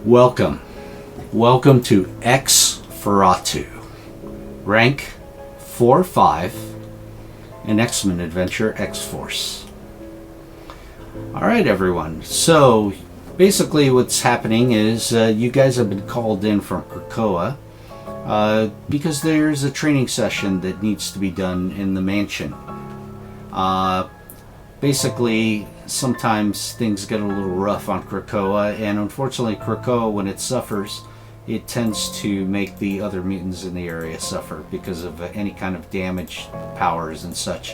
Welcome. Welcome to X-feratu. Rank 4-5 in X-Men Adventure X-Force. Alright everyone, so basically what's happening is you guys have been called in from Krakoa because there's a training session that needs to be done in the mansion. Basically, sometimes things get a little rough on Krakoa, and unfortunately Krakoa, when it suffers, it tends to make the other mutants in the area suffer because of any kind of damage. Powers and such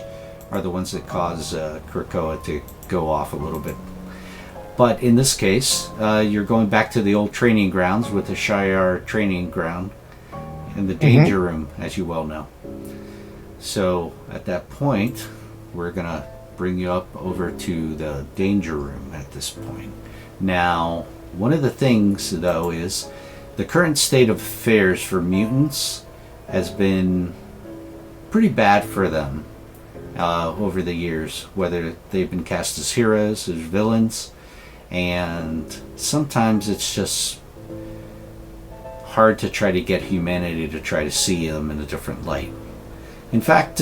are the ones that cause Krakoa to go off a little bit. But in this case, you're going back to the old training grounds with the Shi'ar training ground in the danger room, as you well know. So at that point, we're going to bring you up over to the danger room at this point. Now, one of the things, though, is the current state of affairs for mutants has been pretty bad for them over the years, whether they've been cast as heroes, as villains, and sometimes it's just hard to try to get humanity to try to see them in a different light. In fact,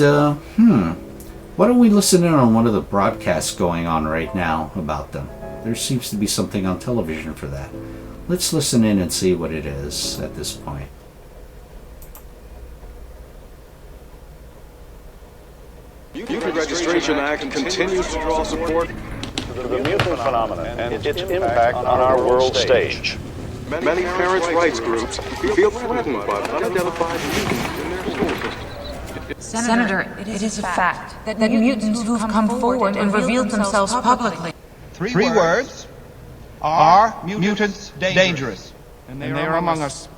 why don't we listen in on one of the broadcasts going on right now about them? There seems to be something on television for that. Let's listen in and see what it is at this point. Mutant Registration Act continues to draw support to the mutant phenomenon and its impact on our world stage. Many parents' rights groups feel threatened by unidentified mutants in their school system. Senator, it is a fact that mutants who've come forward and revealed themselves publicly. Three words. Are mutants dangerous? And they are among us.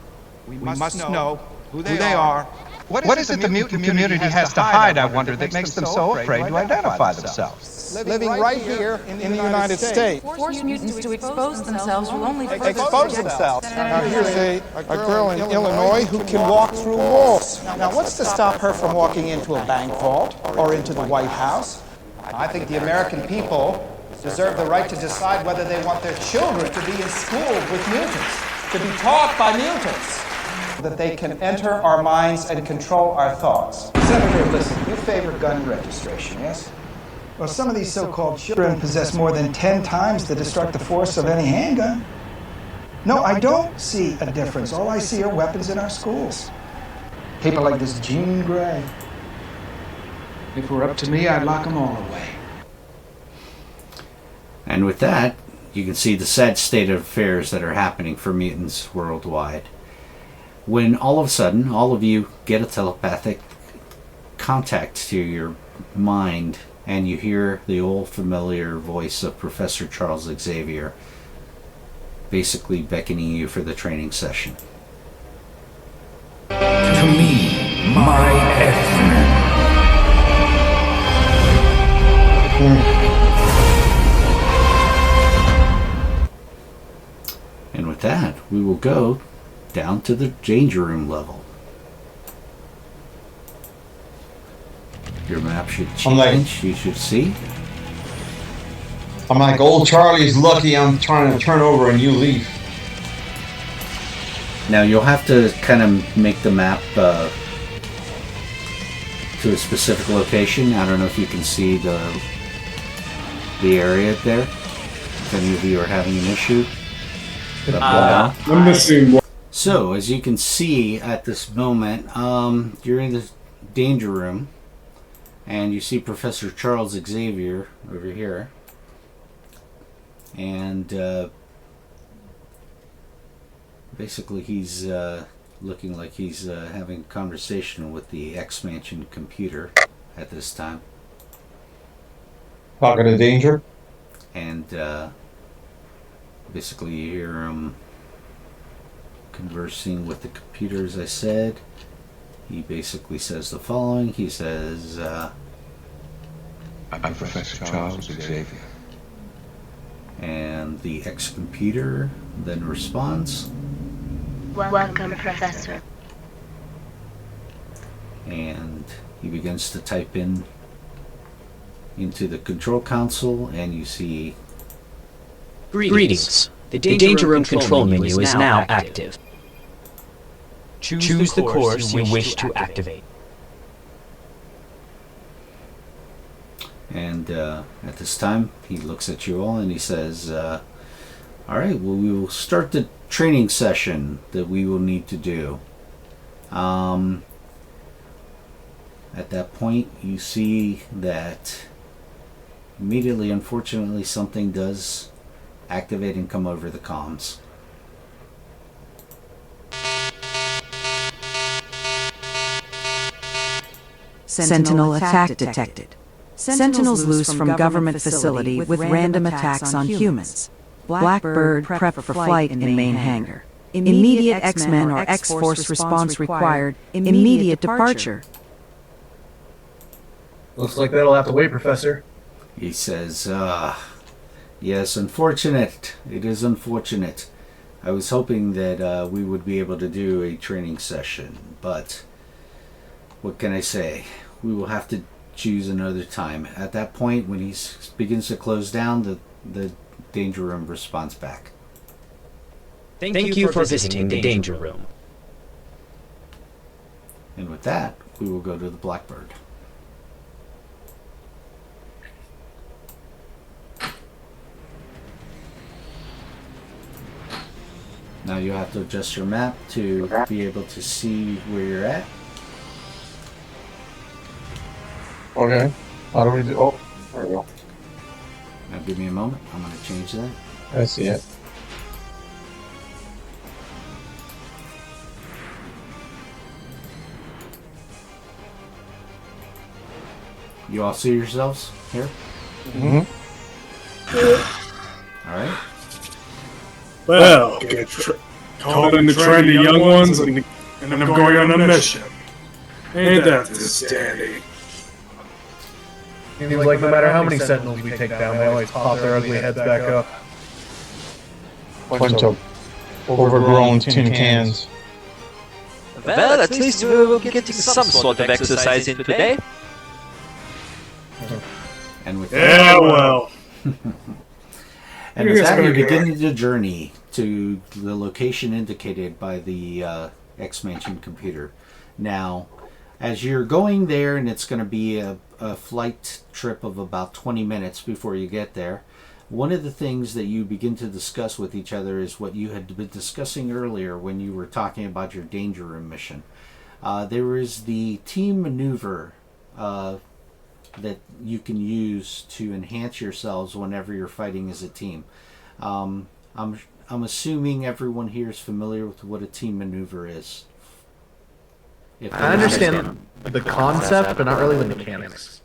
We must know who they are. What is it the mutant community has to hide, I wonder, that makes them so afraid to identify themselves? Living right here in the United States. Force mutants to expose themselves will only further Expose themselves. Now here's a girl in Illinois who can walk through walls. Now what's to stop her from walking into a bank vault or into the White House? I think the American people deserve the right to decide whether they want their children to be in school with mutants, to be taught by mutants, that they can enter our minds and control our thoughts. Senator, listen, you favor gun registration, yes? Well, some of these so-called children possess more than 10 times the destructive force of any handgun. No, I don't see a difference. All I see are weapons in our schools. People like this Jean Grey. If it were up to me, I'd lock them all away. And with that, you can see the sad state of affairs that are happening for mutants worldwide. When all of a sudden, all of you get a telepathic contact to your mind, and you hear the old familiar voice of Professor Charles Xavier basically beckoning you for the training session. To me, my X-Men. And with that, we will go down to the danger room level. Your map should change, you should see. I'm like, old Charlie's lucky I'm trying to turn over a new leaf. Now you'll have to kind of make the map to a specific location. I don't know if you can see the area there. If any of you are having an issue. I'm missing. So, as you can see at this moment, you're in the danger room, and you see Professor Charles Xavier over here, and basically he's looking like he's having a conversation with the X-Mansion computer at this time. Talking to Danger? And basically you hear him conversing with the computer, as I said. He basically says the following. He says, I'm Professor Charles Xavier. And the X-computer then responds, Welcome, Professor. And he begins to type into the control console, and you see, Greetings. The Danger Room control menu is now active. Choose the course you wish to activate. And at this time, he looks at you all and he says, all right, well, we will start the training session that we will need to do. At that point, you see that immediately, unfortunately, something does activate and come over the comms. Sentinel attack detected. Sentinels loose from government facility with random attacks on humans. Blackbird prep for flight in main hangar. Immediate X-Men or X-Force response required. Immediate departure. Looks like that'll have to wait, Professor. He says, yes, unfortunate. It is unfortunate. I was hoping that we would be able to do a training session, but what can I say? We will have to choose another time. At that point, when he begins to close down, the Danger Room responds back. Thank you for visiting the Danger Room. And with that, we will go to the Blackbird. Now you have to adjust your map to be able to see where you're at. Okay. How do we do? Oh, there we go. Now give me a moment. I'm going to change that. I see it. You all see yourselves here? Mm-hmm. All right. Well, get called in to train the young ones, and I'm going on a mission. Ain't that this dandy? Seems like no matter how many Sentinels we take down, they always pop their ugly heads back up. Bunch of overgrown tin cans. Well, at least we will be getting some sort of exercise in today. And with yeah, well. And with that, you begin the journey to the location indicated by the X-Mansion computer. Now, as you're going there, and it's going to be a flight trip of about 20 minutes before you get there, one of the things that you begin to discuss with each other is what you had been discussing earlier when you were talking about your Danger Room mission. There is the team maneuver that you can use to enhance yourselves whenever you're fighting as a team. I'm assuming everyone here is familiar with what a team maneuver is. I understand the concept, but not really the mechanics.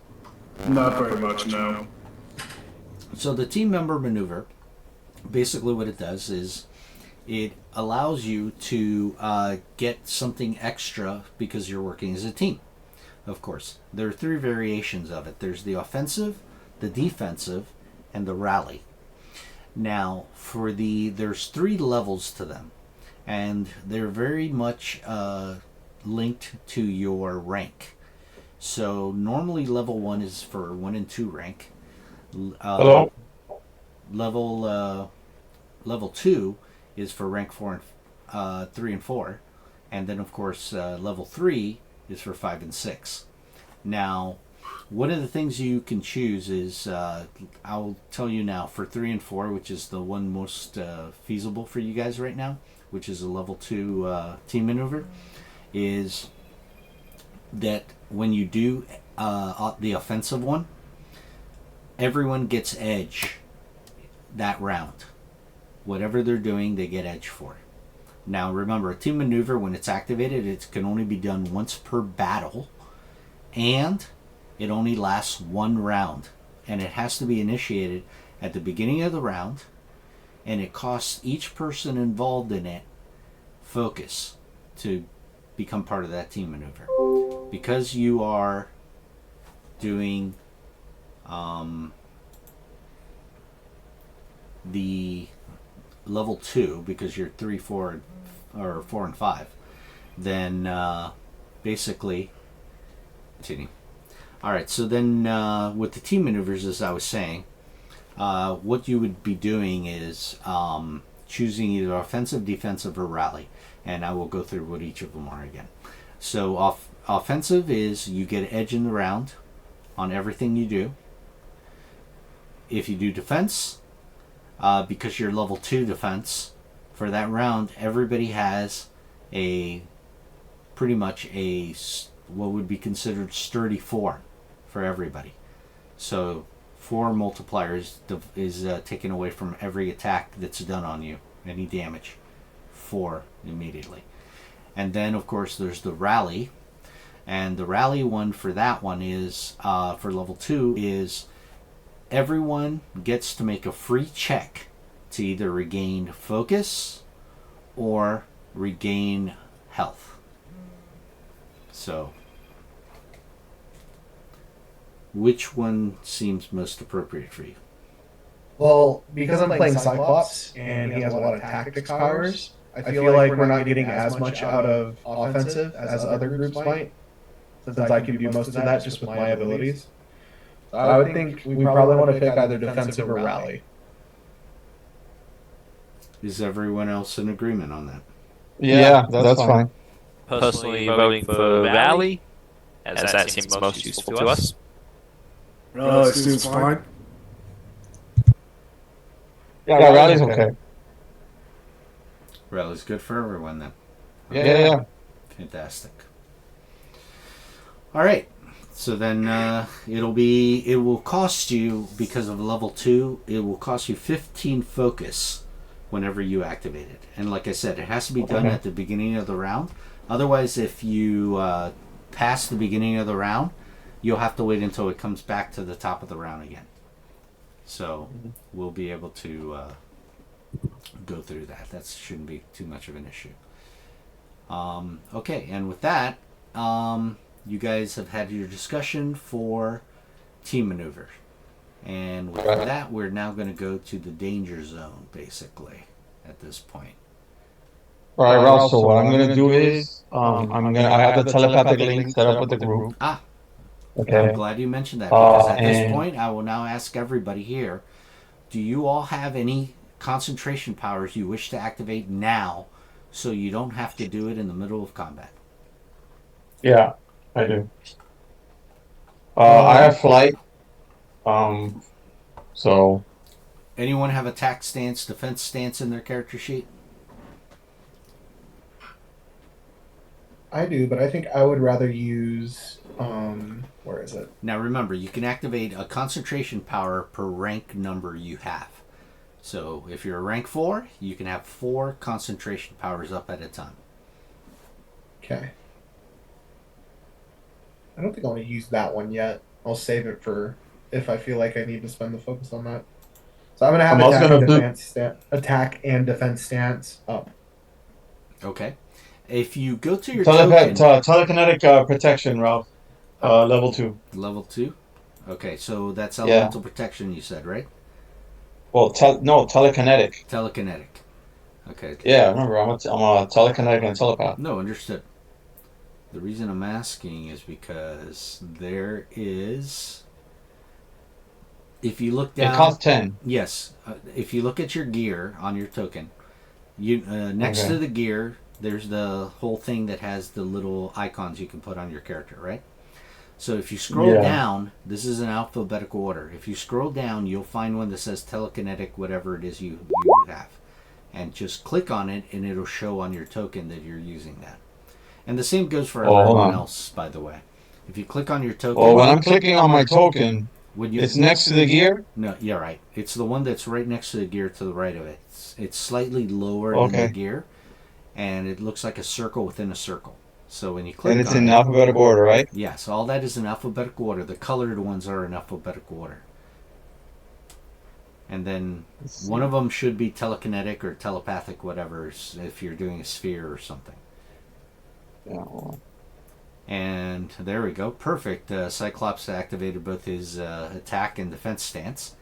Not very much, no. So the team member maneuver, basically what it does is it allows you to get something extra because you're working as a team. Of course, there are three variations of it. There's the offensive, the defensive, and the rally. Now, there's three levels to them, and they're very much linked to your rank. So normally level 1 is for 1 and 2 rank. Hello? Level 2 is for rank 4 and 3 and 4, and then of course level 3 is for 5 and 6. Now, one of the things you can choose is, I'll tell you now, for 3 and 4, which is the one most feasible for you guys right now, which is a level 2 team maneuver, is that when you do the offensive one, everyone gets edge that round. Whatever they're doing, they get edge for. Now remember, a team maneuver, when it's activated, it can only be done once per battle, and it only lasts 1 round, and it has to be initiated at the beginning of the round, and it costs each person involved in it focus to become part of that team maneuver. Because you are doing the level 2, because you're 3, 4, or 4 and 5, then basically continue. Alright, so then with the team maneuvers, as I was saying, what you would be doing is choosing either offensive, defensive, or rally. And I will go through what each of them are again. So offensive is you get edge in the round on everything you do. If you do defense, because you're level 2 defense, for that round, everybody has pretty much a what would be considered sturdy 4 for everybody. So 4 multipliers is taken away from every attack that's done on you, any damage, 4 immediately. And then of course there's the rally, and the rally one for that one is for level 2 is everyone gets to make a free check to either regain focus or regain health. So which one seems most appropriate for you? Well, because I'm playing Cyclops and he has a lot of tactics powers, I feel like we're not getting as much out of offensive as other groups might, since I can do most of that just with my abilities. So I would think we probably want to pick either defensive or rally. Is everyone else in agreement on that? Yeah, that's fine. Personally voting for rally, as that seems most useful to us. Rally seems fine. Yeah, rally's okay. Rally's good for everyone then. Yeah. Fantastic. All right. So then it will cost you, because of level 2, it will cost you 15 focus whenever you activate it. And like I said, it has to be done at the beginning of the round. Otherwise, if you pass the beginning of the round, you'll have to wait until it comes back to the top of the round again. So we'll be able to go through that. That shouldn't be too much of an issue. Okay, and with that, you guys have had your discussion for team maneuver. And with that, we're now going to go to the danger zone, basically, at this point. All right, Ralph, so what I'm going to do is, I have the telepathic link set up with the group. Okay. I'm glad you mentioned that, because at this point, I will now ask everybody here, do you all have any concentration powers you wish to activate now, so you don't have to do it in the middle of combat? Yeah, I do. I have flight. So. Anyone have attack stance, defense stance in their character sheet? I do, but I think I would rather use, where is it? Now remember, you can activate a concentration power per rank number you have. So if you're a rank 4, you can have 4 concentration powers up at a time. Okay. I don't think I want to use that one yet. I'll save it for if I feel like I need to spend the focus on that. So I'm going to have attack and defense stance up. Okay. If you go to your telekinetic protection, Ralph. Level 2. Level 2? Okay, so that's elemental protection you said, right? Well, telekinetic. Telekinetic. Okay. Yeah, remember, I'm a telekinetic and telepath. No, understood. The reason I'm asking is because there is... If you look down... It costs 10. Yes. If you look at your gear on your token, you next to the gear, there's the whole thing that has the little icons you can put on your character, right? So if you scroll down, this is in alphabetical order. If you scroll down, you'll find one that says telekinetic, whatever it is you have. And just click on it, and it'll show on your token that you're using that. And the same goes for everyone else, by the way. If you click on your token... Well, when I'm clicking on my token, it's next to the gear? No, yeah, right. It's the one that's right next to the gear to the right of it. It's slightly lower than the gear, and it looks like a circle within a circle. So when you click on it... And it's in alphabetical order, right? Yes, all that is in alphabetical order. The colored ones are in alphabetical order. And then one of them should be telekinetic or telepathic, whatever, if you're doing a sphere or something. Yeah. And there we go. Perfect. Cyclops activated both his attack and defense stance.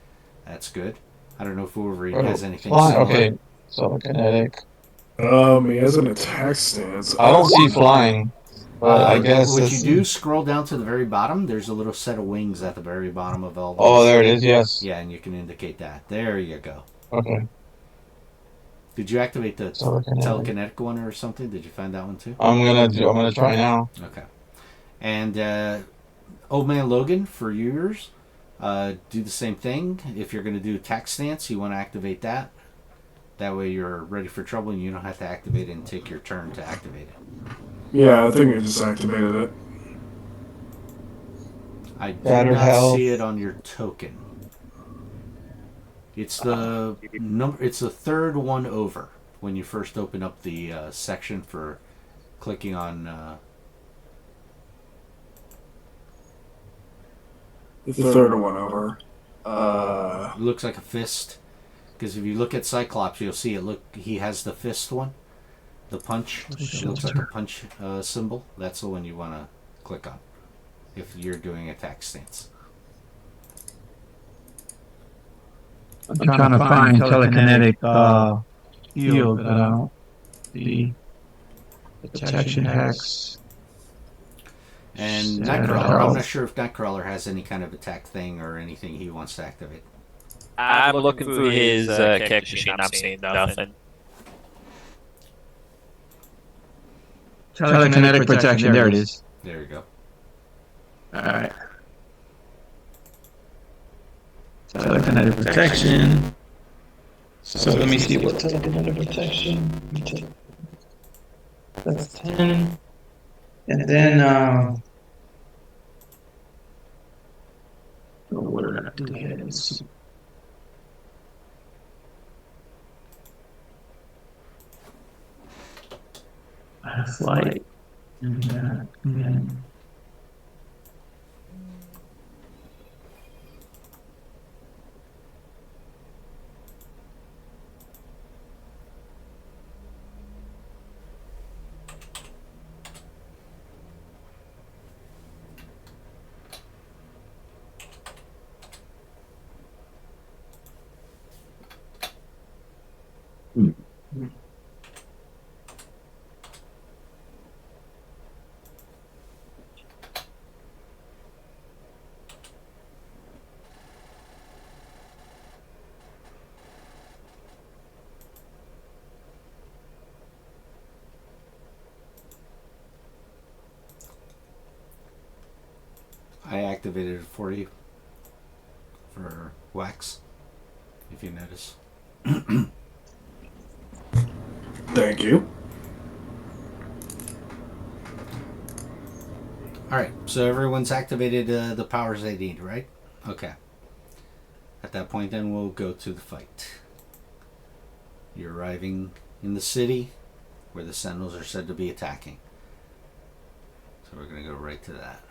That's good. I don't know if Wolverine has anything similar. Okay. So kinetic. He has an attack stance. I don't see flying. But I guess what you do, scroll down to the very bottom. There's a little set of wings at the very bottom of all those. Oh, there it is. Yes. Yeah, and you can indicate that. There you go. Okay. Did you activate the telekinetic one or something? Did you find that one too? I'm gonna try now. Okay. And Old Man Logan, for yours, do the same thing. If you're going to do attack stance, you want to activate that. That way you're ready for trouble and you don't have to activate it and take your turn to activate it. Yeah, I think I just activated it. I do not see it on your token. It's the number. It's the third one over when you first open up the section for clicking on. The third one over. It looks like a fist. Because if you look at Cyclops, you'll see he has the fist one, the punch. It looks like a punch symbol. That's the one you want to click on if you're doing attack stance. I'm trying to find telekinetic field, but I don't see protection hex. And Nightcrawler, I'm not sure if Nightcrawler has any kind of attack thing or anything he wants to activate. I'm looking through his character sheet. I'm seeing nothing. Telekinetic protection. There it is. There you go. All right. Telekinetic protection. So let me see what telekinetic protection. That's 10. And then what did I do here? Let's see. Flight. And I activated it for you for wax, if you notice. Thank you. Alright, so everyone's activated the powers they need, right? Okay. At that point then we'll go to the fight. You're arriving in the city where the Sentinels are said to be attacking. So we're going to go right to that.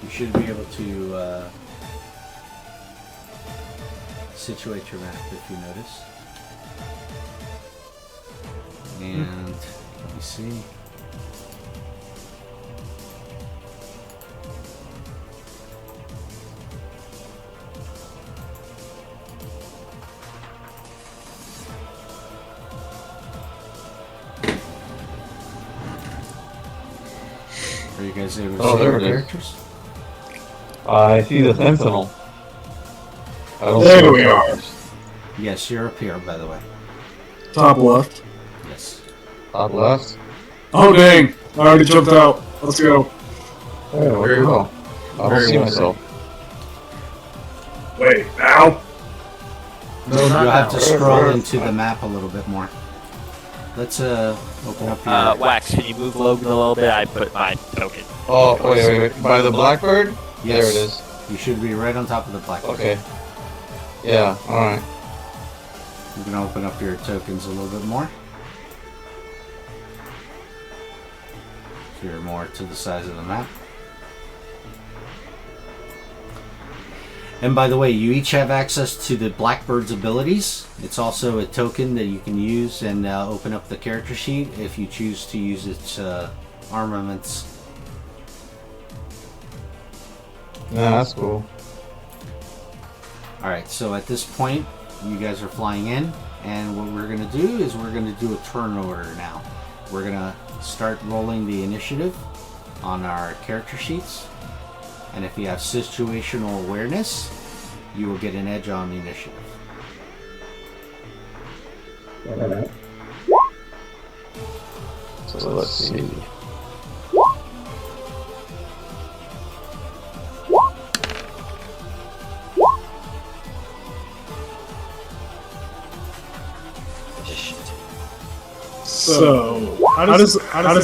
You should be able to situate your map if you notice. And let me see. Are you guys able to see your characters? I see the Sentinel. There we are. Yes, you're up here, by the way. Top left. Yes. Top left? Oh, dang. I already jumped out. Let's go. Oh, very well. I don't see myself. Wait, now? No, you'll have to scroll into the map a little bit more. Let's open up your... Wax, can you move Logan a little bit? I put my token. Oh, wait. By the Blackbird? Yes. There it is. You should be right on top of the Blackbird. Okay. Yeah, alright. You can open up your tokens a little bit more. So you're more to the size of the map. And by the way, you each have access to the Blackbird's abilities. It's also a token that you can use and open up the character sheet if you choose to use its armaments. Yeah, that's cool. Alright, so at this point, you guys are flying in, and what we're going to do is we're going to do a turn order now. We're going to start rolling the initiative on our character sheets. And if you have situational awareness, you will get an edge on the initiative. So let's see. So, how does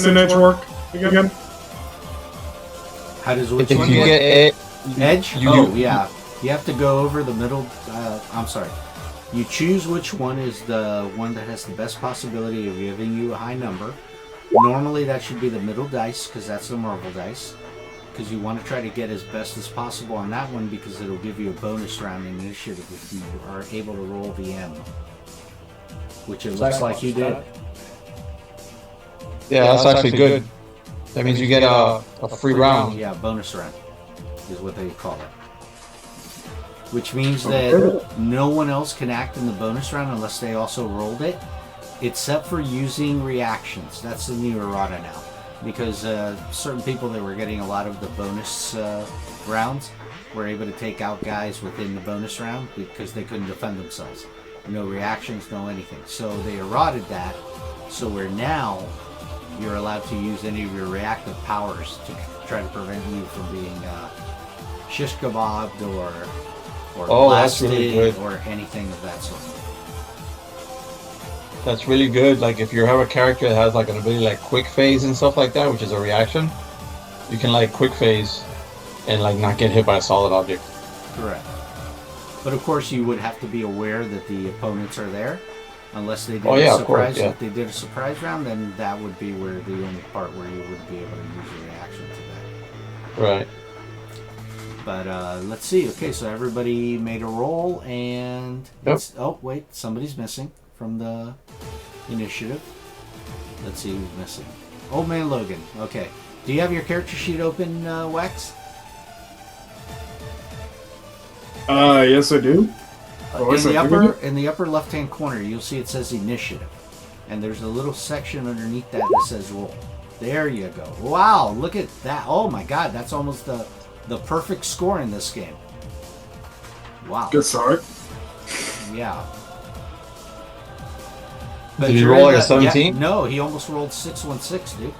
an edge work again? How does which If one you work? get edge? you- Yeah. You have to go over the middle. I'm sorry. You choose which one is the one that has the best possibility of giving you a high number. Normally that should be the middle dice because that's the marble dice. Because you want to try to get as best as possible on that one because it'll give you a bonus round in initiative if you are able to roll the M. Which it looks like you did. Yeah, that's actually good. That means you get a free round. Yeah, bonus round is what they call it. Which means that no one else can act in the bonus round unless they also rolled it, except for using reactions. That's the new errata now. Because certain people that were getting a lot of the bonus rounds were able to take out guys within the bonus round because they couldn't defend themselves. No reactions, no anything. So they errated that, so where now you're allowed to use any of your reactive powers to try to prevent you from being shish kebabbed or that's really blasted good. or anything of that sort. That's really good. Like if you have a character that has like an ability like quick phase and stuff like that, which is a reaction, you can like quick phase and like not get hit by a solid object. Correct. But of course you would have to be aware that the opponents are there. Unless they did a surprise, if they did a surprise round, then that would be where the only part where you would be able to use a reaction to that. Right. But let's see. Okay, so everybody made a roll, and oh wait, somebody's missing from the initiative. Let's see who's missing. Old Man Logan. Okay. Do you have your character sheet open, Wax? Yes, I do. In the upper left-hand corner, you'll see it says initiative, and there's a little section underneath that says roll. There you go. Wow, look at that! Oh my God, that's almost the perfect score in this game. Wow. Good start. Yeah. Did he roll like a 17? Yeah, no, he almost rolled 616, dude.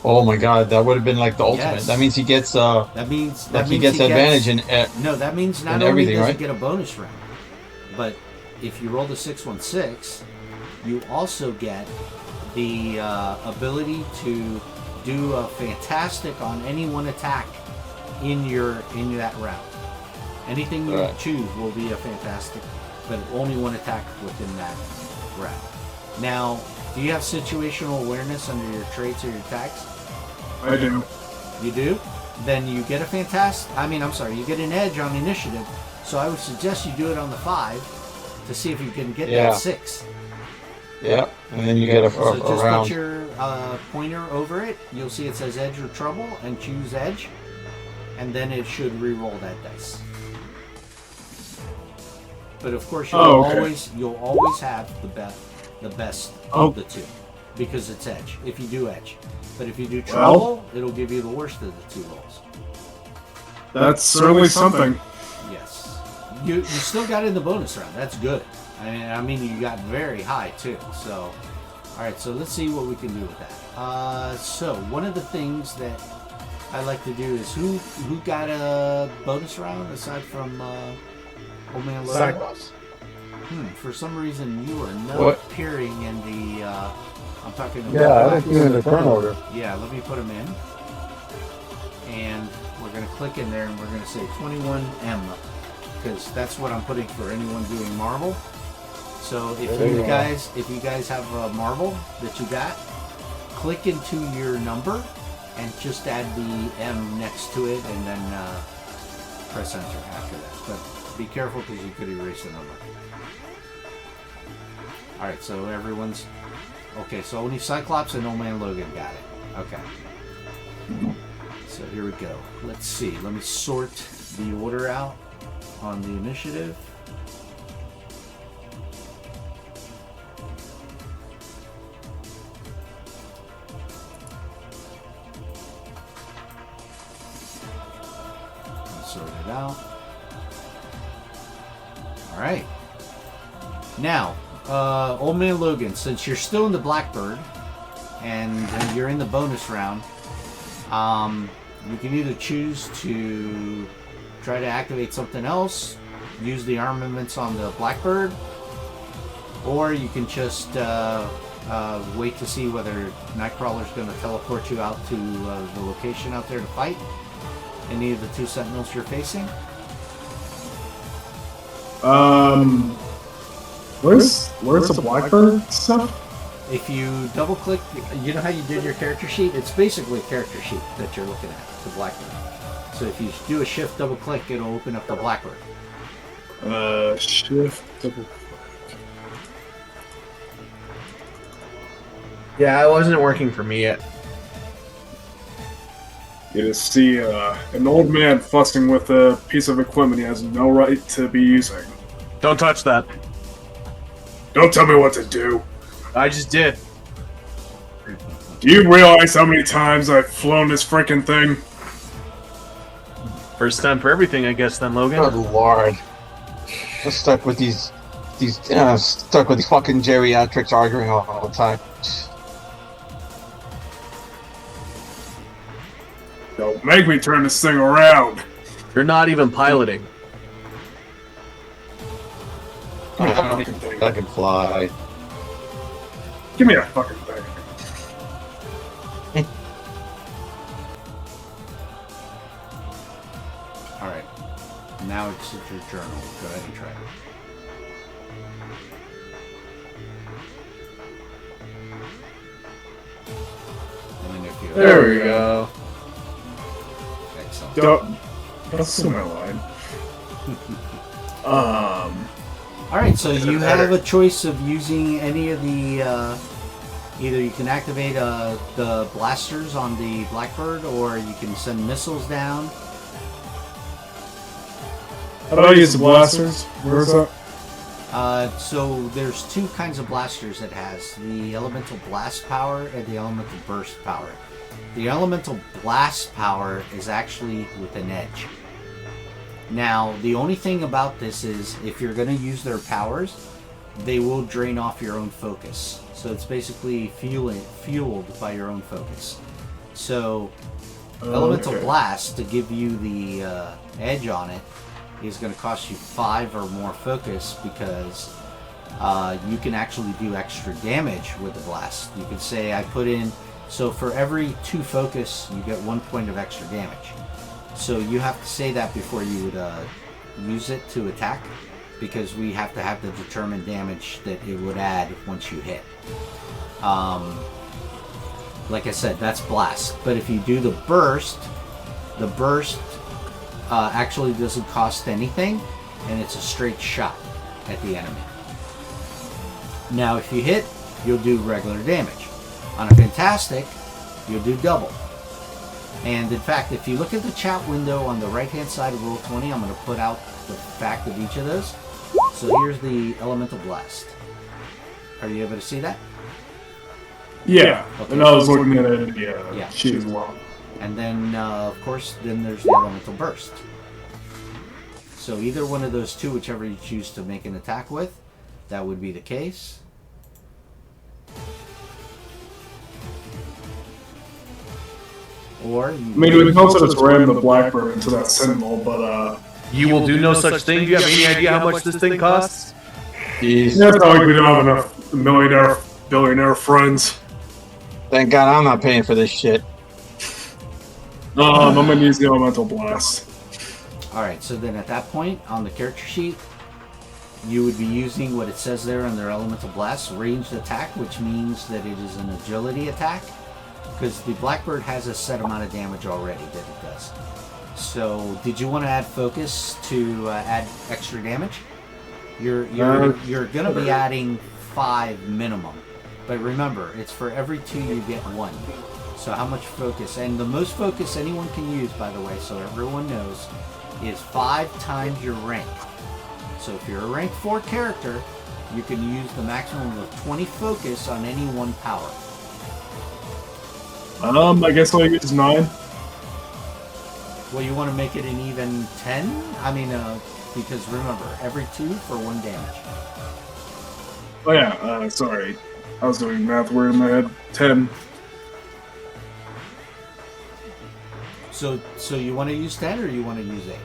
Oh my God, that would have been like the ultimate. Yes. That means he gets that means he gets advantage in no, that means not only does he get a bonus round, but if you roll the 616, you also get the ability to do a fantastic on any one attack in that round. Anything you choose will be a fantastic, but only one attack within that round. Now, do you have situational awareness under your traits or your attacks? I do. You do? Then you get you get an edge on initiative, so I would suggest you do it on the 5 to see if you can get that 6. Yeah, and then you get a just round. put your pointer over it, you'll see it says edge or trouble, and choose edge, and then it should re-roll that dice. But of course you'll always have the best of the two, because it's edge, if you do edge. But if you do trouble, it'll give you the worst of the two rolls. That's certainly something. Yes. You still got in the bonus round. That's good. I mean, you got very high, too. So, alright, so let's see what we can do with that. So, one of the things that I like to do is who got a bonus round aside from Old Man Logan? Cyclops. For some reason, you are not appearing in the... I'm talking about... Yeah, I didn't see him in the turn order. Yeah, let me put him in. And we're going to click in there and we're going to say 21M. Because that's what I'm putting for anyone doing Marvel. So if you guys have a Marvel that you got, click into your number and just add the M next to it and then press enter after that. But be careful because you could erase the number. Alright, so everyone's... Okay, so only Cyclops and Old Man Logan got it. Okay. So here we go. Let's see. Let me sort the order out on the initiative. sort it out. Alright. Now, Old Man Logan, since you're still in the Blackbird, and you're in the bonus round, you can either choose to try to activate something else, use the armaments on the Blackbird, or you can just wait to see whether Nightcrawler's going to teleport you out to the location out there to fight any of the two Sentinels you're facing. Where's the Blackbird stuff? If you double click, you know how you did your character sheet? It's basically a character sheet that you're looking at, the Blackbird. So if you do a shift double click, it'll open up the Blackbird. Shift double click. Yeah, it wasn't working for me yet. You just see an old man fussing with a piece of equipment he has no right to be using. Don't touch that. Don't tell me what to do. I just did. Do you realize how many times I've flown this freaking thing? First time for everything, I guess. Then Logan. Good lord, I'm stuck with these fucking geriatrics arguing all the time. Don't make me turn this thing around. You're not even piloting. I can fly. Give me that fucking thing. Alright. Now it's your journal. Go ahead and try it. And then if you there we go. Excellent. That's my line. Alright, so you have a choice of using any of the, either you can activate the blasters on the Blackbird, or you can send missiles down. How do I use the blasters? Where's that? So there's two kinds of blasters it has, the elemental blast power and the elemental burst power. The elemental blast power is actually with an edge. Now, the only thing about this is if you're going to use their powers, they will drain off your own focus. So it's basically fueled by your own focus. So, elemental blast, to give you the edge on it, is going to cost you 5 or more focus, because you can actually do extra damage with the blast. You could say I put in, so for every 2 focus, you get 1 point of extra damage. So you have to say that before you would use it to attack, because we have to have the determined damage that it would add once you hit. Like I said, that's blast. But if you do the burst actually doesn't cost anything, and it's a straight shot at the enemy. Now if you hit, you'll do regular damage. On a fantastic, you'll do double. And in fact, if you look at the chat window on the right hand side of Roll20, I'm going to put out the fact of each of those. So here's the elemental blast. Are you able to see that? Yeah, okay. And I was looking at it, yeah. She as well. And then, of course, then there's the elemental burst. So either one of those two, whichever you choose to make an attack with, that would be the case. Or I mean, it would help that it's ram the Blackbird into that Sentinel, but you will do no such thing. Do you have any idea how much this thing costs? Jeez. Yeah, it's not like we don't have enough billionaire friends. Thank God I'm not paying for this shit. I'm gonna use the elemental blast. Alright, so then at that point, on the character sheet, you would be using what it says there on their elemental blast, ranged attack, which means that it is an agility attack, because the Blackbird has a set amount of damage already that it does. So, did you want to add focus to add extra damage? You're going to be adding 5 minimum, but remember, it's for every 2 you get 1. So how much focus? And the most focus anyone can use, by the way, so everyone knows, is 5 times your rank. So if you're a rank 4 character, you can use the maximum of 20 focus on any one power. I guess I'll use 9. Well, you want to make it an even 10? I mean, because remember, every 2 for 1 damage. Oh yeah, sorry. I was doing math weird in my head. 10. So you want to use 10 or you want to use 8?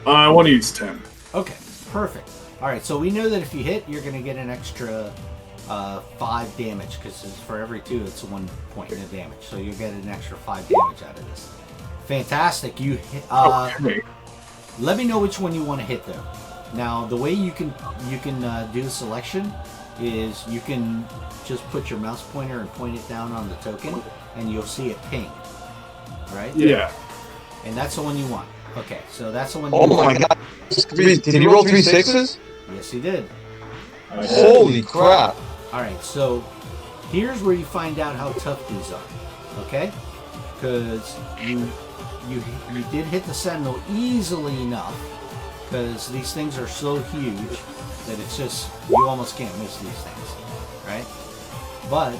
I want to use 10. Okay, perfect. All right, so we know that if you hit, you're going to get an extra 5 damage, because for every 2, it's 1 point of damage. So you get an extra 5 damage out of this. Fantastic. You hit, Okay. let me know which one you want to hit, though. Now, the way you can do the selection is you can just put your mouse pointer and point it down on the token, and you'll see it ping. Right? Yeah. And that's the one you want. Okay, so that's the one. Oh my god! Did he roll 3 6s? Yes, he did. Holy crap! All right, so here's where you find out how tough these are. Okay, because you did hit the Sentinel easily enough, because these things are so huge that it's just you almost can't miss these things, right? But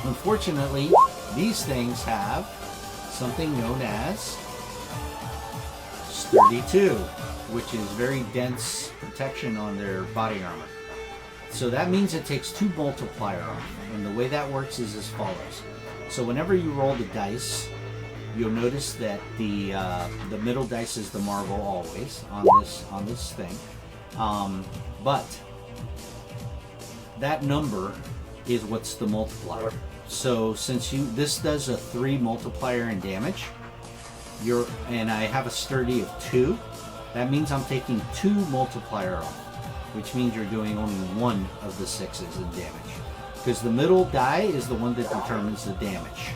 unfortunately, these things have something known as Sturdy-2, which is very dense protection on their body armor. So that means it takes 2 multiplier off, and the way that works is as follows. So whenever you roll the dice, you'll notice that the middle dice is the marble always on this thing, but that number is what's the multiplier. So since this does a 3 multiplier in damage, and I have a sturdy of 2, that means I'm taking 2 multiplier off, which means you're doing only 1 of the 6s in damage. Because the middle die is the one that determines the damage.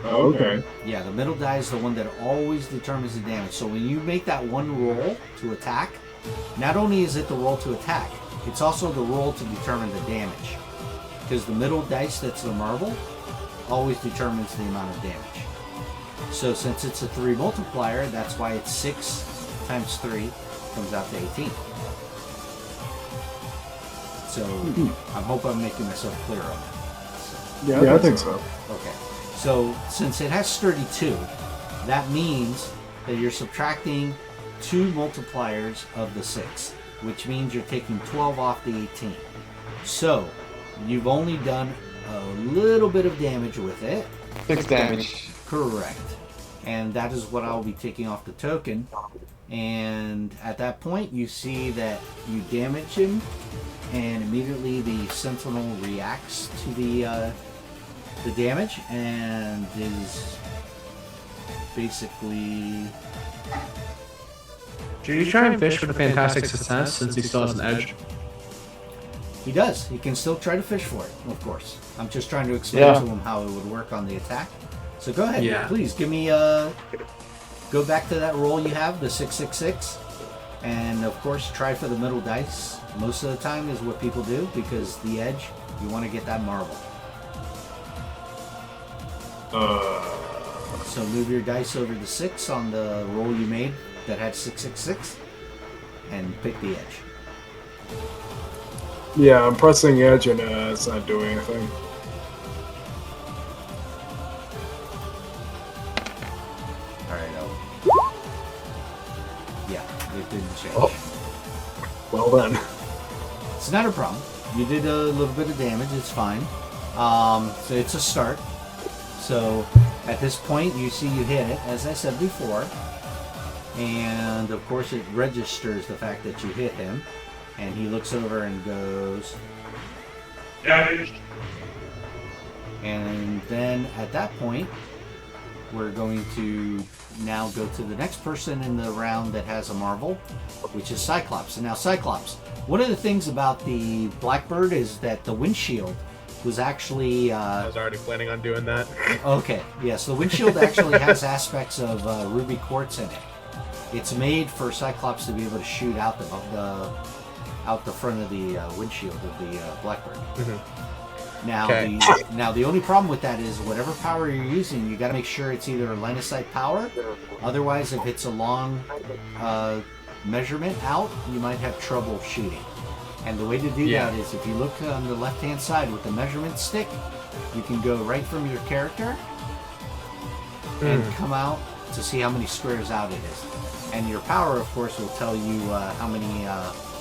Oh, okay. Yeah, the middle die is the one that always determines the damage. So when you make that one roll to attack, not only is it the roll to attack, it's also the roll to determine the damage. Because the middle dice, that's the marble, always determines the amount of damage. So since it's a 3 multiplier, that's why it's 6 times 3 comes out to 18. So I hope I'm making myself clear on that. So. Yeah, I think so. Okay. So since it has sturdy 2, that means that you're subtracting 2 multipliers of the 6, which means you're taking 12 off the 18. So you've only done a little bit of damage with it. 6 damage. Correct. And that is what I'll be taking off the token. And at that point, you see that you damage him, and immediately the Sentinel reacts to the damage and is basically. Should you try and fish for the fantastic success since he still has an edge? He does. He can still try to fish for it, of course. I'm just trying to explain to him how it would work on the attack. So go ahead, please give me go back to that roll you have, the 666, and of course try for the middle dice. Most of the time is what people do, because the edge, you want to get that marble. So move your dice over to 6 on the roll you made that had 666, and pick the edge. Yeah, I'm pressing edge and it's not doing anything. It didn't change. Oh. Well then. It's not a problem. You did a little bit of damage, it's fine. So it's a start. So at this point you see you hit it, as I said before. And of course it registers the fact that you hit him. And he looks over and goes... Yeah. And then at that point, we're going to now go to the next person in the round that has a marble, which is Cyclops. And now Cyclops, one of the things about the Blackbird is that the windshield was actually... I was already planning on doing that. Okay, yes, the windshield actually has aspects of ruby quartz in it. It's made for Cyclops to be able to shoot out the front of the windshield of the Blackbird. Mm-hmm. Now, the only problem with that is whatever power you're using, you got to make sure it's either a line of sight power. Otherwise, if it's a long measurement out, you might have trouble shooting. And the way to do that is if you look on the left-hand side with the measurement stick, you can go right from your character and come out to see how many squares out it is. And your power, of course, will tell you how many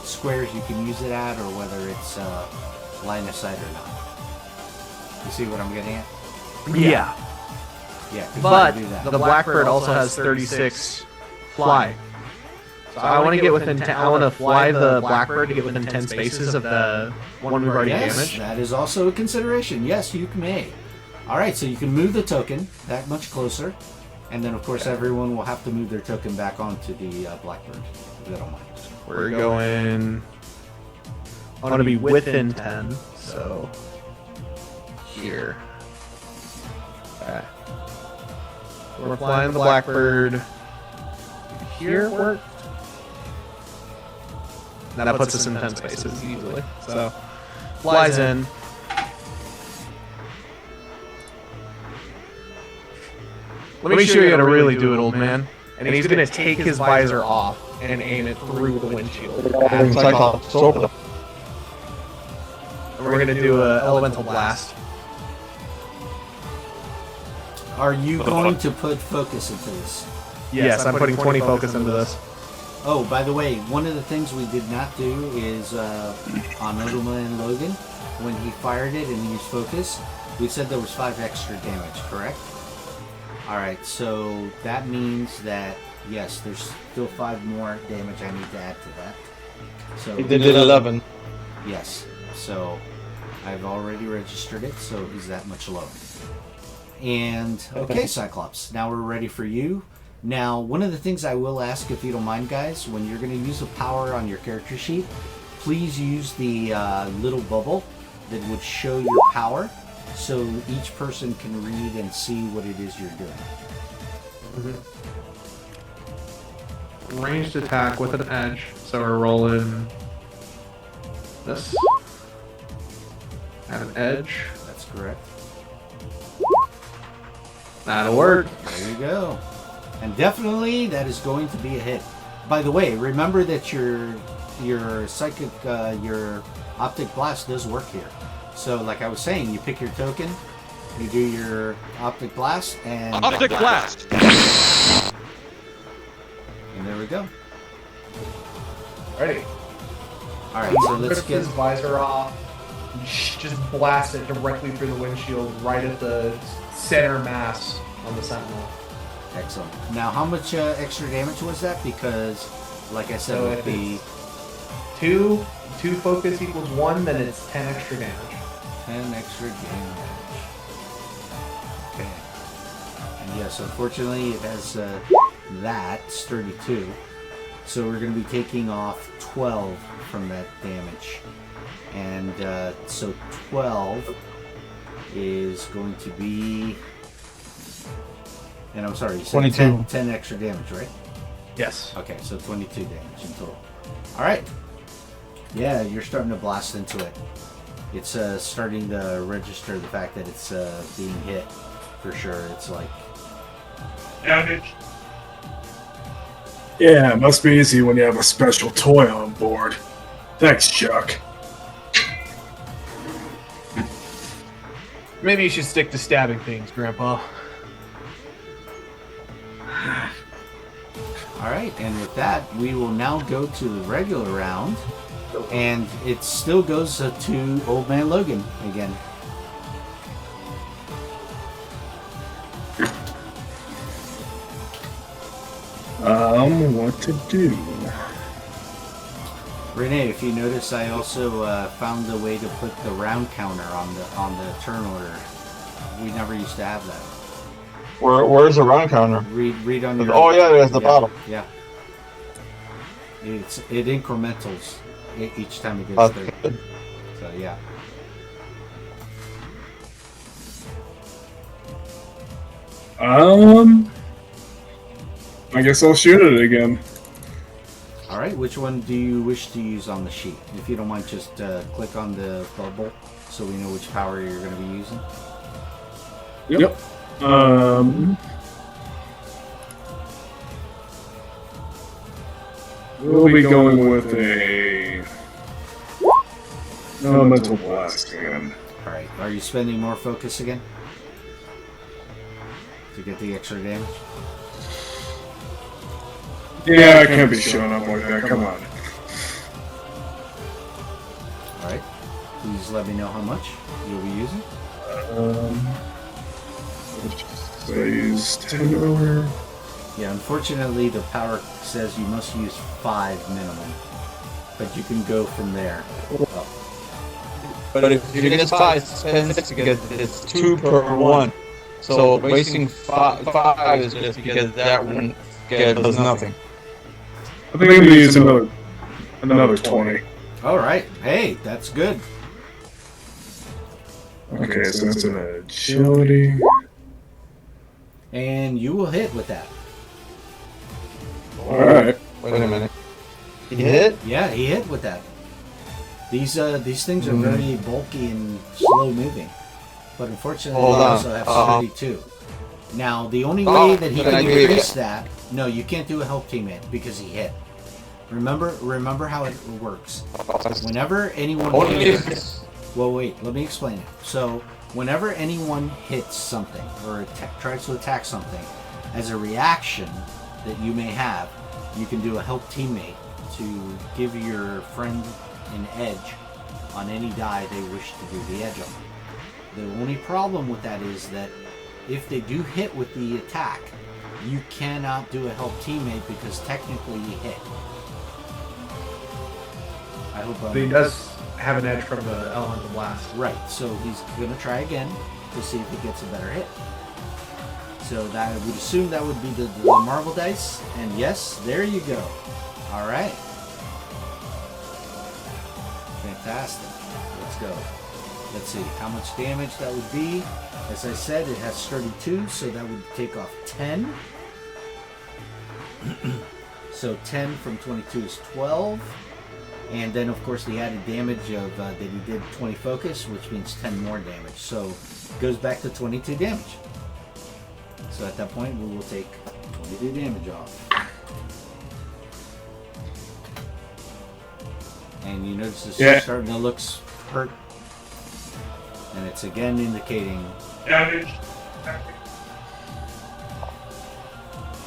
squares you can use it at, or whether it's line of sight or not. You see what I'm getting at? Yeah. Yeah. But do that. the Blackbird also has 36 fly. So I want to get within 10. I want to fly the Blackbird to get within 10 spaces of the one we've already damaged. That is also a consideration. Yes, you may. All right, so you can move the token that much closer, and then of course everyone will have to move their token back onto the Blackbird. If they don't mind. We're going. I want to be within 10. So here. Okay. We're flying the Blackbird. Here work. Now that puts us in 10 spaces easily. So flies in. Let me show you how to really do it, old man. And he's gonna take his visor off and aim it through the windshield. And we're gonna do a elemental blast. Are you going to put focus into this? Yes, I'm putting 20 focus into this. Oh, by the way, one of the things we did not do is on Middleman Logan, when he fired it and used focus, we said there was 5 extra damage, correct? Alright, so that means that, yes, there's still 5 more damage I need to add to that. So He did 11. Yes, so I've already registered it, so he's that much lower. And, okay, Cyclops, now we're ready for you. Now, one of the things I will ask, if you don't mind, guys, when you're going to use a power on your character sheet, please use the little bubble that would show your power, so each person can read and see what it is you're doing. Ranged attack with an edge. So we're rolling this. And an edge. That's correct. That'll work. There you go. And definitely that is going to be a hit. By the way, remember that your psychic, your optic blast does work here. So like I was saying, you pick your token, you do your optic blast, and... Optic blast! And there we go. Ready. Alright, so let's Rip get... his visor off, just blast it directly through the windshield, right at the center mass on the Sentinel. Excellent. Now, how much extra damage was that? Because, like I said, So with if the... Two focus equals 1, then it's 10 extra damage. 10 extra damage. Okay. And yes, unfortunately, it has that's 32. So we're going to be taking off 12 from that damage. And so 12 is going to be... And I'm sorry, you said 22. 10 extra damage, right? Yes. Okay, so 22 damage in total. Alright. Yeah, you're starting to blast into it. It's starting to register the fact that it's being hit. For sure, it's like... Damage. Yeah, it must be easy when you have a special toy on board. Thanks, Chuck. Maybe you should stick to stabbing things, Grandpa. Alright, and with that, we will now go to the regular round. And it still goes to Old Man Logan again. What to do? Renee, if you notice, I also found a way to put the round counter on the turn order. We never used to have that. Where's the round counter? Read on your... Oh yeah, there's the bottom. Yeah. It incrementals each time it gets there. So yeah. I guess I'll shoot it again. Alright, which one do you wish to use on the sheet? If you don't mind, just click on the bubble so we know which power you're going to be using. Yep. We'll be going with a elemental blast again. Alright, are you spending more focus again? to get the extra damage. Yeah, I can't be showing up like that. Come on. All right. Please let me know how much you'll be using. I use 10 over. Yeah, unfortunately, the power says you must use 5 minimum, but you can go from there. Oh. But if you're gonna spy, spend 6 because it's 2 per 1. So wasting 5 is just because that one does nothing. I think I'm gonna use another 20. All right. Hey, that's good. Okay, so that's an agility. And you will hit with that. Alright. Wait a minute. He hit? Yeah, he hit with that. These things are very bulky and slow moving. But unfortunately, they also have sturdy too. Now, the only way that he can increase that... No, you can't do a help teammate because he hit. Remember how it works. Whenever anyone hits... Well, wait, let me explain it. So, whenever anyone hits something or tries to attack something, as a reaction that you may have, you can do a help teammate to give your friend an edge on any die they wish to do the edge on. The only problem with that is that if they do hit with the attack, you cannot do a help teammate because technically you hit. I hope But he does have an edge from the elemental blast. Right, so he's going to try again to see if he gets a better hit. So that I would assume that would be the marble dice, and yes, there you go. All right. Fantastic. Let's go. Let's see how much damage that would be. As I said, it has sturdy 2, so that would take off 10. So 10 from 22 is 12. And then, of course, the added damage of that he did 20 focus, which means 10 more damage. So it goes back to 22 damage. So at that point, we will take 22 damage off. And you notice it's starting to look hurt. And it's again indicating damage.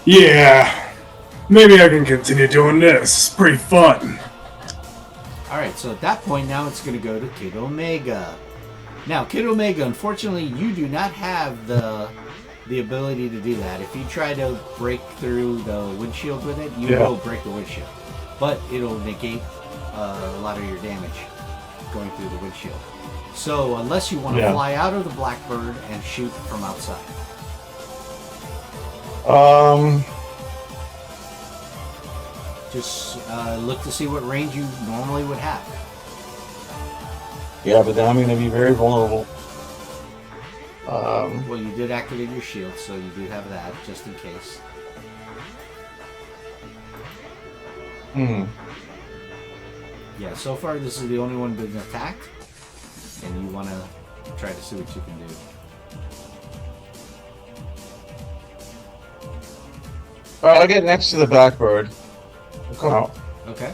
Yeah. Maybe I can continue doing this. It's pretty fun. Alright, so at that point now it's going to go to Kid Omega. Now, Kid Omega, unfortunately, you do not have the ability to do that. If you try to break through the windshield with it, you will break the windshield. But it'll negate a lot of your damage going through the windshield. So, unless you want to fly out of the Blackbird and shoot from outside. Just look to see what range you normally would have. Yeah, but then I'm going to be very vulnerable. Well, you did activate your shield, so you do have that, just in case. Yeah, so far this is the only one being attacked, and you want to try to see what you can do. Alright, I'll get next to the Blackbird. Come out. Okay,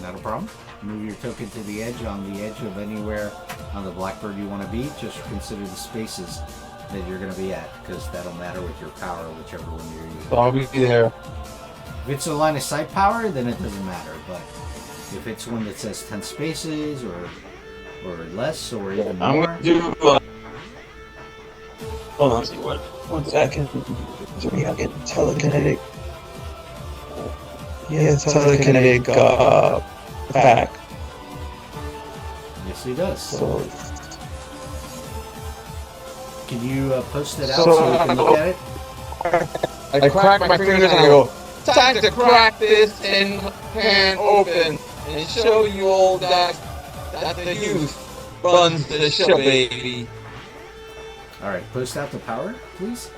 not a problem. Move your token to the edge of anywhere on the Blackbird you want to be. Just consider the spaces that you're going to be at, because that'll matter with your power, whichever one you're using. So I'll be there. If it's a line of sight power, then it doesn't matter. But if it's one that says 10 spaces or less or even more. I'm going to do. Hold on, see what? 1 second. So we have to get telekinetic. Yeah, telekinetic back. Yes, he does. So, can you post it out so we can look at it? I crack my fingers and I go, time to crack this pan open and show you all that the youth runs the show, baby. Alright, post out the power, please.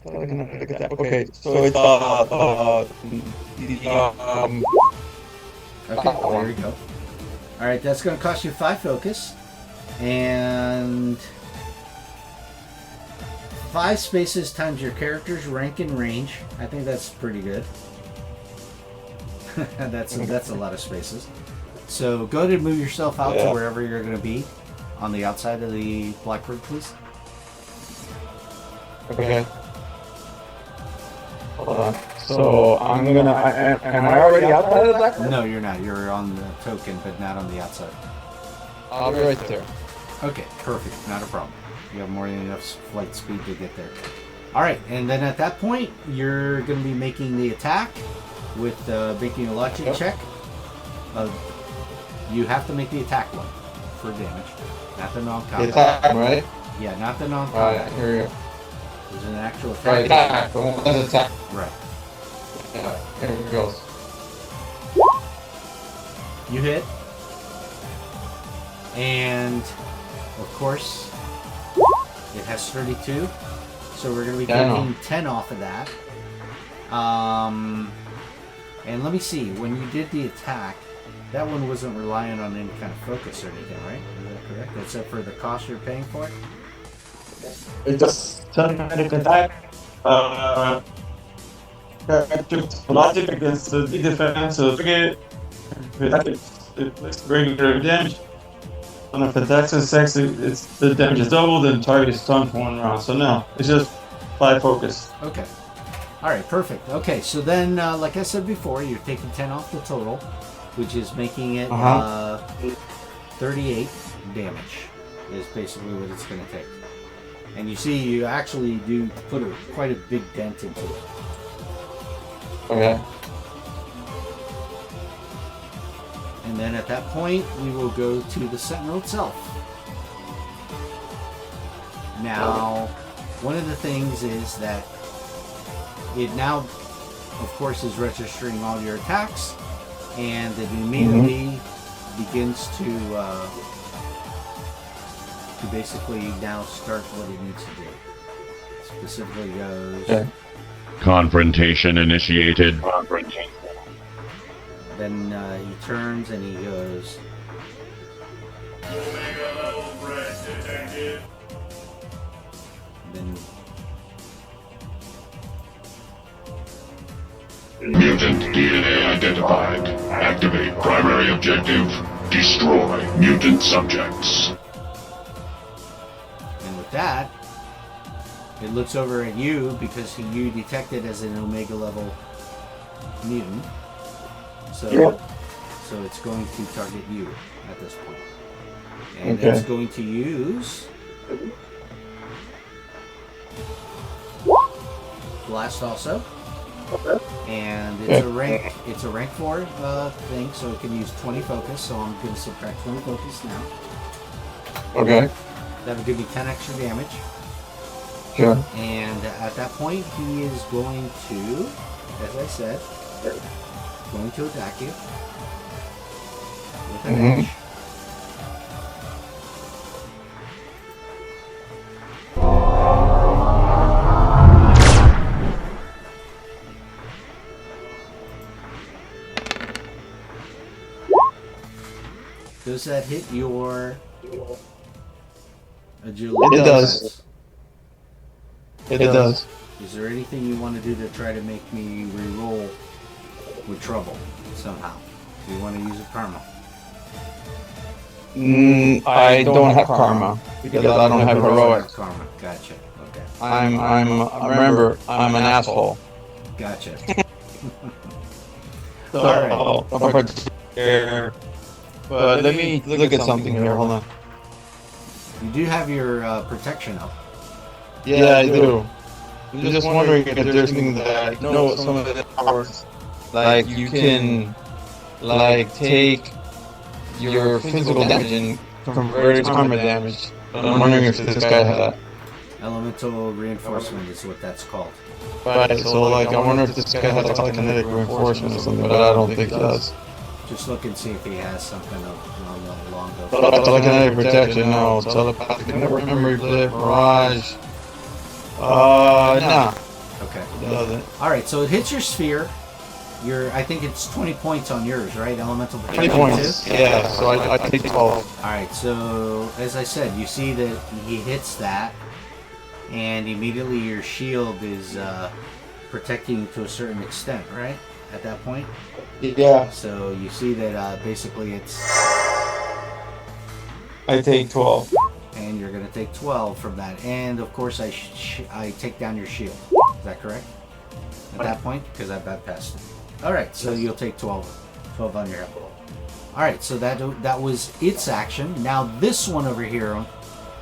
Okay, so it's okay, there we go. Alright, that's going to cost you 5 focus. And 5 spaces times your character's rank and range. I think that's pretty good. that's a lot of spaces. So go ahead and move yourself out to wherever you're going to be on the outside of the Blackbird, please. Okay. Hold on. So I'm gonna. Am I already outside of the Blackbird? No, you're not. You're on the token, but not on the outside. I'll be right there. Okay, perfect. Not a problem. You have more than enough flight speed to get there. All right, and then at that point, you're going to be making the attack with making a logic check. You have to make the attack one for damage, not the non-combat. The attack, right? Yeah, not the non-combat. Alright, here we go. There's an actual attack. Right, attack. The one that's attack. Right. Yeah, here it goes. You hit. And, of course, it has 32. So we're going to be taking 10 off of that. And let me see. When you did the attack, that one wasn't relying on any kind of focus or anything, right? Is that correct? Except for the cost you're paying for it? It's just automatic attack. Logic against the defense, so it regular damage. And if it attacks with sex, the damage is doubled and the target is stunned for 1 round. So no, it's just 5 focus. Okay. Alright, perfect. Okay, so then, like I said before, you're taking 10 off the total, which is making it 38 damage, is basically what it's going to take. And you see, you actually do put quite a big dent into it. Okay. And then at that point, we will go to the Sentinel itself. Now, one of the things is that it now, of course, is registering all your attacks, and it immediately begins to basically now start what it needs to do. Specifically goes... Confrontation initiated. Then he turns and he goes... Then... Mutant DNA identified. Activate primary objective. Destroy mutant subjects. And with that, it looks over at you because you detected as an Omega level mutant. So, so it's going to target you at this point. And it's going to use Blast also. And it's a rank 4 thing, so it can use 20 focus, so I'm going to subtract 20 focus now. Okay. That'll give me 10 extra damage. Sure. And at that point, he is going to, as I said, going to attack you with an edge. Does that hit your agility? It does. It does. Is there anything you want to do to try to make me re-roll with trouble somehow? Do you want to use a karma? I don't have karma because I don't have heroics. Karma, gotcha. Okay. Remember, I'm an asshole. Gotcha. So, but let me look at something here. Hold on. You do have your protection up. Yeah, I do. I'm just wondering if there's things that some of the powers, like you can, take your physical damage and convert it to karma damage. I'm wondering if this guy has that. Elemental reinforcement is what that's called. Right. So, I wonder if this guy has telekinetic reinforcement or something, but I don't think he does. Just look and see if he has something along those lines. Telekinetic protection, no. Telepathic memory blip, barrage. Nah. Okay. It doesn't. Alright, so it hits your sphere. I think it's 20 points on yours, right? Elemental protection. 20 points. Yeah, so I take 12. Alright, so as I said, you see that he hits that, and immediately your shield is protecting you to a certain extent, right? at that point. Yeah. So you see that basically it's... I take 12. And you're going to take 12 from that. And of course I take down your shield. Is that correct? At that point? Because I bypassed it. Alright, so you'll take 12 on your health. Alright, so that was its action. Now this one over here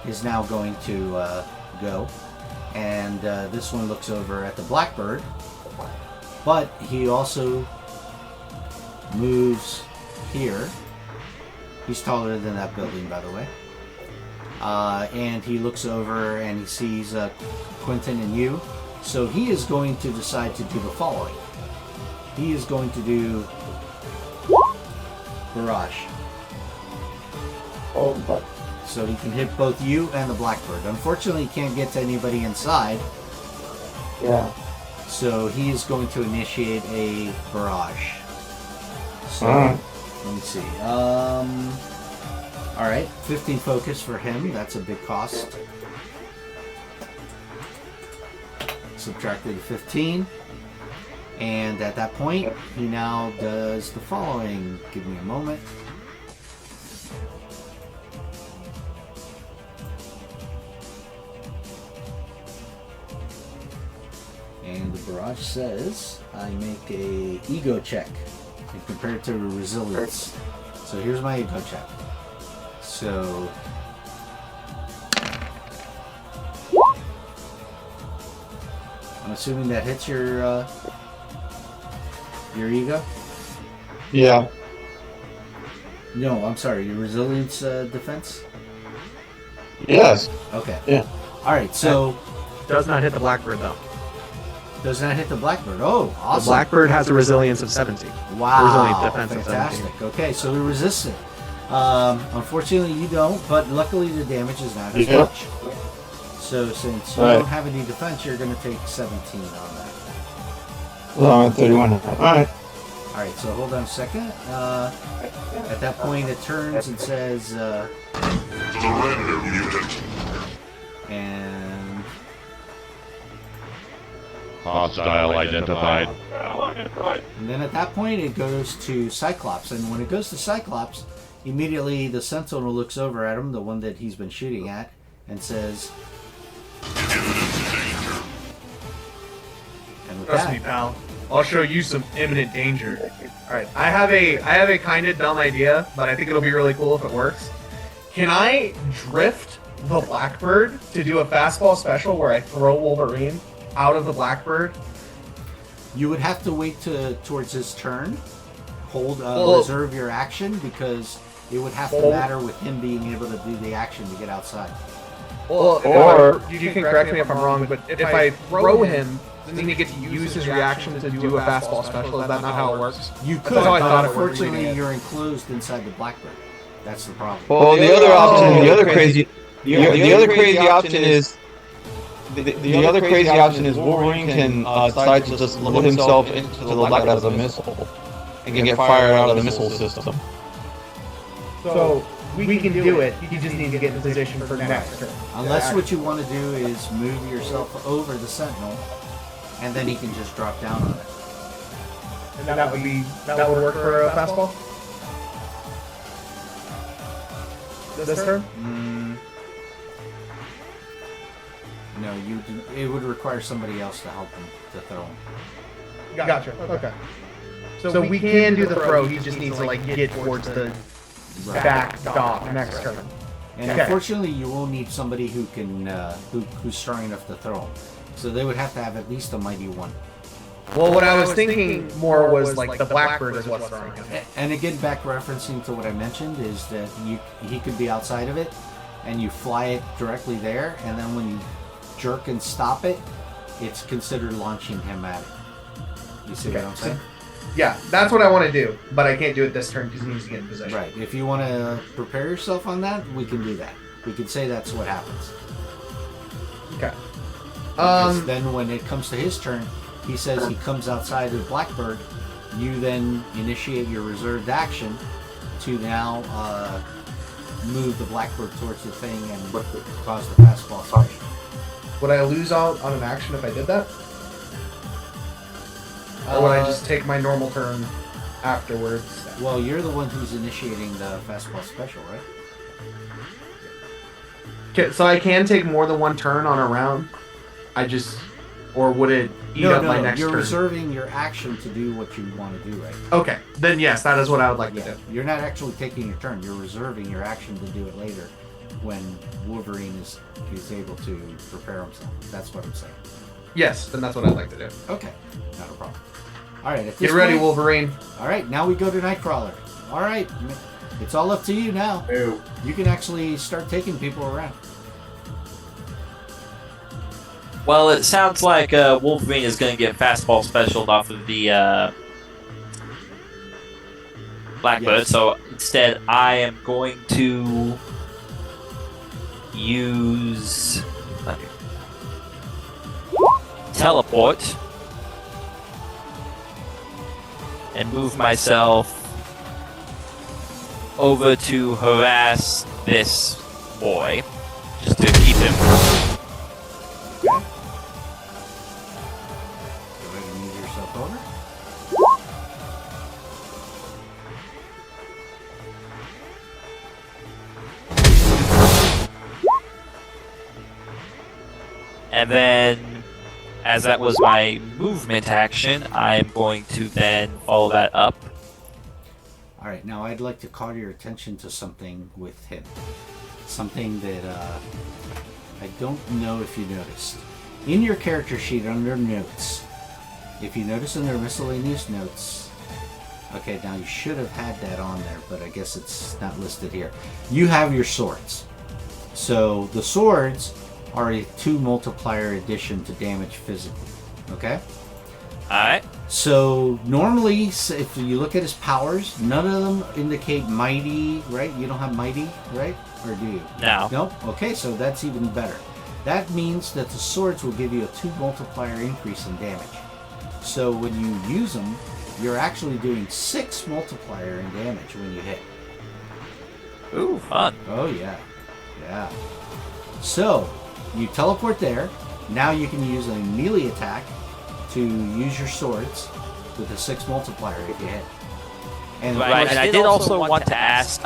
is now going to go. And this one looks over at the Blackbird. But he also moves here. He's taller than that building, by the way. And he looks over and he sees Quentin and you. So he is going to decide to do the following. He is going to do barrage. Oh, but so he can hit both you and the Blackbird. Unfortunately, he can't get to anybody inside. Yeah. So he is going to initiate a barrage. So let me see. All right, 15 focus for him. That's a big cost. Subtracted 15. And at that point, he now does the following. Give me a moment. And the barrage says I make a ego check compared to resilience. So here's my ego check. So I'm assuming that hits your ego? Yeah. No, I'm sorry, your resilience defense? Yes. Okay. Yeah. Alright, so... Does not hit the Blackbird, though. Does not hit the Blackbird. Oh, awesome. The Blackbird has a resilience of 17. Wow. Resilience defense fantastic. of 17. Okay, so we resist it. Unfortunately, you don't, but luckily the damage is not as much. So since you don't have any defense, you're going to take 17 on that. Well, I'm at 31. Alright. Alright, so hold on a second. At that point, it turns and says... Surrender, mutant. And... Hostile identified. And then at that point, it goes to Cyclops. And when it goes to Cyclops, immediately the Sentinel looks over at him, the one that he's been shooting at, and says... And with Trust that, me, pal. I'll show you some imminent danger. Alright, I have a kind of dumb idea, but I think it'll be really cool if it works. Can I drift the Blackbird to do a fastball special where I throw Wolverine out of the Blackbird? You would have to wait towards his turn. Hold, reserve your action, because it would have to matter with him being able to do the action to get outside. Well, or you can correct me if I'm wrong, but if I throw him, then he get to use his reaction to do a fastball special. Is that not how it works? You could, That's how I but thought unfortunately you're enclosed inside the Blackbird. That's the problem. Well, the other option, the other crazy option is the other crazy option is Wolverine can decide to just load himself into the light as a missile and get fired out of the missile system. So we can do it. He just needs to get in position for next turn. Unless what you want to do is move yourself over the Sentinel, and then he can just drop down on it. And that would work for a fastball. This turn? No, it would require somebody else to help him to throw him. Gotcha. Okay. So we can do the throw. He just needs to like get towards the back dock next turn. And unfortunately, you will need somebody who can who's strong enough to throw him. So they would have to have at least a mighty one. Well, what I was thinking more was like the Blackbird is what's throwing him. And again, back referencing to what I mentioned is that he could be outside of it, and you fly it directly there, and then when you jerk and stop it, it's considered launching him at it. You see what I'm saying? Yeah, that's what I want to do, but I can't do it this turn because he needs to get in position. Right. If you want to prepare yourself on that, we can do that. We can say that's what happens. Okay. Because then when it comes to his turn, he says he comes outside of Blackbird. You then initiate your reserved action to now move the Blackbird towards the thing and cause the fastball special. Would I lose out on an action if I did that? Or would I just take my normal turn afterwards? Well, you're the one who's initiating the fastball special, right? Okay, so I can take more than one turn on a round? Or would it eat up my next turn? You're reserving your action to do what you want to do right now. Okay, then yes, that is what I would like to do. You're not actually taking your turn. You're reserving your action to do it later when Wolverine is able to prepare himself. That's what I'm saying. Yes, then that's what I'd like to do. Okay, not a problem. All right, at this Get ready, point, Wolverine. All right, now we go to Nightcrawler. All right, it's all up to you now. Ew. You can actually start taking people around. Well, it sounds like Wolverine is going to get fastball special off of the Blackbird, so instead I am going to use teleport and move myself over to harass this boy, just to keep him. And then, as that was my movement action, I'm going to then follow that up. Alright, now I'd like to call your attention to something with him. Something that I don't know if you noticed. In your character sheet under notes, if you notice under miscellaneous notes, okay, now you should have had that on there, but I guess it's not listed here. You have your swords. So the swords are a 2 multiplier addition to damage physically. Okay? Alright. So normally, if you look at his powers, none of them indicate mighty, right? You don't have mighty, right? Or do you? No. Nope. Okay, so that's even better. That means that the swords will give you a 2 multiplier increase in damage. So when you use them, you're actually doing 6 multiplier in damage when you hit. Ooh, fun. Oh yeah. Yeah. So, you teleport there. Now you can use a melee attack to use your swords with a 6 multiplier if you hit. And right, and I did also want to ask,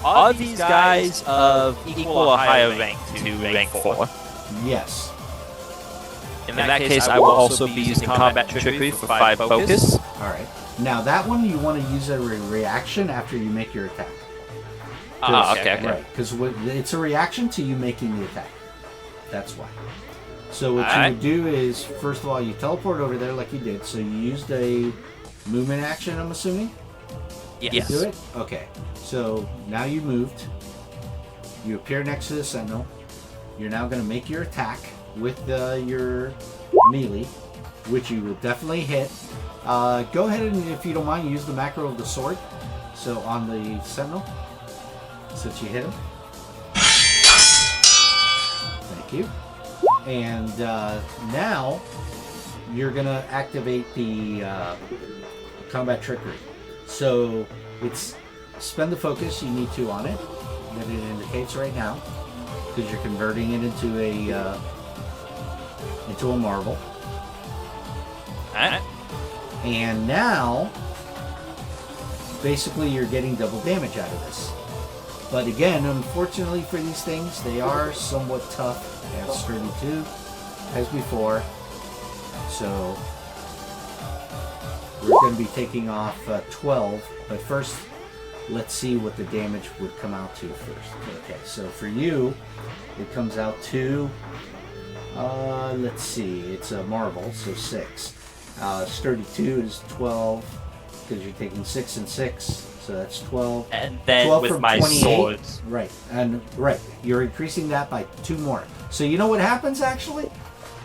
are these guys of equal or higher rank to rank 4? Yes. In that case, I will also be using combat trickery for 5 focus. Alright. Now that one you want to use a reaction after you make your attack. Okay. Right, because it's a reaction to you making the attack. That's why. So what you would do is, first of all, you teleport over there like you did. So you used a movement action, I'm assuming? Yes. Do it? Okay. So now you moved. You appear next to the Sentinel. You're now going to make your attack with your melee, which you will definitely hit. Go ahead and, if you don't mind, use the macro of the sword. So on the Sentinel. Since you hit him. Thank you. And now you're going to activate the combat trickery. So it's spend the focus, you need 2 on it, that it indicates right now, because you're converting it into a marble. Alright. And now, basically you're getting double damage out of this. But again, unfortunately for these things, they are somewhat tough. They have sturdy 2, as before. So we're going to be taking off 12. But first, let's see what the damage would come out to first. Okay, so for you, it comes out to, let's see, it's a marble, so 6. Sturdy 2 is 12, because you're taking 6 and 6. So that's 12. And then 12 with from my 28. swords. Right. And right. You're increasing that by 2 more. So you know what happens actually?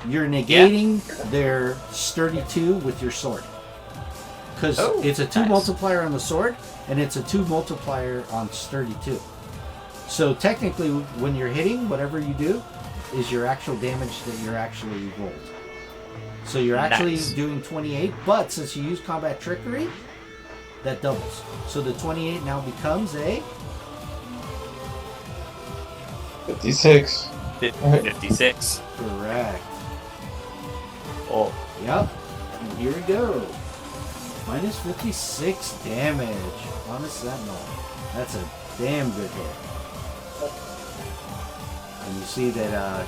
You're negating their sturdy 2 with your sword. Because it's a 2 multiplier on the sword, and it's a 2 multiplier on sturdy 2. So technically, when you're hitting, whatever you do is your actual damage that you're actually rolled. So you're actually doing 28, but since you use combat trickery, that doubles. So the 28 now becomes a 56. 56. Correct. Oh. Yep. And here we go. Minus 56 damage on a Sentinel. That's a damn good hit. And you see that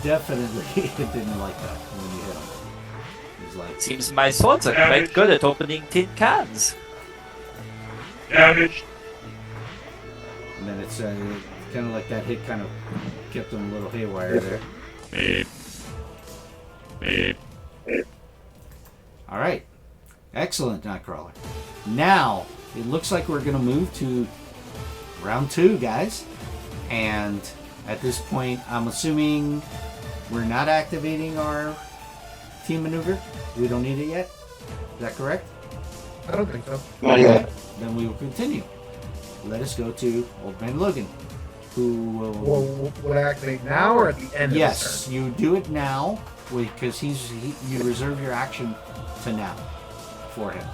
definitely it didn't like that when you hit him. He's like, seems my swords are quite good at opening tin cans. Damage. And then it's kind of like that hit kind of kept him a little haywire there. Beep. Beep. All right. Excellent, Nightcrawler. Now, it looks like we're going to move to round 2, guys. And at this point, I'm assuming we're not activating our team maneuver. We don't need it yet. Is that correct? I don't think so. Not yet. Then we will continue. Let us go to Old Man Logan, who will... Would I activate now or at the end of the turn? Yes, you do it now, because you reserve your action to now for him.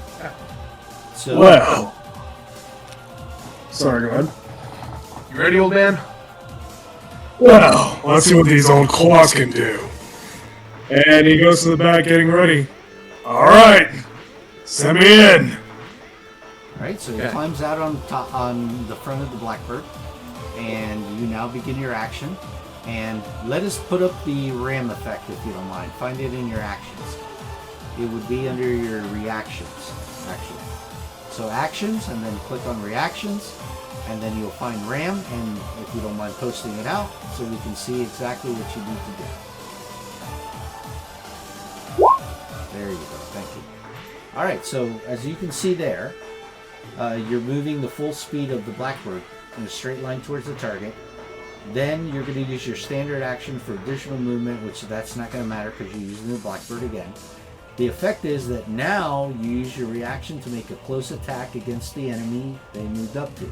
So, well. Sorry, go ahead. You ready, old man? Well, let's see what these old claws can do. And he goes to the back getting ready. Alright! Send me in! Alright, so he climbs out on the front of the Blackbird, and you now begin your action. And let us put up the ram effect if you don't mind. Find it in your actions. It would be under your reactions, actually. So actions, and then click on reactions, and then you'll find RAM, and if you don't mind posting it out, so we can see exactly what you need to do. There you go, thank you. Alright, so as you can see there, you're moving the full speed of the Blackbird in a straight line towards the target. Then you're going to use your standard action for additional movement, which that's not going to matter because you're using the Blackbird again. The effect is that now you use your reaction to make a close attack against the enemy they moved up to.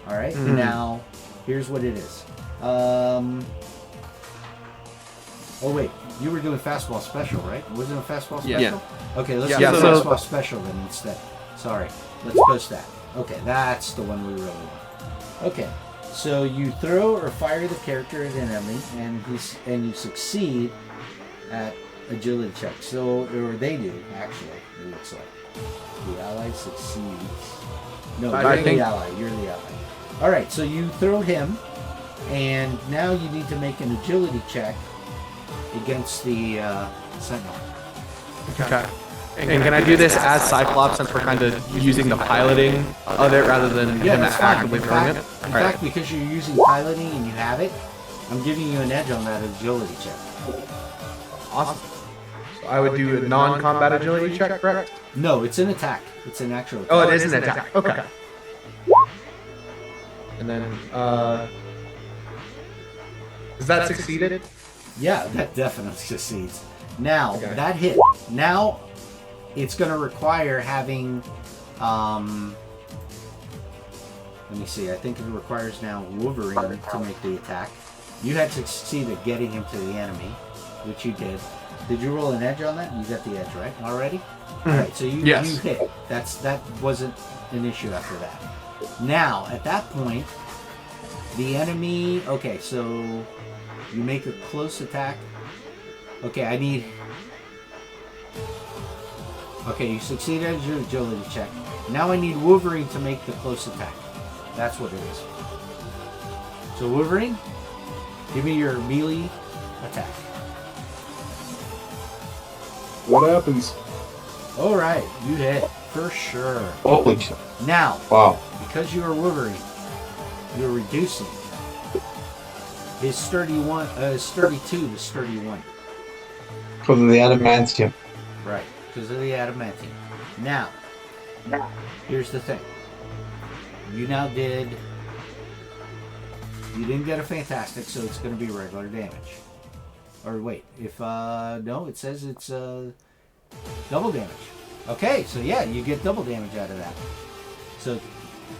Alright, now here's what it is. Oh wait, you were doing fastball special, right? Wasn't it a fastball special? Yeah. Okay, let's do the fastball special then instead. Sorry, let's post that. Okay, that's the one we really want. Okay, so you throw or fire the character at an enemy, and you succeed at agility check. So, or they do, actually, it looks like. The ally succeeds. No, you're the ally. You're the ally. Alright, so you throw him, and now you need to make an agility check against the Sentinel. Okay. And can I do this as Cyclops since we're kind of using the piloting of it rather than him actively throwing it? In fact, because you're using piloting and you have it, I'm giving you an edge on that agility check. Awesome. So I would do a non-combat agility check, correct? No, it's an attack. It's an actual attack. Oh, it is an attack. Okay. And then, is that succeeded? Yeah, that definitely succeeds. Now, that hit. Now, it's going to require having, let me see, I think it requires now Wolverine to make the attack. You had to succeed at getting him to the enemy, which you did. Did you roll an edge on that? You got the edge, right? Already? Alright, so you hit. That wasn't an issue after that. Now, at that point, the enemy... Okay, so you make a close attack. Okay, I need... Okay, you succeeded at your agility check. Now I need Wolverine to make the close attack. That's what it is. So Wolverine, give me your melee attack. What happens? Alright, you hit. For sure. Holy shit. Now, wow. Because you are Wolverine, you're reducing his 32 to 31. Because of the adamantium. Right, because of the adamantium. Now, here's the thing. You now did... You didn't get a fantastic, so it's going to be regular damage. Or wait, if... no, it says it's double damage. Okay, so yeah, you get double damage out of that. So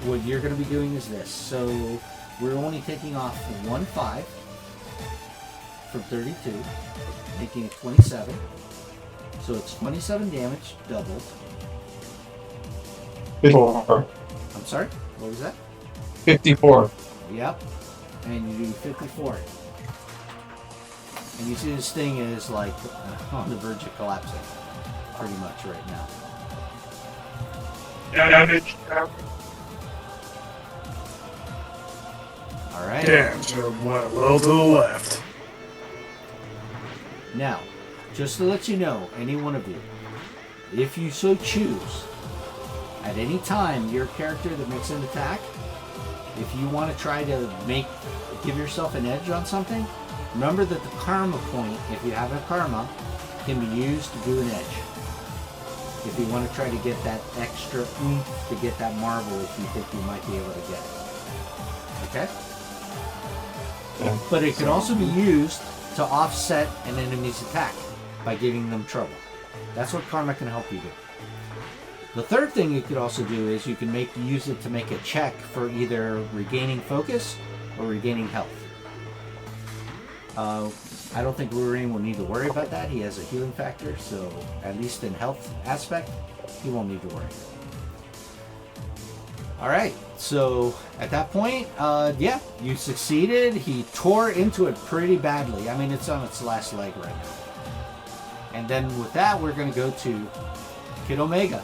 what you're going to be doing is this. So we're only taking off 1/5 from 32, making it 27. So it's 27 damage, doubled. 54. I'm sorry, what was that? 54. Yep, and you do 54. And you see this thing is like on the verge of collapsing, pretty much right now. Damage. All right. Damn, should have went a little to the left. Now, just to let you know, any one of you, if you so choose, at any time, your character that makes an attack, if you want to try to give yourself an edge on something, remember that the karma point, if you have a karma, can be used to do an edge. If you want to try to get that extra oomph to get that marble, if you think you might be able to get it. Okay? Yeah. But it could also be used to offset an enemy's attack by giving them trouble. That's what karma can help you do. The third thing you could also do is you can use it to make a check for either regaining focus or regaining health. I don't think Wolverine will need to worry about that. He has a healing factor, so at least in health aspect, he won't need to worry. Alright, so at that point, yeah, you succeeded. He tore into it pretty badly. I mean, it's on its last leg right now. And then with that, we're going to go to Kid Omega.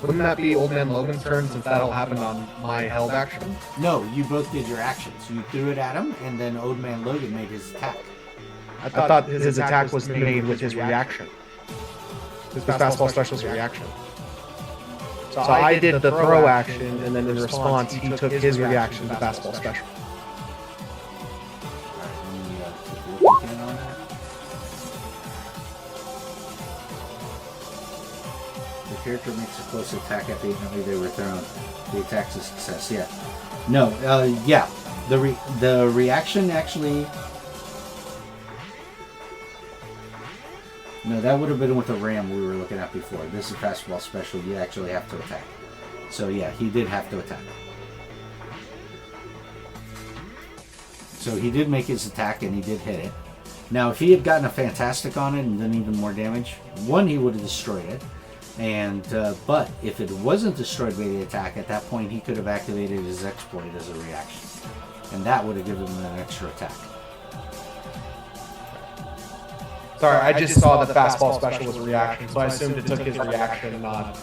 Wouldn't that be Old Man Logan's turn since that all happened on my held action? No, you both did your actions. You threw it at him, and then Old Man Logan made his attack. I thought his attack was made with his reaction. His fastball special's reaction. So I did the throw action, and then in response, he took his reaction to fastball special. The character makes a close attack at the enemy they were thrown. The attack's a success. Yeah. No. Yeah. The reaction actually. No, that would have been with the ram we were looking at before. This is fastball special. You actually have to attack. So yeah, he did have to attack. So he did make his attack and he did hit it. Now, if he had gotten a fantastic on it and done even more damage, one, he would have destroyed it. And but if it wasn't destroyed by the attack, at that point he could have activated his exploit as a reaction, and that would have given him an extra attack. Sorry, I just saw the fastball special was a reaction, so I assumed it took his reaction, not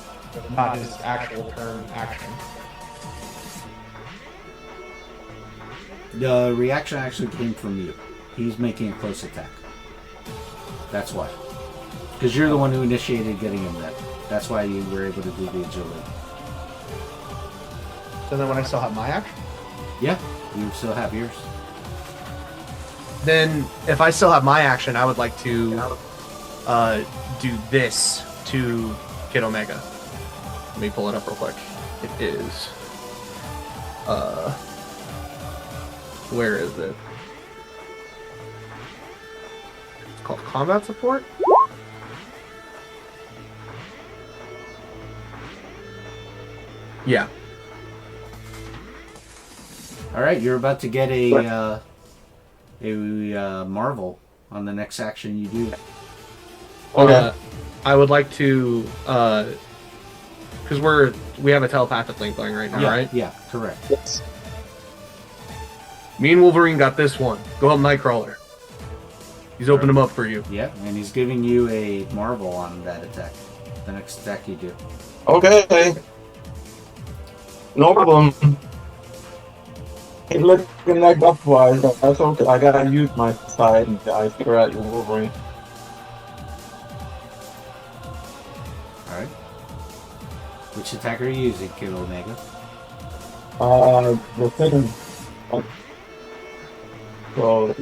his actual turn action. The reaction actually came from you. He's making a close attack. That's why. Because you're the one who initiated getting him that. That's why you were able to do the agility. So then when I still have my action? Yeah, you still have yours. Then, if I still have my action, I would like to do this to Kid Omega. Let me pull it up real quick. It is... where is it? It's called Combat Support? Yeah. Alright, you're about to get a Marvel on the next action you do. I would like to, because we have a telepathic link going right now, right? Yeah, correct. Yes. Me and Wolverine got this one. Go help Nightcrawler. He's opened him up for you. Yeah, and he's giving you a Marvel on that attack. The next attack you do. Okay. No problem. He's looking like buff-wise. That's okay. I gotta use my side and I figure out your Wolverine. Alright. Which attack are you using, Kid Omega? The second. So,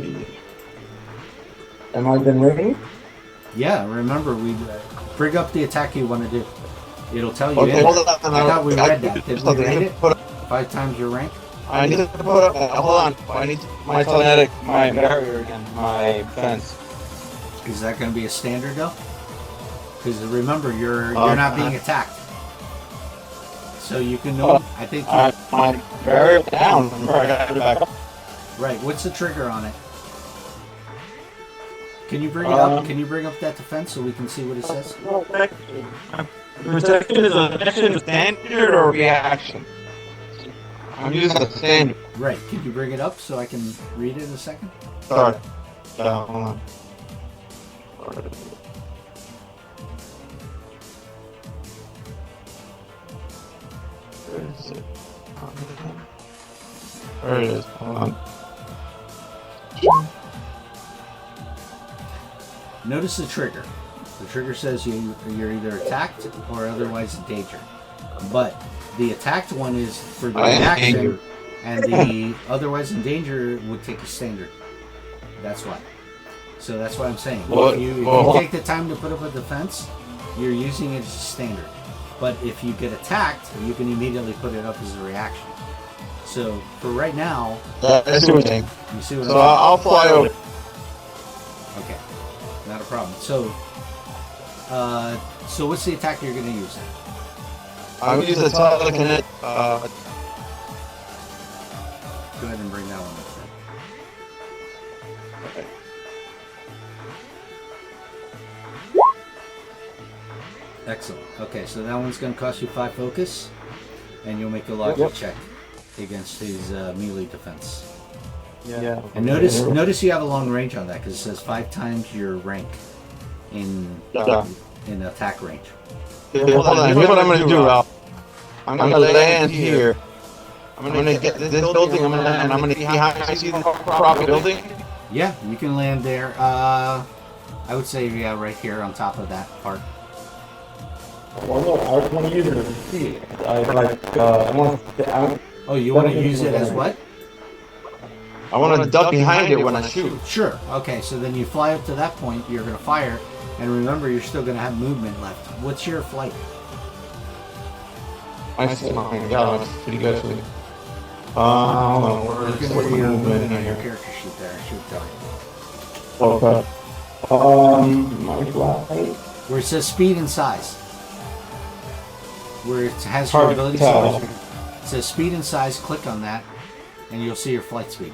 am I been ready? Yeah, remember, we bring up the attack you want to do. It'll tell you. Okay, hold on. I thought we read that. Did we read it? 5 times your rank? I need to put up. Hold on. I need my telekinetic, my barrier again, my fence. Is that going to be a standard though? Because remember, you're not being attacked, so you can know. I think my barrier down. I got to back up. Right. What's the trigger on it? Can you bring it up? Can you bring up that defense so we can see what it says? Protection is a action standard or reaction? I'm using the standard. Right. Can you bring it up so I can read it in a second? Sorry. Hold on. Where is it? There it is. Hold on. Notice the trigger. The trigger says you're either attacked or otherwise in danger. But the attacked one is for the reaction, and the otherwise in danger would take a standard. That's why. So that's what I'm saying. If you take the time to put up a defense, you're using it as a standard. But if you get attacked, you can immediately put it up as a reaction. So for right now, I see what you're saying. You see what so I'll fly over. Okay, not a problem. So what's the attack you're going to use? I'm going to use the telekinetic. Go ahead and bring that one up. Okay. Excellent. Okay, so that one's going to cost you 5 focus, and you'll make a logic check against his melee defense. Yeah. And notice you have a long range on that because it says 5 times your rank in attack range. Hold on. Here's what I'm going to do, Ralph. I'm going to land here. I'm going to get this building. I'm going to see how I see the proper building. Yeah, you can land there. I would say right here on top of that part. Well, no, I want to use it as a seat. Oh, you want to use it as what? I want to duck behind it when I shoot. Sure. Okay, so then you fly up to that point, you're going to fire, and remember, you're still going to have movement left. What's your flight? I see. Oh my god, that's pretty good actually. Hold on, where's your movement in Your here? character sheet there, I should tell you. Okay. My flight. Where it says speed and size. Where it has your ability scores. It says speed and size, click on that, and you'll see your flight speed.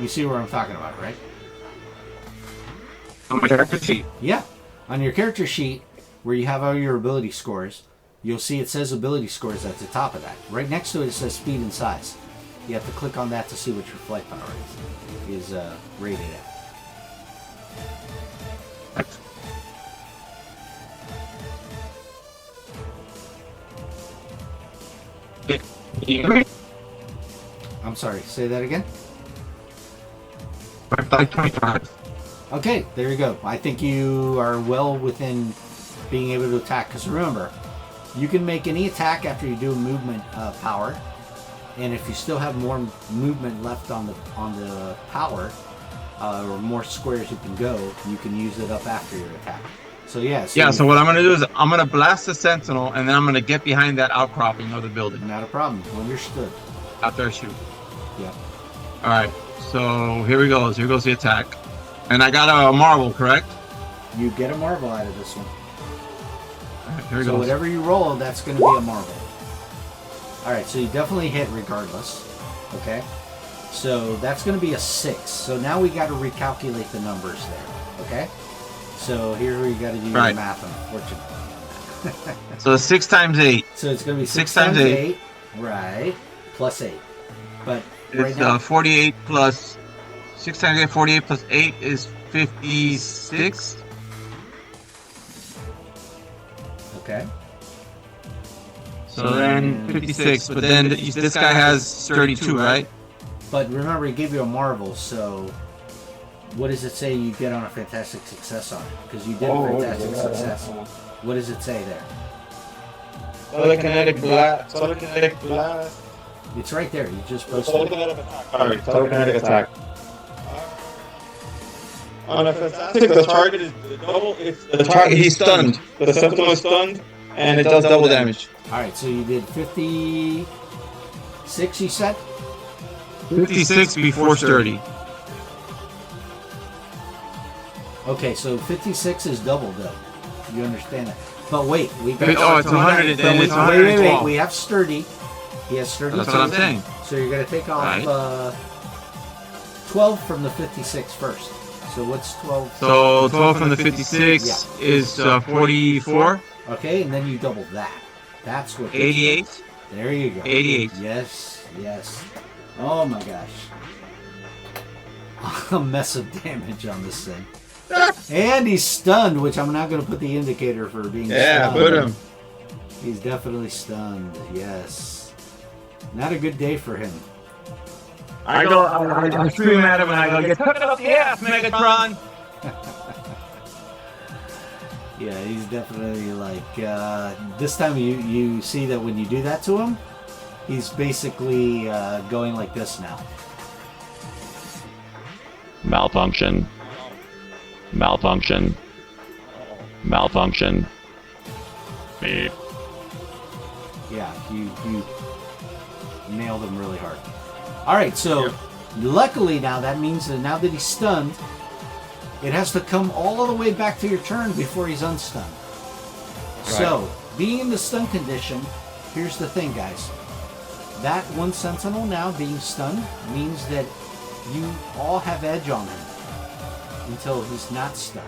You see where I'm talking about, right? On my character sheet? Yeah. On your character sheet, where you have all your ability scores, you'll see it says ability scores at the top of that. Right next to it, it says speed and size. You have to click on that to see what your flight power is rated at. I'm sorry, say that again? Flight 25. Okay, there you go. I think you are well within being able to attack. Because remember, you can make any attack after you do a movement power, and if you still have more movement left on the power, or more squares you can go, you can use it up after your attack. So yeah. So what I'm going to do is I'm going to blast the Sentinel, and then I'm going to get behind that outcropping of the building. Not a problem. Understood. After I shoot. Yeah. All right. So here we go. Here goes the attack. And I got a marble, correct? You get a marble out of this one. All right, here we go. go. So whatever you roll, that's going to be a marble. All right. So you definitely hit regardless. Okay. So that's going to be a 6. So now we got to recalculate the numbers there. Okay. So here we got to do your math, unfortunately. So 6 times 8. So it's going to be 6 times 8. Right. Plus 8. But it's 48 plus 6 times 8, 48 plus 8 is 56. Okay. So then 56, but then this guy has 32, right? But remember, he gave you a marble, so what does it say you get on a fantastic success on it? Because you did a fantastic success. What does it say there? Telekinetic blast. It's right there. You just posted it. Alright, telekinetic attack. On a fantastic, the target is double. He's stunned. The Sentinel is stunned, and it does double damage. Alright, so you did 56, you said? 56 before sturdy. Okay, so 56 is double, though. You understand that? But wait, we got... it's 100, it's 112. Wait, we have sturdy. He has sturdy. That's what I'm saying. So you're going to take off 12 from the 56 first. So what's 12? So 12 from the 56 is 44. Okay, and then you double that. That's what... 88. There you go. 88. Yes, yes. Oh my gosh. A mess of damage on this thing. And he's stunned, which I'm not going to put the indicator for being stunned. Yeah, put him. He's definitely stunned, yes. Not a good day for him. I scream at him and I go, "You took it up the ass, Megatron!" Yeah, he's definitely like, this time you see that when you do that to him, he's basically going like this now. Malfunction. Malfunction. Malfunction. Beep. Yeah, you nailed him really hard. Alright, so luckily now that means that now that he's stunned, it has to come all the way back to your turn before he's unstunned. Right. So, being in the stun condition, here's the thing, guys. That one Sentinel now being stunned means that you all have edge on him until he's not stunned.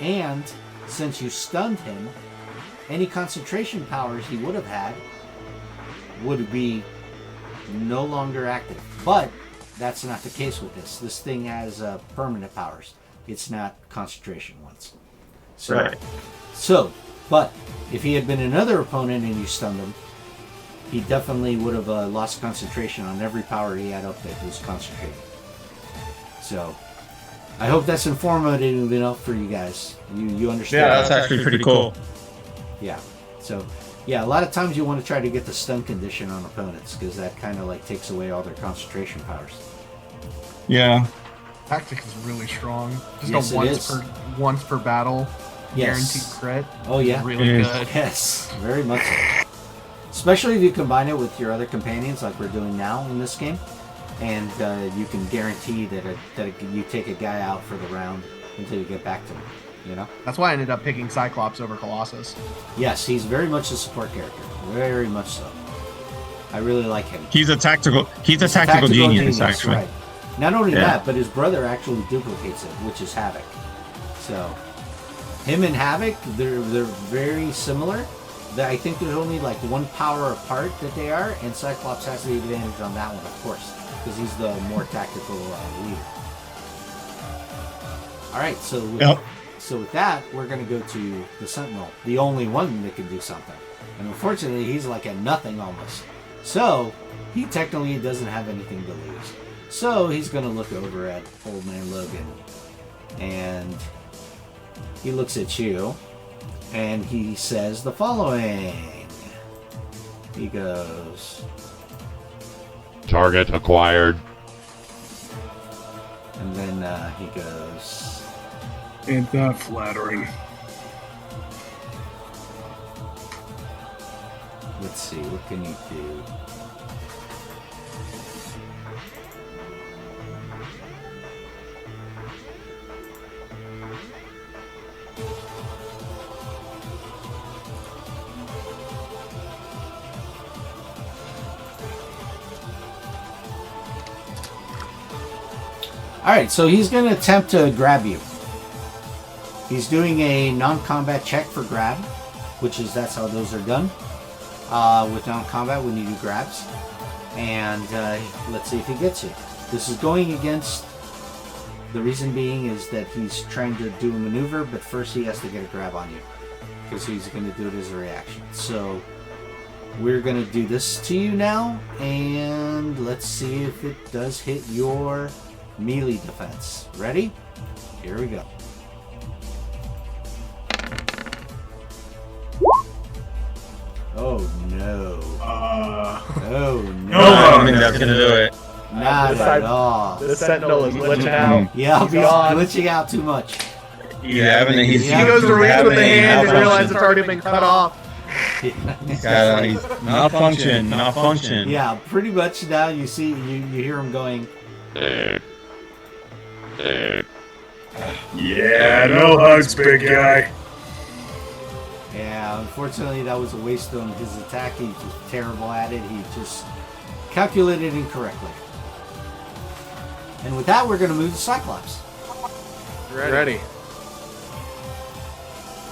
And since you stunned him, any concentration powers he would have had would be no longer active. But that's not the case with this. This thing has permanent powers. It's not concentration ones. So, right. So, but if he had been another opponent and you stunned him, he definitely would have lost concentration on every power he had up that was concentrated. So, I hope that's informative enough for you guys. You understand? Yeah, that's actually pretty cool. Yeah. So, yeah, a lot of times you want to try to get the stun condition on opponents because that kind of like takes away all their concentration powers. Yeah. Tactic is really strong. Just Yes, a once per battle. Guaranteed crit. Oh yeah. Really good. Yes, very much so. Especially if you combine it with your other companions like we're doing now in this game. And you can guarantee that you take a guy out for the round until you get back to him. You know? That's why I ended up picking Cyclops over Colossus. Yes, he's very much a support character. Very much so. I really like him. He's a tactical genius, actually. Right. Not only that, but his brother actually duplicates it, which is Havoc. So, him and Havoc, they're very similar. I think there's only like one power apart that they are, and Cyclops has the advantage on that one, of course, because he's the more tactical leader. All right, so with that, we're going to go to the Sentinel, the only one that can do something. And unfortunately, he's like at nothing almost. So, he technically doesn't have anything to lose. So, he's going to look over at Old Man Logan. And he looks at you. And he says the following. He goes... Target acquired. And then he goes... Ain't that flattering? Let's see, what can you do? Alright, so he's going to attempt to grab you. He's doing a non-combat check for grab, that's how those are done. With non-combat when you do grabs. And let's see if he gets you. This is going against, the reason being is that he's trying to do a maneuver, but first he has to get a grab on you. Because he's going to do it as a reaction. So, we're going to do this to you now, and let's see if it does hit your melee defense. Ready? Here we go. Oh no. Oh no. I don't think that's gonna do it. Not at all. The Sentinel is glitching out. Yeah, he's glitching out too much. He goes to reach with the hand and realizes it's already been cut off. He's malfunction. Yeah, pretty much now you see, you hear him going. Yeah, no hugs, big guy. Yeah, unfortunately that was a waste on his attack. He's just terrible at it. He just calculated incorrectly. And with that, we're going to move to Cyclops. Ready.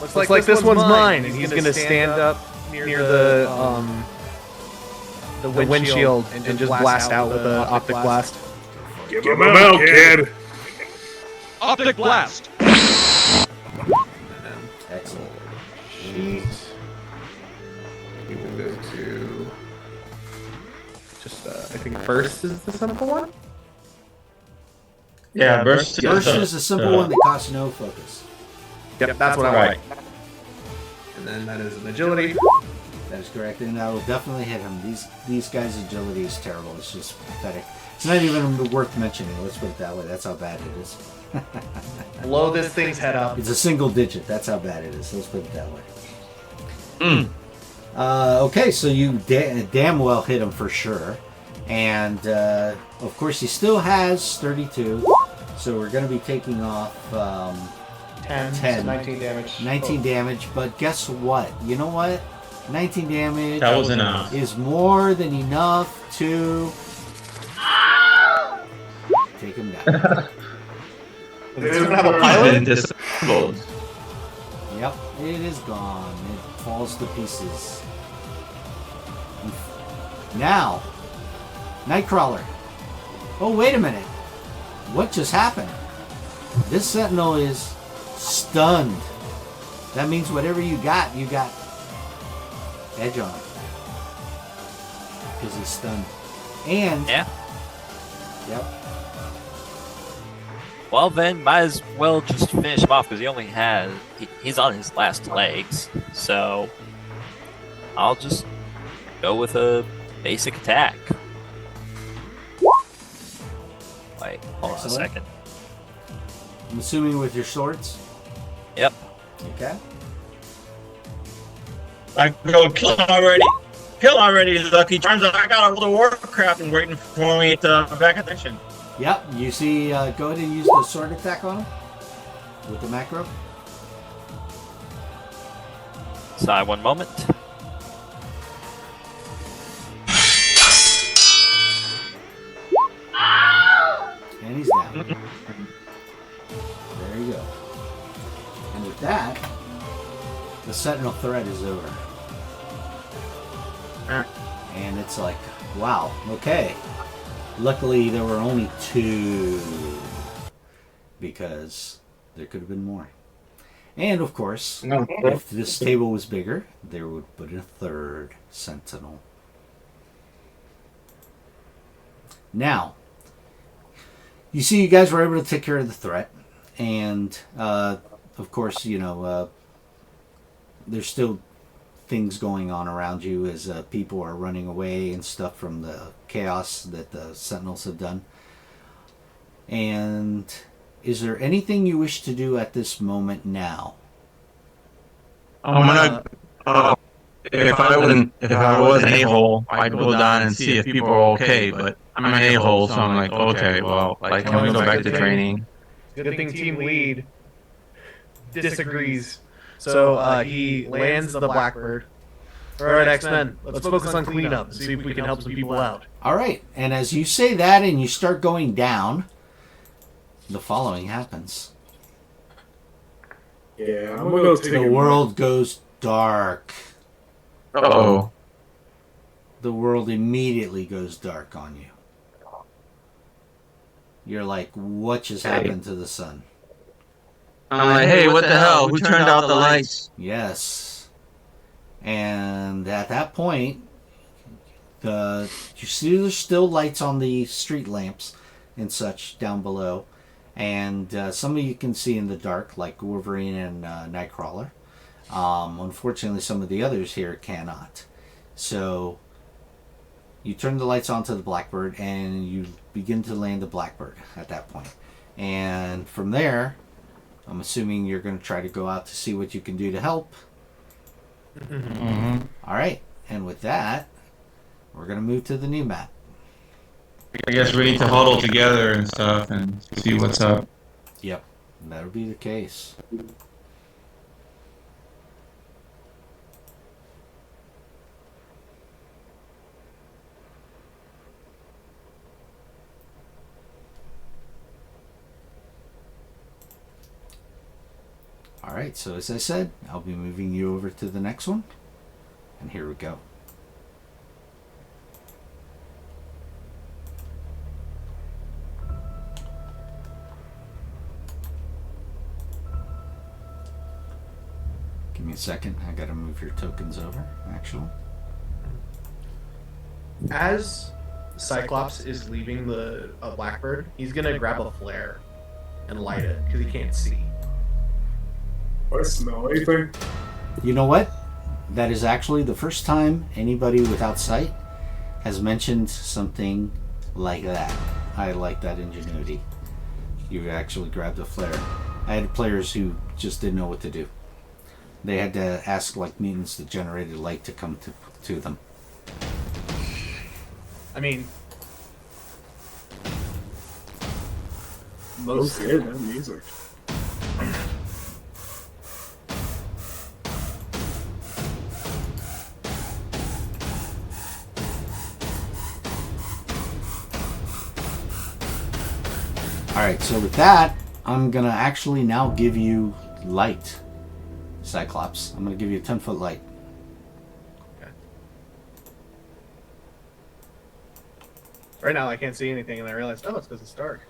Looks like this one's mine, and he's going to stand up near the windshield and just blast out with an optic blast. Give him out, kid! Optic blast! Excellent. Sheet. We will go to just I think burst is the simple one. Yeah, burst. Burst is a simple one that costs no focus. Yep, that's what I like. And then that is an agility. That is correct, and I will definitely hit him. These guys' agility is terrible. It's just pathetic. It's not even worth mentioning. Let's put it that way. That's how bad it is. Blow this thing's head up. It's a single digit. That's how bad it is. Let's put it that way. Okay, so you damn well hit him for sure. And, of course, he still has 32. So we're going to be taking off 10. So 19 damage. 19 damage. But guess what? You know what? 19 damage That was enough. is more than enough to take him down. Does it have a pilot? Disabled. Yep, it is gone. It falls to pieces. Now, Nightcrawler. Oh, wait a minute. What just happened? This Sentinel is stunned. That means whatever you got edge on him. Because he's stunned. And... Yeah. Yep. Well, then, might as well just finish him off because he only has... He's on his last legs. So, I'll just go with a basic attack. Wait, hold on a second. I'm assuming with your swords? Yep. Okay. I go kill him already. Kill already, Lucky Charms. I got a little Warcraft and waiting for me to back attention. Yep, you see, go ahead and use the sword attack on him with the macro. Sorry, one moment. And he's down. There you go. And with that, the Sentinel threat is over. And it's like, wow, okay. Luckily, there were only 2. Because there could have been more. And of course, if this table was bigger, there would put a 3rd Sentinel. Now, you see, you guys were able to take care of the threat, and of course, you know, there's still things going on around you as people are running away and stuff from the chaos that the Sentinels have done. And is there anything you wish to do at this moment now? I'm gonna. If I was an a-hole, I'd go down and see if people are okay. But I'm an a-hole, so I'm like, okay, well, like, can we go back to training? Good thing team lead disagrees. So he lands the Blackbird. Alright, X-Men, let's focus on cleanup and see if we can help some people out. Alright, and as you say that and you start going down, the following happens. Yeah, I'm gonna go take The world goes dark. Uh-oh. The world immediately goes dark on you. You're like, what just happened to the sun? I'm like, hey, what the hell? Who turned out the lights? Yes. And at that point, you see there's still lights on the street lamps and such down below. And some of you can see in the dark, like Wolverine and Nightcrawler. Unfortunately, some of the others here cannot. So you turn the lights on to the Blackbird and you begin to land the Blackbird at that point. And from there, I'm assuming you're going to try to go out to see what you can do to help. Mm-hmm. All right. And with that, we're going to move to the new map. I guess we need to huddle together and stuff and see what's up. Yep. That'll be the case. Alright, so as I said, I'll be moving you over to the next one. And here we go. Give me a second. I gotta move your tokens over, actually. As Cyclops is leaving the Blackbird, he's gonna grab a flare and light it because he can't see. Do I smell anything? You know what? That is actually the first time anybody without sight has mentioned something like that. I like that ingenuity. You actually grabbed a flare. I had players who just didn't know what to do. They had to ask like mutants that generated light to come to them. I mean, Most good, that music. Alright, so with that, I'm gonna actually now give you light, Cyclops. I'm gonna give you a 10-foot light. okay. Right now I can't see anything, and I realized, oh, it's because it's dark.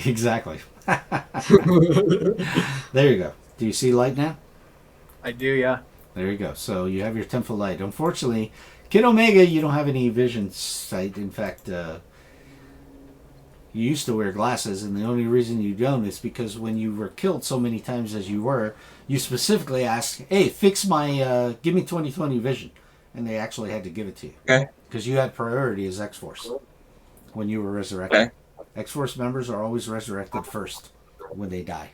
Exactly. There you go. Do you see light now? I do, yeah. There you go. So you have your 10-foot light. Unfortunately, Kid Omega, you don't have any vision sight. In fact, you used to wear glasses, and the only reason you don't is because when you were killed so many times as you were, you specifically asked, hey, fix my, give me 20/20 vision. And they actually had to give it to you. Okay. Because you had priority as X-Force when you were resurrected. Okay. X-Force members are always resurrected first when they die.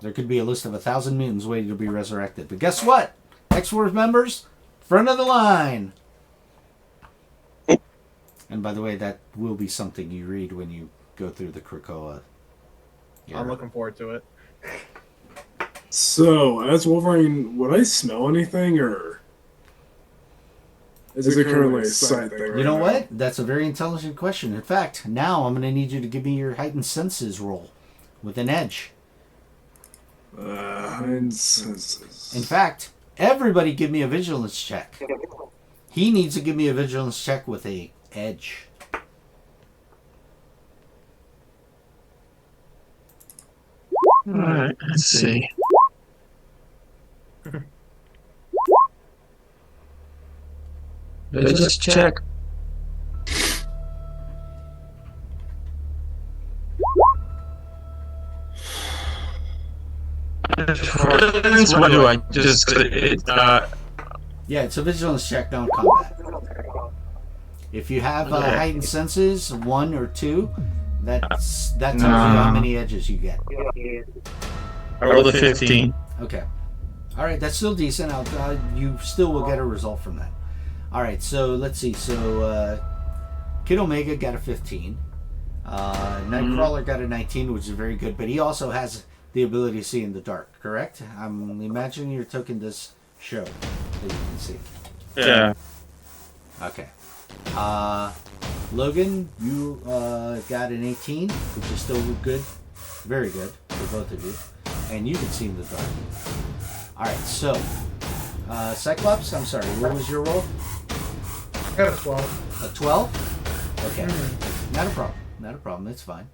There could be a list of 1,000 mutants waiting to be resurrected. But guess what? X-Force members, front of the line. And by the way, that will be something you read when you go through the Krakoa. I'm looking forward to it. So, as Wolverine, would I smell anything, or is it currently a sight thing right You know now? what? That's a very intelligent question. In fact, now I'm going to need you to give me your heightened senses roll with an edge. Heightened senses. In fact, everybody give me a vigilance check. He needs to give me a vigilance check with a edge. Alright, let's see. Just check. What do I just Yeah, it's a vigilance check, not combat. If you have heightened senses, 1 or 2, that tells you how many edges you get. I rolled a 15. Okay. All right, that's still decent. You still will get a result from that. All right, so let's see. So Kid Omega got a 15. Nightcrawler got a 19, which is very good, but he also has the ability to see in the dark, correct? I'm imagining your token does show that you can see. Yeah. Okay. Logan, you got an 18, which is still good. Very good for both of you. And you can see in the dark. Alright, so Cyclops, I'm sorry, what was your roll? I got a 12. A 12? Okay. Not a problem. Not a problem. It's fine.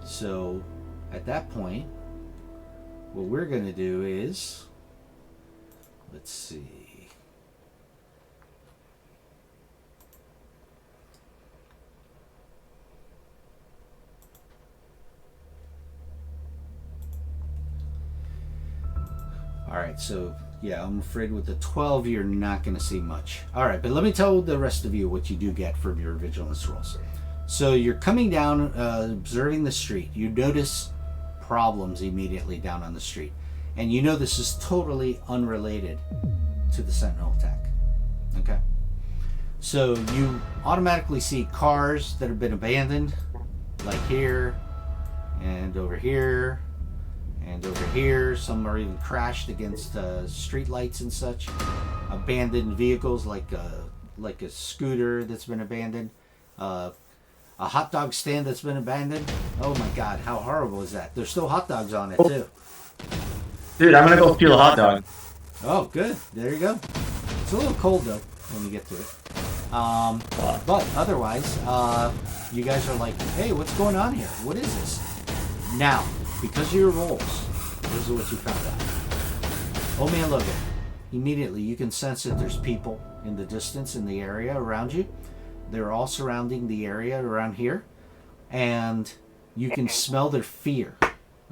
So, at that point, what we're going to do is, let's see. Alright, so yeah, I'm afraid with the 12 you're not going to see much. Alright, but let me tell the rest of you what you do get from your vigilance rolls. So you're coming down, observing the street. You notice problems immediately down on the street. And you know this is totally unrelated to the Sentinel attack. Okay? So you automatically see cars that have been abandoned, like here, and over here, and over here. Some are even crashed against street lights and such. Abandoned vehicles like a scooter that's been abandoned. A hot dog stand that's been abandoned. Oh my God, how horrible is that? There's still hot dogs on it too. Dude, I'm gonna go steal a hot dog. Oh, good. There you go. It's a little cold though when you get to it. But otherwise, you guys are like, hey, what's going on here? What is this? Now, because of your rolls, this is what you found out. Oh man, Logan. Immediately, you can sense that there's people in the distance in the area around you. They're all surrounding the area around here. And you can smell their fear.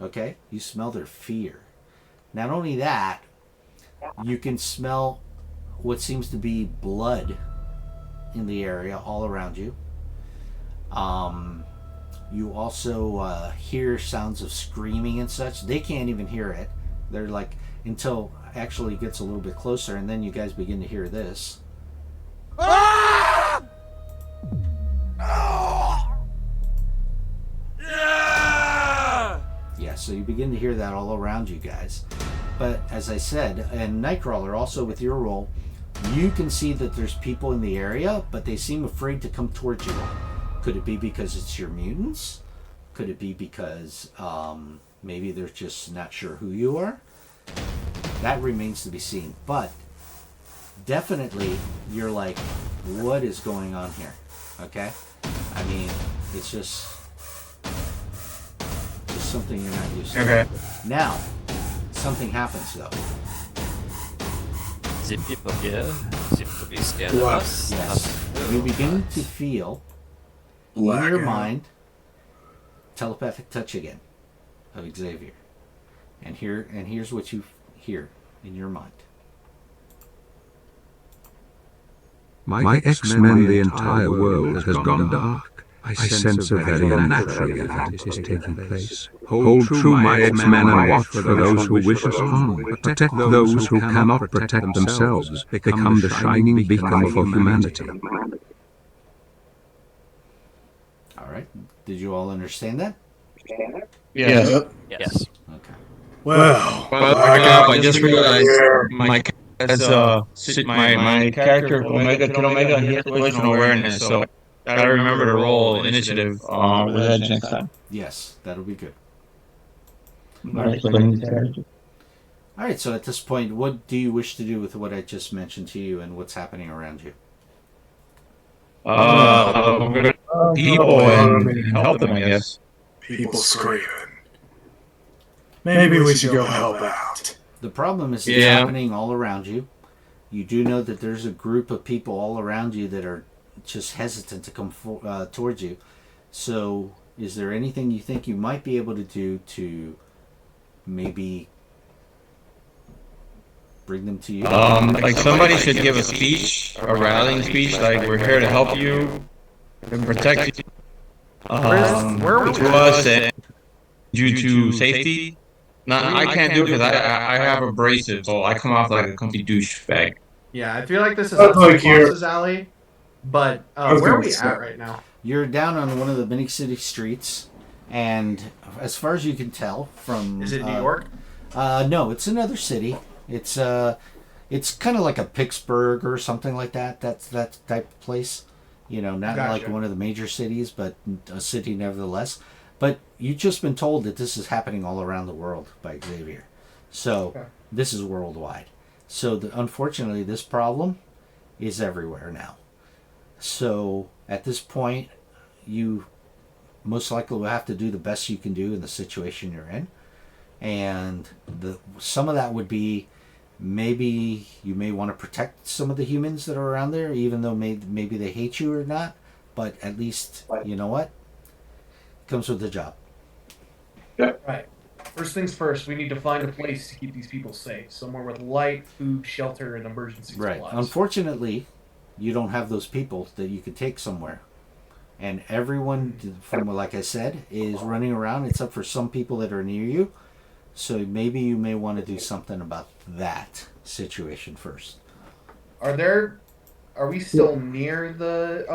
Okay? You smell their fear. Not only that, you can smell what seems to be blood in the area all around you. You also hear sounds of screaming and such. They can't even hear it. They're like, until actually it gets a little bit closer, and then you guys begin to hear this. Yeah, so you begin to hear that all around you guys. But as I said, and Nightcrawler, also with your roll, you can see that there's people in the area, but they seem afraid to come towards you. Could it be because it's your mutants? Could it be because maybe they're just not sure who you are? That remains to be seen. But definitely, you're like, what is going on here? Okay? I mean, it's just something you're not used to. Okay. Now, something happens though. The people here seem to be scared of us. Yes. You begin to feel in your mind telepathic touch again of Xavier. And here's what you hear in your mind. My X-Men, the entire world has gone dark. I sense a very unnatural event is taking place. Hold true, my X-Men, and watch for those who wish us harm. Protect those who cannot protect themselves. Become the shining beacon for humanity. All right. Did you all understand that? Yes. Yes. Okay. Well, I just realized my character Omega Kid Omega, he has situational awareness, so I gotta remember to roll initiative with Edge next time. Yes, that'll be good. Alright, All right, so at this point, what do you wish to do with what I just mentioned to you and what's happening around you? I'm gonna people and help them, I guess. people screaming. Maybe we should go help out. The problem is it's happening all around you. You do know that there's a group of people all around you that are just hesitant to come towards you. So is there anything you think you might be able to do to maybe bring them to you? Like somebody should give a speech, a rallying speech, like we're here to help you and protect you. Where are we to us and due to safety. No, I can't do it because I have abrasive, so I come off like a complete douchebag. Yeah, I feel like this is not Boss's alley, but where are we at right now? You're down on one of the mini city streets, and as far as you can tell from... Is it New York? No, it's another city. It's kind of like a Pittsburgh or something like that. That's that type of place. You know, not like one of the major cities, but a city nevertheless. But you've just been told that this is happening all around the world by Xavier. So this is worldwide. So unfortunately, this problem is everywhere now. So at this point, you most likely will have to do the best you can do in the situation you're in. And some of that would be maybe you may want to protect some of the humans that are around there, even though maybe they hate you or not. But at least, you know what? Comes with the job. Right. First things first, we need to find a place to keep these people safe. Somewhere with light, food, shelter, and emergency supplies. Right. Unfortunately, you don't have those people that you could take somewhere. And everyone, from like I said, is running around except for some people that are near you. So maybe you may want to do something about that situation first. Are we still near the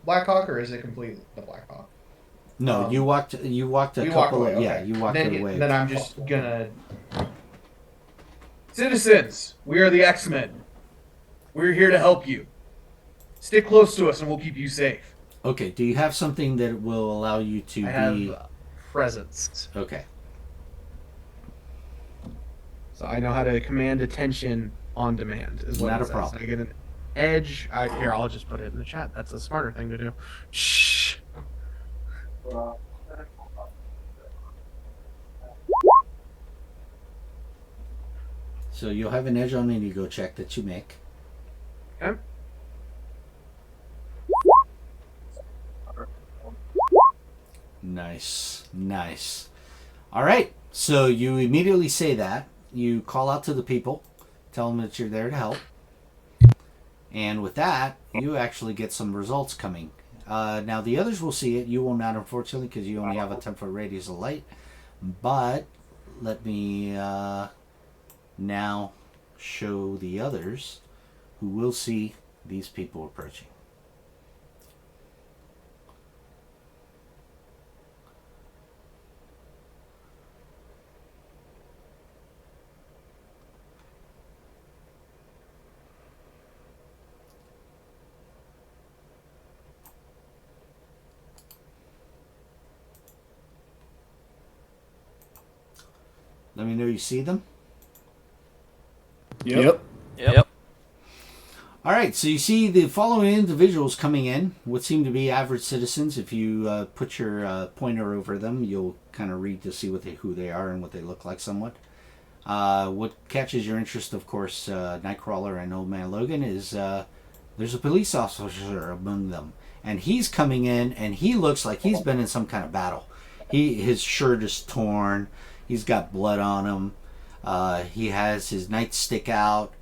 Blackhawk, or is it completely the Blackhawk? No, you walked a couple away, of, yeah, you walked away. Then I'm just gonna... Citizens, we are the X-Men. We're here to help you. Stick close to us and we'll keep you safe. Okay, do you have something that will allow you to I have presence. Okay. So I know how to command attention on demand. Is what Not it a says. problem. I get an edge. Here, I'll just put it in the chat. That's a smarter thing to do. Shh. So you'll have an edge on any go check that you make. Okay. Nice, nice. All right, so you immediately say that. You call out to the people, tell them that you're there to help. And with that, you actually get some results coming. Now, the others will see it. You will not, unfortunately, because you only have a 10-foot radius of light. But let me now show the others who will see these people approaching. Let me know you see them. Yep. All right, so you see the following individuals coming in, what seem to be average citizens. If you put your pointer over them, you'll kind of read to see who they are and what they look like somewhat. What catches your interest, of course, Nightcrawler and Old Man Logan, is there's a police officer among them. And he's coming in, and he looks like he's been in some kind of battle. His shirt is torn. He's got blood on him. He has his nightstick out.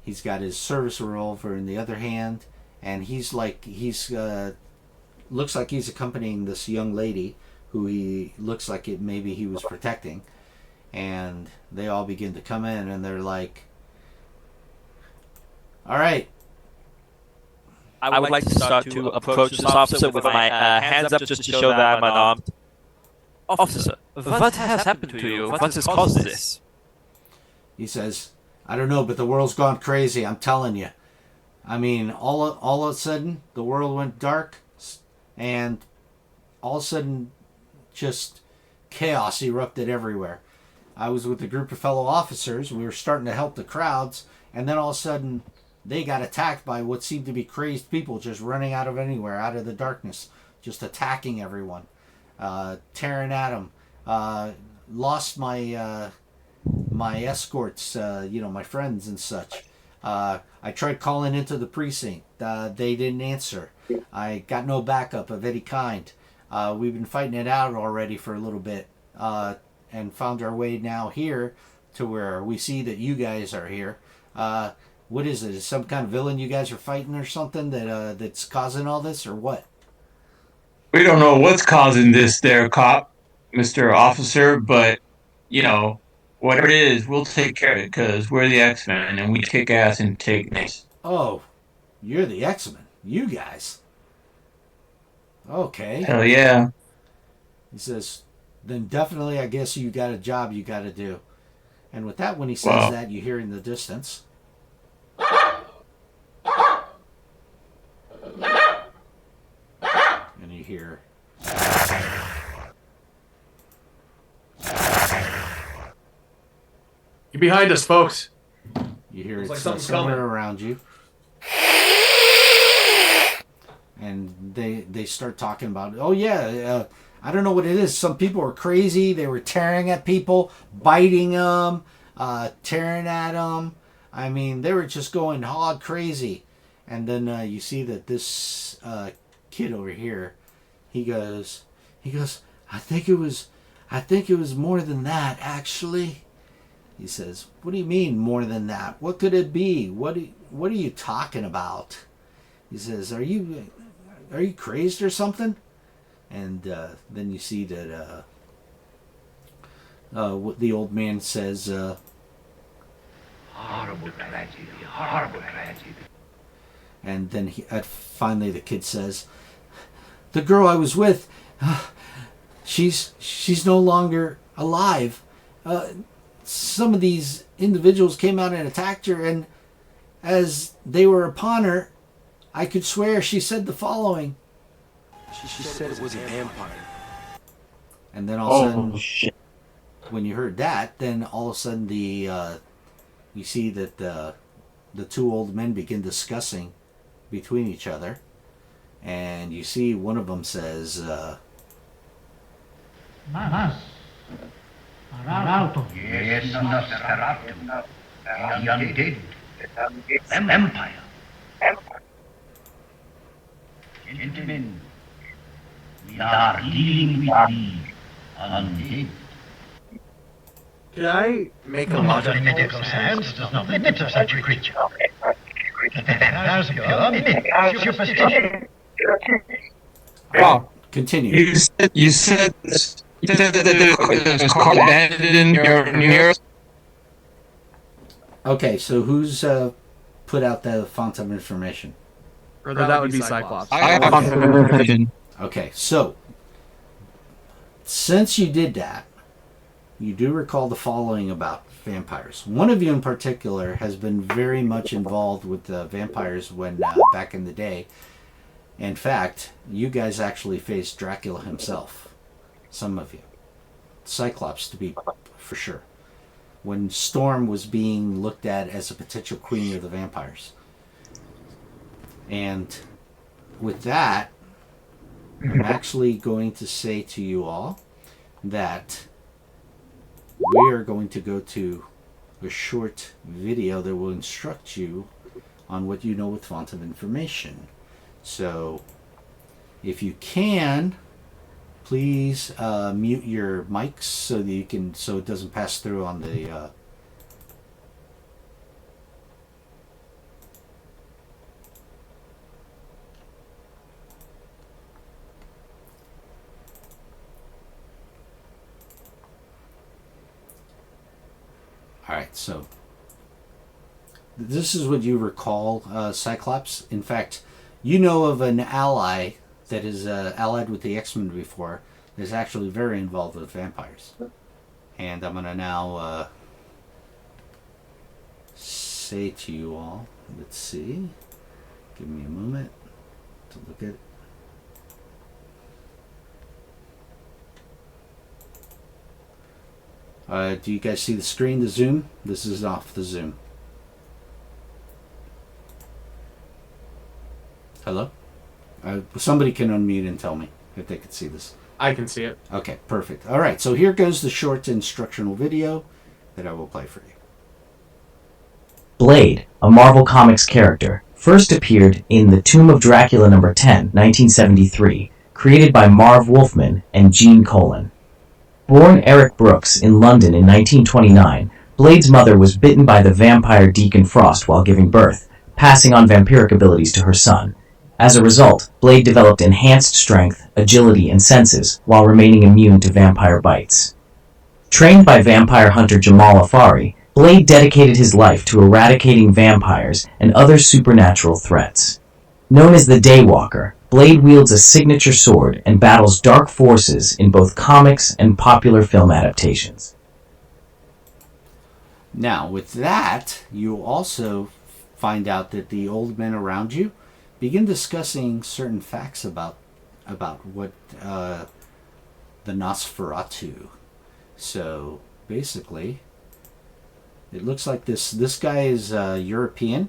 He's got his service revolver in the other hand, and he's looks like he's accompanying this young lady who he looks like maybe he was protecting. And they all begin to come in, and they're like, "All right." I would like to start to approach this officer with my hands up just to show that I'm unarmed. Officer, what has happened to you? What has caused this? He says, "I don't know, but the world's gone crazy, I'm telling you. I mean, all of a sudden, the world went dark, and all of a sudden, just chaos erupted everywhere. I was with a group of fellow officers, we were starting to help the crowds, and then all of a sudden, they got attacked by what seemed to be crazed people just running out of anywhere, out of the darkness, just attacking everyone. Tearing at them. Lost my my escorts, my friends and such. I tried calling into the precinct. They didn't answer. I got no backup of any kind. We've been fighting it out already for a little bit, and found our way now here to where we see that you guys are here. What is it? Is some kind of villain you guys are fighting or something that's causing all this, or what?" We don't know what's causing this there, cop, Mr. Officer, but, whatever it is, we'll take care of it, because we're the X-Men, and we kick ass and take names. "Oh, you're the X-Men. You guys. Okay." Hell yeah. He says, "Then definitely I guess you got a job you got to do." And with that, when he says that, you hear in the distance. And you hear. Get behind us, folks. You hear Looks it like something's somewhere coming. around you. And they start talking about, "Oh yeah, I don't know what it is. Some people are crazy. They were tearing at people, biting them, tearing at them. I mean, they were just going hog crazy." And then you see that this kid over here, he goes, I think it was more than that, actually." He says, "What do you mean more than that? What could it be? What are you talking about?" He says, Are you crazed or something?" And then you see that what the old man says, "Horrible tragedy, horrible tragedy." and then finally the kid says, "The girl I was with, she's no longer alive. Some of these individuals came out and attacked her, and as they were upon her, I could swear she said the following." She said it was a vampire. And then all of a sudden, shit. when you heard that, then all of a sudden you see that the two old men begin discussing between each other, and you see one of them says, Mas, Arauto. Yes, Nosferatu. The undead. Empire. Gentlemen, we are dealing with the undead. Can I make a Modern medical science does not limit to such a creature. The vampires of pure myth, superstition. Oh, continue. You said that there's card banded in your. Okay, so who's put out the font of information? Or that would be Cyclops. I have font of information. Okay, so since you did that, you do recall the following about vampires. One of you in particular has been very much involved with vampires when back in the day. In fact, you guys actually faced Dracula himself. Some of you. Cyclops, to be for sure. When Storm was being looked at as a potential queen of the vampires. And with that, I'm actually going to say to you all that we are going to go to a short video that will instruct you on what you know with font of information. So, if you can, please mute your mics so that you can, so it doesn't pass through on the. All right, so this is what you recall, Cyclops. In fact, you know of an ally that is allied with the X-Men before, is actually very involved with vampires. And I'm going to now say to you all, let's see, give me a moment to look at it. Do you guys see the screen, the zoom? This is off the zoom. Hello? Somebody can unmute and tell me if they could see this. I can see it. Okay, perfect. All right, so here goes the short instructional video that I will play for you. Blade, a Marvel Comics character, first appeared in The Tomb of Dracula No. 10, 1973, created by Marv Wolfman and Gene Colan. Born Eric Brooks in London in 1929, Blade's mother was bitten by the vampire Deacon Frost while giving birth, passing on vampiric abilities to her son. As a result, Blade developed enhanced strength, agility, and senses, while remaining immune to vampire bites. Trained by vampire hunter Jamal Afari, Blade dedicated his life to eradicating vampires and other supernatural threats. Known as the Daywalker, Blade wields a signature sword and battles dark forces in both comics and popular film adaptations. Now, with that, you also find out that the old men around you begin discussing certain facts about what the Nosferatu. So, basically, it looks like this guy is European.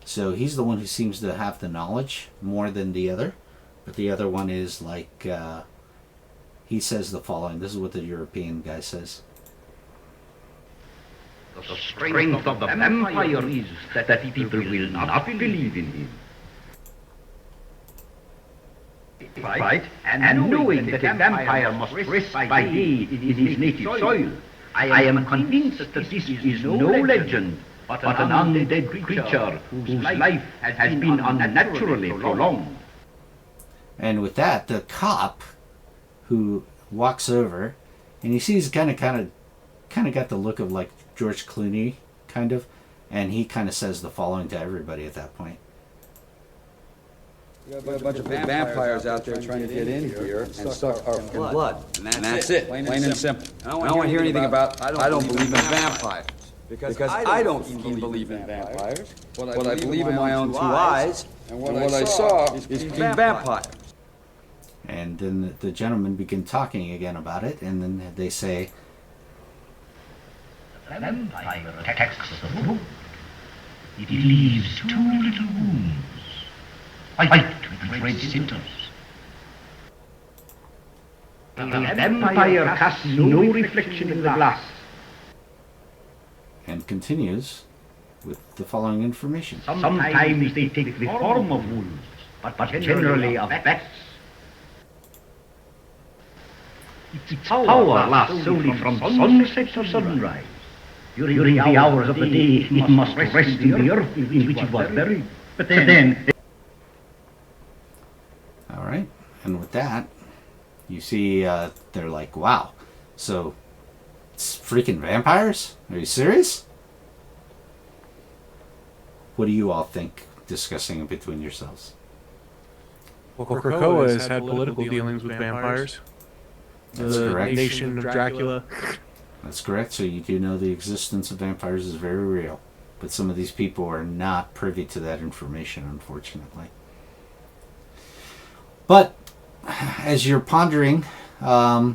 So he's the one who seems to have the knowledge more than the other. But the other one is like, he says the following. This is what the European guy says. The strength of the vampire is that people will not believe in him. Right? And knowing that a vampire must rest by day in his native soil, I am convinced that this is no legend, but an undead creature whose life has been unnaturally prolonged. And with that, the cop who walks over, and you see he's kind of got the look of like George Clooney, kind of, and he kind of says the following to everybody at that point. We have a bunch of vampires out there trying to get in here and suck our blood. And that's it. Plain and simple. I don't want to hear anything about, I don't believe in vampires. Because I don't believe in vampires. What I believe in my own two eyes, and what I saw is vampires. And then the gentlemen begin talking again about it, and then they say, vampire attacks the room. It leaves 2 little wounds. Fight with red symptoms. The vampire casts no reflection in the glass. And continues with the following information. Sometimes they take the form of wolves, but generally of bats. Its power lasts only from sunset to sunrise. During the hours of the day, it must rest in the earth in which it was buried. But then... All right. And with that, you see they're like, wow, so it's freaking vampires? Are you serious? What do you all think, discussing it between yourselves? Well, Krakoa has had political dealings with vampires. That's the correct. nation of Dracula. That's correct. So you do know the existence of vampires is very real. But some of these people are not privy to that information, unfortunately. But as you're pondering, the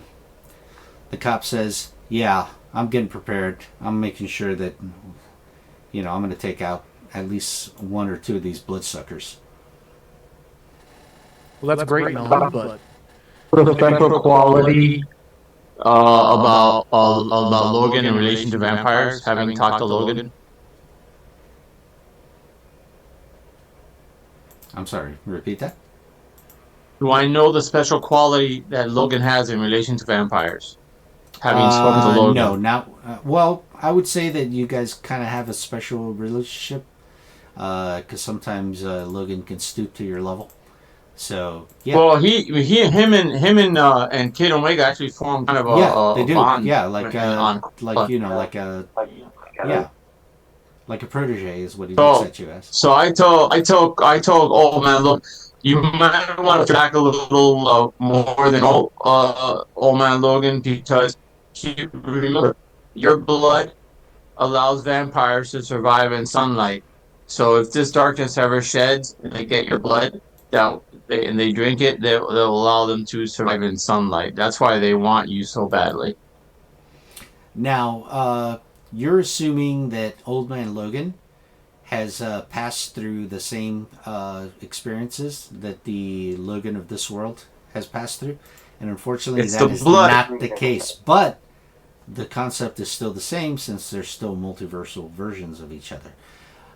cop says, yeah, I'm getting prepared. I'm making sure that, I'm going to take out at least 1 or 2 of these bloodsuckers. Well, that's great, Melon, but... The special quality about Logan in relation to vampires, having talked to Logan. I'm sorry, repeat that? Do I know the special quality that Logan has in relation to vampires? Having spoken to Logan. No, not... well, I would say that you guys kind of have a special relationship. Because sometimes Logan can stoop to your level. So, yeah. Well, him and Kid Omega actually formed kind of a they do. bond. Yeah, like a protege is what he looks at you as. So I told old man, look, you might want to track a little more than old man Logan, because remember, your blood allows vampires to survive in sunlight. So if this darkness ever sheds and they get your blood, and they drink it, they'll allow them to survive in sunlight. That's why they want you so badly. Now, you're assuming that Old Man Logan has passed through the same experiences that the Logan of this world has passed through. And unfortunately, that is not the case. But the concept is still the same, since they're still multiversal versions of each other.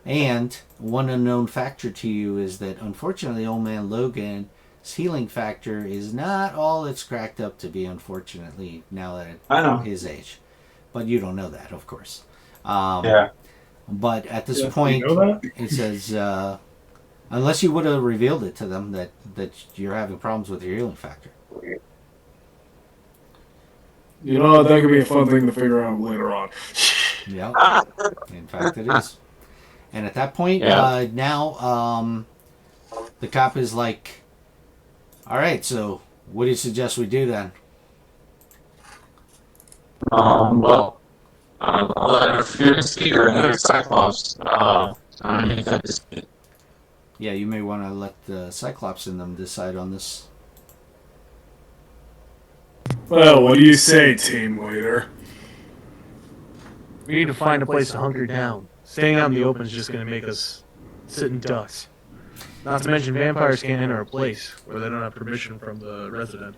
And one unknown factor to you is that, unfortunately, Old Man Logan's healing factor is not all it's cracked up to be, unfortunately, now that at his age. But you don't know that, of course. Yeah. But at this point, it says, unless you would have revealed it to them that you're having problems with your healing factor. You know, that could be a fun thing to figure out later on. Yeah. In fact, it is. And at that point, now the cop is like, all right, so what do you suggest we do then? Well, I'll let our fearless speaker and Cyclops make that decision. Yeah, you may want to let the Cyclops in them decide on this. Well, what do you say, team leader? We need to find a place to hunker down. Staying out in the open is just going to make us sit in ducks. Not to mention vampires can't enter a place where they don't have permission from the resident.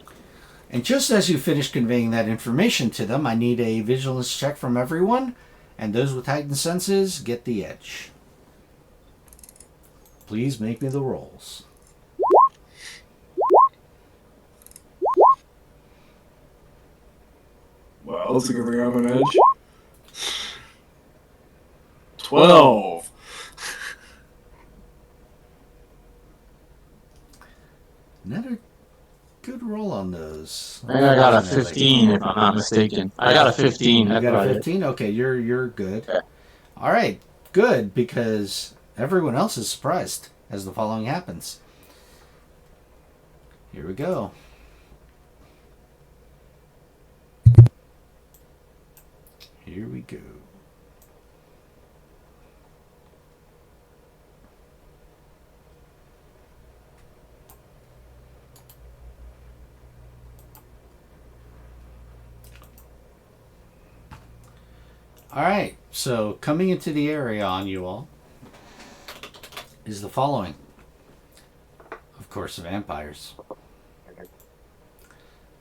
And just as you finish conveying that information to them, I need a vigilance check from everyone, and those with heightened senses get the edge. Please make me the rolls. Well, it's a good thing I have an edge. 12. Another good roll on those. I got a 15, if I'm not mistaken. I got a 15. You got a 15? Okay, you're good. All right, good, because everyone else is surprised as the following happens. Here we go. Here we go. Alright, so coming into the area on you all is the following. Of course, vampires.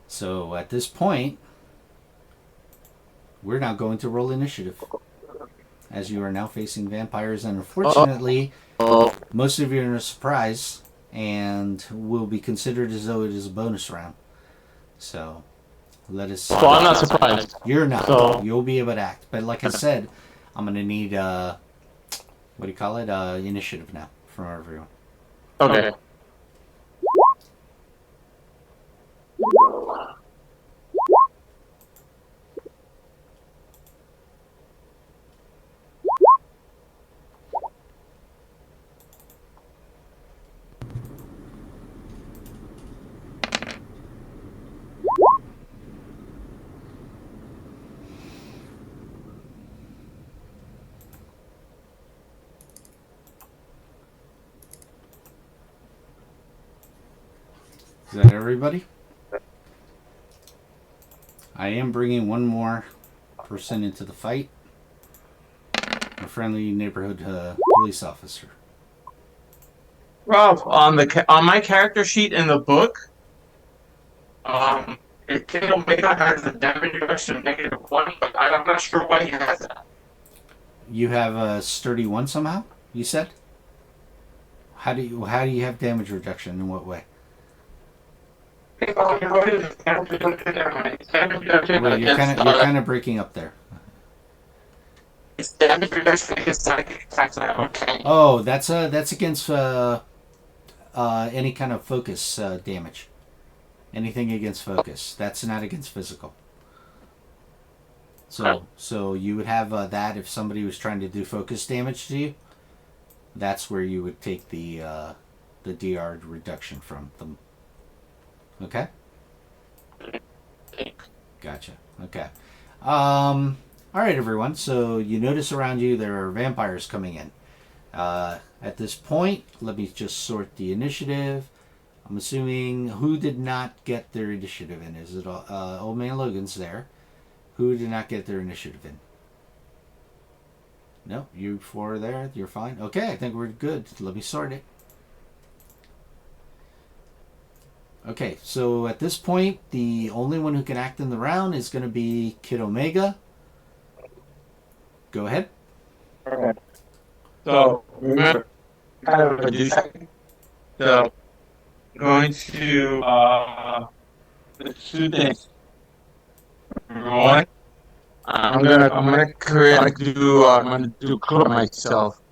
So at this point, we're now going to roll initiative. As you are now facing vampires, and unfortunately, most of you are in a surprise and will be considered as though it is a bonus round. So let us. So I'm not surprised. You're not. So You'll be able to act. But like I said, I'm going to need, what do you call it? Initiative now from everyone. okay. Is that everybody? I am bringing one more person into the fight. A friendly neighborhood police officer. Rob, on my character sheet in the book, Omega has a damage reduction of -1, but I'm not sure why he has that. You have a sturdy 1 somehow? You said? How do you have damage reduction? In what way? Wait, you're kind of breaking up there. It's damage reduction against psychic attacks. Okay. Oh, that's against any kind of focus damage. Anything against focus. That's not against physical. So you would have that if somebody was trying to do focus damage to you. That's where you would take the DR reduction from them. Okay. Gotcha. Okay. All right, everyone. So you notice around you there are vampires coming in. At this point, let me just sort the initiative. I'm assuming who did not get their initiative in? Is it Old Man Logan's there? Who did not get their initiative in? No, you four are there. You're fine. Okay, I think we're good. Let me sort it. Okay, so at this point, the only one who can act in the round is going to be Kid Omega. Go ahead. Okay. So, remember, kind of a douchebag. So, going to, the 2 things. Number 1, I'm gonna clone myself.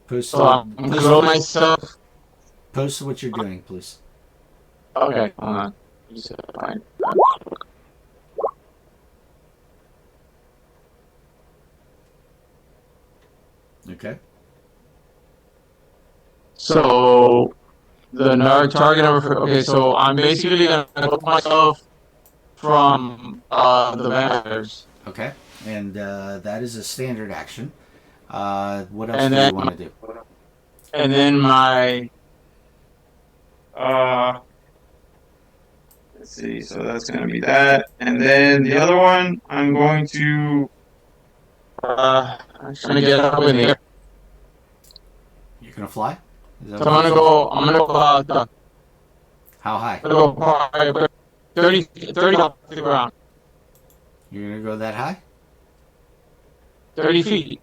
Post clone myself. Post what you're doing, please. Okay, hold on. Fine. Okay. So the target number. Okay, so I'm basically gonna put myself from the vampires. Okay, and that is a standard action. What else do you want to do? And then my let's see. So that's gonna be that, and then the other one, I'm going to I'm trying to get up in the air. You're gonna fly? So I'm gonna go. How high? I'm gonna go 30 off the ground. You're gonna go that high? 30 feet.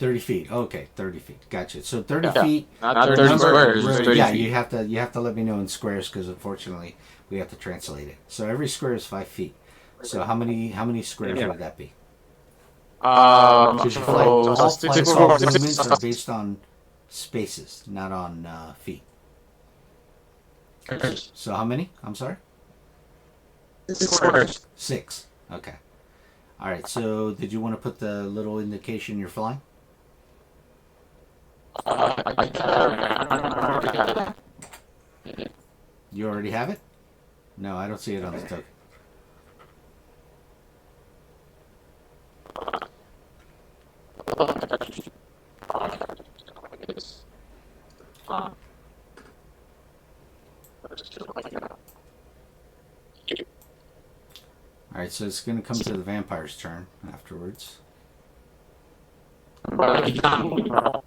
30 feet. Okay, 30 feet. Gotcha. So 30 Yeah, feet. not 30 squares. Just 30 yeah, feet. you have to let me know in squares because unfortunately we have to translate it. So every square is 5 feet. So how many squares would that be? All movements are based on spaces, not on feet. So how many? I'm sorry? 6 squares. 6. Okay. All right. So did you want to put the little indication you're flying? You already have it? No, I don't see it on the token. Alright, so it's going to come to the vampire's turn afterwards. But he's not moving, bro.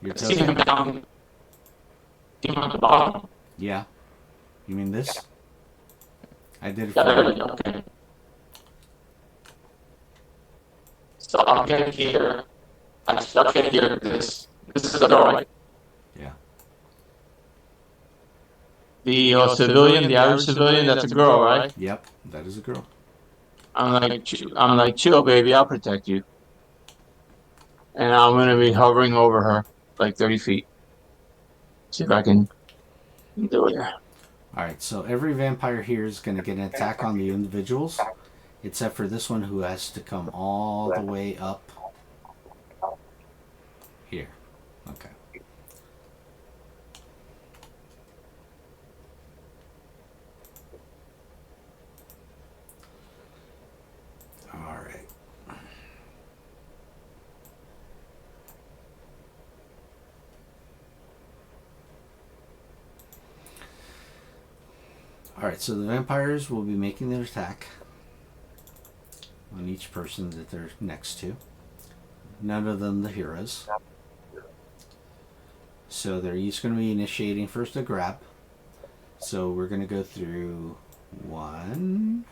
You're See him down. See him on the bottom. Yeah. You mean this? I did it Yeah, for there we you. go. Okay. So I'll get here. I stuck it here. This is the door, right? Yeah. The civilian, the average civilian, that's a girl, right? Yep, that is a girl. I'm like, chill, baby, I'll protect you. And I'm gonna be hovering over her, like 30 feet. See if I can do it here. Alright, so every vampire here is going to get an attack on the individuals, except for this one who has to come all the way up here. Okay. Alright. Alright, so the vampires will be making their attack on each person that they're next to. None of them the heroes. So they're each going to be initiating first a grab. So we're going to go through 1,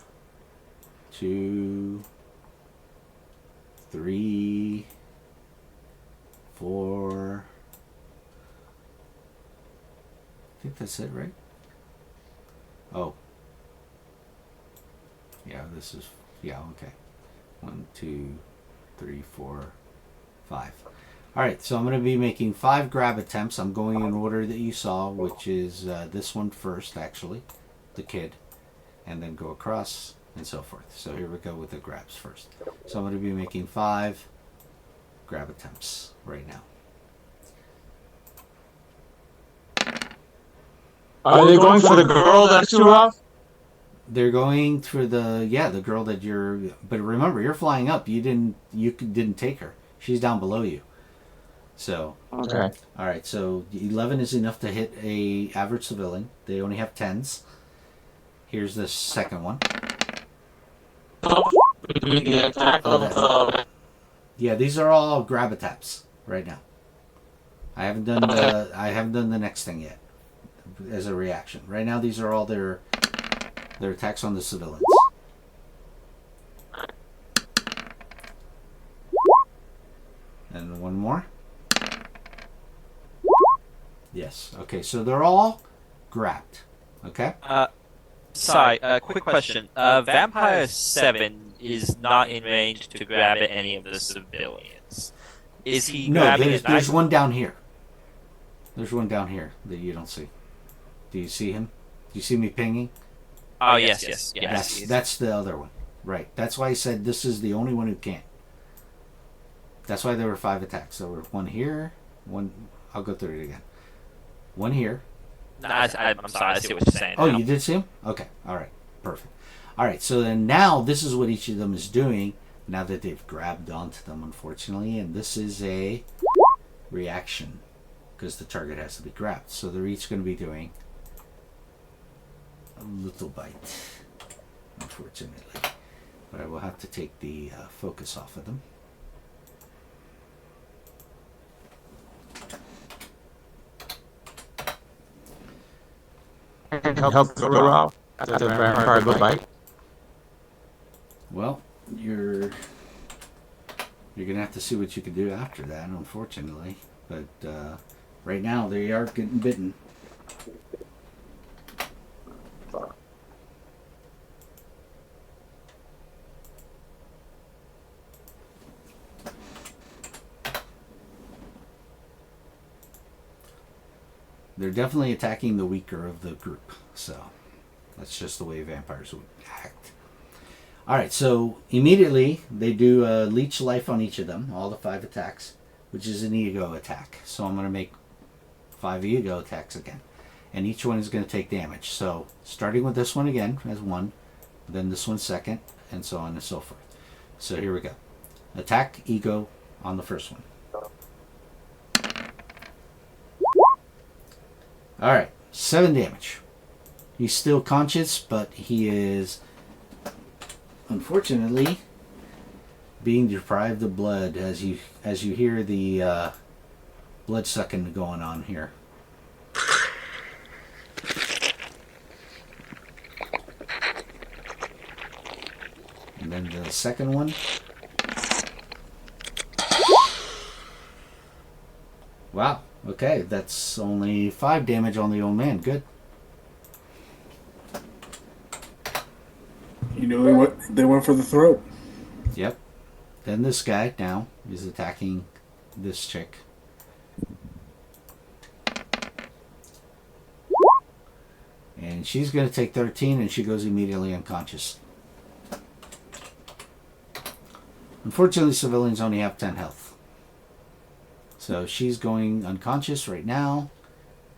2, 3, 4. I think that's it, right? Oh. Yeah, this is, yeah, okay. 1, 2, 3, 4, 5. Alright, so I'm going to be making 5 grab attempts. I'm going in order that you saw, which is this one first, actually, the kid, and then go across and so forth. So here we go with the grabs first. So I'm going to be making 5 grab attempts right now. Are they going for the girl that's too rough? They're going for the, yeah, the girl that you're, but remember, you're flying up. You didn't take her. She's down below you. So, okay. All right, so 11 is enough to hit a average civilian. They only have 10s. Here's the second one. Yeah, these are all grab attacks right now. I haven't done the next thing yet as a reaction. Right now, these are all their attacks on the civilians. And one more. Yes. Okay, so they're all grabbed. Okay? Sorry, quick question. Vampire 7 is not in range to grab at any of the civilians. Is he grabbing No, there's one down here. There's one down here that you don't see. Do you see him? Do you see me pinging? Oh, yes. That's the other one. Right. That's why I said this is the only one who can't. That's why there were 5 attacks. There were one here, one... I'll go through it again. One here. No, I'm sorry, I see what you're saying. Oh, you did see him? Okay. All right. Perfect. All right. So then now this is what each of them is doing now that they've grabbed onto them, unfortunately. And this is a reaction because the target has to be grabbed. So they're each going to be doing a little bite, unfortunately. But I will have to take the focus off of them. Help the girl out after the vampire good bite. Well, you're gonna have to see what you can do after that, unfortunately. But right now they are getting bitten. They're definitely attacking the weaker of the group, so that's just the way vampires would act. Alright, so immediately they do a leech life on each of them, all the 5 attacks, which is an ego attack. So I'm going to make 5 ego attacks again. And each one is going to take damage. So starting with this one again as 1, then this one second, and so on and so forth. So here we go. Attack ego on the first one. Alright, 7 damage. He's still conscious, but he is, unfortunately, being deprived of blood as you hear the blood sucking going on here. And then the second one. Wow. Okay, that's only 5 damage on the old man. Good. You know they went for the throat. Yep. Then this guy now is attacking this chick. And she's going to take 13 and she goes immediately unconscious. Unfortunately, civilians only have 10 health. So she's going unconscious right now.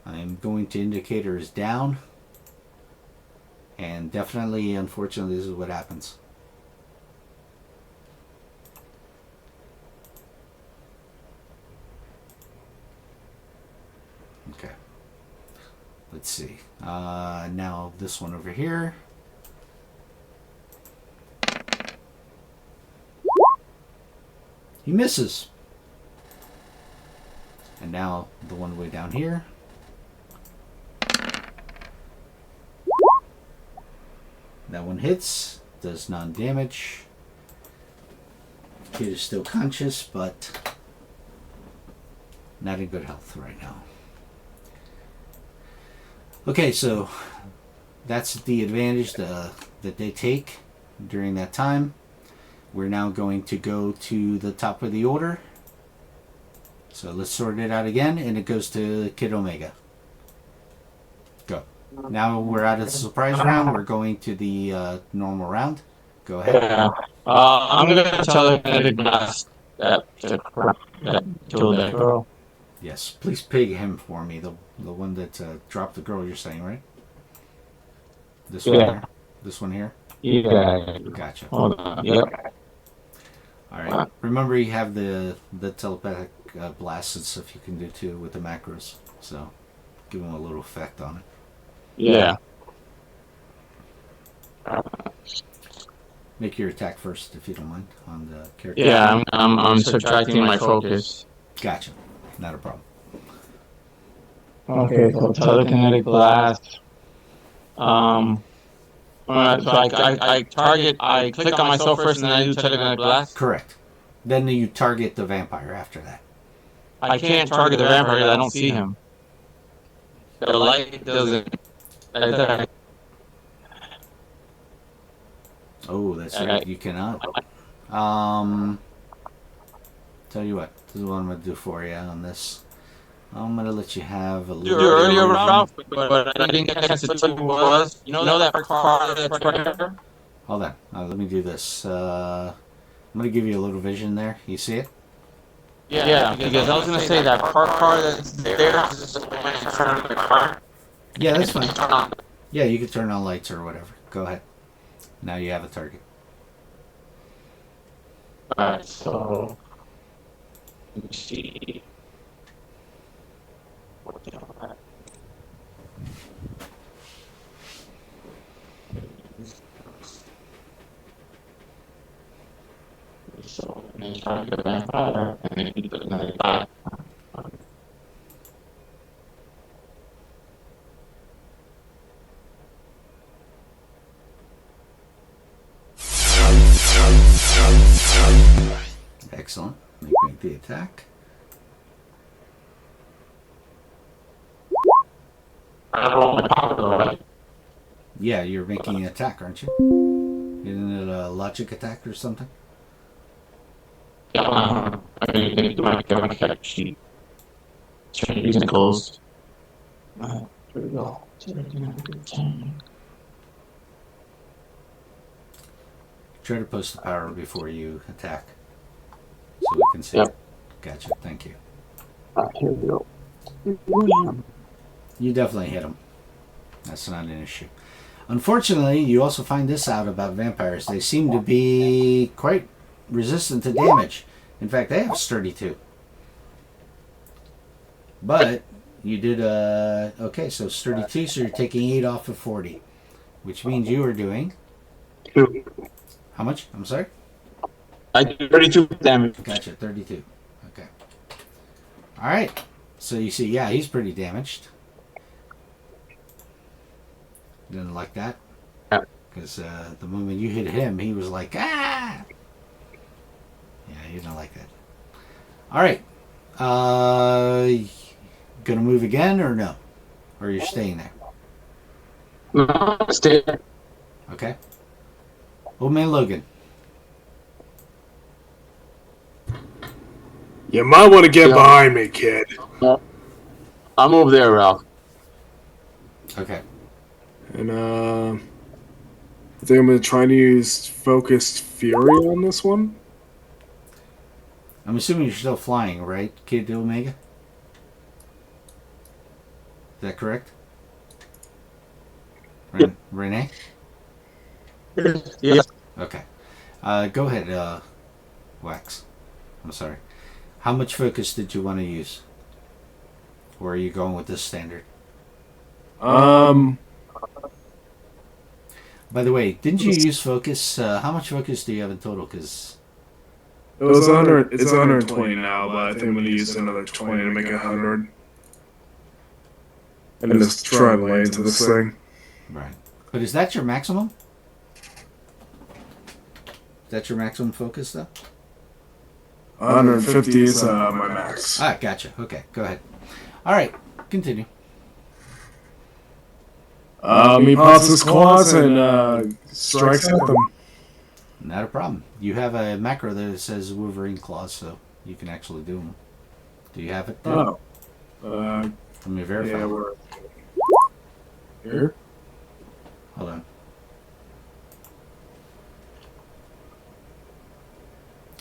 I'm going to indicate her as down. And definitely, unfortunately, this is what happens. Okay. Let's see. Now this one over here. He misses. And now the one way down here. That one hits, does non-damage. Kid is still conscious, but not in good health right now. Okay, so that's the advantage that they take during that time. We're now going to go to the top of the order. So let's sort it out again, and it goes to Kid Omega. Go. Now we're out of the surprise round. We're going to the normal round. Go ahead. Yeah. I'm going to tell the kinetic blast that killed that girl. Yes, please pig him for me. The one that dropped the girl, you're saying, right? This one here? This one here? Yeah. Gotcha. Hold on. Yep. Alright. Remember you have the telepathic blast and stuff you can do too with the macros. So give them a little effect on it. Yeah. Make your attack first if you don't mind on the character. Yeah, I'm subtracting my focus. Gotcha. Not a problem. Okay, so telekinetic blast. So I target, I click on myself first and then I do telekinetic blast? Correct. Then you target the vampire after that. I can't target the vampire because I don't see him. The light doesn't... Oh, that's right. You cannot. Tell you what. This is what I'm going to do for you on this. I'm going to let you have a little... You earlier, Ralph, but I didn't get a chance to tell you who it was. You know that car that's right here? Hold on. Let me do this. I'm going to give you a little vision there. You see it? Yeah, because I was going to say that car that's there is just when you turn on the car. Yeah, that's fine. Yeah, you can turn on lights or whatever. Go ahead. Now you have a target. Alright, so... Let me see... What the hell is that? So, then you try to get the vampire, and then you do another die. Excellent. Make the attack. Yeah, you're making an attack, aren't you? Isn't it a logic attack or something? Yeah, I mean, do my attack sheet. Using closed. Here we go. Try to post the power before you attack. So we can see. Yep. Gotcha. Thank you. Here we go. You definitely hit him. That's not an issue. Unfortunately, you also find this out about vampires. They seem to be quite resistant to damage. In fact, they have sturdy too. But You did, okay, so it's 32, so you're taking 8 off of 40. Which means you are doing... 2. How much? I'm sorry? I do 32 damage. Gotcha, 32. Okay. Alright. So you see, yeah, he's pretty damaged. Didn't like that. Yeah. Because the moment you hit him, he was like, ah! Yeah, he didn't like that. Alright. Gonna move again or no? Or you're staying there? No, stay. Okay. Old Man Logan. You might want to get behind me, kid. I'm over there, Ralph. Okay. And I think I'm gonna try to use focused fury on this one. I'm assuming you're still flying, right, Kid Omega? Is that correct? Renee? Yes. Okay. Go ahead, Wax. I'm sorry. How much focus did you want to use? Or are you going with this standard? By the way, didn't you use focus? How much focus do you have in total? Because it was 100. It's 120 now, but I think I'm gonna use another 20 to make it 100. And just try and lay into this thing. Right. But is that your maximum? Is that your maximum focus, though? 150 is my max. Ah, gotcha. Okay, go ahead. All right, continue. He pops his claws and strikes at them. Not a problem. You have a macro that says Wolverine claws, so you can actually do them. Do you have it there? Oh. Let me verify. Yeah, we're here. Hold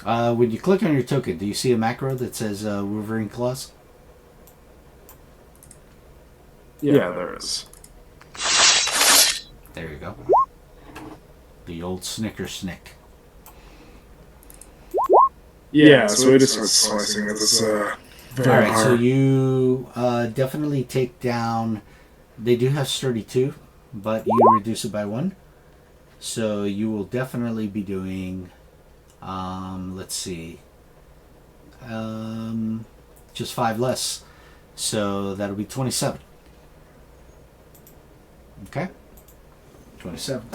on. When you click on your token, do you see a macro that says Wolverine claws? Yeah, there is. There you go. The old Snicker Snick. Yeah, so we just start slicing at this vampire. Alright, so you definitely take down... They do have sturdy 2, but you reduce it by 1. So you will definitely be doing... let's see. Just 5 less. So that'll be 27. Okay? 27.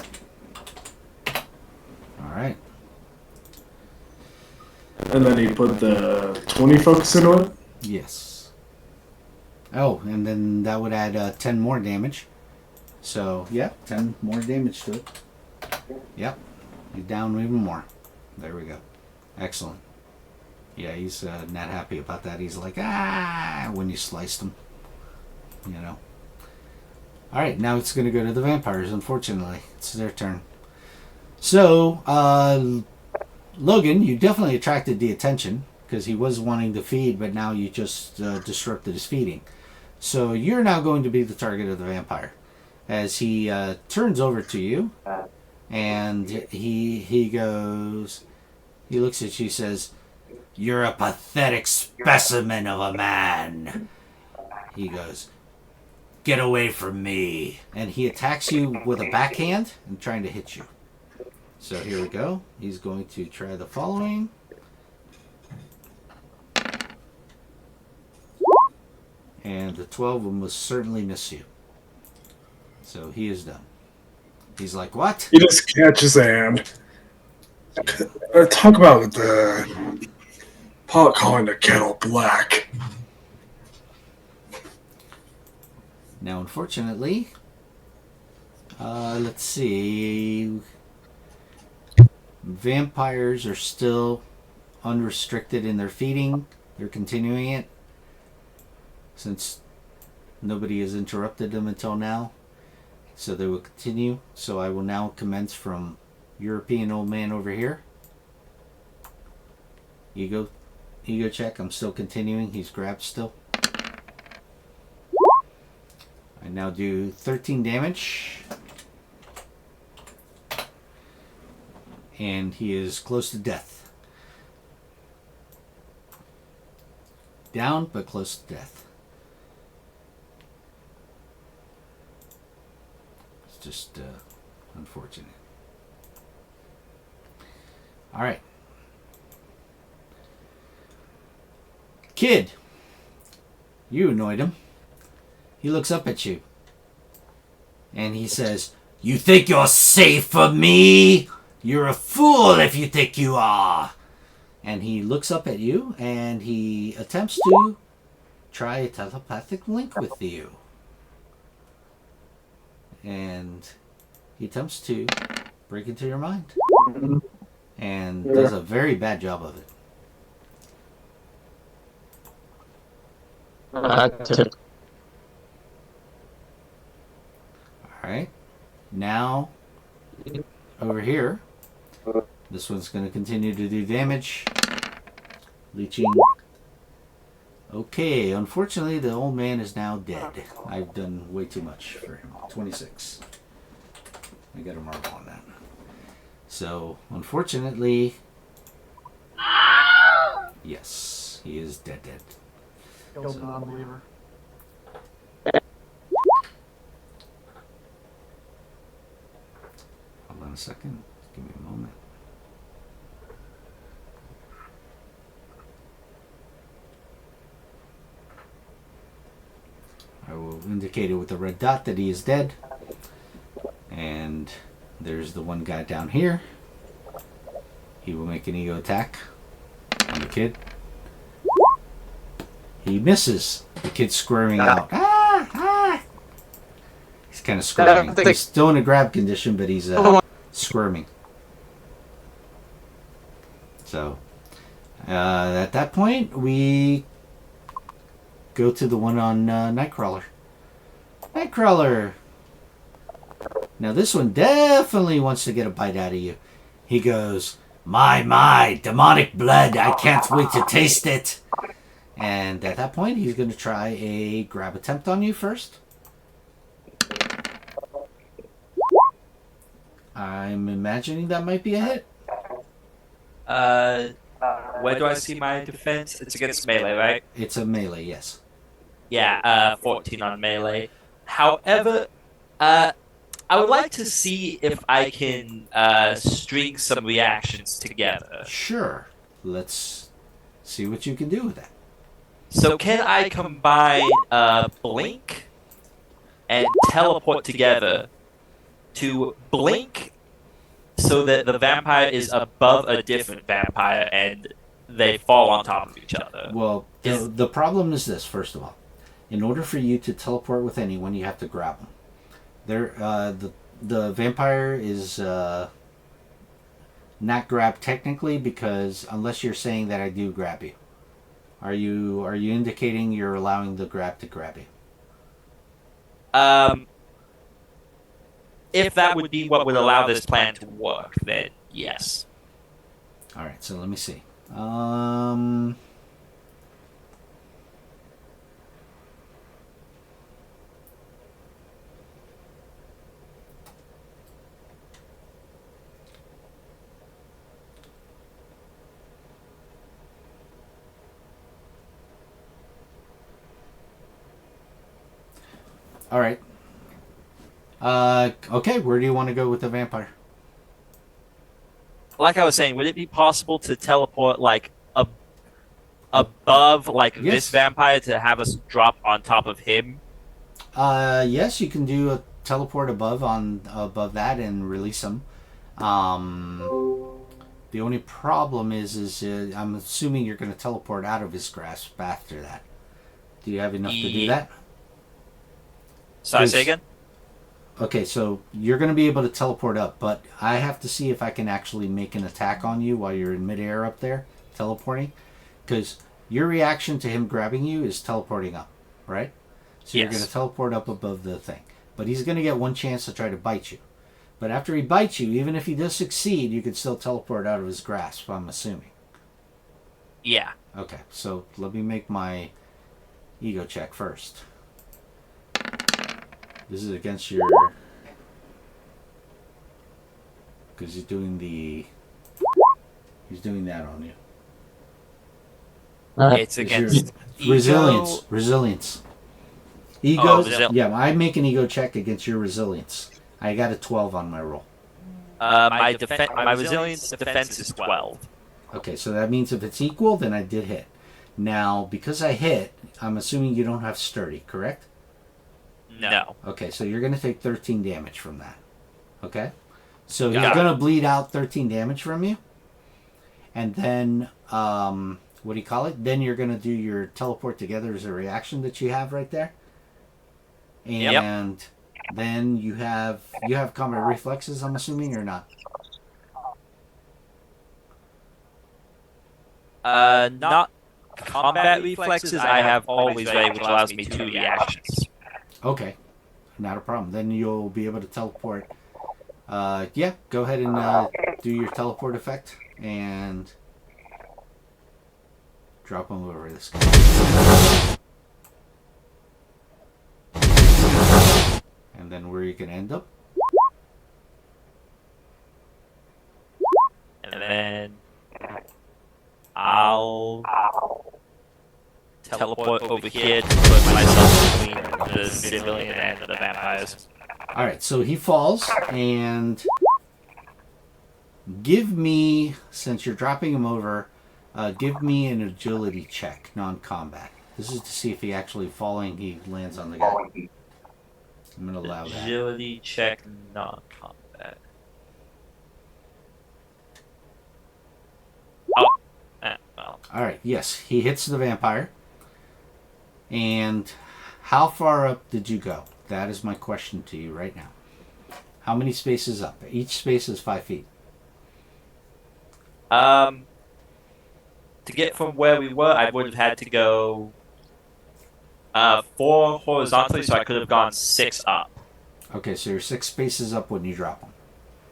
Alright. And then he put the 20 focus into it? Yes. Oh, and then that would add 10 more damage. So, yeah, 10 more damage to it. Yep. He's down even more. There we go. Excellent. Yeah, he's not happy about that. He's like, ah, when you sliced him. You know. Alright, now it's going to go to the vampires, unfortunately. It's their turn. So, Logan, you definitely attracted the attention because he was wanting to feed, but now you just disrupted his feeding. So you're now going to be the target of the vampire. As he turns over to you, and he goes, he looks at you, says, "You're a pathetic specimen of a man." He goes, "Get away from me." And he attacks you with a backhand and trying to hit you. So here we go. He's going to try the following. And the 12 will most certainly miss you. So he is done. He's like, what? He just catches his hand. Talk about the pot calling the kettle black. Now, unfortunately, let's see. Vampires are still unrestricted in their feeding. They're continuing it since nobody has interrupted them until now. So they will continue. So I will now commence from European old man over here. Ego check. I'm still continuing. He's grabbed still. I now do 13 damage. And he is close to death. Down, but close to death. just unfortunate. All right. Kid, you annoyed him. He looks up at you. And he says, "You think you're safe from me? You're a fool if you think you are." And he looks up at you and he attempts to try a telepathic link with you. And he attempts to break into your mind. And does a very bad job of it. Alright. Now, over here, this one's going to continue to do damage. Leeching. Okay, unfortunately, the old man is now dead. I've done way too much for him. 26. I got a mark on that. So, unfortunately, yes, he is dead. Killed a non-believer. Hold on a second. Give me a moment. I will indicate it with a red dot that he is dead. And there's the one guy down here. He will make an ego attack on the kid. He misses. The kid's squirming out. He's kind of squirming. He's still in a grab condition, but he's squirming. So, at that point, we go to the one on Nightcrawler. Nightcrawler! Now this one definitely wants to get a bite out of you. He goes, My, demonic blood, I can't wait to taste it. And at that point, he's going to try a grab attempt on you first. I'm imagining that might be a hit. Where do I see my defense? It's against melee, right? It's a melee, yes. Yeah, 14 on melee. However, I would like to see if I can string some reactions together. Sure. Let's see what you can do with that. So can I combine blink and teleport together to blink so that the vampire is above a different vampire and they fall on top of each other? Well, the problem is this, first of all. In order for you to teleport with anyone, you have to grab them. The vampire is not grabbed technically because unless you're saying that I do grab you. Are you indicating you're allowing the grab to grab you? If that would be what would allow this plan to work, then yes. All right, so let me see. All right. Okay, where do you want to go with the vampire? Like I was saying, would it be possible to teleport like above this vampire to have us drop on top of him? Yes, you can do a teleport above that and release him. The only problem is I'm assuming you're going to teleport out of his grasp after that. Do you have enough to do that? Sorry, say again? Okay, so you're going to be able to teleport up, but I have to see if I can actually make an attack on you while you're in midair up there, teleporting. Because your reaction to him grabbing you is teleporting up, right? So you're going to teleport up above the thing. But he's going to get one chance to try to bite you. But after he bites you, even if he does succeed, you can still teleport out of his grasp, I'm assuming. Yeah. Okay, so let me make my ego check first. This is against your... Because he's doing that on you. It's against resilience. Ego. Yeah, I make an ego check against your resilience. I got a 12 on my roll. My resilience defense is 12. Okay, so that means if it's equal, then I did hit. Now, because I hit, I'm assuming you don't have sturdy, correct? No. Okay, so you're going to take 13 damage from that. Okay? So he's going to bleed out 13 damage from you. And then, what do you call it? Then you're going to do your teleport together as a reaction that you have right there. And then you have combat reflexes, I'm assuming, or not? Not combat reflexes. I have always ready, which allows me 2 reactions. Okay, not a problem. Then you'll be able to teleport. Yeah, go ahead and do your teleport effect and drop him over this guy. And then where you can end up. And then I'll teleport over here to put myself between the civilian and the vampires. Alright, so he falls, and give me, since you're dropping him over, give me an agility check, non-combat. This is to see if he actually falling, he lands on the guy. I'm going to allow that. Agility check, non-combat. Oh. Well. Alright, yes, he hits the vampire. And how far up did you go? That is my question to you right now. How many spaces up? Each space is 5 feet. To get from where we were, I would have had to go 4 horizontally, so I could have gone 6 up. Okay, so you're 6 spaces up when you drop them.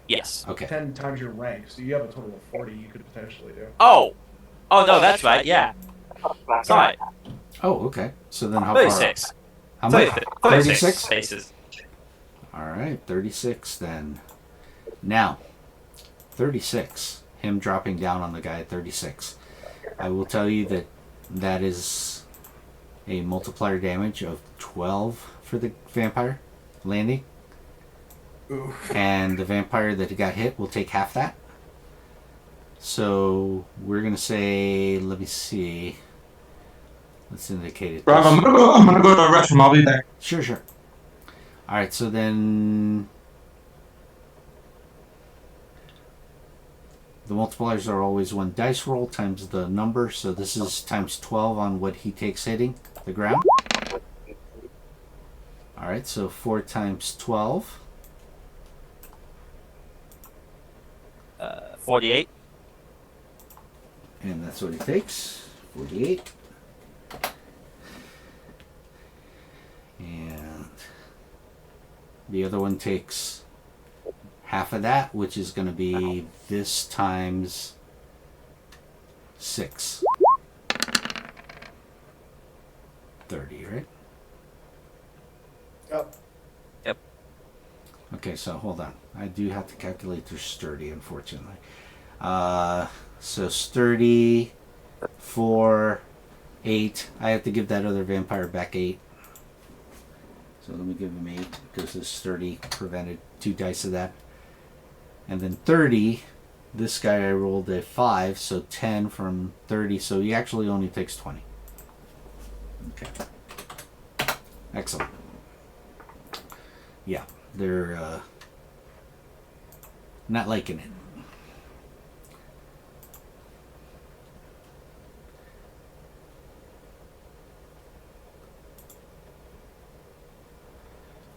Yes. Okay. 10 times your rank, so you have a total of 40 you could potentially do. Oh no, that's right. Yeah. Sorry. Oh, okay. So then how 36. far up? How much? 36 spaces. Alright, 36 then. Now, 36. Him dropping down on the guy at 36. I will tell you that that is a multiplier damage of 12 for the vampire landing. Oof. And the vampire that got hit will take half that. So we're going to say, let me see. Let's indicate it. Rob, I'm gonna go to the restroom. I'll be back. Sure. Alright, so then the multipliers are always 1 dice roll times the number, so this is times 12 on what he takes hitting the ground. Alright, so 4 times 12. 48. And that's what he takes. 48. And the other one takes half of that, which is going to be this times 6. 30, right? Yep. Okay, so hold on. I do have to calculate their sturdy, unfortunately. So sturdy, 4, 8. I have to give that other vampire back 8. So let me give him 8 because his sturdy prevented 2 dice of that. And then 30, this guy I rolled a 5, so 10 from 30, so he actually only takes 20. Okay. Excellent. Yeah, they're not liking it.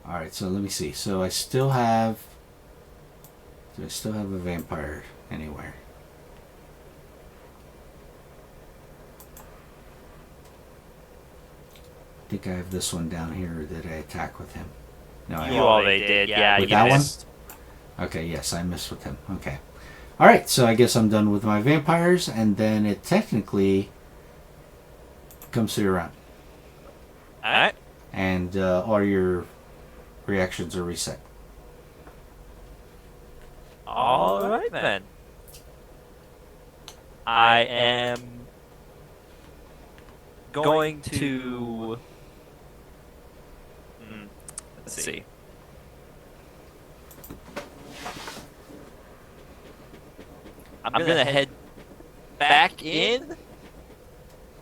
Alright, so let me see. So I still have... Do I still have a vampire anywhere? I think I have this one down here that I attack with him. No, I You already did, yeah. With You that missed. one? Okay, yes, I missed with him. Okay. Alright, so I guess I'm done with my vampires, and then it technically comes to your round. Alright. And all your reactions are reset. Alright then. I am going to... Let's see. I'm gonna head back in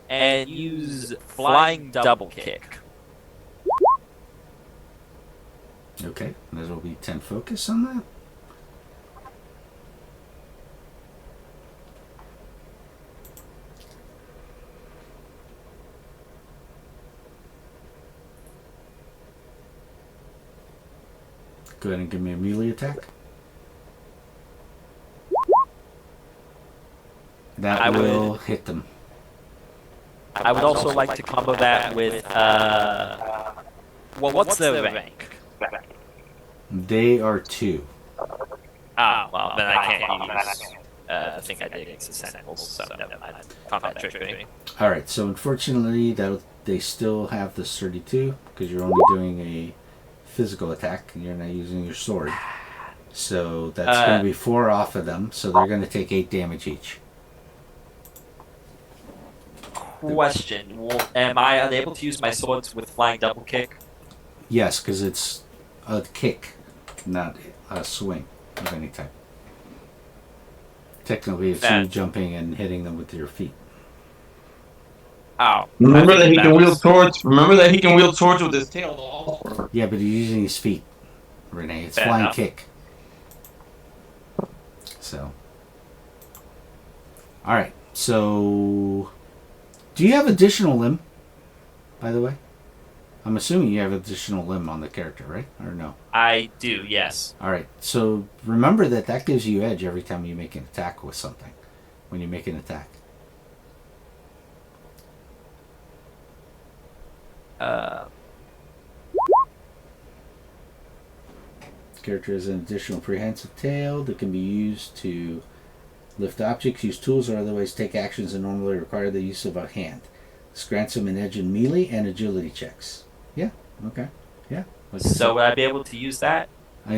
and use flying double kick. Okay, that'll be 10 focus on that. Go ahead and give me a melee attack. That will hit them. I would also like to combo that with, well, what's their rank? They are 2. Ah, well, then I can't use the thing I did against the Sentinels, so never mind. Combat trickery. Alright, so unfortunately, they still have this 32, because you're only doing a physical attack, and you're not using your sword. So that's going to be 4 off of them, so they're going to take 8 damage each. Question: am I unable to use my swords with flying double kick? Yes, because it's a kick, not a swing of any type. Technically, it's you jumping and hitting them with your feet. Oh. Remember that he can wield swords. Remember that he can wield swords with his tail. Yeah, but he's using his feet, Renee. It's Fair flying enough. kick. So. Alright, so... Do you have additional limb, by the way? I'm assuming you have additional limb on the character, right? Or no? I do, yes. Alright, so remember that gives you edge every time you make an attack with something. When you make an attack. This character has an additional prehensile tail that can be used to lift objects, use tools, or otherwise take actions that normally require the use of a hand. This grants him an edge in melee and agility checks. Yeah, okay. Yeah. So would I be able to use that?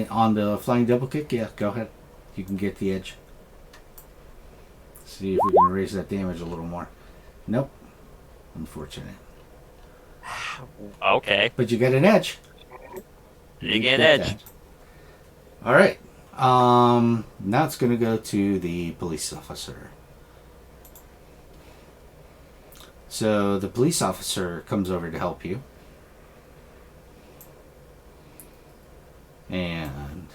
On the flying double kick? Yeah, go ahead. You can get the edge. See if we can raise that damage a little more. Nope. Unfortunate. Okay. But you get an edge. You get an edge. Alright. Now it's going to go to the police officer. So the police officer comes over to help you. And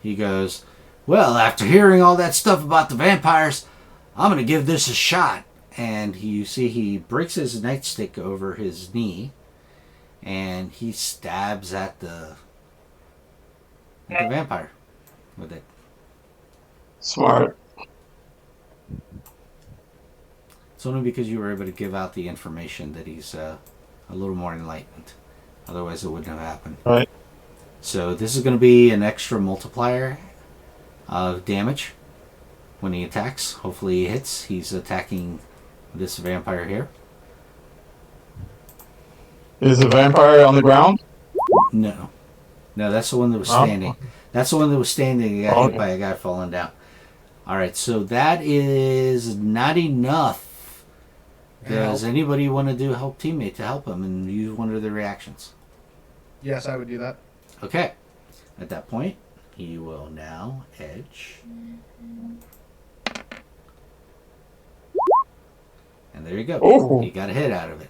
he goes, well, after hearing all that stuff about the vampires, I'm going to give this a shot. And you see he breaks his nightstick over his knee. And he stabs at the vampire with it. Smart. It's only because you were able to give out the information that he's a little more enlightened. Otherwise, it wouldn't have happened. Right. So this is going to be an extra multiplier of damage when he attacks. Hopefully he hits. He's attacking this vampire here. Is the vampire on the ground? No. No, that's the one that was standing. That's the one that was standing and got hit by a guy falling down. Alright, so that is not enough. Does anybody want to help teammate to help him and use one of the reactions? Yes, I would do that. Okay. At that point, he will now edge. And there you go. Ooh. He got a hit out of it.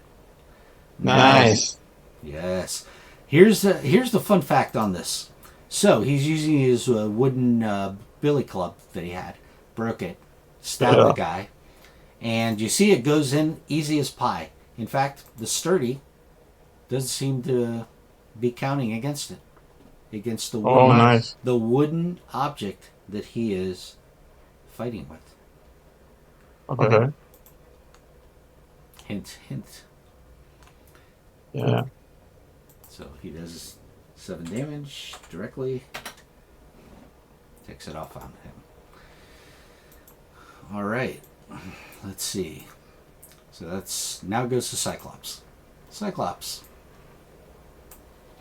Nice. Yes. Here's the fun fact on this. So he's using his wooden billy club that he had, broke it, stabbed the guy, and you see it goes in easy as pie. In fact, the sturdy doesn't seem to be counting against it, against the wooden, the wooden object that he is fighting with. Okay. Hint, hint. Yeah. So he does 7 damage directly. Takes it off on him. Alright. Let's see. So that's now goes to Cyclops. Cyclops.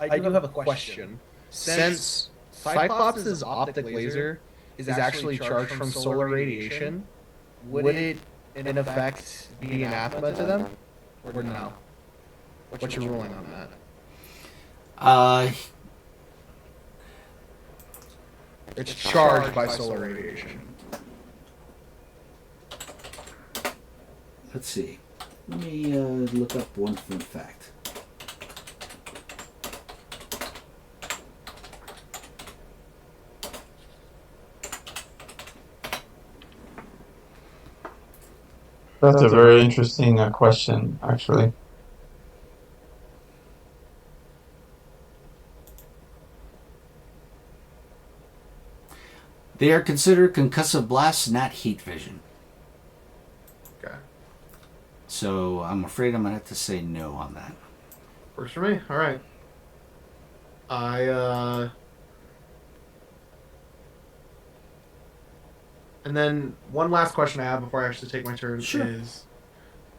I do have a question. Since Cyclops' optic laser is actually charged from solar radiation, would it, in effect, be anathema to them? Or no? What's your ruling on that? It's charged by solar radiation. let's see. Let me look up one fun fact. That's a very interesting question, actually. They are considered concussive blasts, not heat vision. Okay. So I'm afraid I'm going to have to say no on that. Works for me. All right. And then one last question I have before I actually take my turn is,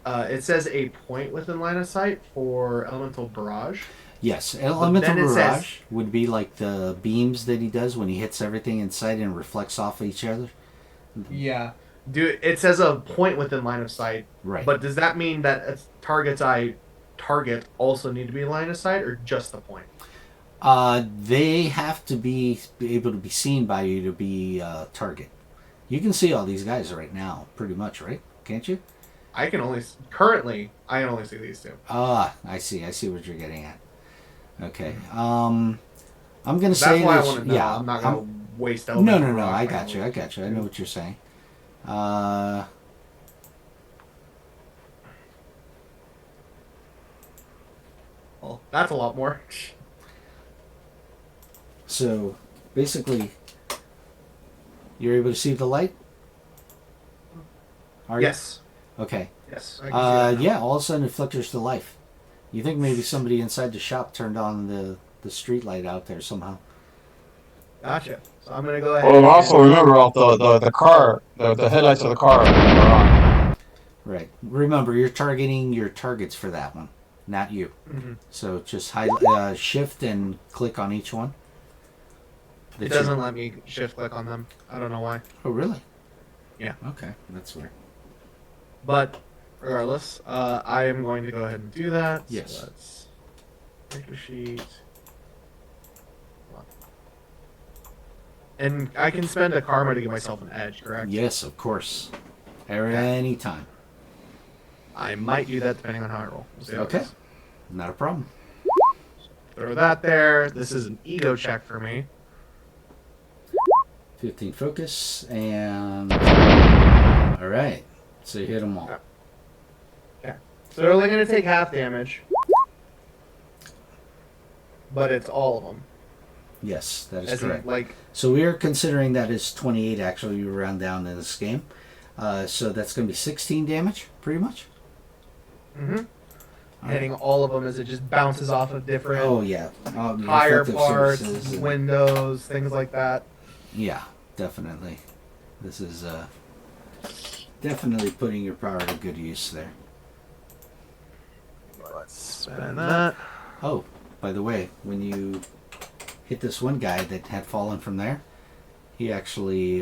it says a point within line of sight for elemental barrage. Yes, elemental barrage would be like the beams that he does when he hits everything in sight and reflects off each other. Yeah. It says a point within line of sight. Right. But does that mean that targets I target also need to be in line of sight, or just the point? They have to be able to be seen by you to be target. You can see all these guys right now, pretty much, right? Can't you? I can only see these two. Ah, I see what you're getting at. Okay. I'm gonna say that's why that, I want to know. yeah. I'm not gonna waste. No. I got you. I know what you're saying. Well, that's a lot more. So, basically, you're able to see the light? Are you? Yes. Okay. Yes. I can see yeah, all of a sudden it flickers to life. You think maybe somebody inside the shop turned on the street light out there somehow. Gotcha. So I'm going to go ahead. Well, also remember off the car, the headlights of the car are on. Right. Remember, you're targeting your targets for that one, not you. Mm-hmm. So just shift and click on each one. It doesn't let me shift click on them. I don't know why. Oh, really? Yeah. Okay, that's weird. But regardless, I am going to go ahead and do that. Yes. So let's make a sheet. And I can spend a karma to give myself an edge, correct? Yes, of course. Any time. I might do that depending on how I roll. Okay. Not a problem. Throw that there. This is an ego check for me. 15 focus, and... Alright. So you hit them all. Okay. So they're only going to take half damage. But it's all of them. Yes, that is correct. Like, so we are considering that is 28, actually, you round down in this game. So that's going to be 16 damage, pretty much. Mm-hmm. Hitting all of them as it just bounces off of different tire parts, windows, things like that. Yeah, definitely. This is definitely putting your power to good use there. Let's spend that. Oh, by the way, when you hit this one guy that had fallen from there, he actually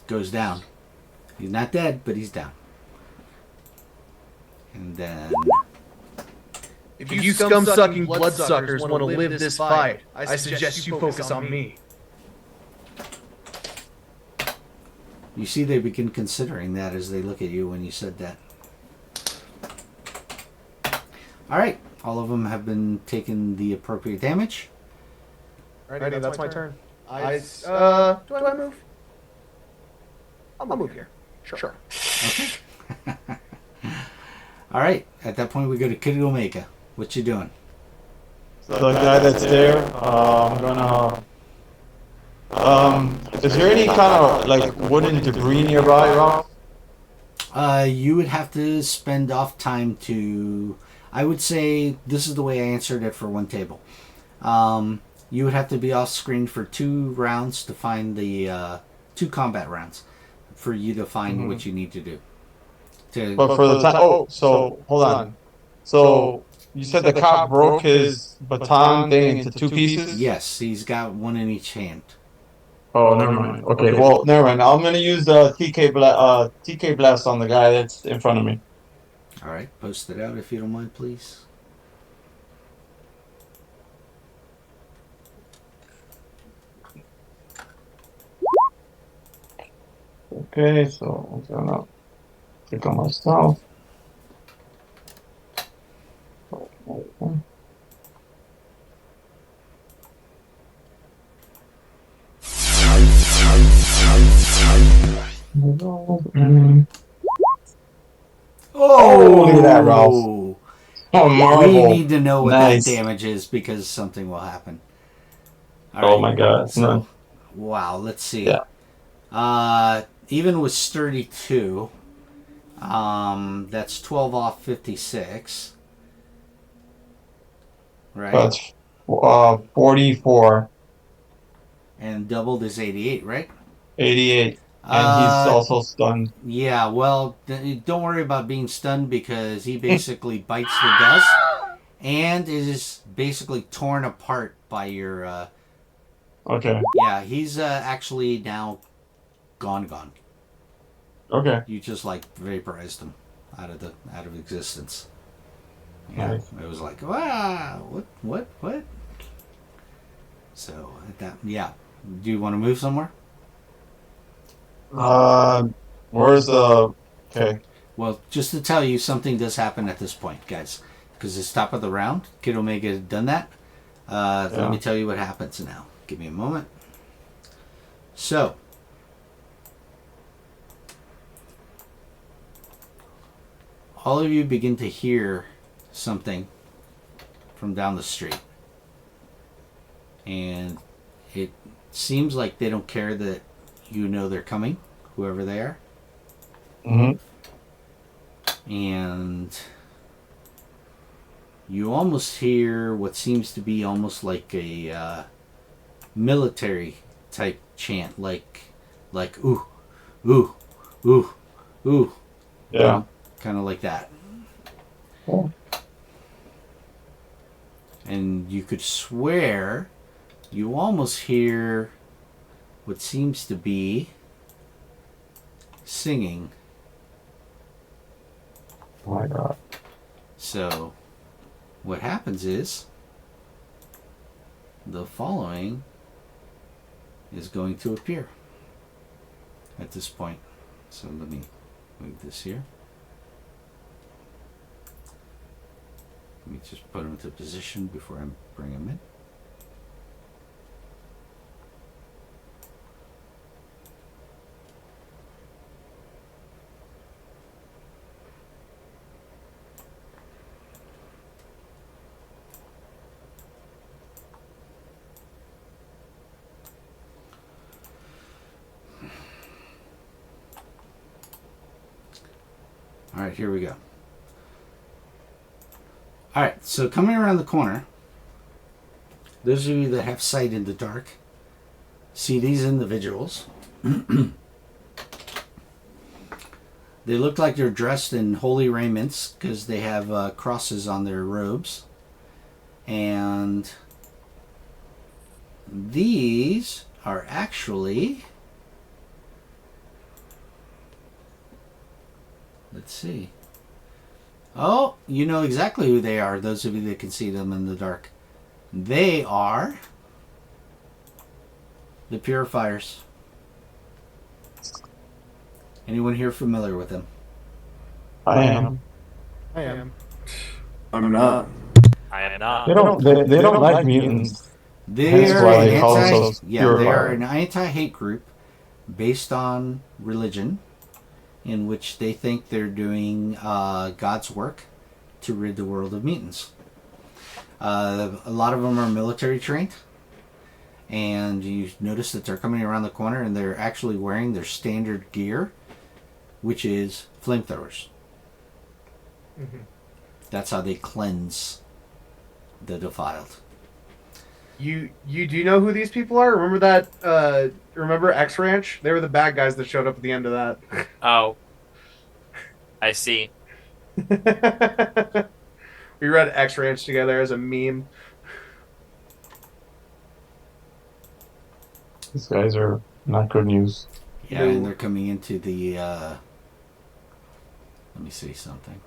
goes down. He's not dead, but he's down. And then... If you scum-sucking bloodsuckers want to live this fight, I suggest you focus on me. You see, they begin considering that as they look at you when you said that. Alright, all of them have been taking the appropriate damage. Alrighty, that's my turn. Do I move? I'll move here. Sure. Okay. Alright, at that point we go to Kid Omega. What you doing? The guy that's there, I'm gonna... is there any kind of, like, wooden debris nearby, Rob? You would have to spend off time to... I would say, this is the way I answered it for one table. You would have to be off screen for 2 rounds to find the... 2 combat rounds for you to find what you need to do. But for the time... Oh, so, hold on. So, you said the cop broke his baton thing into 2 pieces? Yes, he's got one in each hand. Oh, never mind. Okay, well, never mind. I'm gonna use the TK blast on the guy that's in front of me. Alright, post it out if you don't mind, please. Okay, so I'm gonna click on myself. Oh, look at that, Ralph. Oh, Marvel. We need to know what Nice. that damage is because something will happen. Oh my god. So, wow, let's see. Yeah. Even with sturdy 2, that's 12 off 56. Right? That's 44. And doubled is 88, right? 88. And he's also stunned. Yeah, well, don't worry about being stunned because he basically bites the dust and is basically torn apart by your... Okay. Yeah, he's actually now gone. Okay. You just like vaporized him out of existence. Yeah, Nice. it was like, wow, what? So yeah. Do you want to move somewhere? Where's the... Okay. Well, just to tell you, something does happen at this point, guys, because it's top of the round. Kid Omega had done that. Let me tell you what happens now. Give me a moment. So, all of you begin to hear something from down the street. And it seems like they don't care that you know they're coming, whoever they are. Mm-hmm. And you almost hear what seems to be almost like a military type chant, like ooh, ooh, ooh, ooh. Yeah. You know, kind of like that. Oh. And you could swear you almost hear what seems to be singing. Oh my god. So, what happens is the following is going to appear at this point. So let me move this here. Let me just put him into position before I bring him in. All right, here we go. All right, so coming around the corner, those of you that have sight in the dark see these individuals. They look like they're dressed in holy raiments because they have crosses on their robes. And these are actually... Let's see. Oh, you know exactly who they are, those of you that can see them in the dark. They are the Purifiers. Anyone here familiar with them? I am. I am. I'm not. I am not. They don't like mutants. They That's are why an they call themselves they are an anti-hate group based on religion, in which they think they're doing God's work to rid the world of mutants. A lot of them are military trained, and you notice that they're coming around the corner and they're actually wearing their standard gear, which is flamethrowers. Mm-hmm. That's how they cleanse the defiled. You do know who these people are? Remember that? Remember X Ranch? They were the bad guys that showed up at the end of that. Oh, I see. We read X Ranch together as a meme. These guys are not good news. Yeah, and they're coming into the... let me see something.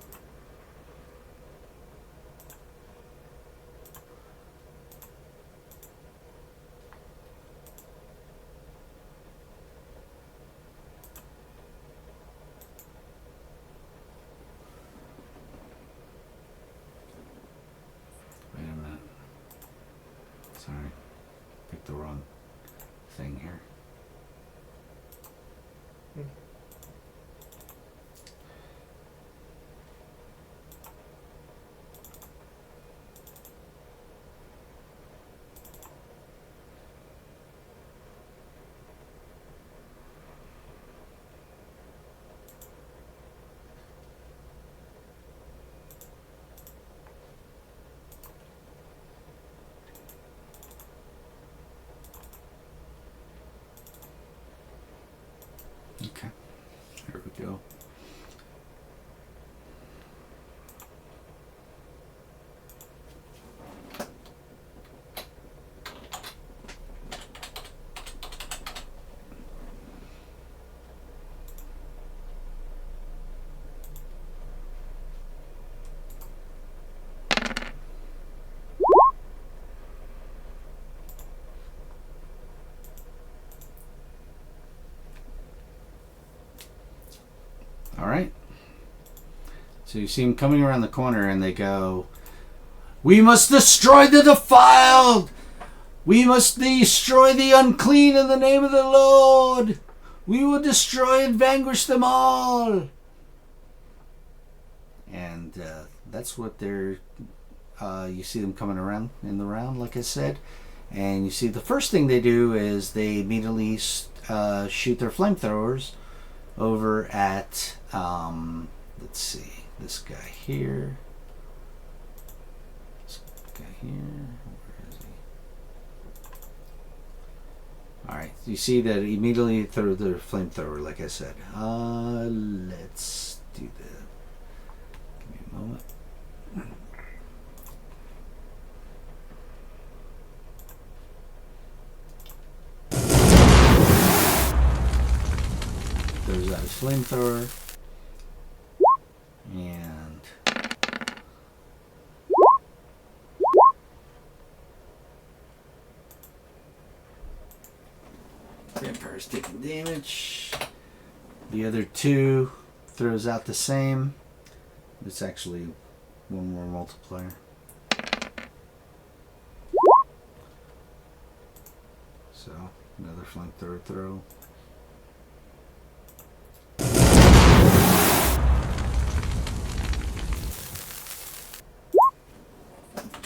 the wrong thing here. Okay, here we go. Alright. So you see them coming around the corner and they go, "We must destroy the defiled! We must destroy the unclean in the name of the Lord! We will destroy and vanquish them all!" And that's what they're... you see them coming around in the round, like I said. And you see the first thing they do is they immediately shoot their flamethrowers over at, let's see, this guy here. This guy here. Where is he? Alright, you see that immediately through the flamethrower, like I said. Let's do that. Give me a moment. Throws out his flamethrower, and vampire's taking damage. The other two throws out the same. It's actually one more multiplier. So another flamethrower throw.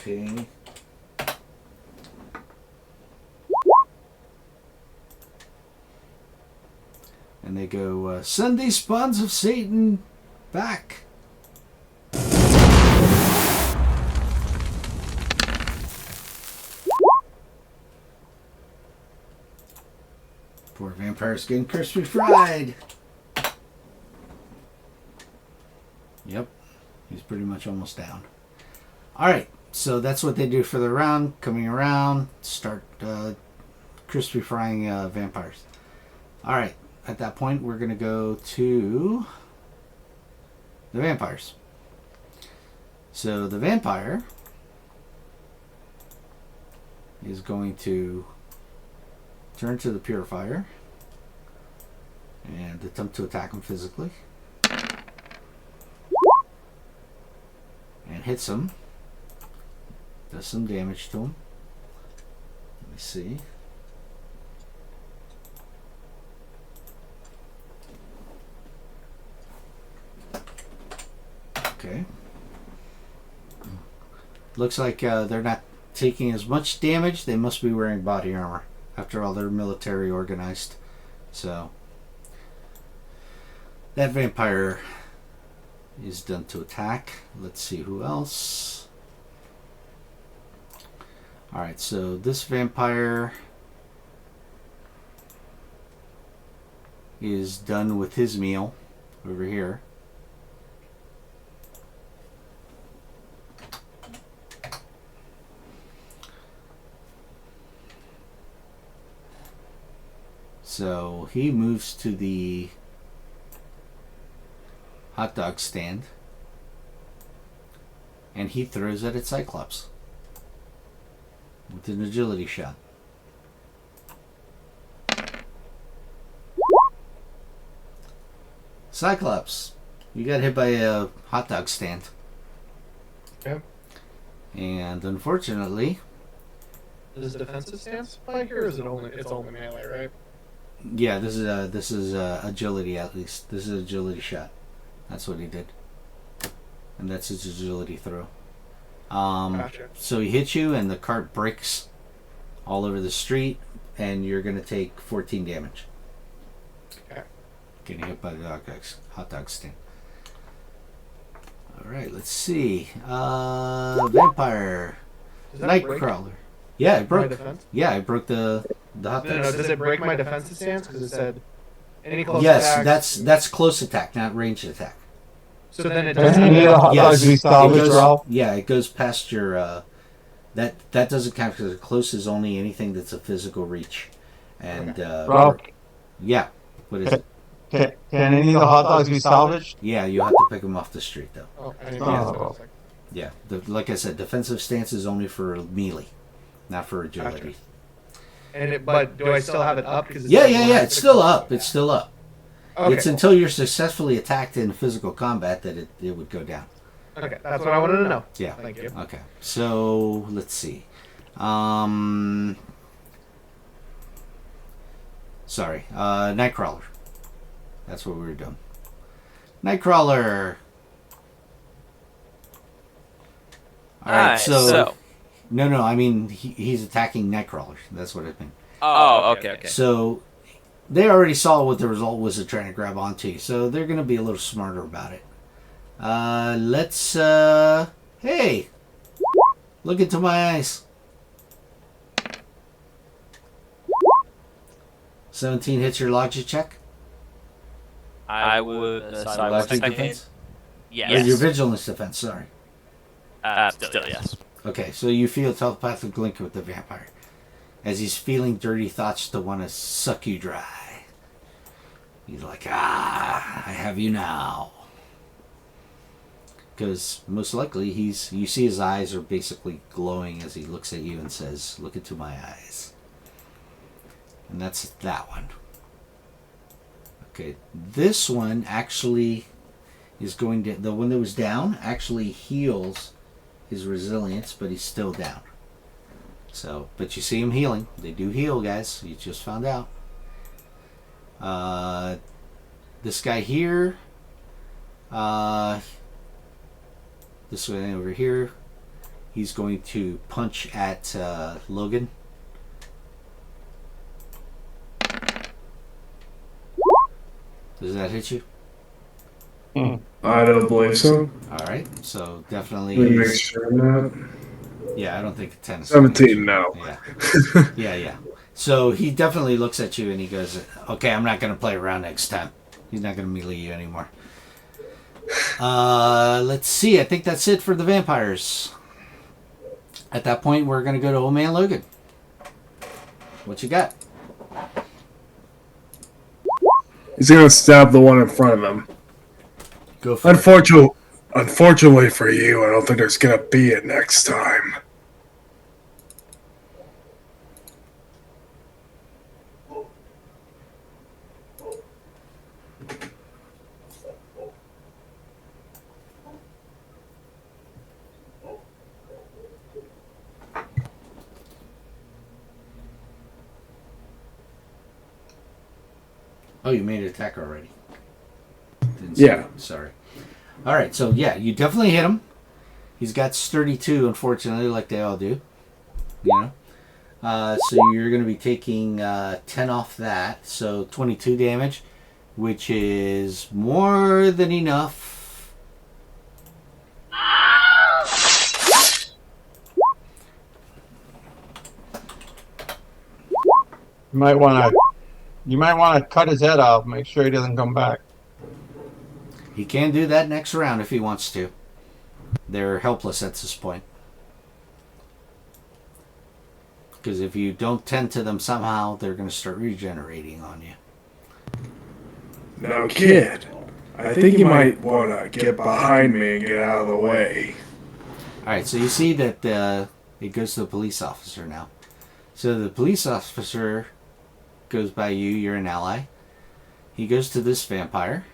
Okay. And they go, "Send these spawns of Satan back." Poor vampire's getting crispy fried. Yep, he's pretty much almost down. Alright, so that's what they do for the round. Coming around, start crispy frying vampires. Alright, at that point we're going to go to the vampires. So the vampire is going to turn to the purifier and attempt to attack him physically. And hits him. Does some damage to him. Let me see. Okay. Looks like they're not taking as much damage. They must be wearing body armor. After all, they're military organized. So that vampire is done to attack. Let's see who else. Alright, so this vampire is done with his meal over here. So he moves to the hot dog stand and he throws it at Cyclops with an agility shot. Cyclops, you got hit by a hot dog stand. Okay. And unfortunately, Is it a defensive stance apply here, or is it only melee, right? Yeah, this is agility at least. This is agility shot. That's what he did, and that's his agility throw. Gotcha. So he hits you, and the cart breaks all over the street, and you're gonna take 14 damage. Okay. Getting hit by the hot dog stand. All right, let's see. Vampire, Does that break Nightcrawler. Yeah, it broke. my defense? Yeah, I broke the hot dog. No, does it break my defensive stance? Because it said any close Yes, attacks. that's close attack, not ranged attack. So then it Doesn't doesn't. any of the hot dogs be salvaged, Ralph? Yeah, it goes past your. That doesn't count because close is only anything that's a physical reach, and Ralph? yeah, what is it? Can any of the hot dogs be salvaged? Yeah, you have to pick them off the street though. Oh, I didn't Yeah. know. Yeah, like I said, defensive stance is only for melee, not for agility. But do I still have it up? Because Yeah, it's still up. It's still up. Okay. It's until you're successfully attacked in physical combat that it would go down. Okay, that's what I wanted to know. Yeah. Thank you. Okay. So let's see. Sorry. Nightcrawler. That's what we were doing. Nightcrawler. All right. So. No. I mean, he's attacking Nightcrawler. That's what I mean. Oh, okay. So they already saw what the result was of trying to grab onto you, so they're going to be a little smarter about it. Let's, hey, look into my eyes. 17 hits your logic check? I would. Logic defense? Yes. Your vigilance defense, sorry. Still yes. Okay, so you feel telepathic link with the vampire as he's feeling dirty thoughts to want to suck you dry. He's like, I have you now. Because most likely you see his eyes are basically glowing as he looks at you and says, look into my eyes. And that's that one. Okay, this one actually is going to, the one that was down actually heals his resilience, but he's still down. So, but you see him healing. They do heal, guys. You just found out. This guy here, this one over here, he's going to punch at Logan. Does that hit you? I don't believe so. All right, so definitely. Let me make sure I'm not. Yeah, I don't think 10 is 17, no. Yeah. Yeah. So he definitely looks at you and he goes, okay, I'm not going to play around next time. He's not going to melee you anymore. Let's see. I think that's it for the vampires. At that point, we're going to go to Old Man Logan. What you got? He's going to stab the one in front of him. Go for it. Unfortunately for you, I don't think there's going to be it next time. Oh, you made an attack already. Didn't see Yeah. it. Sorry. All right, so yeah, you definitely hit him. He's got sturdy 2, unfortunately, like they all do. You know? So you're going to be taking 10 off that, so 22 damage, which is more than enough. You might want to cut his head off. Make sure he doesn't come back. He can do that next round if he wants to. They're helpless at this point. Because if you don't tend to them somehow, they're going to start regenerating on you. Now, kid, I think you might want to get behind me and get out of the way. Alright, so you see that it goes to the police officer now. So the police officer goes by you, you're an ally. He goes to this vampire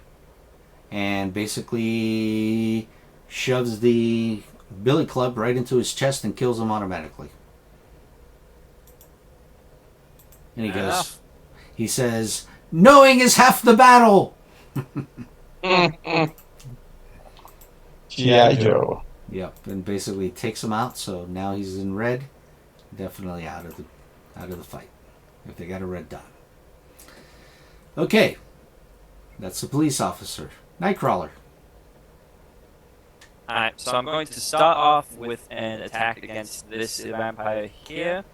and basically shoves the billy club right into his chest and kills him automatically. And he says, "Knowing is half the battle." G.I. Joe. Yep, and basically takes him out. So now he's in red, definitely out of the fight. If they got a red dot. Okay, that's the police officer. Nightcrawler. Alright, so I'm going to start off with an attack against this vampire here.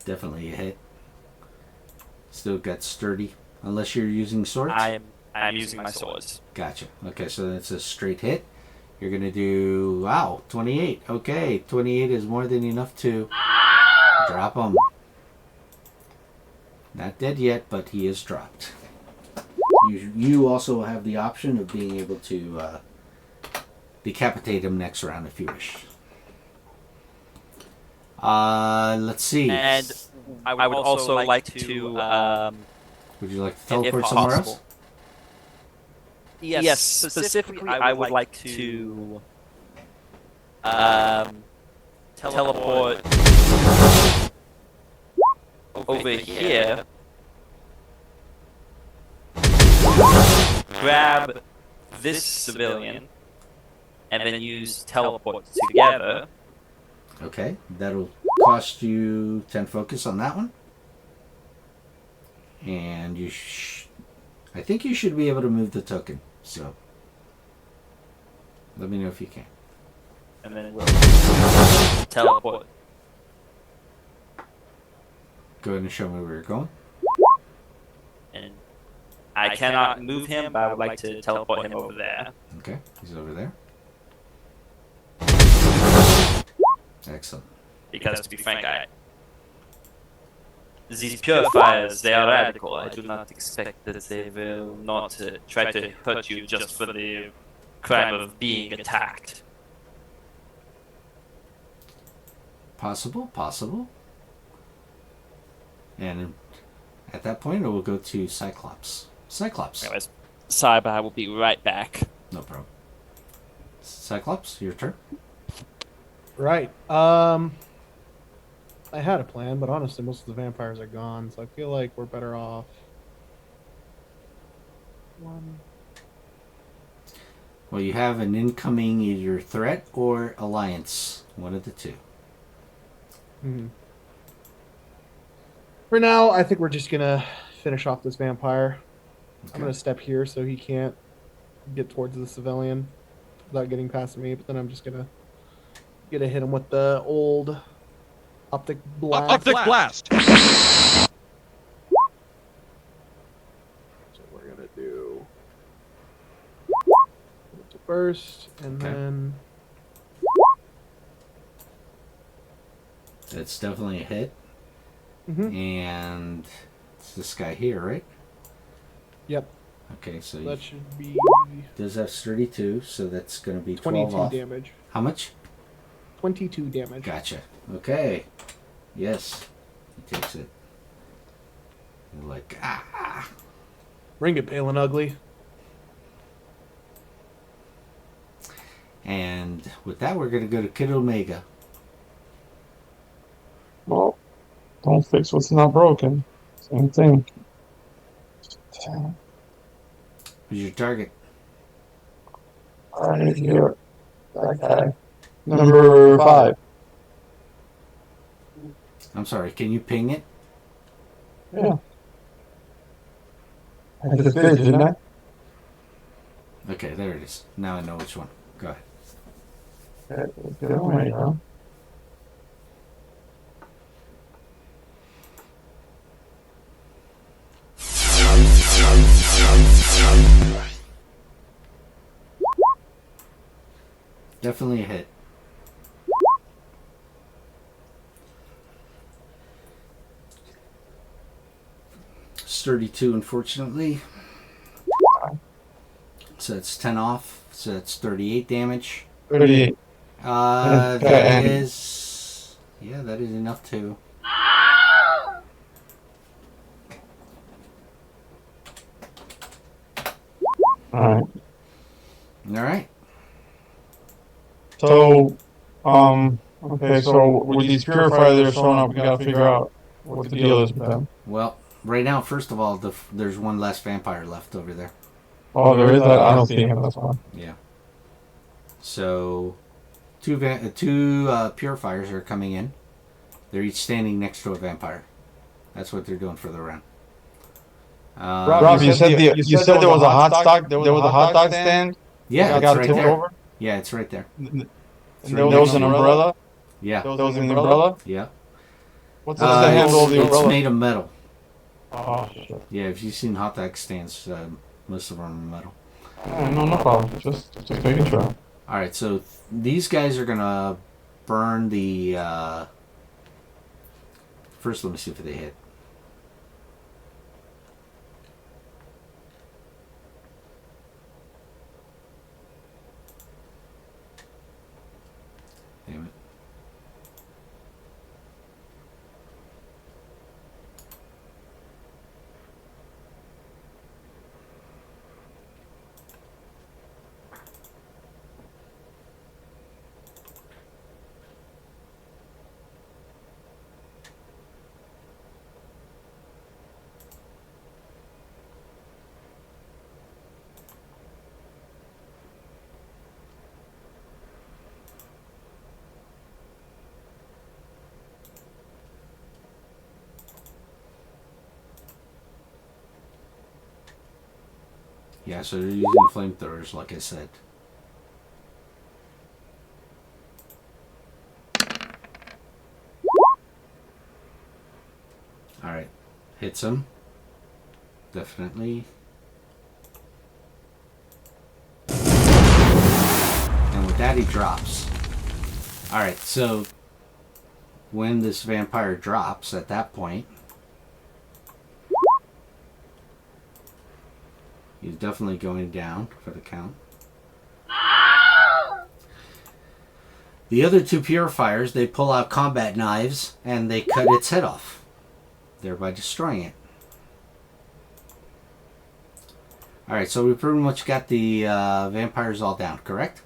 Definitely a hit. Still got sturdy. Unless you're using swords? I am using my swords. Gotcha. Okay, so that's a straight hit. You're going to do, 28. Okay, 28 is more than enough to drop him. Not dead yet, but he is dropped. You also have the option of being able to decapitate him next round if you wish. Let's see. And I would also like to... would you like to teleport somewhere else? Yes, specifically I would like to teleport over here, grab this civilian, and then use teleport together. Okay, that'll cost you 10 focus on that one. And I think you should be able to move the token, so let me know if you can. And then we'll teleport. Go ahead and show me where you're going. And I cannot move him, but I would like to teleport him over there. Okay, he's over there. Excellent. Because to be frank, these purifiers, they are radical. I do not expect that they will not try to hurt you just for the crime of being attacked. Possible. And at that point, it will go to Cyclops. Anyways, Cyber, I will be right back. No problem. Cyclops, your turn. Right. I had a plan, but honestly, most of the vampires are gone, so I feel like we're better off. Well, you have an incoming either threat or alliance. One of the two. Mm-hmm. For now, I think we're just gonna finish off this vampire. Okay. I'm gonna step here so he can't get towards the civilian without getting past me, but then I'm just gonna hit him with the old optic blast. Optic blast! So we're gonna do first, and then that's definitely a hit. Mm-hmm. And it's this guy here, right? Yep. Okay, so that should be. Does have 32, so that's going to be 22 12 off. damage. How much? 22 damage. Gotcha. Okay. Yes, he takes it. You're like, Ring it, pale and ugly. And with that, we're going to go to Kid Omega. Well, don't fix what's not broken. Same thing. Who's your target? Right here. That guy. Number 5. I'm sorry, can you ping it? Yeah. I just did, didn't I? Okay, there it is. Now I know which one. Go ahead. Okay, there you go. Definitely a hit. It's 32, unfortunately. So it's 10 off. So it's 38 damage. 38. That is... Yeah, that is enough to... Alright. Alright. So, okay, so with these purifiers that are showing up, we gotta figure out what the deal is with them. Well, right now, first of all, there's one less vampire left over there. Oh, there is? I don't see him, that's fine. Yeah. So, two purifiers are coming in. They're each standing next to a vampire. That's what they're doing for the round. Rob, you said there was a hot dog. There was a hot dog stand. Yeah, it's right there. Over? Yeah, it's right there. There was an umbrella. Yeah. There was an umbrella. Yeah. What's the handle of the umbrella? It's made of metal. Oh shit. Yeah, if you've seen hot dog stands, most of them are metal. No problem. Just making sure. All right, so these guys are gonna burn the. First, let me see if they hit. Damn it. Yeah, so they're using flamethrowers, like I said. Alright. Hits him. Definitely. And with that, he drops. Alright, so when this vampire drops at that point, he's definitely going down for the count. The other two purifiers, they pull out combat knives and they cut its head off, thereby destroying it. Alright, so we pretty much got the vampires all down, correct?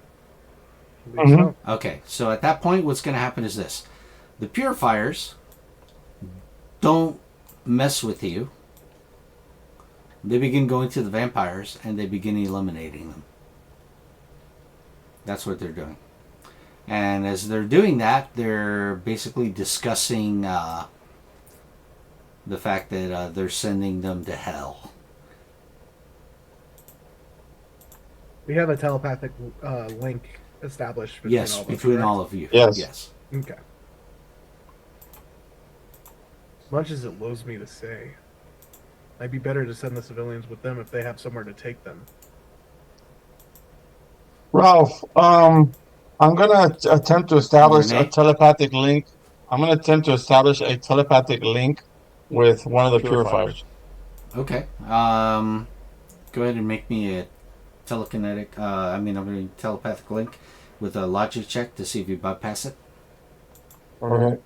Mm-hmm. Okay, so at that point, what's going to happen is this. The purifiers don't mess with you. They begin going to the vampires and they begin eliminating them. That's what they're doing. And as they're doing that, they're basically discussing the fact that they're sending them to hell. We have a telepathic link established between Yes, all of us, between correct? all of you. Yes. Okay. As much as it loathes me to say, might be better to send the civilians with them if they have somewhere to take them. Ralph, I'm gonna attempt to establish a telepathic link. I'm gonna attempt to establish a telepathic link with one of the purifiers. Okay. Go ahead and make me a telekinetic. I'm going to telepathic link with a logic check to see if you bypass it. Okay.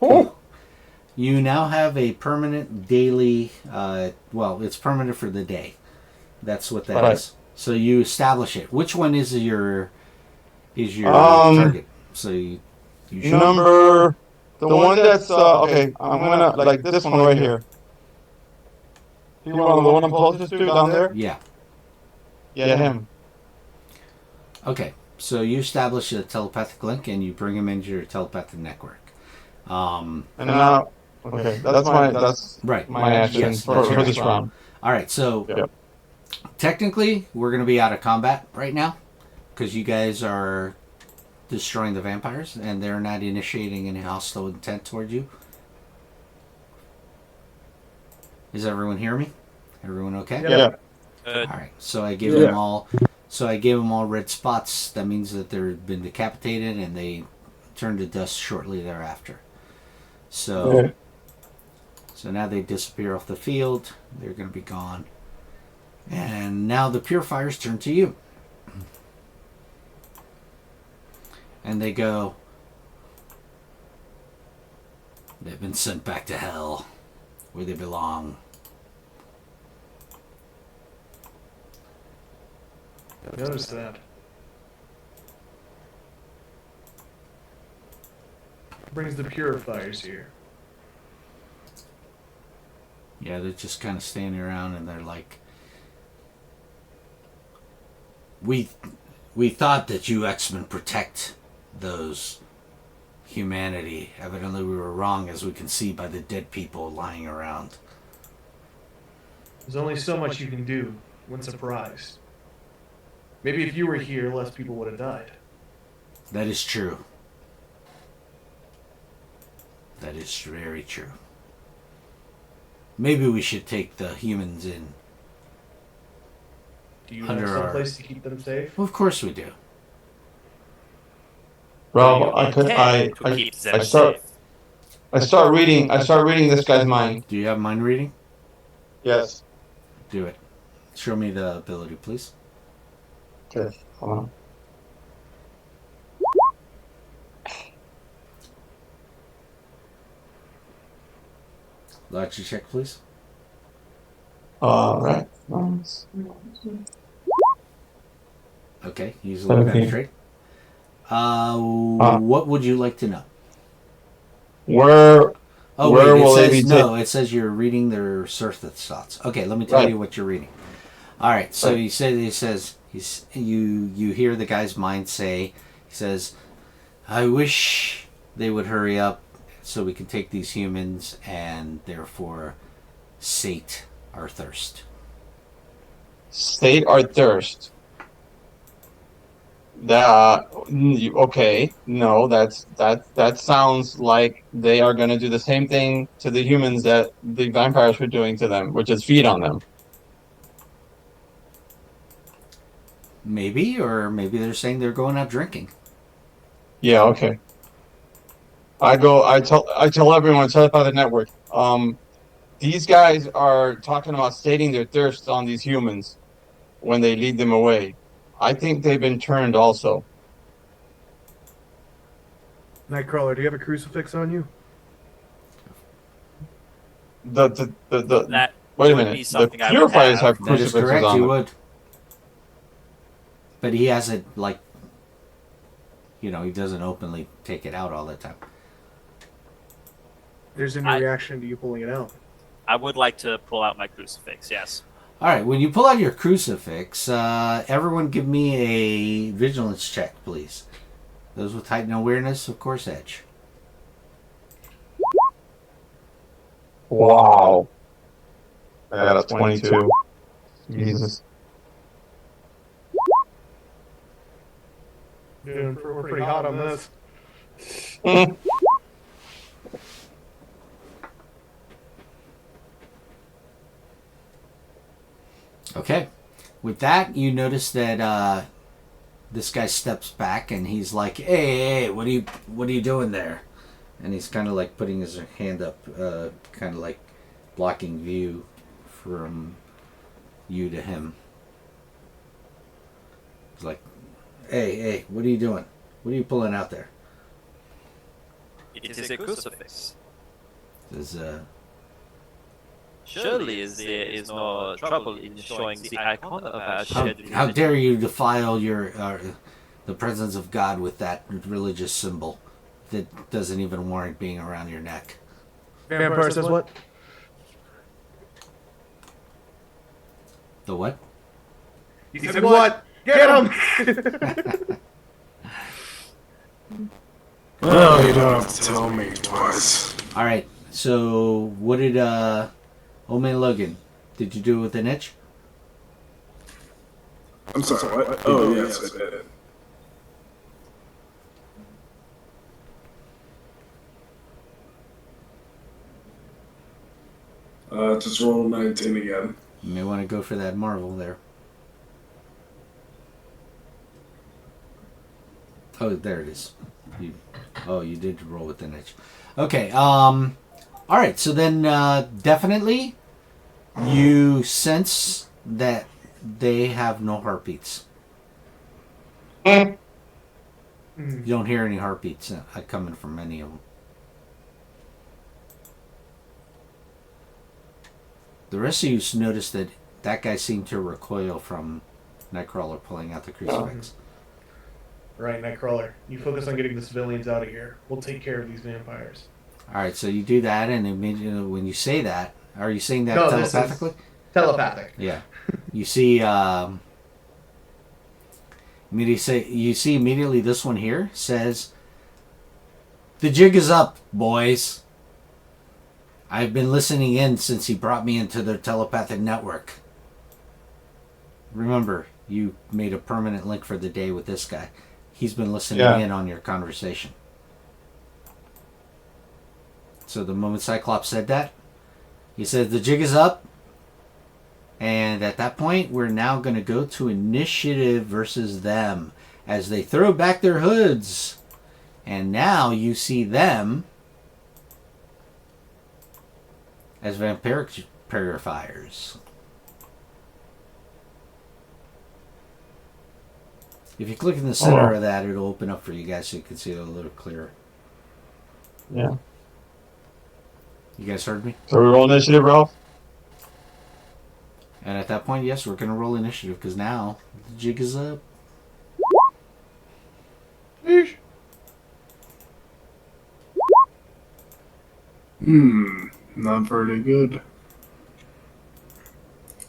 Oh. You now have a permanent daily. Well, it's permanent for the day. That's what that is. So you establish it. Which one is your target? So you should number the one that's okay. I'm gonna like this one right here. You want the one I'm closest to down there? Yeah. Yeah, him. Okay, so you establish a telepathic link and you bring him into your telepathic network. And now, okay, that's my action Yes, for this round. All right, so technically we're going to be out of combat right now because you guys are destroying the vampires and they're not initiating any hostile intent toward you. Is everyone hear me? Everyone okay? Yeah. All right. So I gave them all. So I gave them all red spots. That means that they've been decapitated and they turned to dust shortly thereafter. So, so now they disappear off the field. They're going to be gone. And now the purifiers turn to you. And they go, they've been sent back to hell, where they belong. Notice that. Brings the purifiers here. Yeah, they're just kind of standing around and they're like, we thought that you X-Men protect those humanity. Evidently we were wrong, as we can see by the dead people lying around. There's only so much you can do when surprised. Maybe if you were here, less people would have died. That is true. That is very true. Maybe we should take the humans in. Do you have some place to keep them safe? Well, of course we do. Well, I start reading this guy's mind. Do you have mind reading? Yes. Do it. Show me the ability, please. Okay, hold on. Logic check, please. All right. Okay, use a little penetrate. What would you like to know? Where will they be? No, it says you're reading their surface thoughts. Okay, let me tell you what you're reading. All right, so you hear the guy's mind say, he says, I wish they would hurry up so we can take these humans and therefore sate our thirst. Sate our thirst. Okay, no, that sounds like they are going to do the same thing to the humans that the vampires were doing to them, which is feed on them. Maybe, or maybe they're saying they're going out drinking. Yeah, okay. I tell everyone, telepathic network. These guys are talking about stating their thirst on these humans when they lead them away. I think they've been turned also. Nightcrawler, do you have a crucifix on you? Wait a minute. The purifiers have crucifixes on them. That is correct, you would. But he hasn't, he doesn't openly take it out all the time. There's any reaction to you pulling it out? I would like to pull out my crucifix, yes. All right, when you pull out your crucifix, everyone give me a vigilance check, please. Those with heightened awareness, of course, edge. Wow. I got a 22. Jesus. Dude, we're pretty hot on this. Okay. With that, you notice that this guy steps back and he's like, "Hey, what are you doing there?" And he's kind of like putting his hand up, kind of like blocking view from you to him. He's like, Hey, what are you doing? What are you pulling out there?" It is a crucifix. There's Surely there is no trouble in showing the icon of our shared How dare you defile the presence of God with that religious symbol that doesn't even warrant being around your neck? Vampire says what? The what? He said what? Get him! Well, you don't have to tell me twice. Alright, so what did Old Man Logan, did you do it with an itch? I'm sorry, what? Oh, yes, I did. Just roll 19 again. You may want to go for that Marvel there. Oh, there it is. You did roll with an itch. Okay, alright, so then definitely you sense that they have no heartbeats. You don't hear any heartbeats coming from any of them. The rest of you notice that guy seemed to recoil from Nightcrawler pulling out the crucifix. Right, Nightcrawler. You focus on getting the civilians out of here. We'll take care of these vampires. All right, so you do that, and immediately when you say that, are you saying that No, telepathically? this is telepathic. Yeah. You see, you see immediately this one here says, "The jig is up, boys. I've been listening in since he brought me into the telepathic network." Remember, you made a permanent link for the day with this guy. He's been listening in on your conversation. So the moment Cyclops said that, he said, "The jig is up." And at that point, we're now going to go to initiative versus them as they throw back their hoods. And now you see them as vampiric purifiers. If you click in the center of that, it'll open up for you guys so you can see it a little clearer. Yeah. You guys heard me? So we roll initiative, Ralph? And at that point, yes, we're going to roll initiative because now the jig is up. Not very good.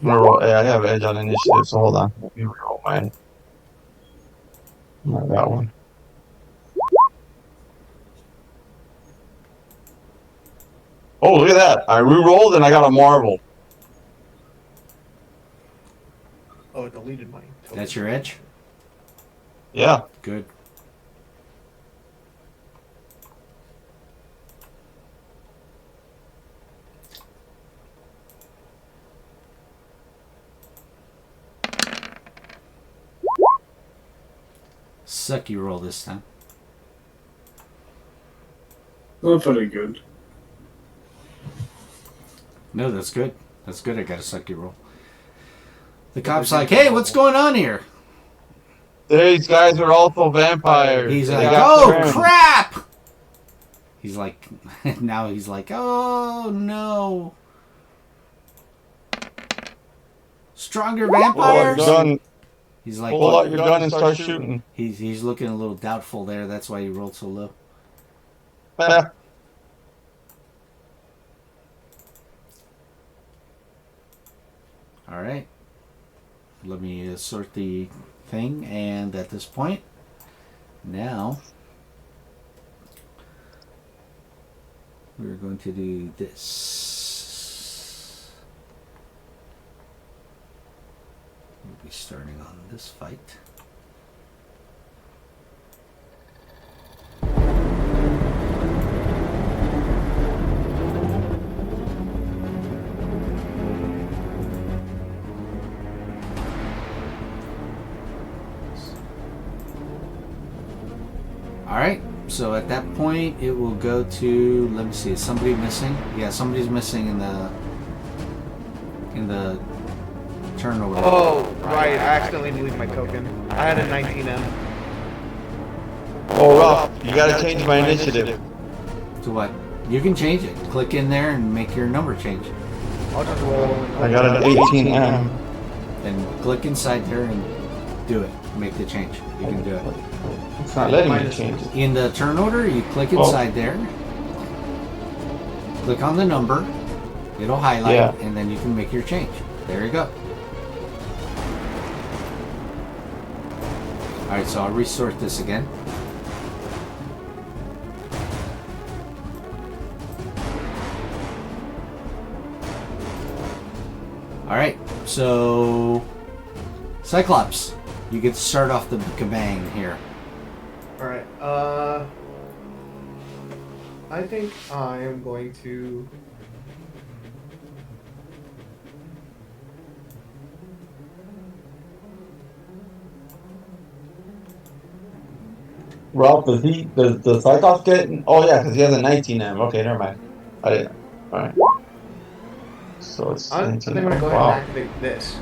I have edge on initiative, so hold on. Let me roll mine. Not that one. Oh, look at that. I re-rolled and I got a marvel. Oh, it deleted mine. That's your edge? Yeah. Good. Sucky roll this time. Not very good. No, that's good. That's good. I got a sucky roll. The cop's like, "Hey, what's going on here?" These guys are also vampires. He's like, "Oh, crap!" He's like, now he's like, "Oh, no. Stronger vampires?" He's like, pull out your gun and start shooting. He's looking a little doubtful there. That's why he rolled so low. All right. Let me sort the thing, and at this point, now we're going to do this. We'll be starting on this fight. Alright, so at that point it will go to, let me see, is somebody missing? Yeah, somebody's missing in the turnover. Oh, right, I accidentally deleted my token. I had a 19M. Oh, Ralph, you gotta change my initiative. To what? You can change it. Click in there and make your number change. I'll just roll. I got an 18M. Then click inside there and do it. Make the change. You can do it. It's not letting me change it. In the turn order, you click inside there. Click on the number. It'll highlight, and then you can make your change. There you go. Alright, so I'll resort this again. Alright, so Cyclops, you get to start off the kabang here. Alright, I think I am going to... Ralph, does the Cyclops get? Oh yeah, because he has a 19M. Okay, never mind. I didn't. All right. So it's. I think I'm gonna go ahead and activate this.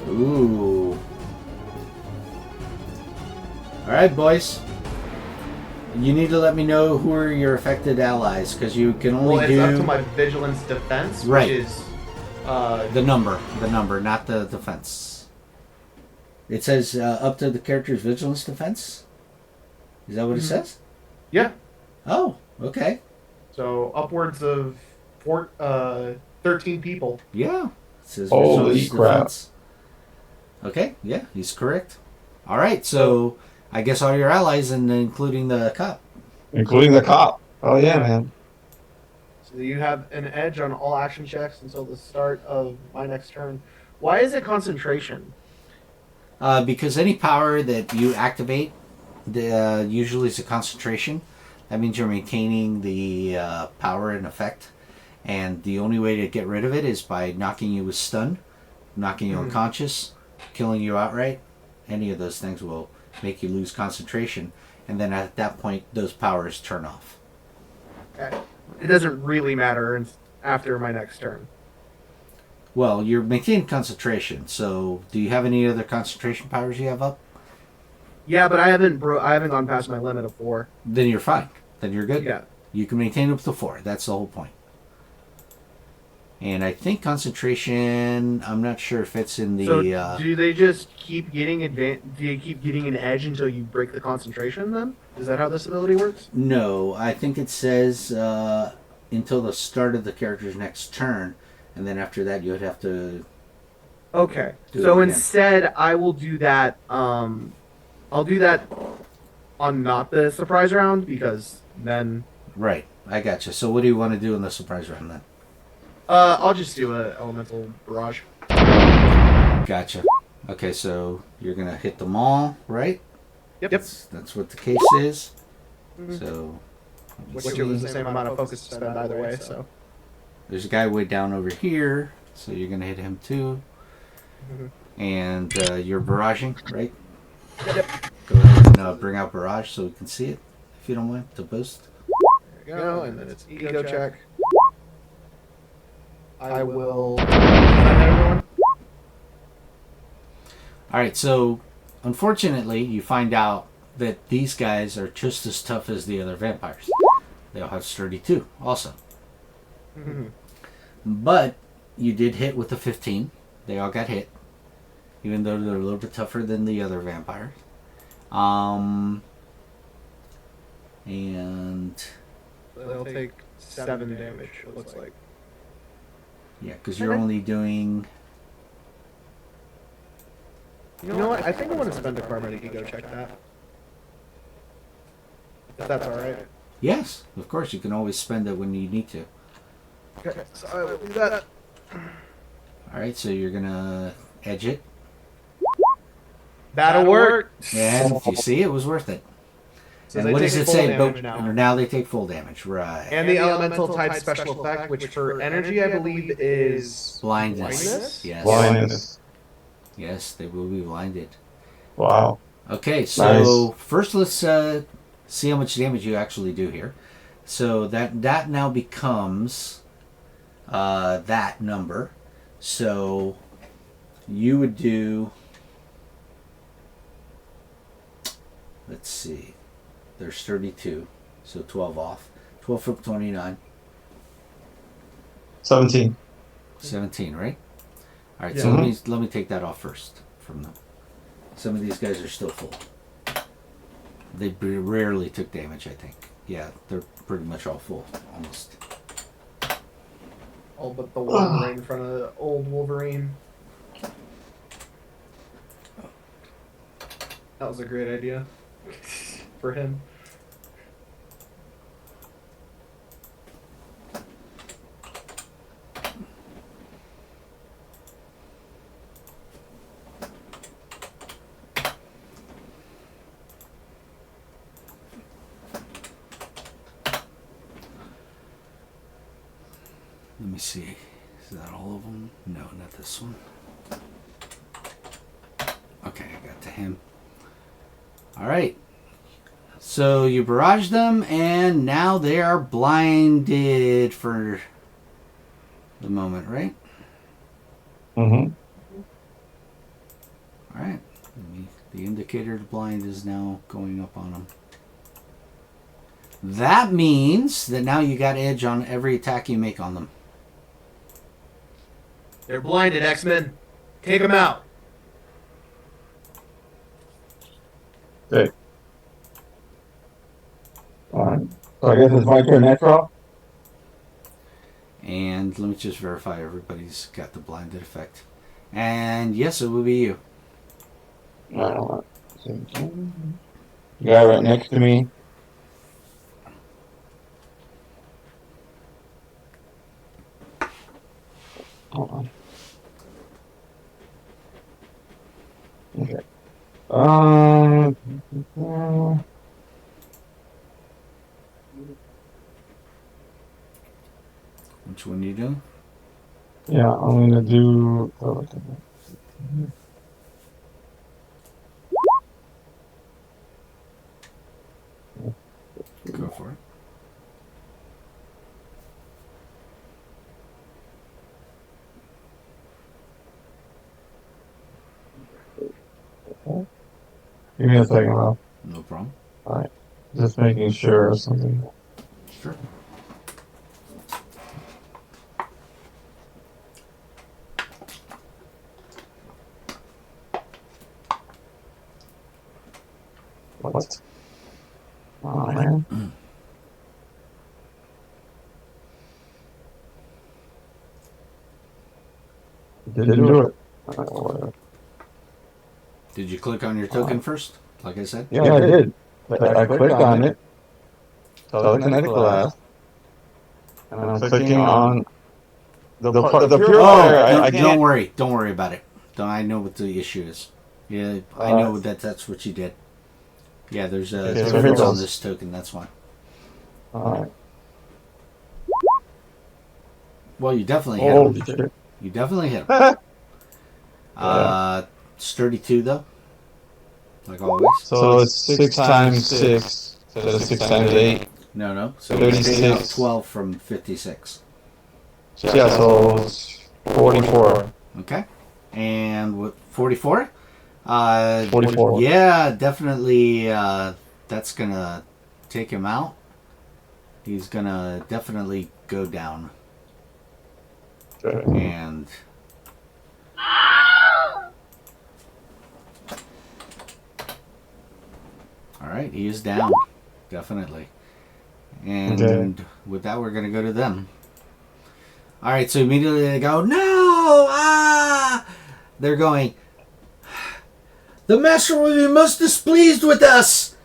Ooh. All right, boys. You need to let me know who are your affected allies, because you can only Well, it's do. up to my vigilance defense, Right. which is The number, not the defense. It says up to the character's vigilance defense. Is that what it says? Yeah. Oh, okay. So upwards of 13 people. Yeah. It says Holy vigilance crap. defense. Okay, yeah, he's correct. All right, so I guess all your allies, and including the cop. Including the cop. Oh yeah, man. So you have an edge on all action checks until the start of my next turn. Why is it concentration? Because any power that you activate, usually is a concentration. That means you're maintaining the power in effect. And the only way to get rid of it is by knocking you with stun, knocking you unconscious, killing you outright. Any of those things will make you lose concentration. And then at that point, those powers turn off. Okay. It doesn't really matter after my next turn. Well, you're maintaining concentration. So, do you have any other concentration powers you have up? Yeah, but I haven't gone past my limit of 4. Then you're fine. Then you're good. Yeah. You can maintain up to 4. That's the whole point. And I think concentration, I'm not sure if it's in the... So do they just keep getting do you keep getting an edge until you break the concentration then? Is that how this ability works? No, I think it says until the start of the character's next turn, and then after that you would have to... Okay. So instead, I will do that... I'll do that on not the surprise round, because then... Right, I gotcha. So what do you want to do in the surprise round then? I'll just do an elemental barrage. Gotcha. Okay, so you're gonna hit them all, right? Yep. That's what the case is. So, Which it was the same amount of focus to spend either way, so... There's a guy way down over here, so you're gonna hit him too. And you're barraging, right? Yep. Go ahead and bring out barrage so we can see it, if you don't mind, to boost. There you go, and then it's ego check. I will... everyone. Alright, so unfortunately you find out that these guys are just as tough as the other vampires. They all have sturdy too, also. But you did hit with the 15. They all got hit, even though they're a little bit tougher than the other vampires. And they'll take 7 damage, it looks like. yeah, because you're only doing... You know what? I think I want to spend a karma to ego check that. If that's alright. Yes, of course, you can always spend it when you need to. Okay, so I will do that. Alright, so you're gonna edge it. That'll work! And you see, it was worth it. So and they what take does it full say? damage Now they take full damage, right. And the elemental type special effect, which for energy I believe is... Blindness. Yes. Blindness. Yes, they will be blinded. Wow. Okay, so Nice. first let's see how much damage you actually do here. So that now becomes that number. So you would do... Let's see. There's 32, so 12 off. 12 from 29. 17. 17, right? All right, Yeah. so let me take that off first from them. Some of these guys are still full. They rarely took damage, I think. Yeah, they're pretty much all full, almost. All but the one right in front of the old Wolverine. That was a great idea for him. Let me see. Is that all of them? No, not this one. Okay, I got to him. All right. So you barrage them, and now they are blinded for the moment, right? Mm-hmm. All right. The indicator to blind is now going up on them. That means that now you got edge on every attack you make on them. They're blinded, X-Men. Take them out. Okay. Alright. So I guess it's my turn next, Rob? And let me just verify everybody's got the blinded effect. And yes, it will be you. Alright. Guy right next to me. Hold on. Okay. Which one you doing? Yeah, I'm gonna do. Go for it. Give me a second, Rob. No problem. Alright. Just making sure or something. Sure. What? Oh, man. Didn't do it. Did you click on your token first? Like I said? Yeah, I did. I clicked on it. Telekinetic glass. And I'm clicking on the purifier. Don't worry. Don't worry about it. I know what the issue is. Yeah, I know that's what you did. Yeah, there's a difference on this token. That's why. Alright. Well, you definitely hit him. You definitely hit him. It's 32 though. Like always. So it's 6 times 6 instead of 6 times 8. No. So 36. 12 from 56. Yeah, so it's 44. Okay. And what 44? 44. Yeah, definitely. That's gonna take him out. He's gonna definitely go down. Okay. And all right, he is down, definitely. And with that, we're gonna go to them. All right, so immediately they go, no! Ah! They're going, the master will be most displeased with us.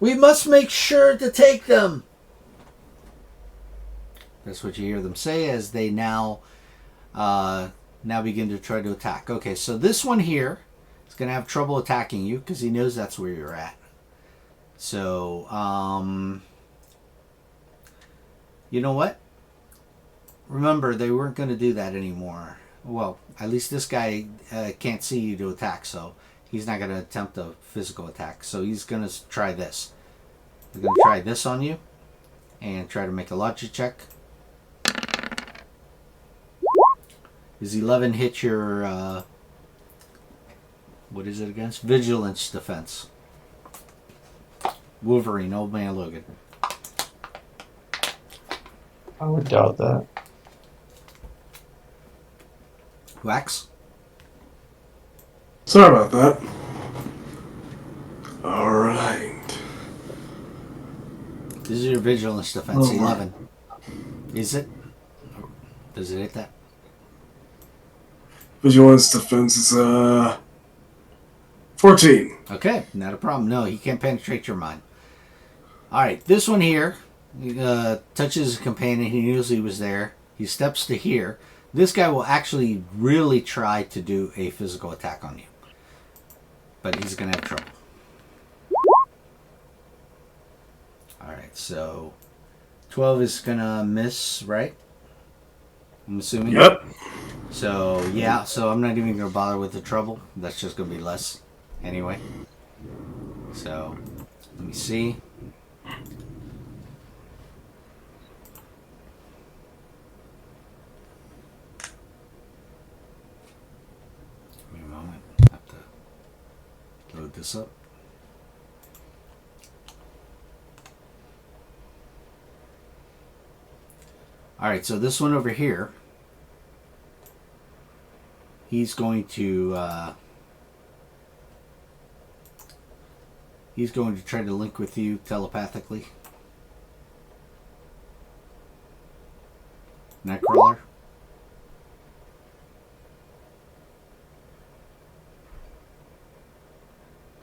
We must make sure to take them. That's what you hear them say as they now begin to try to attack. Okay, so this one here is going to have trouble attacking you because he knows that's where you're at. So, you know what? Remember, they weren't going to do that anymore. Well, at least this guy can't see you to attack, so he's not going to attempt a physical attack. So he's going to try this. They're going to try this on you and try to make a logic check. Is 11 hit your, what is it against? Vigilance defense. Wolverine, Old Man Logan. I would doubt that. Wax? Sorry about that. Alright. This is your vigilance defense, 11. Is it? Does it hit that? Vigilance defense is 14. Okay, not a problem. No, he can't penetrate your mind. Alright, this one here touches his companion. He knows he was there. He steps to here. This guy will actually really try to do a physical attack on you. But he's going to have trouble. Alright, so 12 is going to miss, right? I'm assuming? Yep. So, yeah, so I'm not even going to bother with the trouble. That's just going to be less anyway. So, let me see. Give me a moment. I have to load this up. Alright, so this one over here he's going to try to link with you telepathically. Nightcrawler.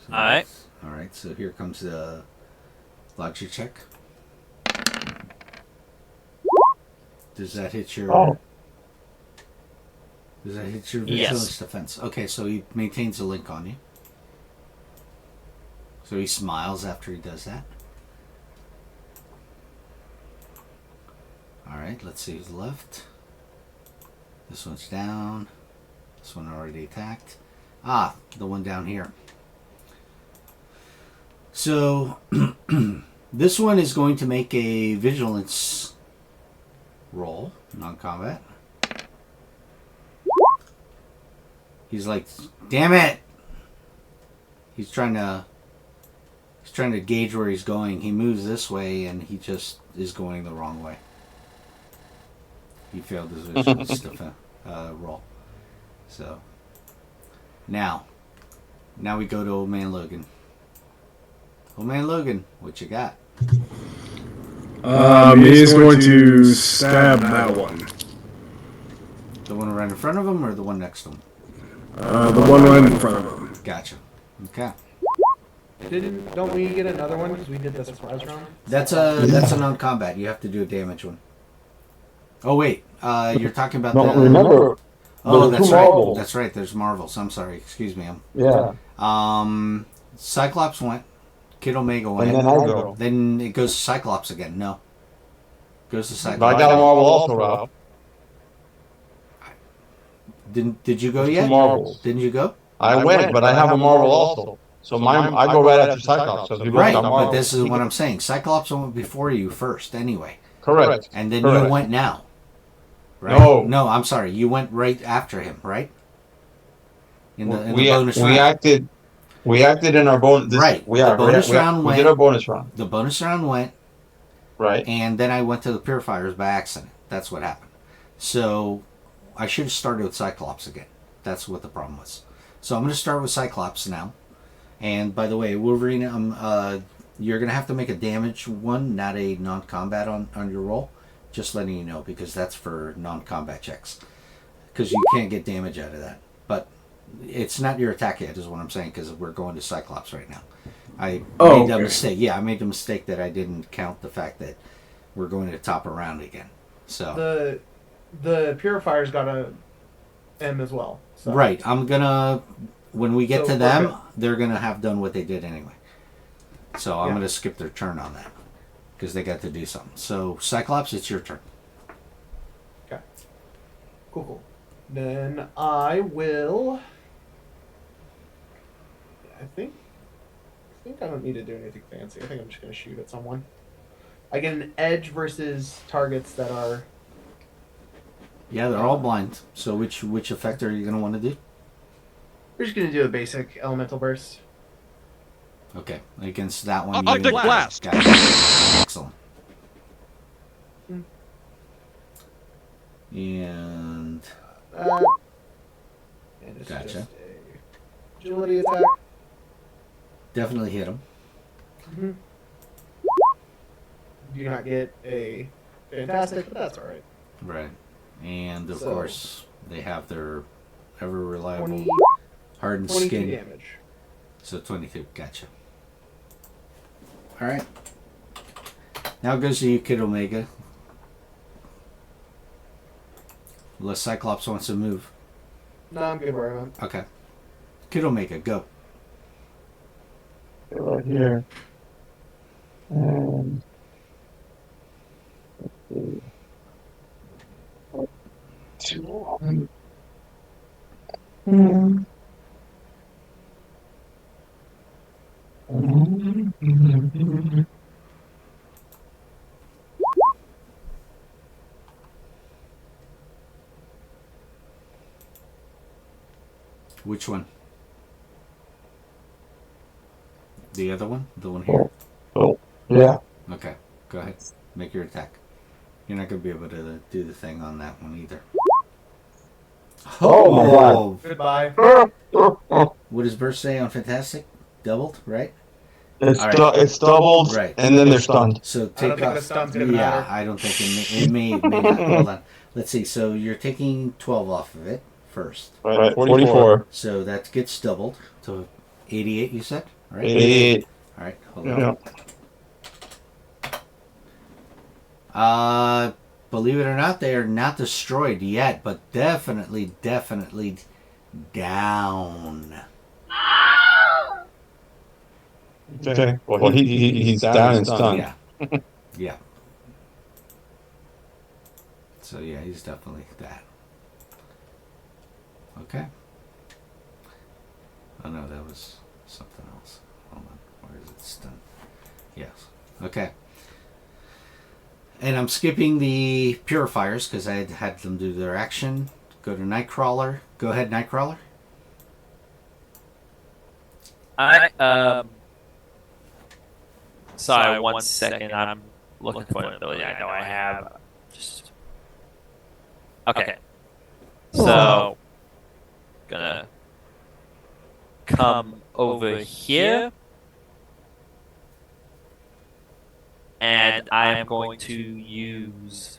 So Alright. Alright, so here comes the logic check. Does that hit your... Oh. Does that hit your Yes. vigilance defense? Okay, so he maintains a link on you. So he smiles after he does that. Alright, let's see who's left. This one's down. This one already attacked. Ah, the one down here. So, this one is going to make a vigilance roll, non-combat. He's like, damn it! He's trying to gauge where he's going. He moves this way and he just is going the wrong way. He failed his vigilance roll. So, now we go to Old Man Logan. Old Man Logan, what you got? He's going to stab that one. The one right in front of him or the one next to him? The one right in front of him. Gotcha. Okay. Don't we get another one because we did the surprise round? That's a non-combat. You have to do a damage one. Oh wait, you're talking about No, the... remember. Oh, there's that's two right. Marvels. That's right. There's Marvels. I'm sorry. Excuse me. Yeah. Cyclops went. Kid Omega went. And then I go. Then it goes to Cyclops again. No. Goes to But Cyclops. I got a Marvel also, Rob. Did you go yet? Marvels. Didn't you go? I went, but I have a Marvel also. So I go right after Cyclops. So we both Right, got but Marvel. this is what I'm saying. Cyclops went before you first, anyway. Correct. And then Correct. you went now. Right? No. No, I'm sorry. You went right after him, right? In the we bonus round. We acted in our bonus. Right. We The bonus we round went. did our bonus round. The bonus round went. Right. And then I went to the purifiers by accident. That's what happened. So I should have started with Cyclops again. That's what the problem was. So I'm going to start with Cyclops now. And by the way, Wolverine, you're going to have to make a damage one, not a non-combat on your roll. Just letting you know, because that's for non-combat checks. Because you can't get damage out of that. But it's not your attack yet, is what I'm saying, because we're going to Cyclops right now. I made a mistake. Yeah, I made the mistake that I didn't count the fact that we're going to top around again. So The purifier's got a M as well. So. Right. I'm gonna when we get So to them, okay. they're gonna have done what they did anyway. So I'm gonna skip their turn on that because they got to do something. So Cyclops, it's your turn. Okay. Cool. Then I will. I think I don't need to do anything fancy. I think I'm just gonna shoot at someone. I get an edge versus targets that are. Yeah, they're all blind. So which effect are you gonna want to do? We're just gonna do a basic elemental burst. Okay, against that one. Optic blast. Got it. Excellent. And It's gotcha. just a agility attack. Definitely hit him. Mm-hmm. Do not get a fantastic, but that's alright. Right. And of So- course, they have their ever reliable 20 hardened 22 skin. damage. So 22. Gotcha. All right. Now it goes to you, Kid Omega. Unless Cyclops wants to move. No, I'm good where I'm at. Okay. Kid Omega, go. Right here. Let's see. 2. Which one? The other one? The one here? Oh, yeah. Okay, go ahead. Make your attack. You're not going to be able to do the thing on that one either. Oh my God. Goodbye. What does Burst say on Fantastic? Doubled, right? It's All right. it's doubled, Right. and then they're stunned. So I don't take think the off. stun's gonna Yeah, matter. I don't think it may not. Hold on. Let's see. So you're taking 12 off of it first. Right, 44. So that gets doubled to 88. You said, all right? 88. All right. Hold on. Believe it or not, they are not destroyed yet, but definitely down. Okay. Well, he's down and stunned. Yeah. Yeah. So yeah, he's definitely that. Okay. Oh no, that was something else. Hold on. Where is it? Stun. Yes. Okay. And I'm skipping the purifiers because I had them do their action. Go to Nightcrawler. Go ahead, Nightcrawler. Sorry, 1 second. I'm looking for an ability I know I have. Just okay. So, gonna come over here, and I am going to use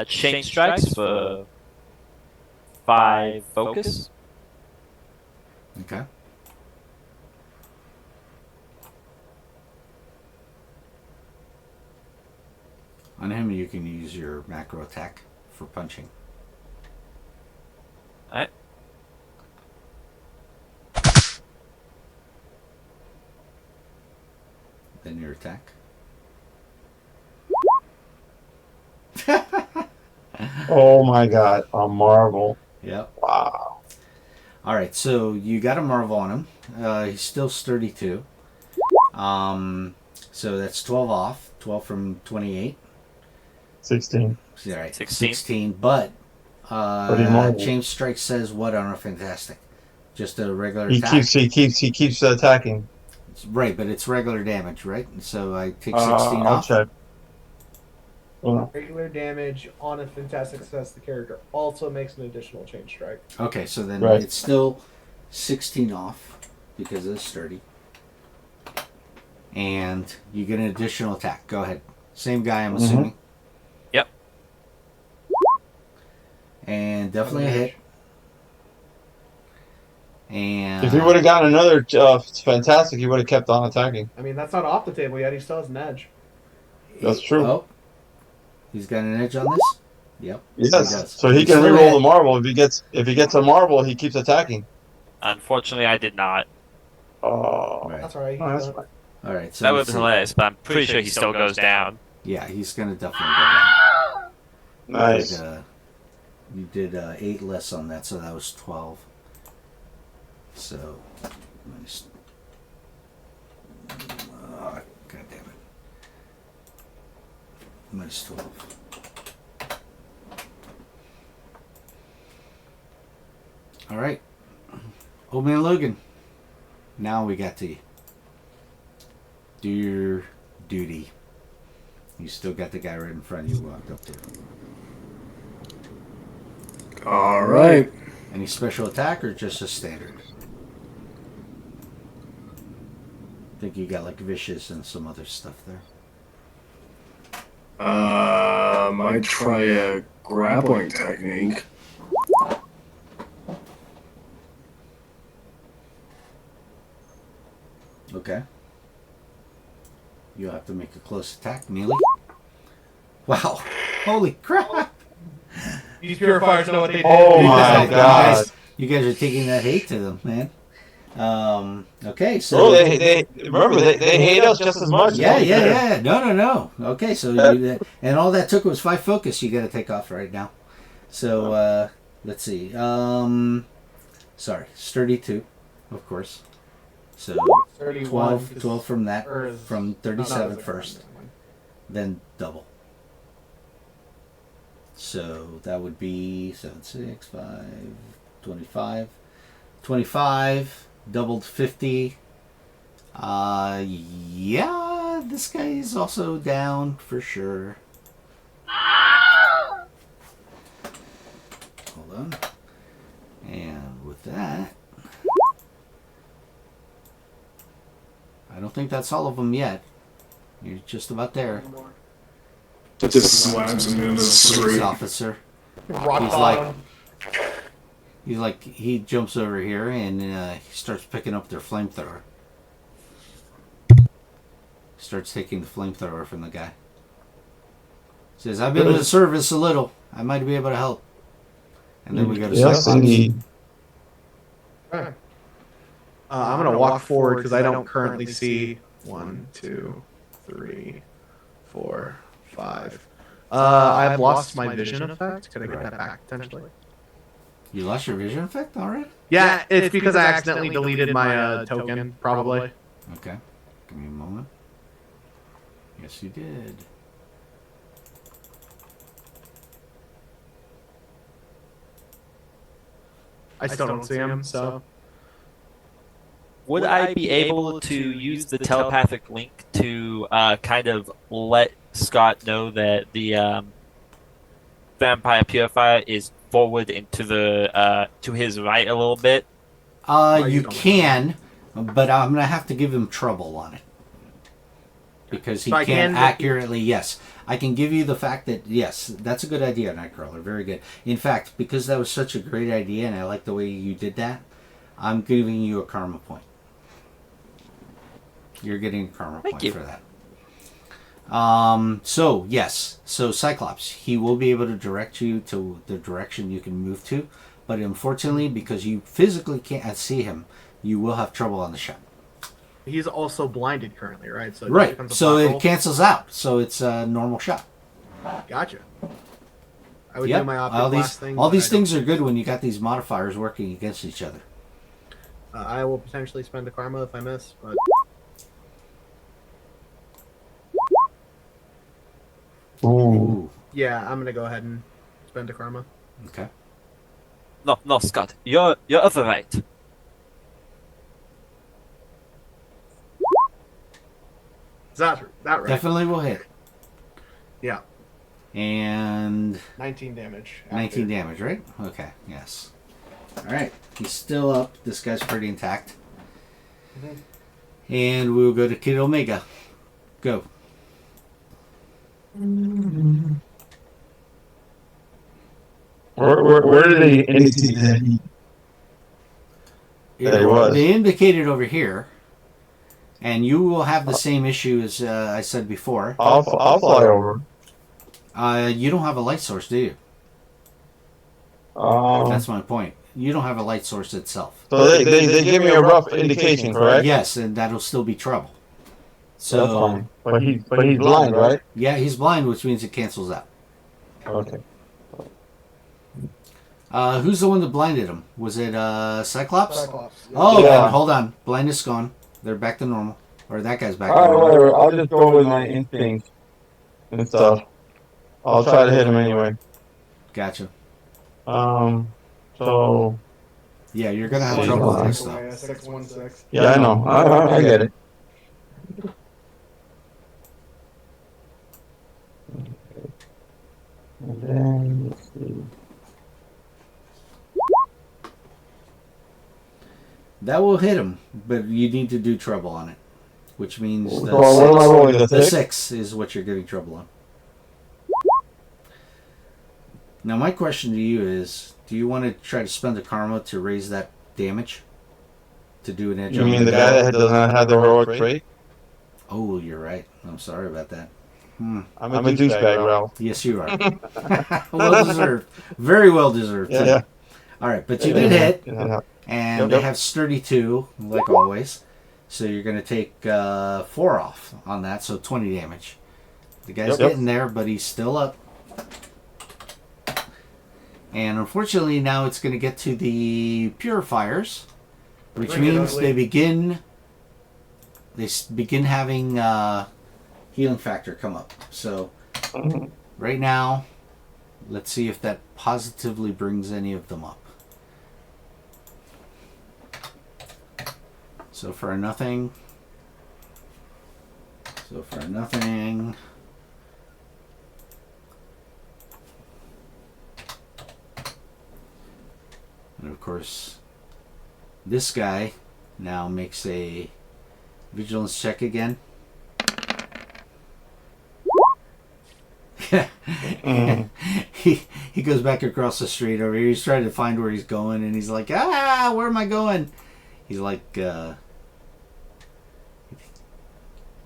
chain strikes for 5 focus. Okay. On him, you can use your macro attack for punching. Alright. Then your attack. Oh my God, a marvel. Yep. Wow. Alright, so you got a marvel on him. He's still sturdy too. So that's 12 off. 12 from 28. 16. All right, 16. 16. But Chain Strike says what on a Fantastic? Just a regular attack? He keeps attacking. Right, but it's regular damage, right? And so I take 16 I'll off. check. Regular damage on a Fantastic Success. The character also makes an additional chain strike. Okay, so then Right. it's still 16 off because it's sturdy. And you get an additional attack. Go ahead. Same guy, I'm assuming. Yep. And definitely a hit. And If he would have gotten another Fantastic, he would have kept on attacking. I mean, that's not off the table yet. He still has an edge. That's true. Oh, he's got an edge on this? Yep. Yes. He does. So he He's can still reroll ahead. the marble. If he gets a marble, he keeps attacking. Unfortunately, I did not. Oh. Right. That's all right. Oh, that's fine. All right. So That would let's have see. been hilarious, but I'm pretty sure he still goes down. Yeah, he's going to definitely go down. Nice. You did 8 less on that, so that was 12. So, minus. God damn it. Minus 12. All right. Old Man Logan. Now we got to do your duty. You still got the guy right in front of you walked up to. All right. Any special attack or just a standard? I think you got like vicious and some other stuff there. Might try a grappling technique. Okay. You'll have to make a close attack, melee. Wow. Holy crap. These purifiers know what they do. Oh my God. You guys are taking that hate to them, man. Okay, so Oh, they remember they hate us just as much. Yeah. No. Okay, so you, and all that took was 5 focus. You got to take off right now. So let's see. Sorry, sturdy 2, of course. So 12 from that, from 37 first, then double. So that would be 7, 6, 5, 25. 25, doubled 50. Yeah, this guy is also down for sure. on. And with that, I don't think that's all of them yet. You're just about there. It just slams him in the street. Police officer. He jumps over here and he starts picking up their flamethrower. Starts taking the flamethrower from the guy. Says, I've been in the service a little. I might be able to help. And then we go to indeed. I'm gonna walk forward because I don't currently see 1, 2, 3, 4, 5. I've lost my vision effect. Could I get that back potentially? You lost your vision effect already? Yeah, it's because I accidentally deleted my token, probably. Okay. Give me a moment. Yes, you did. I still don't see him, so. Would I be able to use the telepathic link to kind of let Scott know that the vampire purifier is forward into the to his right a little bit? You can, but I'm gonna have to give him trouble on it because he can't accurately. Yes, I can give you the fact that yes, that's a good idea, Nightcrawler. Very good. In fact, because that was such a great idea, and I like the way you did that, I'm giving you a karma point. You're getting a karma point for that. So yes, so Cyclops, he will be able to direct you to the direction you can move to, but unfortunately, because you physically can't see him, you will have trouble on the shot. He's also blinded currently, right? So right. So it cancels out. So it's a normal shot. Gotcha. I would do my optic blast thing. All these things are good when you got these modifiers working against each other. I will potentially spend a karma if I miss, but. Ooh. Yeah, I'm gonna go ahead and spend a karma. Okay. No, Scott, you're other right. Is that right? Definitely will hit. Yeah. And 19 damage. 19 damage, right? Okay. Yes. All right. He's still up. This guy's pretty intact. And we'll go to Kid Omega. Go. Where did they indicate that he was? They indicated over here, and you will have the same issue as I said before. I'll fly over. You don't have a light source, do you? That's my point. You don't have a light source itself. So they give me a rough indication, correct? Yes, and that'll still be trouble. So, that's fine. But he's blind, right? Yeah, he's blind, which means it cancels out. Okay. Who's the one that blinded him? Was it Cyclops? Cyclops. Yeah. Oh, Yeah. hold on. Blindness gone. They're back to normal. Or that guy's back to All right, normal. whatever. I'll just go with my instinct and stuff. I'll try to hit him anyway. Gotcha. So. Yeah, you're gonna have trouble with this stuff. 616. Yeah, I know. I get it. And then let's see. That will hit him, but you need to do trouble on it, which means So what am I rolling, the the six? 6 is what you're getting trouble on. Now, my question to you is: do you want to try to spend the karma to raise that damage to do an edge? You mean the guy that does not have the heroic trait? Oh, you're right. I'm sorry about that. I'm a douchebag, Ralph. Yes, you are. Well deserved. Very well deserved. Yeah. Yeah. All right, but you did hit, Yeah. and they have sturdy 2, like always. So you're going to take 4 off on that, so 20 damage. The guy's getting there, but he's still up. And unfortunately, now it's going to get to the purifiers, which means they begin having healing factor come up. So right now, let's see if that positively brings any of them up. So for a nothing. of course, this guy now makes a vigilance check again. He goes back across the street over here. He's trying to find where he's going, and he's like, where am I going? He's like, oh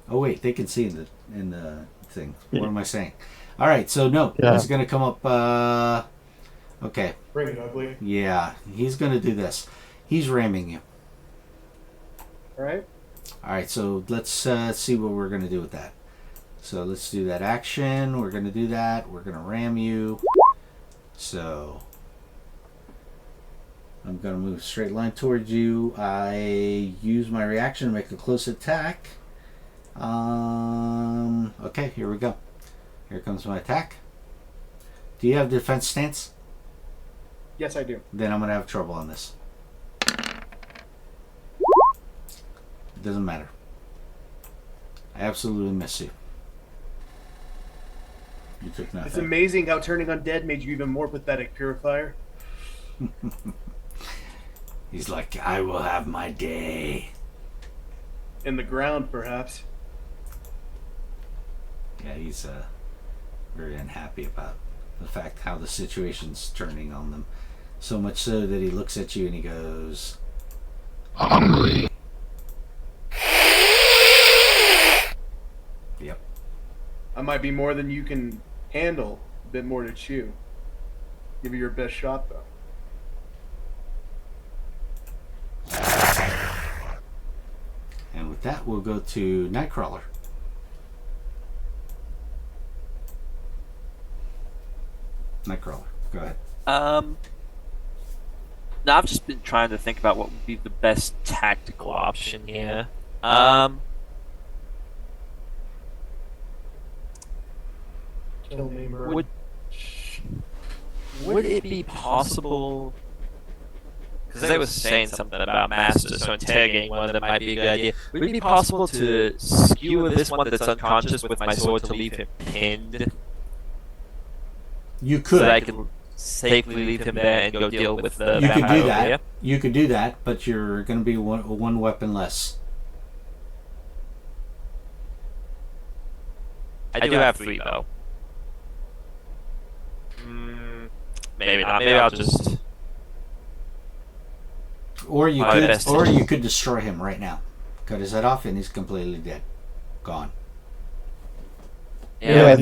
wait, they can see in the thing. What am I saying? All right, so no, he's gonna come up. Okay. Bring it ugly. Yeah, he's gonna do this. He's ramming you. All right. All right, so let's see what we're gonna do with that. So let's do that action. We're going to do that. We're going to ram you. So I'm going to move straight line towards you. I use my reaction to make a close attack. Okay, here we go. Here comes my attack. Do you have defense stance? Yes, I do. Then I'm going to have trouble on this. It doesn't matter. I absolutely miss you. You took nothing. It's amazing how turning undead made you even more pathetic, Purifier. He's like, I will have my day. In the ground, perhaps. Yeah, he's very unhappy about the fact how the situation's turning on them. So much so that he looks at you and he goes, hungry. Yep. I might be more than you can handle, a bit more to chew. Give you your best shot, though. And with that, we'll go to Nightcrawler. Nightcrawler, go ahead. No, I've just been trying to think about what would be the best tactical option here. Kill me, bird. Would it be possible? Because they were saying something about masters, so interrogating one of them might be a good idea. Would it be possible to skewer this one that's unconscious with my sword to leave him pinned? You could. So that I can safely leave him there and go deal with the You could vampire do that. over here? You could do that, but you're going to be one weapon less. I do have 3 though. Maybe not. Maybe I'll just. Or you could destroy him right now. Cut his head off and he's completely dead. Gone. Yeah,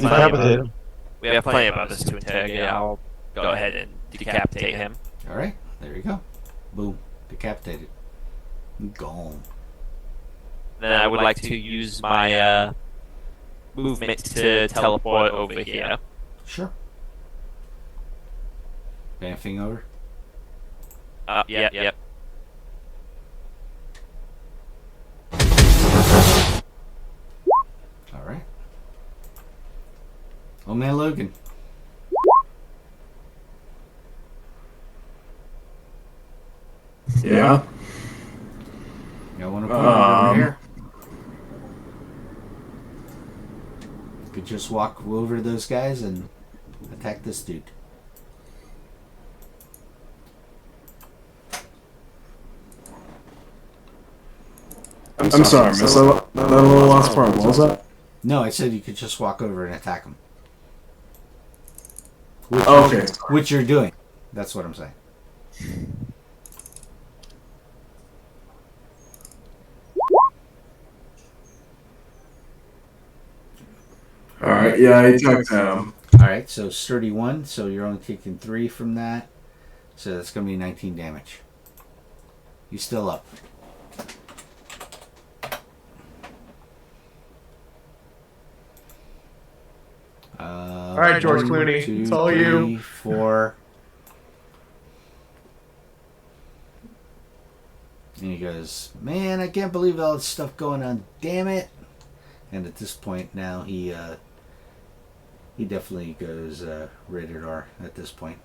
we have plenty of others to interrogate. I'll go ahead and decapitate him. Alright, there you go. Boom. Decapitated. Gone. Then I would like to use my movement to teleport over here. Sure. Bamfing over? Yep. Alright. Old man Logan. Yeah. Y'all want to put over here? You could just walk over to those guys and attack this dude. I'm sorry, miss. That little last part. What was that? No, I said you could just walk over and attack him. Okay. Which you're doing. That's what I'm saying. Alright, yeah, I attacked him. Alright, so sturdy 1, so you're only taking 3 from that. So that's going to be 19 damage. He's still up. Alright, George Clooney, 2, it's all 3, you. 4. And he goes, man, I can't believe all this stuff going on. Damn it. And at this point now, he definitely goes rated R at this point.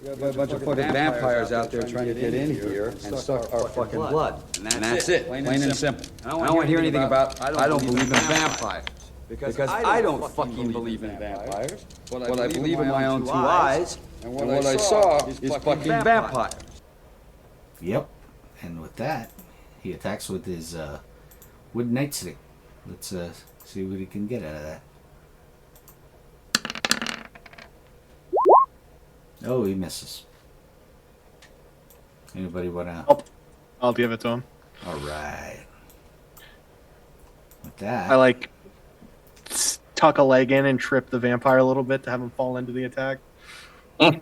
We got a bunch of fucking vampires out there trying to get in here and suck our fucking blood. And that's it. Plain and simple. I don't want to hear anything about, I don't believe in vampires. Because I don't fucking believe in vampires. What I believe in my own two eyes, and what I saw is fucking vampires. Yep. And with that, he attacks with his wooden nightstick. Let's see what he can get out of that. Oh, he misses. Anybody wanna? Oh, I'll give it to him. All right. With that, I like tuck a leg in and trip the vampire a little bit to have him fall into the attack. he's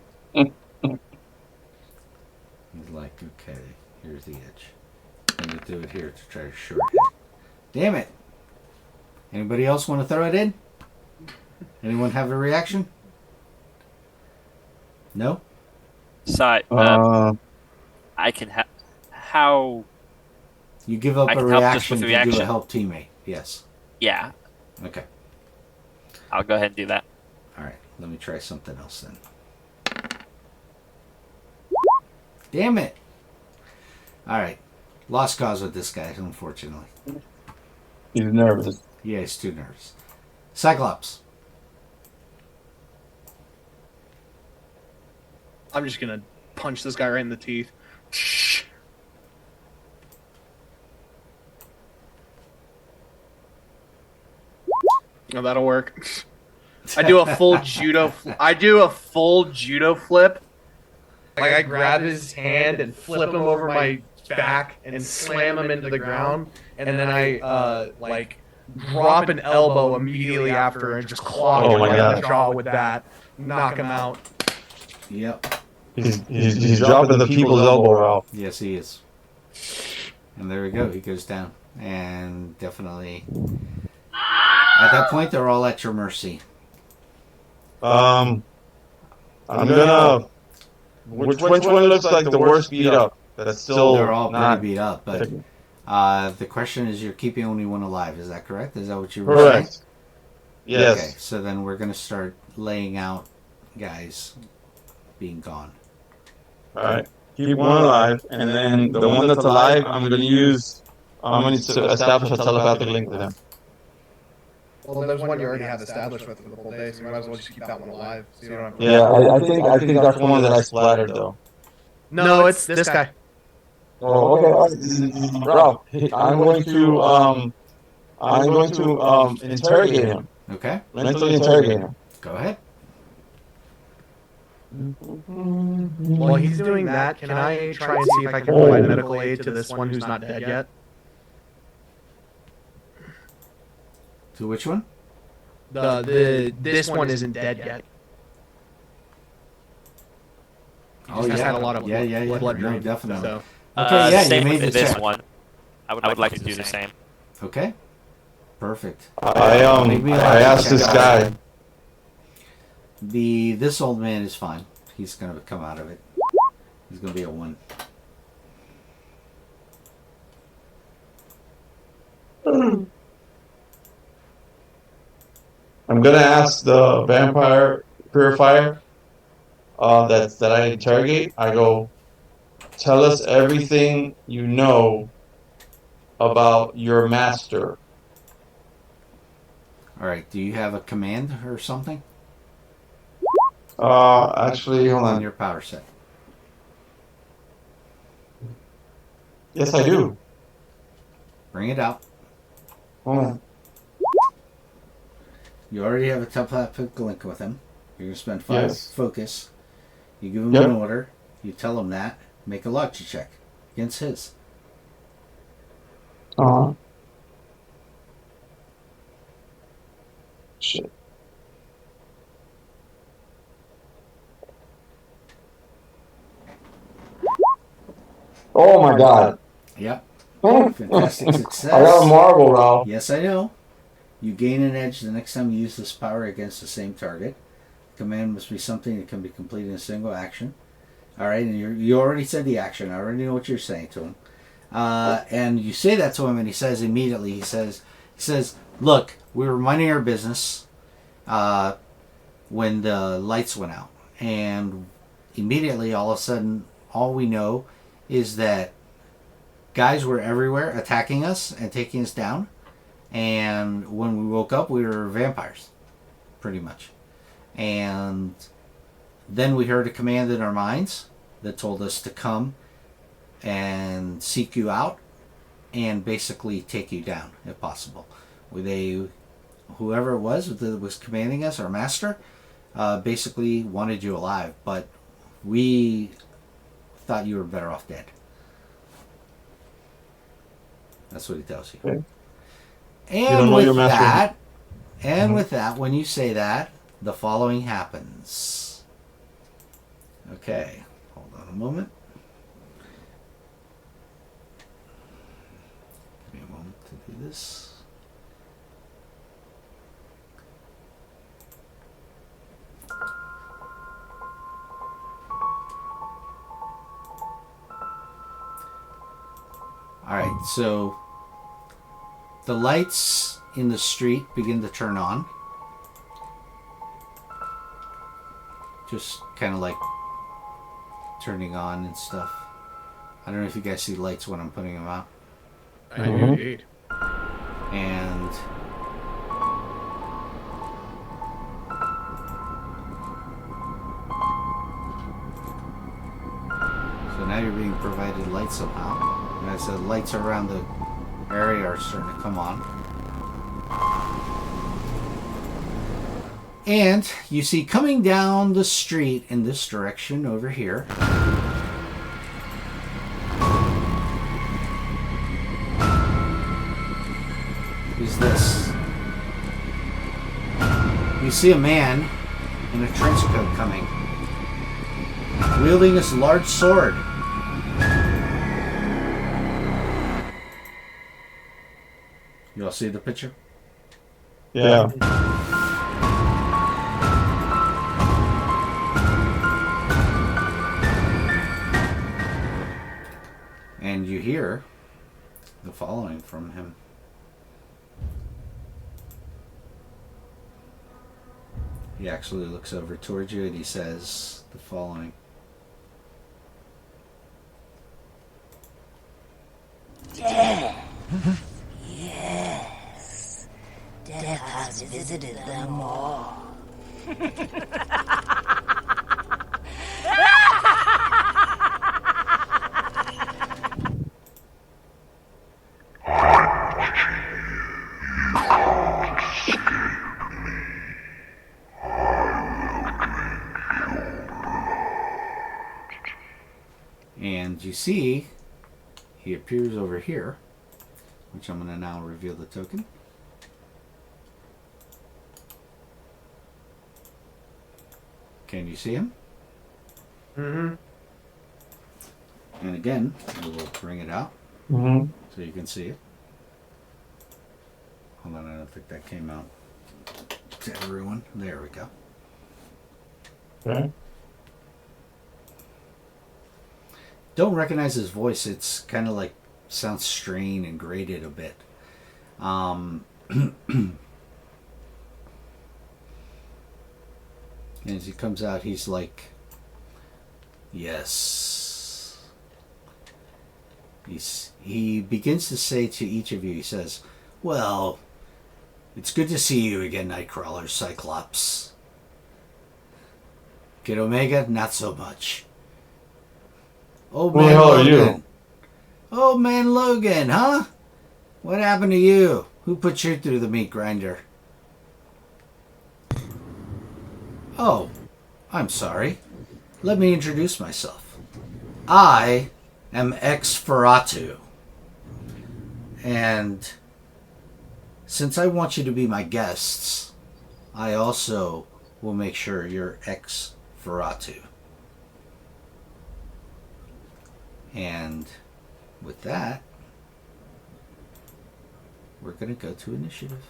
like, okay, here's the edge. I'm gonna do it here to try to short it. Damn it! Anybody else want to throw it in? Anyone have a reaction? No? I can have. How? You give up I a can help just reaction with to reaction. do a help teammate. Yes. Yeah. Okay. I'll go ahead and do that. Alright, let me try something else then. Damn it! Alright. Lost cause with this guy, unfortunately. He's nervous. Yeah, he's too nervous. Cyclops. I'm just gonna punch this guy right in the teeth. Oh, that'll work. I do a full judo. I do a full judo flip. Like I grab his hand and flip him over my back and slam him into the ground, and then I like drop an elbow immediately after and just clock him right in the jaw with that, knock him out. Yep. He's dropping the people's elbow out. Yes, he is. And there we go. He goes down. And definitely, at that point, they're all at your mercy. I'm gonna. Which one looks like the worst beat up? That's still. They're all not pretty beat up, but the question is, you're keeping only one alive. Is that correct? Is that what you were correct. saying? Yes. Okay, so then we're gonna start laying out guys being gone. All right. Keep one alive, and then the one that's alive, I'm gonna use. I'm gonna establish a telepathic link with him. Well, there's one you already have established with for the whole day, so you might as well just keep that one alive. So you don't have to Yeah, I think that's the one that I splattered though. No, it's this guy. Oh, okay. Ralph, I'm going to interrogate him. Okay. Mentally interrogate him. Go ahead. While he's doing that, can I try and see if I can provide medical aid to this one who's not dead yet? To which one? This one isn't dead yet. Oh yeah, had a lot of blood no, drain. definitely. So. Okay, yeah, same you made with the this check. one. I would like to do the same. Okay. Perfect. I asked this guy. This old man is fine. He's gonna come out of it. He's gonna be a 1. I'm gonna ask the vampire purifier that I interrogate. I go, tell us everything you know about your master. All right. Do you have a command or something? Actually, hold on. Your power set. Yes, I do. Bring it out. Hold on. You already have a telepathic link with him. You're going to spend 5 Yes. focus. You give him Yep. an order. You tell him that. Make a logic check against his. Shit. Oh my god. Yep. Oh. Fantastic success. I got a marble, Ralph. Yes, I know. You gain an edge the next time you use this power against the same target. Command must be something that can be completed in a single action. Alright, and you already said the action. I already know what you're saying to him. And you say that to him, and he says immediately, he says, look, we were minding our business when the lights went out. And immediately, all of a sudden, all we know is that guys were everywhere attacking us and taking us down. And when we woke up, we were vampires, pretty much. And then we heard a command in our minds that told us to come and seek you out and basically take you down, if possible. Whoever it was that was commanding us, our master, basically wanted you alive, but we thought you were better off dead. That's what he tells you. Okay. And with that, with that, when you say that, the following happens. Okay, hold on a moment. Give me a moment to do this. Alright, so the lights in the street begin to turn on. Just kind of like turning on and stuff. I don't know if you guys see lights when I'm putting them out. I do indeed. And so now you're being provided light somehow. And as the lights around the area are starting to come on. And you see coming down the street in this direction over here is this. You see a man in a trench coat coming, wielding this large sword. You all see the picture? Yeah. And you hear the following from him. He actually looks over towards you and he says the following. Death. Yes. Death has visited them all. And you see, he appears over here, which I'm going to now reveal the token. Can you see him? Mm-hmm. And again, we will bring it out so you can see it. Hold on, I don't think that came out to everyone. There we go. Okay. Don't recognize his voice. It's kind of like sounds strained and grated a bit. And as he comes out, he's like, yes. He begins to say to each of you, he says, well, it's good to see you again, Nightcrawler, Cyclops. Kid Omega, not so much. Oh man, Logan. Oh man, Logan, huh? What happened to you? Who put you through the meat grinder? Oh, I'm sorry. Let me introduce myself. I am X-feratu. And since I want you to be my guests, I also will make sure you're X-feratu. And with that, we're going to go to initiative.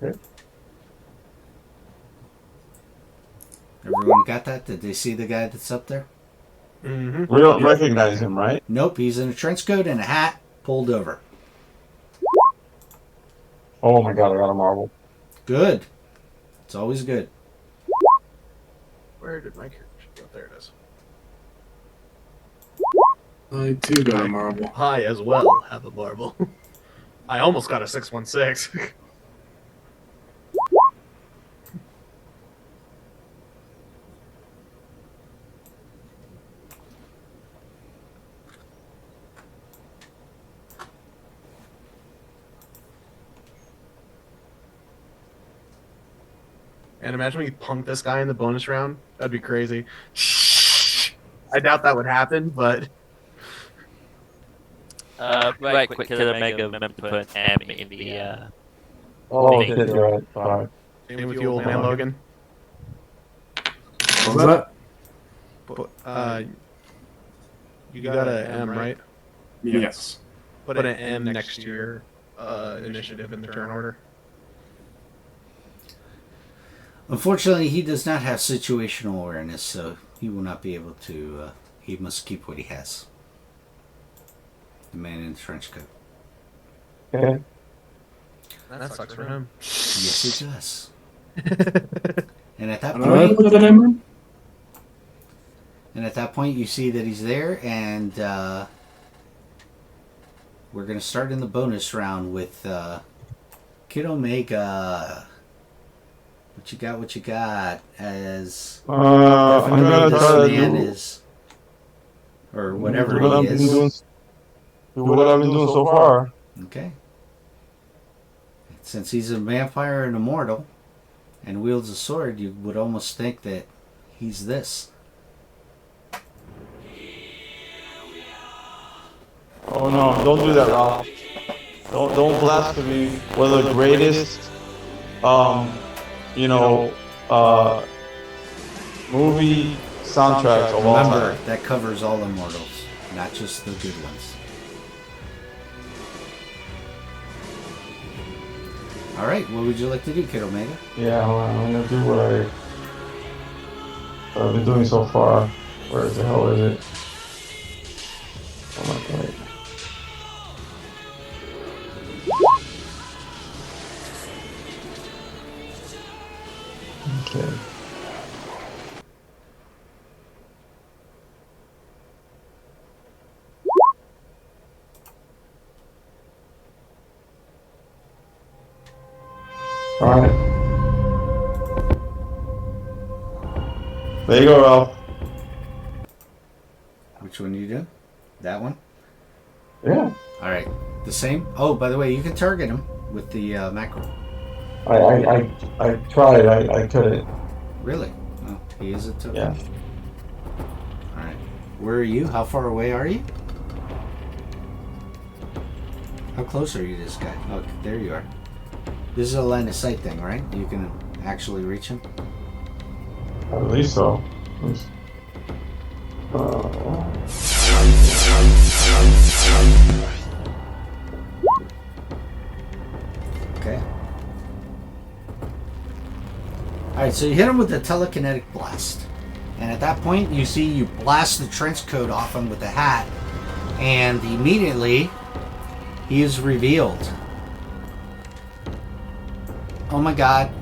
Okay. Everyone got that? Did they see the guy that's up there? We don't recognize him, right? Nope, he's in a trench coat and a hat pulled over. Oh my god, I got a marble. Good. It's always good. Where did my character go? There it is. I too got a marble. I as well have a marble. I almost got a 616. And imagine when you punk this guy in the bonus round. That'd be crazy. I doubt that would happen, but... Right quick, Killer Mega meant to put an M in the, Oh, thing. okay, right. Sorry. Same with you, old man Logan. What was that? You got an M, right? Yes. Put an M next to your initiative in the turn order. Unfortunately, he does not have situational awareness, so he will not be able to... he must keep what he has. The man in the trench coat. Okay. That sucks for him. Yes, it does. And at that How do I point... put that in? And at that point, you see that he's there, and we're going to start in the bonus round with Kid Omega. What you got? As I'm gonna this try to man do is, or whatever what he I've been is. doing, what I've been doing so far. Okay. Since he's a vampire and immortal, and wields a sword, you would almost think that he's this. Oh no! Don't do that, Ralph. Don't blaspheme one of the greatest, movie soundtracks of all Remember, time. that covers all immortals, not just the good ones. Alright, what would you like to do, Kid Omega? Yeah, hold on, I'm gonna do what I've been doing so far. Where the hell is it? Oh my god. Okay. Alright. There you go, Ralph. Which one you do? That one? Yeah. Alright. The same? Oh, by the way, you can target him with the macro. I tried, I couldn't. Really? Oh, he is a token. Yeah. Alright. Where are you? How far away are you? How close are you to this guy? Oh, there you are. This is a line of sight thing, right? You can actually reach him? I believe so. Okay. Alright, so you hit him with the telekinetic blast. And at that point, you see you blast the trench coat off him with the hat. And immediately, he is revealed. Oh my god,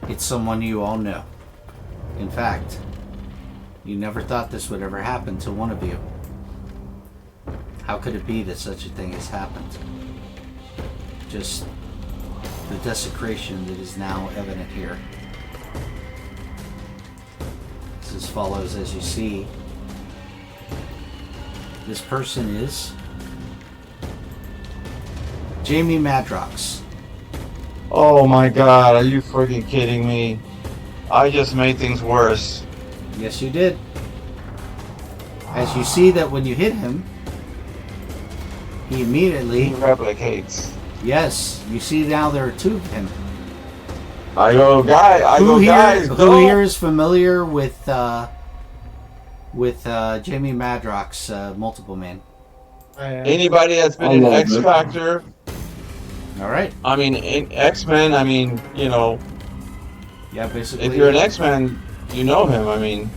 it's someone you all know. In fact, you never thought this would ever happen to one of you. How could it be that such a thing has happened? Just the desecration that is now evident here. It's as follows, as you see. This person is Jamie Madrox. Oh my god, are you freaking kidding me? I just made things worse. Yes, you did. As you see that when you hit him, he immediately... He replicates. Yes, you see now there are two of him. I go, guys, Who here is familiar with Jamie Madrox, Multiple Man? Anybody that's been in X Factor. Alright. I mean, in X-Men, I mean, you know. Yeah, basically. If you're an X-Men, you know him, I mean.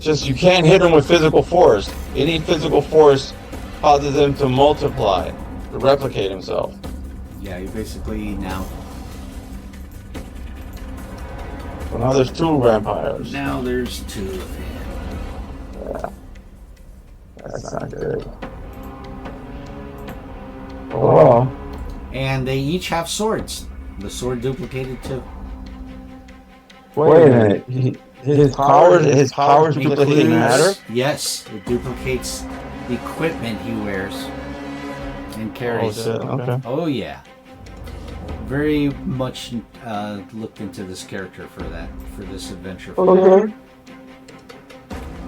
Just, you can't hit him with physical force. Any physical force causes him to multiply, to replicate himself. Yeah, you basically now... Well, now there's 2 vampires. Now there's 2 of him. Yeah. That's not good. Oh, well. And they each have swords. The sword duplicated too. Wait a minute. His powers duplicate matter? Yes, it duplicates the equipment he wears and carries. Oh, shit. Okay. Oh yeah. Very much looked into this character for this adventure. Okay.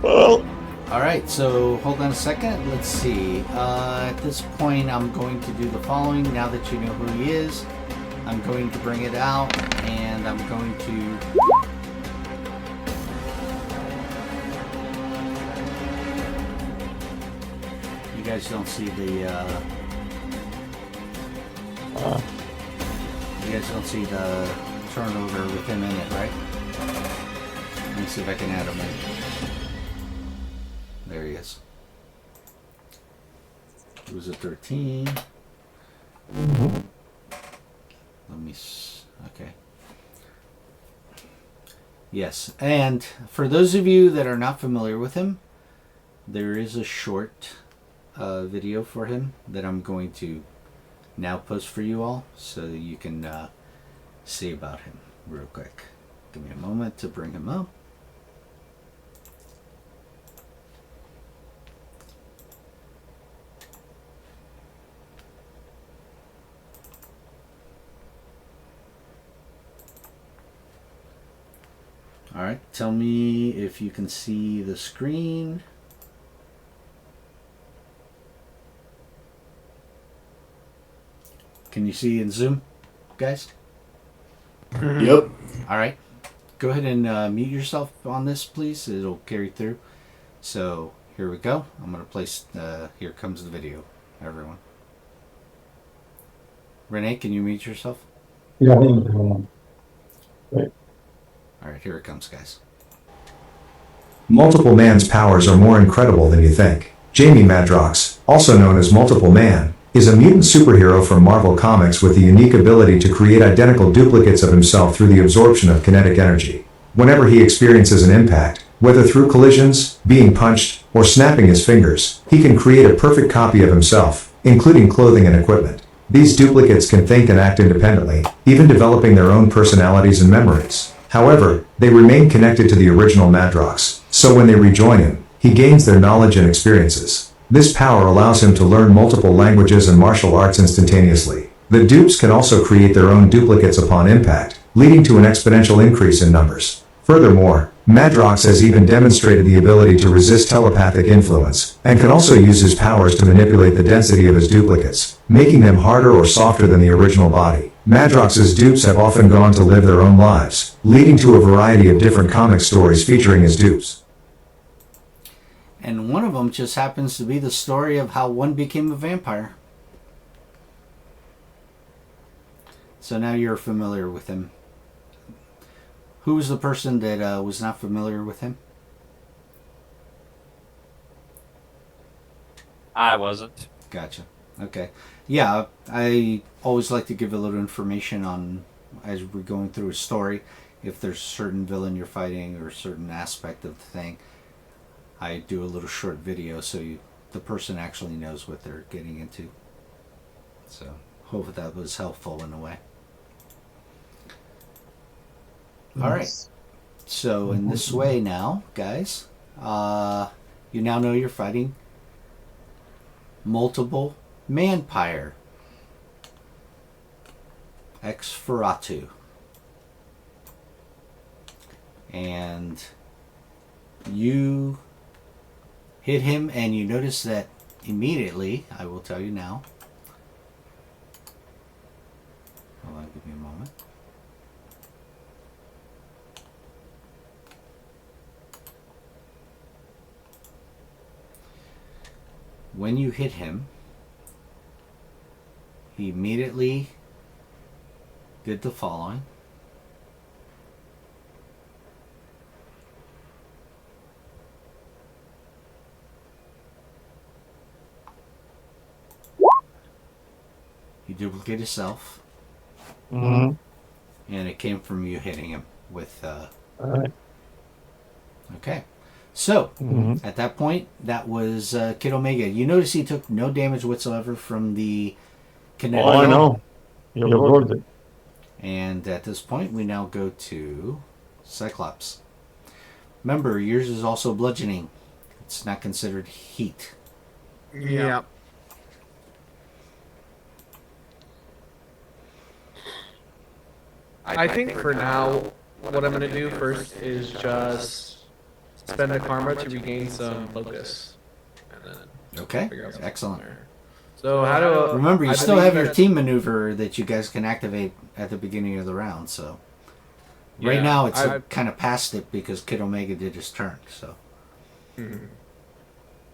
Well. Alright, so hold on a second. Let's see. At this point, I'm going to do the following. Now that you know who he is, I'm going to bring it out, and I'm going to... You guys don't see the... You guys don't see the turnover with him in it, right? Let me see if I can add him in. There he is. It was a 13. Let me... Okay. Yes, and for those of you that are not familiar with him, there is a short video for him that I'm going to now post for you all so that you can see about him real quick. Give me a moment to bring him up. Alright, tell me if you can see the screen. Can you see in Zoom, guys? Yep. Alright, go ahead and mute yourself on this, please. It'll carry through. So, here we go. I'm going to place, here comes the video, everyone. Renee, can you mute yourself? Yeah, wait. Alright, here it comes, guys. Multiple Man's powers are more incredible than you think. Jamie Madrox, also known as Multiple Man, is a mutant superhero from Marvel Comics with the unique ability to create identical duplicates of himself through the absorption of kinetic energy. Whenever he experiences an impact, whether through collisions, being punched, or snapping his fingers, he can create a perfect copy of himself, including clothing and equipment. These duplicates can think and act independently, even developing their own personalities and memories. However, they remain connected to the original Madrox, so when they rejoin him, he gains their knowledge and experiences. This power allows him to learn multiple languages and martial arts instantaneously. The dupes can also create their own duplicates upon impact, leading to an exponential increase in numbers. Furthermore, Madrox has even demonstrated the ability to resist telepathic influence, and can also use his powers to manipulate the density of his duplicates, making them harder or softer than the original body. Madrox's dupes have often gone to live their own lives, leading to a variety of different comic stories featuring his dupes. And one of them just happens to be the story of how one became a vampire. So now you're familiar with him. Who was the person that was not familiar with him? I wasn't. Gotcha. Okay. Yeah, I always like to give a little information on, as we're going through a story, if there's a certain villain you're fighting or a certain aspect of the thing. I do a little short video so the person actually knows what they're getting into. So, hope that was helpful in a way. Alright, so in this way now, guys, you now know you're fighting multiple manpire. X-feratu. And you hit him, and you notice that immediately, I will tell you now. Hold on, give me a moment. When you hit him, he immediately did the following. You duplicate yourself. Mm-hmm. And it came from you hitting him. with. All right. Okay. So, Mhm. at that point, that was Kid Omega. You notice he took no damage whatsoever from the kinetic. Oh, I know. He absorbed it. And at this point, we now go to Cyclops. Remember, yours is also bludgeoning. It's not considered heat. Yeah. I think for now, what I'm going to do first is just spend the karma to regain some focus. And then Okay, figure out something excellent. from there. So how do Remember, you I still believe have your that- team maneuver that you guys can activate at the beginning of the round. So right Yeah, now, it's I- kind of past it because Kid Omega did his turn. So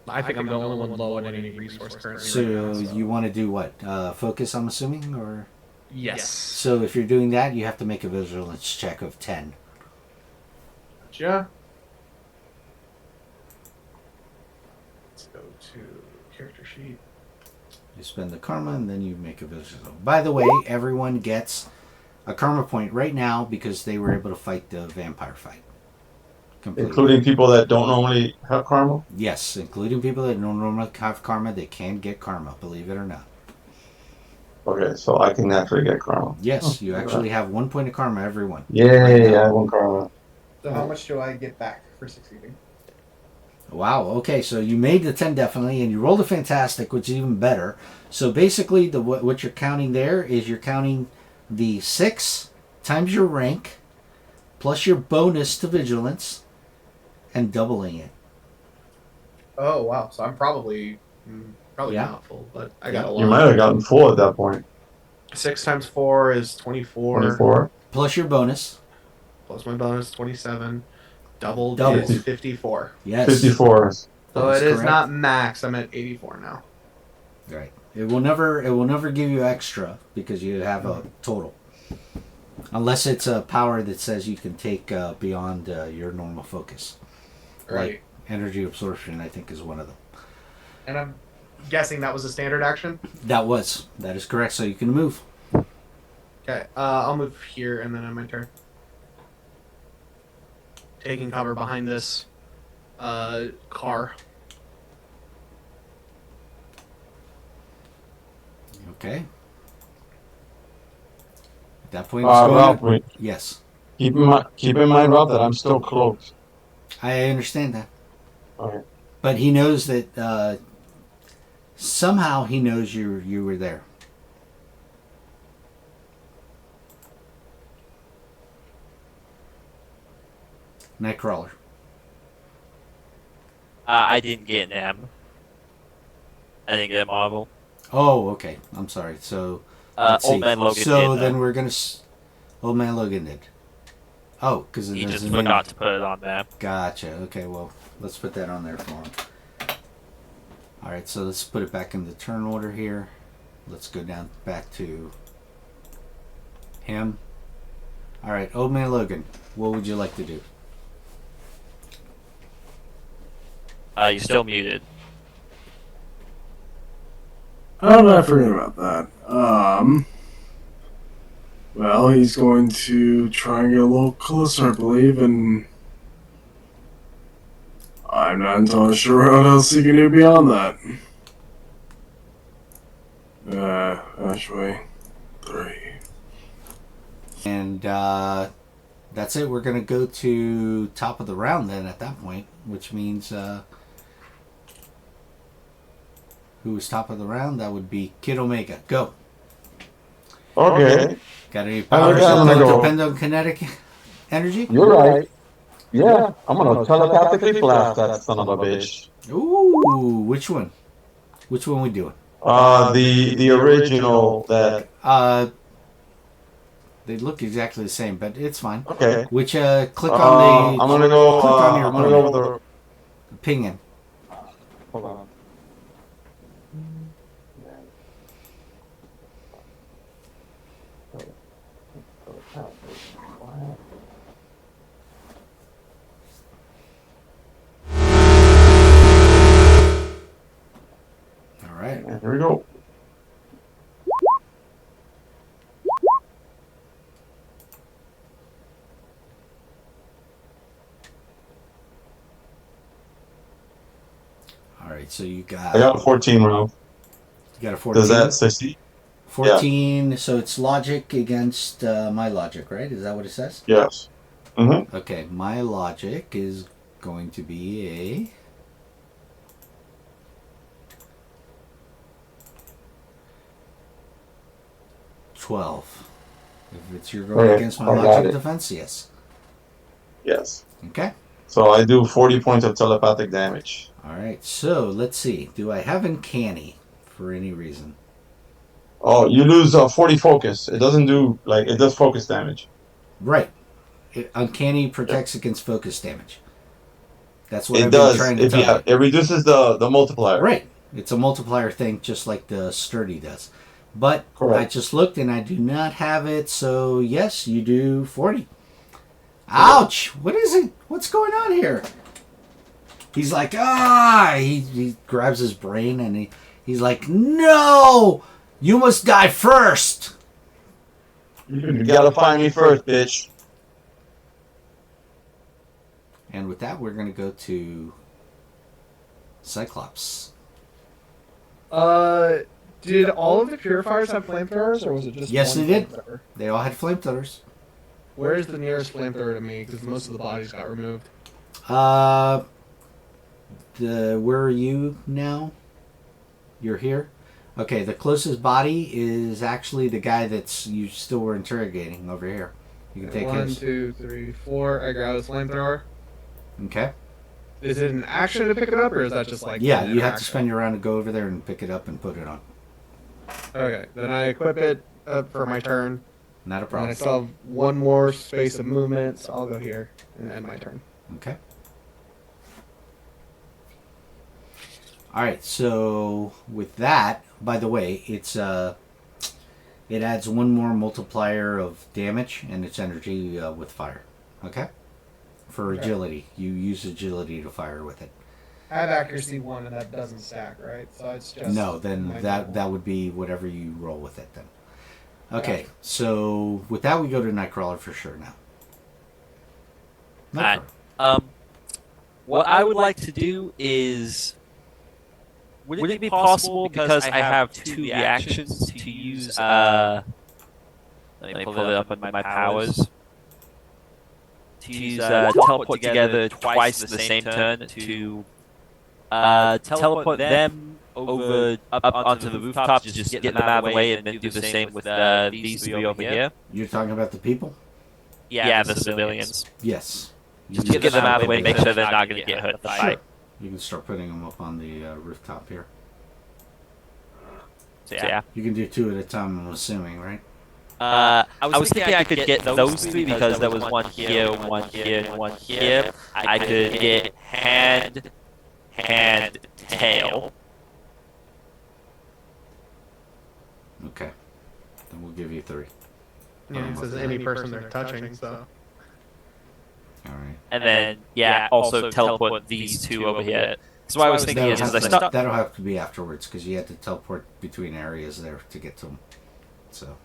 I think I'm the only one low on any resource currently. so right now, you want to do what? Focus, I'm assuming, or Yes. So if you're doing that, you have to make a vigilance check of 10. Gotcha. Let's go to character sheet. You spend the karma and then you make a vigilance. By the way, everyone gets a karma point right now because they were able to fight the vampire fight. Completely. Including people that don't normally have karma? Yes, including people that don't normally have karma. They can get karma, believe it or not. Okay, so I can actually get karma. Yes, Oh, you actually have 1 point of karma, everyone. Yay, I have 1 karma. So how much do I get back for succeeding? Wow, okay, so you made the 10 definitely, and you rolled a fantastic, which is even better. So basically, what you're counting there is you're counting the 6 times your rank, plus your bonus to vigilance, and doubling it. Oh wow! So I'm probably Yeah. not full, but I got a lot. You might have gotten 4 at that point. 6 times 4 is 24. 24. Plus your bonus. Plus my bonus 27. Doubled Double. is 54. Yes. 54. So That's it is correct. not max. I'm at 84 now. Right. It will never give you extra because you have a total. Unless it's a power that says you can take beyond your normal focus. Right. Like energy absorption, I think, is one of them. And I'm guessing that was a standard action. That is correct. So you can move. Okay. I'll move here and then on my turn. Taking cover behind this car. Okay. At that point, Rob, wait. yes. Keep in mind, Rob, that I'm still cloaked. I understand that. Okay. But he knows that somehow he knows you were there. Nightcrawler. I didn't get an M. I didn't get a Marvel. Oh, okay. I'm sorry. So, Old Man Logan so did, then though. we're gonna. Old Man Logan did. Oh, because He just forgot to put it on there. Gotcha. Okay, well, let's put that on there for him. All right, so let's put it back in the turn order here. Let's go down back to him. All right, Old Man Logan, what would you like to do? You're still muted. How did I forget about that? Well, he's going to try and get a little closer, I believe, and I'm not entirely sure what else he can do beyond that. Actually, 3. And that's it. We're going to go to top of the round then at that point, which means who was top of the round? That would be Kid Omega. Go. Okay. Got any I powers like that, I'm that gonna don't go. depend on kinetic energy? You're right. Yeah, I'm gonna telepathically blast that son of a bitch. Ooh, which one? Which one we doing? The original that. They look exactly the same, but it's fine. Okay. Which click on the. I'm gonna go. Click on your I'm gonna go with the. ping in. Hold on. All right. Here we go. right, so you got... I got a 14 round. You got a 14? Does that 60? 14, so it's logic against my logic, right? Is that what it says? Yes. Mm-hmm. Okay, my logic is going to be a... 12. If it's you're going against my logic defense, yes. Yes. Okay. So I do 40 points of telepathic damage. All right, so let's see. Do I have uncanny for any reason? Oh, you lose 40 focus. It doesn't do, like, it does focus damage. Right. Uncanny protects against focus damage. That's what It I've does. been trying to tell you. It reduces the multiplier. Right. It's a multiplier thing, just like the sturdy does. But Correct. I just looked and I do not have it, so yes, you do 40. Ouch! What is it? What's going on here? He's like, he grabs his brain and he's like, no! You must die first! You gotta find me first, bitch. And with that, we're going to go to Cyclops. Did all of the purifiers have flamethrowers, or was it just Yes, one they did. flamethrower? They all had flamethrowers. Where is the nearest flamethrower to me? Because most of the bodies got removed. Where are you now? You're here? Okay, the closest body is actually the guy that's you still were interrogating over here. You can take 1, his. 2, 3, 4. I grab his flamethrower. Okay. Is it an action to pick it up, or is that just like... Yeah, an you have to interaction? spend your round to go over there and pick it up and put it on. Okay, then I equip it for my turn. Not a problem. And I still have one more space of movement, so I'll go here and end my turn. Okay. Alright, so with that, by the way, it adds one more multiplier of damage and its energy with fire. Okay? For agility. You use agility to fire with it. I have accuracy 1, and that doesn't stack, right? So it's just... No, then that would be whatever you roll with it then. Okay, so with that we go to Nightcrawler for sure now. Alright. What I would like to do is... Would it be possible, because I have 2 reactions, to use... let me pull it up on my powers. To use teleport together twice in the same turn to teleport them over up onto the rooftop, just get them out of the way, and then do the same with these 3 over here. You're talking about the people? Yeah, the civilians. Yes. Just get them out of the way, make sure they're not going to get hurt in the fight. You can start putting them up on the rooftop here. So yeah. You can do 2 at a time, I'm assuming, right? I was thinking I could get those 3 because there was one here, one here, and one here. I could get hand, tail. Okay. Then we'll give you 3. Yeah, it says any person they're touching, so... Alright. And then, also teleport these 2 over here. So what I was thinking that'll have to be afterwards, because you had to teleport between areas there to get to them. So.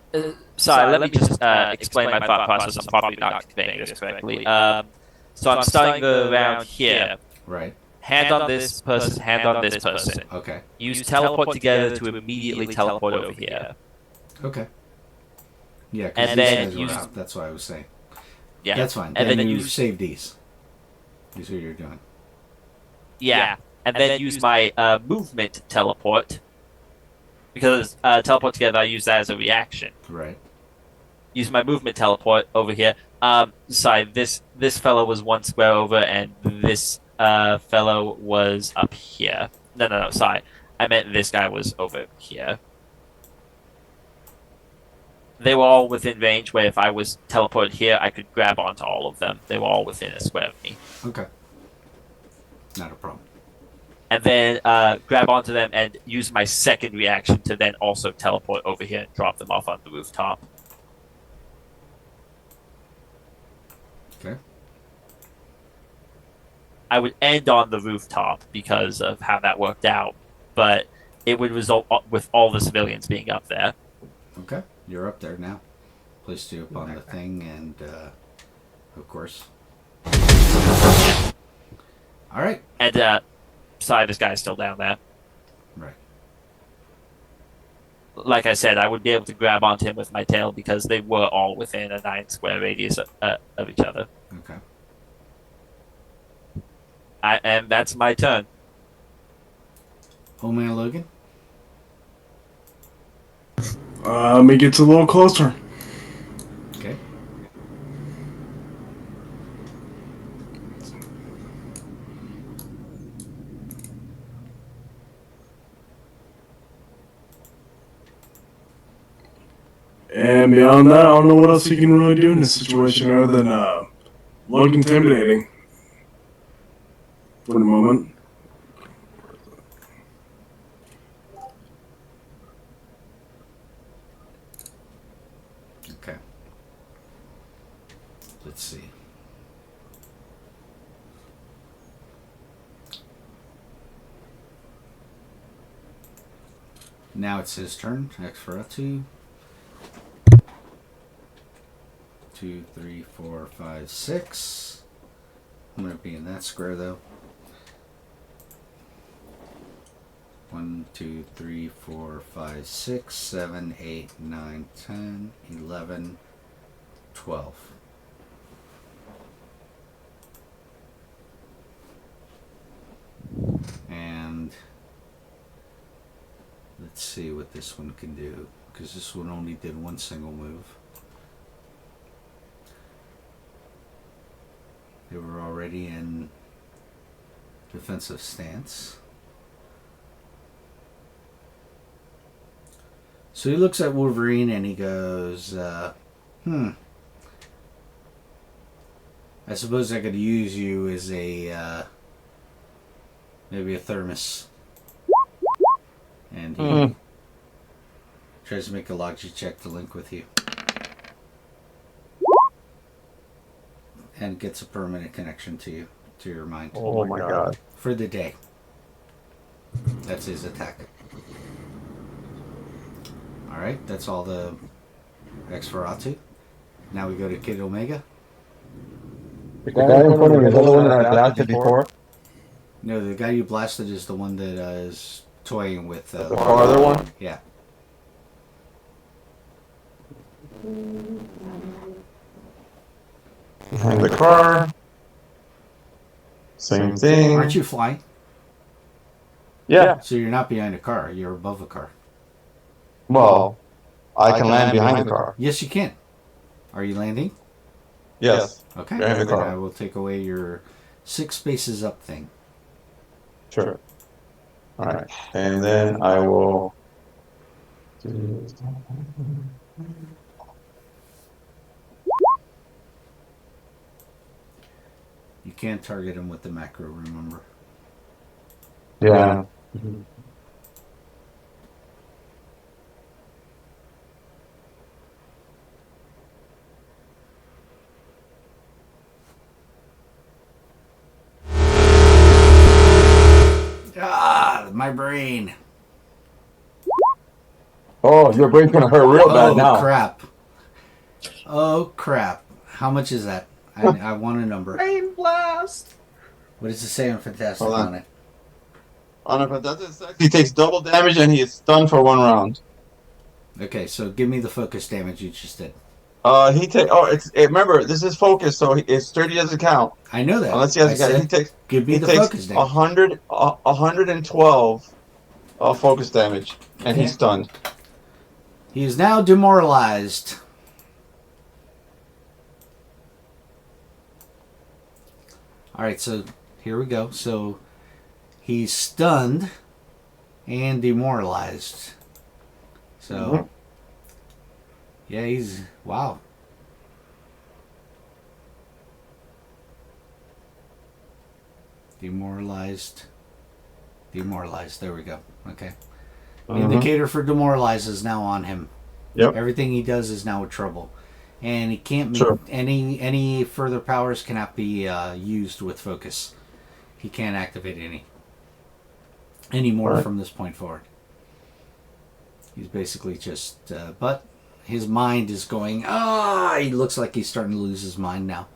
Sorry, let me just explain my thought process. I'm probably not conveying this correctly. So I'm starting the round here. Right. Hand on this person, hand on this person. Okay. Use teleport together to immediately teleport over here. Okay. Yeah, because and these then guys were out. That's what I was saying. Yeah. That's fine. And then you save these. These are what you're doing. Yeah. And then use my movement teleport. Because teleport together, I use that as a reaction. Right. Use my movement teleport over here. Sorry, this fellow was 1 square over, and this fellow was up here. No, sorry. I meant this guy was over here. They were all within range, where if I was teleported here, I could grab onto all of them. They were all within a square of me. Okay. Not a problem. And then grab onto them and use my second reaction to then also teleport over here and drop them off on the rooftop. Okay. I would end on the rooftop because of how that worked out, but it would result with all the civilians being up there. Okay. You're up there now. Placed you up on the thing, and of course. All right. And sorry, this guy's still down there. Right. Like I said, I would be able to grab onto him with my tail because they were all within a 9 square radius of each other. Okay. And that's my turn. Old man Logan? Let me get a little closer. Okay. And beyond that, I don't know what else you can really do in this situation other than look intimidating for the moment. Okay. Let's see. Now it's his turn. X-feratu. 2, 3, 4, 5, 6. I'm going to be in that square though. 1, 2, 3, 4, 5, 6, 7, 8, 9, 10, 11, 12. And let's see what this one can do, because this one only did one single move. They were already in defensive stance. So he looks at Wolverine and he goes, I suppose I could use you as a, maybe a thermos. And he tries to make a logic check to link with you. And gets a permanent connection to you, to your mind. Oh my god. For the day. That's his attack. Alright, that's all the X-feratu. Now we go to Kid Omega. The guy in front of me is the other one that I blasted before? No, the guy you blasted is the one that is toying with... the farther one? Yeah. Behind the car. Same thing. Aren't you flying? Yeah. So you're not behind a car, you're above a car. Well, I can land behind the car. Yes, you can. Are you landing? Yes. Okay. Behind the Then car. I will take away your 6 spaces up thing. Sure. Alright. And then I will... You can't target him with the macro, remember? Yeah. Ah, my brain. Oh, your brain's gonna hurt real bad now. Oh, crap. Oh, crap. How much is that? I want a number. Brain blast! What does it say on Fantastic Hold on. on it? On a Fantastic Sex, he takes double damage and he is stunned for 1 round. Okay, so give me the focus damage you just did. He take. Oh, remember this is focus, so it's 30 doesn't count. I know that. Unless he has I a guy, said, give me he the takes focus damage. 112 focus damage, and Okay. he's stunned. He is now demoralized. Alright, so here we go. So he's stunned and demoralized. So, yeah, he's, wow. Demoralized. Demoralized. There we go. Okay. The indicator for demoralize is now on him. Yep. Everything he does is now a trouble. And he can't make Sure. any further powers cannot be used with focus. He can't activate any more Right. from this point forward. He's basically just but his mind is going, he looks like he's starting to lose his mind now.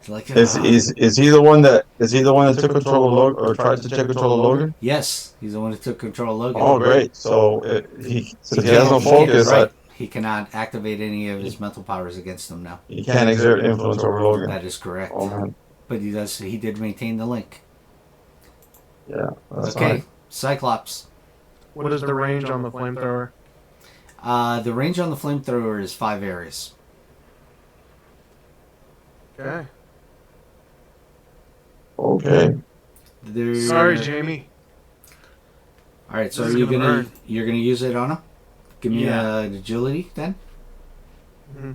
Like, Is he the one that took control of Logan or tried to take control of Logan? Yes, he's the one who took control of Logan. Oh, great! So since he has no focus, right? He cannot activate any of his mental powers against him now. He can't exert influence over Logan. That is correct. Oh man! But he does. He did maintain the link. Yeah. That's Okay, fine. Cyclops. What is the range on the flamethrower? The range on the flamethrower is 5 areas. Okay. Okay. Sorry, Jamie. All right, so This is gonna burn. you're gonna use it on him? Give me Yeah. an agility then. Mm-hmm.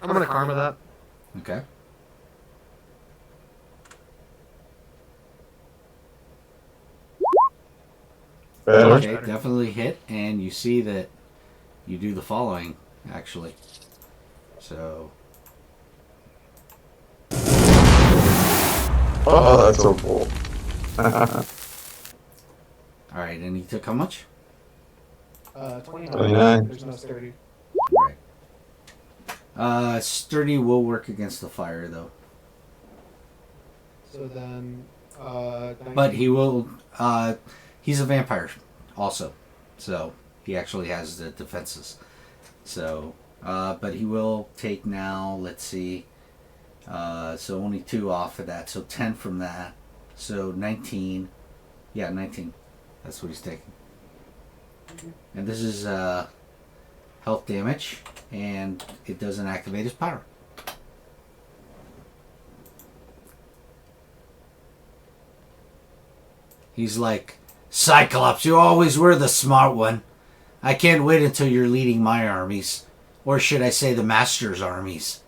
I'm gonna karma that. Okay. Okay, definitely hit, and you see that you do the following, actually. So. Oh, that's so cool. All right, and he took how much? 29. There's no sturdy. Right. Sturdy will work against the fire, though. So then, But he will. He's a vampire, also, so he actually has the defenses. So, but he will take now. Let's see. So only 2 off of that. So 10 from that. So 19. Yeah, 19. That's what he's taking. And this is health damage, and it doesn't activate his power. He's like, Cyclops, you always were the smart one. I can't wait until you're leading my armies. Or should I say the Master's armies.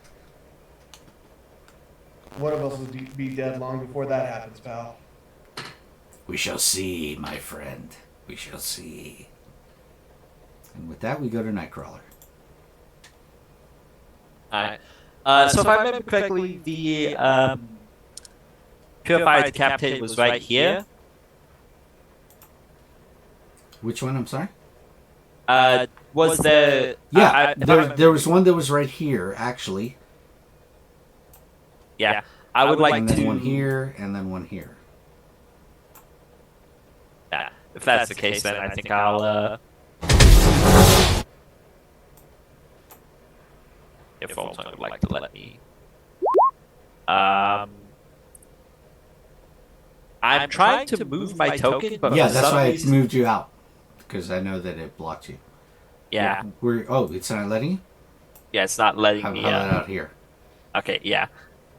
one of us will be dead long before that happens, pal. We shall see, my friend. We shall see. And with that, we go to Nightcrawler. Alright. So if I remember correctly, the Purified Decapitated was right here. Which one? I'm sorry? Was there... Yeah, there was one that was right here, actually. Yeah, I would like and to... then one here, and then one here. Yeah, if that's the case, then I think I'll... If Fulton would like to let me... I'm trying to move my token, but yeah, for that's some why reason... I moved you out. Because I know that it blocked you. Yeah. It's not letting you? Yeah, it's not letting me... How about out here? Okay, yeah.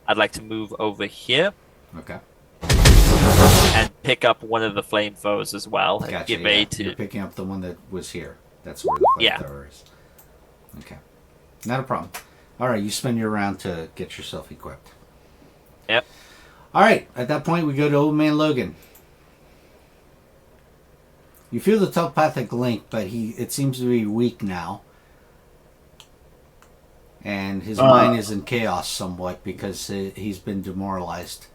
I'd like to move over here. Okay. And pick up one of the flamethrowers as well. And Gotcha, get ready to... You're picking up the one that was here. That's where the flamethrower is. Okay. Not a problem. Alright, you spend your round to get yourself equipped. Yep. Alright, at that point we go to Old Man Logan. You feel the telepathic link, but it seems to be weak now. And his mind is in chaos somewhat because he's been demoralized.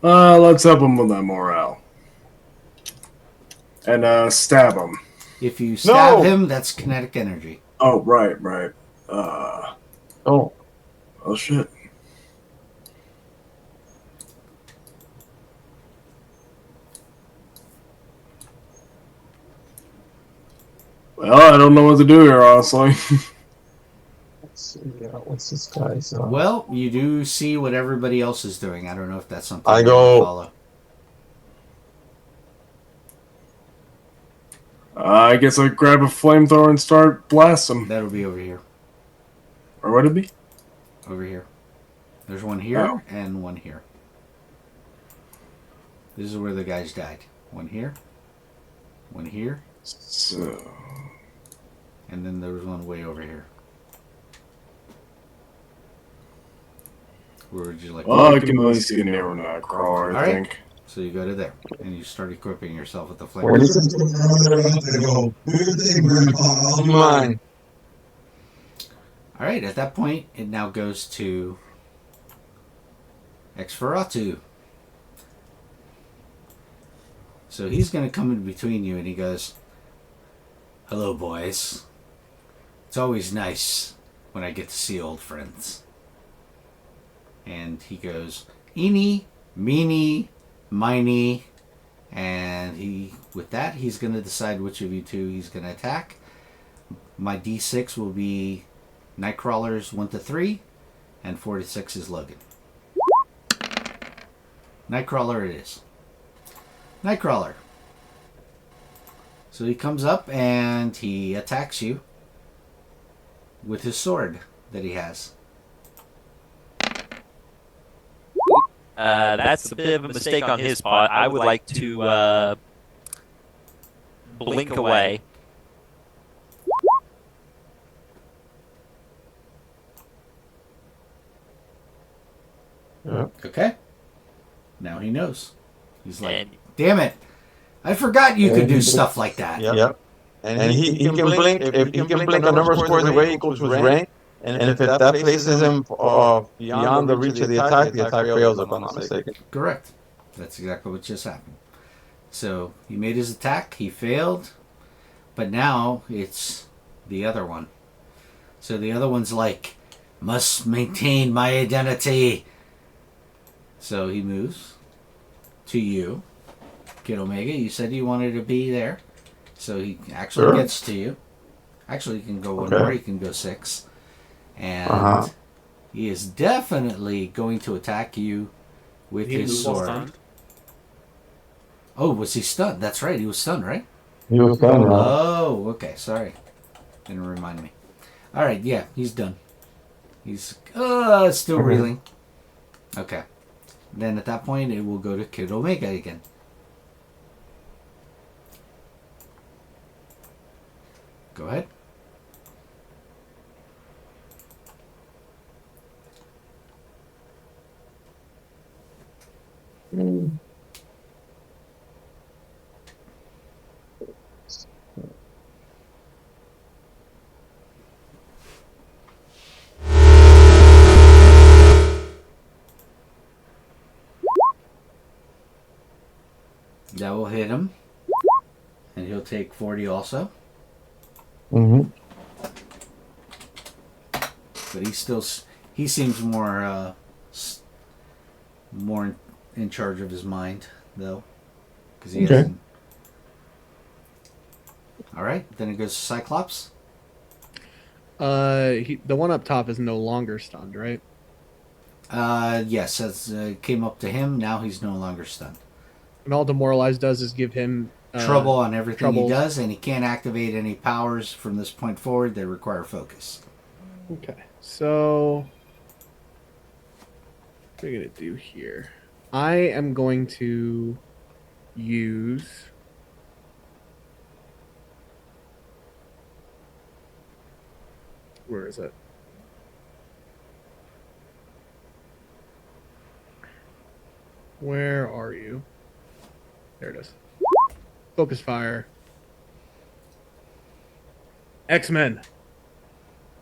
Let's help him with that morale. And stab him. If you stab him, that's kinetic energy. Oh, right. Oh shit. Well, I don't know what to do here, honestly. Let's see. What's this guy's? Well, you do see what everybody else is doing. I don't know if that's something I you go- follow. I guess I grab a flamethrower and start blasting. That'll be over here. Or would it be? Over here. There's one here and one here. This is where the guys died. One here. One here. So... And then there was one way over here. Where would you like Well, I can at least get near Nightcrawler, I think. So you go to there, and you start equipping yourself with the flame. Where does it mine? Alright, at that point, it now goes to X-feratu. So he's going to come in between you, and he goes, Hello, boys. It's always nice when I get to see old friends. And he goes, eeny, meeny, miny. And with that, he's going to decide which of you two he's going to attack. My D6 will be Nightcrawler's 1 to 3, and 4 to 6 is Logan. Nightcrawler it is. Nightcrawler. So he comes up and he attacks you with his sword that he has. That's a bit of a mistake on his part. I would like to blink away. Okay. Now he knows. He's like, damn it. I forgot you could do stuff like that. Yep. And he can blink. If he can blink a number of squares away equals his rank. And if that places him beyond the reach of the attack fails, if I'm not mistaken. Correct. That's exactly what just happened. So he made his attack. He failed. But now it's the other one. So the other one's like, must maintain my identity. So he moves to you. Kid Omega, you said you wanted to be there. So he actually gets to you. Actually, you can go one more. You can go 6. And he is definitely going to attack you with his sword. Stunned. Oh, was he stunned? That's right. He was stunned, right? He was stunned. Oh, okay. Sorry. Didn't remind me. All right. Yeah, he's done. He's still reeling. Okay. Then at that point, it will go to Kid Omega again. Go ahead. That will hit him. And he'll take 40 also. Mm-hmm. But he seems more in charge of his mind, though. Because he hasn't. All right, then it goes to Cyclops. The one up top is no longer stunned, right? Yes, as came up to him, now he's no longer stunned. And all Demoralize does is give him trouble on everything he does, and he can't activate any powers from this point forward that require focus. Okay, so what are we gonna do here? I am going to use where is it? Where are you? There it is. Focus fire. X-Men.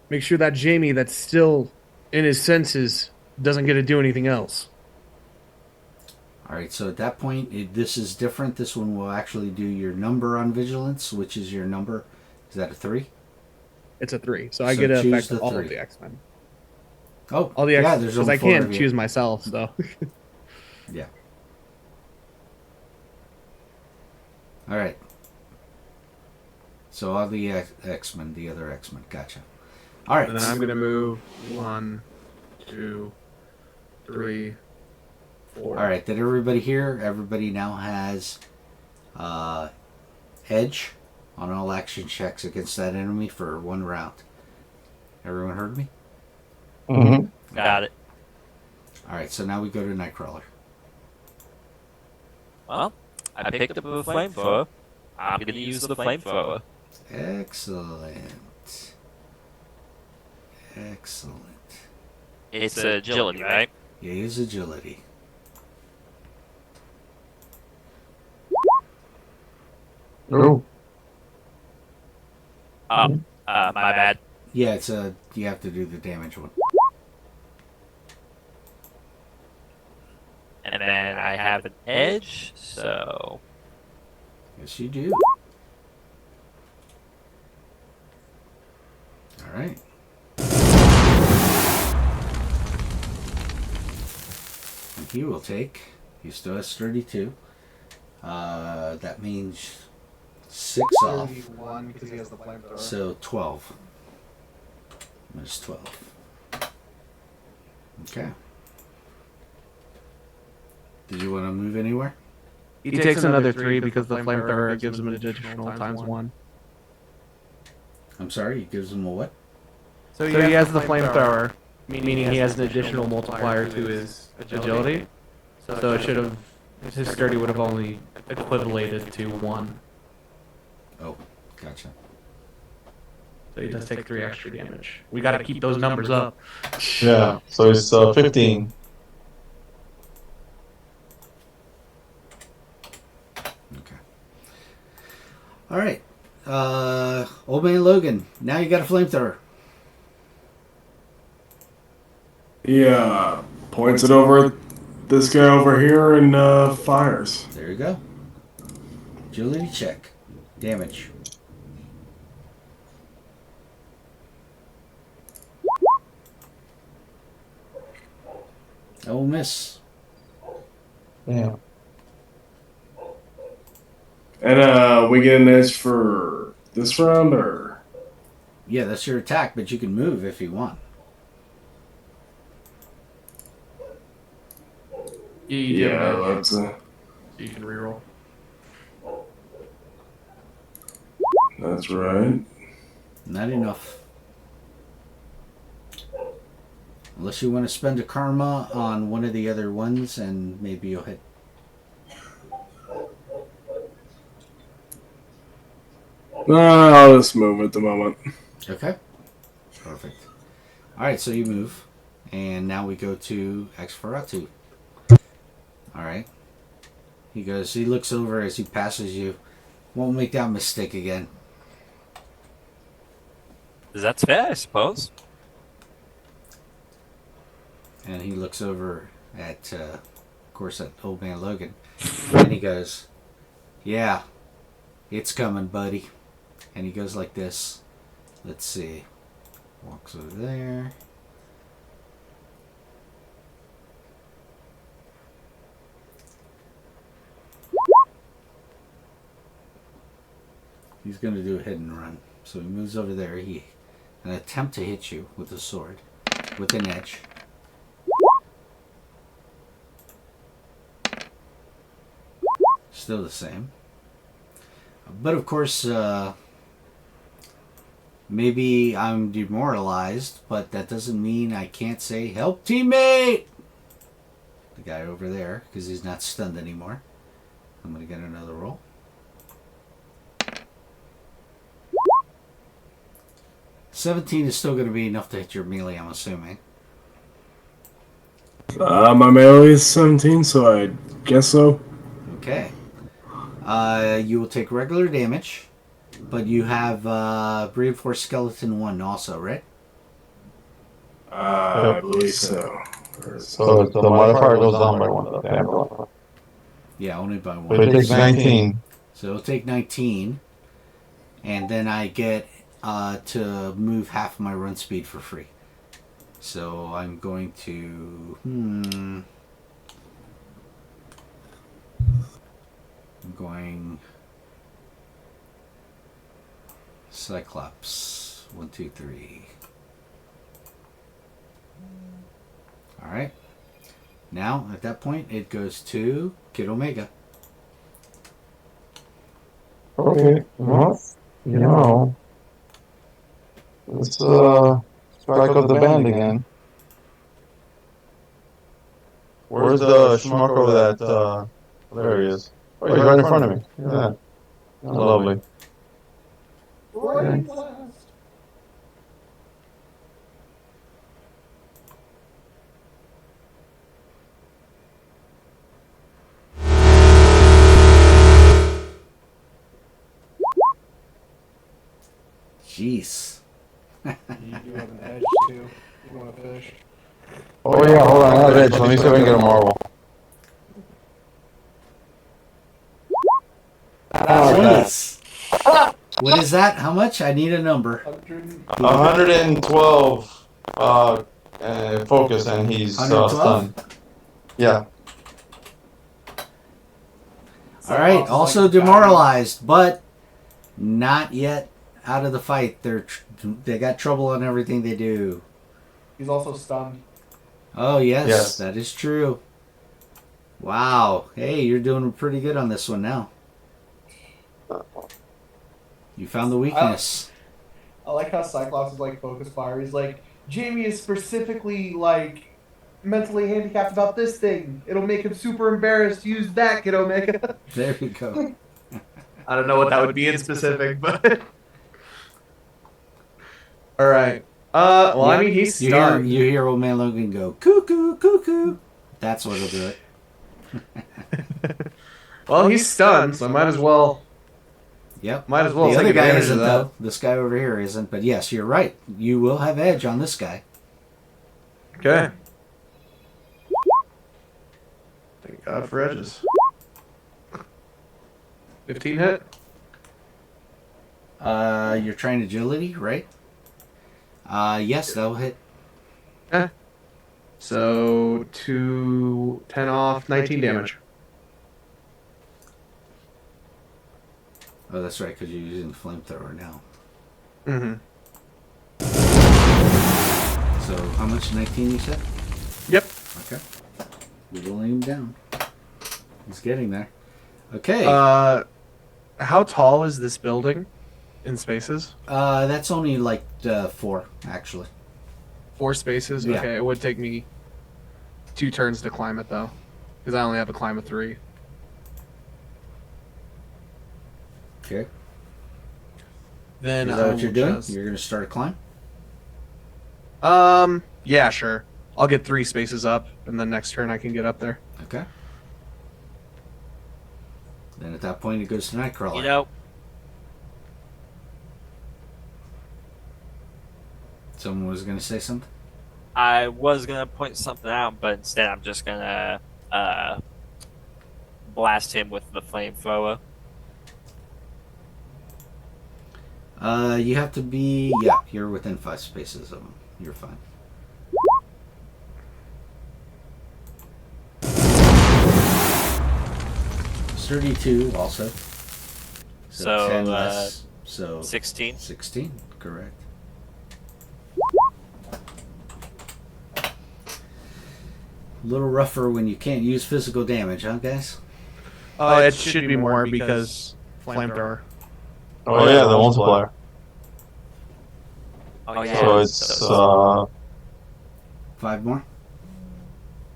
Make sure that Jamie that's still in his senses doesn't get to do anything else. Alright, so at that point, this is different. This one will actually do your number on vigilance, which is your number. Is that a 3? It's a 3. So I get to affect all of the X-Men. Oh, all the X-Men. There's because I can't choose myself, so. Yeah. Alright. So all the X-Men, the other X-Men. Gotcha. Alright. And then I'm going to move 1, 2, 3, 4. Alright, did everybody hear? Everybody now has edge on all action checks against that enemy for 1 round. Everyone heard me? Mm-hmm. Got it. Alright, so now we go to Nightcrawler. Well, I picked up a flamethrower. I'm going to use the flamethrower. Excellent. Excellent. It's agility, right? Yeah, it's agility. Oh. My bad. Yeah, it's you have to do the damage one. And then I have an edge, so... Yes, you do. All right. And he will take. He still has 32. That means 6 off. 31 because he has the flamethrower. So 12. Minus 12. Okay. Did you want to move anywhere? He takes another 3 because the flamethrower gives him an additional ×1. I'm sorry, he gives him a what? So he has the flamethrower, meaning he has an additional multiplier to his agility. So it should have, his sturdy would have only equivalated to 1. Oh, gotcha. So he does take 3 extra damage. We gotta keep those numbers up. Yeah, so it's 15. All right. Old Man Logan, now you got a flamethrower. Yeah, points it over at this guy over here and fires. There you go. Agility check. Damage. I will miss. Yeah. And we get an edge for this round, or? Yeah, that's your attack, but you can move if you want. Yeah, that's You can reroll. That's right. Not enough. Unless you want to spend a karma on one of the other ones, and maybe you'll hit. No, I'll just move at the moment. Okay. Perfect. Alright, so you move. And now we go to X-feratu. Alright. He looks over as he passes you. Won't make that mistake again. That's fair, I suppose. And he looks over at, of course, at Old Man Logan. And he goes, yeah, it's coming, buddy. And he goes like this. Let's see. Walks over there. He's going to do a hit and run. So he moves over there. He an attempt to hit you with a sword, with an edge. Still the same. But of course, maybe I'm demoralized, but that doesn't mean I can't say, help teammate! The guy over there, because he's not stunned anymore. I'm going to get another roll. $17 is still going to be enough to hit your melee, I'm assuming. My melee is 17, so I guess so. Okay. You will take regular damage, but you have reinforced skeleton 1 also, right? I believe so. So the modifier goes down by 1. Okay. Yeah, only by 1. So it takes 19. So it'll take 19, and then I get to move half my run speed for free. So I'm going to... I'm going... Cyclops. 1, 2, 3. Alright. Now, at that point, it goes to Kid Omega. Okay. Well, you know, let's strike up the band again. Where's the schmuck over that? There he is. Oh, he's right in front of me. Look at that. Lovely. Okay. Jeez. You have an edge too. You want to fish? Oh yeah, hold on, I have edge. Let me see if I can get a marble. Jeez. What is that? How much? I need a number. 112 focus, and he's 112? stunned. Yeah. All right. Also demoralized, but not yet out of the fight. They got trouble on everything they do. He's also stunned. Oh yes, that is true. Wow. Hey, you're doing pretty good on this one now. You found the weakness. I like how Cyclops is like focus fire. He's like, Jamie is specifically like mentally handicapped about this thing. It'll make him super embarrassed. Use that, Kid Omega. There you go. I don't know what that would be in specific, but all right. Well, I mean, he's stunned. You hear Old Man Logan go cuckoo, cuckoo. That's what'll do it. Well, he's stunned, so might as well. Yep. Might as well. The take other guy advantage isn't of that. though. This guy over here isn't. But yes, you're right. You will have edge on this guy. Okay. Thank God for edges. 15 hit. You're trying agility, right? Yes, that'll hit. So 10 off, 19 damage. Oh, that's right, because you're using the flamethrower now. Mm-hmm. So how much? 19 you said? Yep. Okay. Whittling him down. He's getting there. Okay. How tall is this building in spaces? That's only like 4, actually. 4 spaces? Yeah. Okay, it would take me 2 turns to climb it, though. Because I only have a climb of 3. Okay. Then is that what you're doing? You're going to start a climb? Yeah, sure. I'll get 3 spaces up, and then next turn I can get up there. Okay. Then at that point it goes to Nightcrawler. You know, Someone was going to say something? I was gonna point something out, but instead I'm just gonna blast him with the flamethrower. You have to be... Yeah, you're within 5 spaces of him. You're fine. $32 also. So, 10 less. So 16? 16, correct. A little rougher when you can't use physical damage, huh, guys? It should be more because flamethrower. Oh yeah, the multiplier. Oh yeah. So it's 5 more?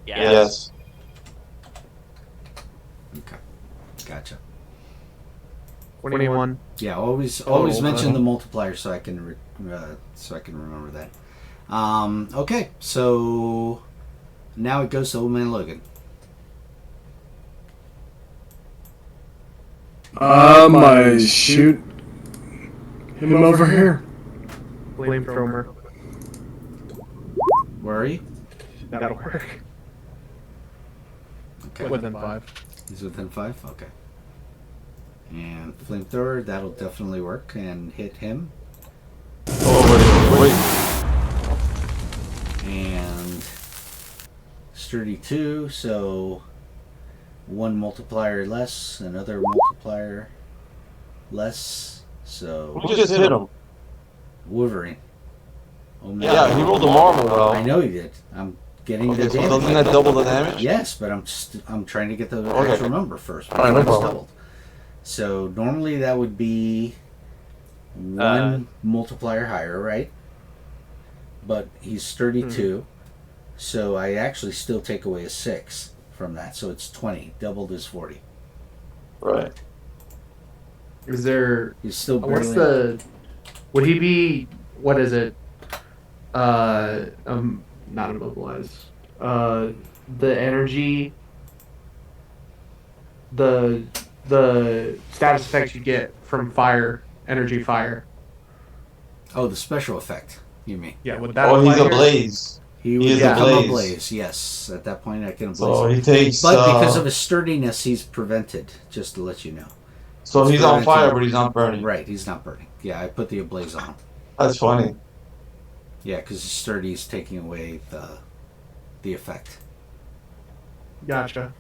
Yeah. Yes. Okay. Gotcha. 21. Yeah, always mention the multiplier so I can remember that. Okay, so now it goes to Old Man Logan. I shoot him over here. Flamethrower. Where are you? That'll work. Okay. Within 5. He's within 5? Okay. And flamethrower, that'll definitely work and hit him. Oh, wait. And sturdy 2, so 1 multiplier less, another multiplier less, so... Who just hit him? Wolverine. Oh, no. Yeah, he rolled a marble well. I know he did. I'm getting the so damage. doesn't that double the damage? Yes, but I'm trying to get the Okay. actual number first. All right, no It's problem. doubled. So normally that would be 1 multiplier higher, right? But he's 32, so I actually still take away a 6 from that, so it's 20. Doubled is 40. Right. Is there... He's still What's barely... the... Would he be... What is it? Not immobilized. The energy... The status effect you get from fire, energy fire. Oh, the special effect, you mean? Yeah, would that Oh, he's apply here? ablaze. He would is become ablaze. ablaze, yes. At that point, I can ablaze So him. he takes, But because of his sturdiness, he's prevented, just to let you know. So It's he's on preventing- fire, but he's not burning. Right, he's not burning. Yeah, I put the ablaze on him. That's funny. Yeah, because sturdy is taking away the effect. Gotcha.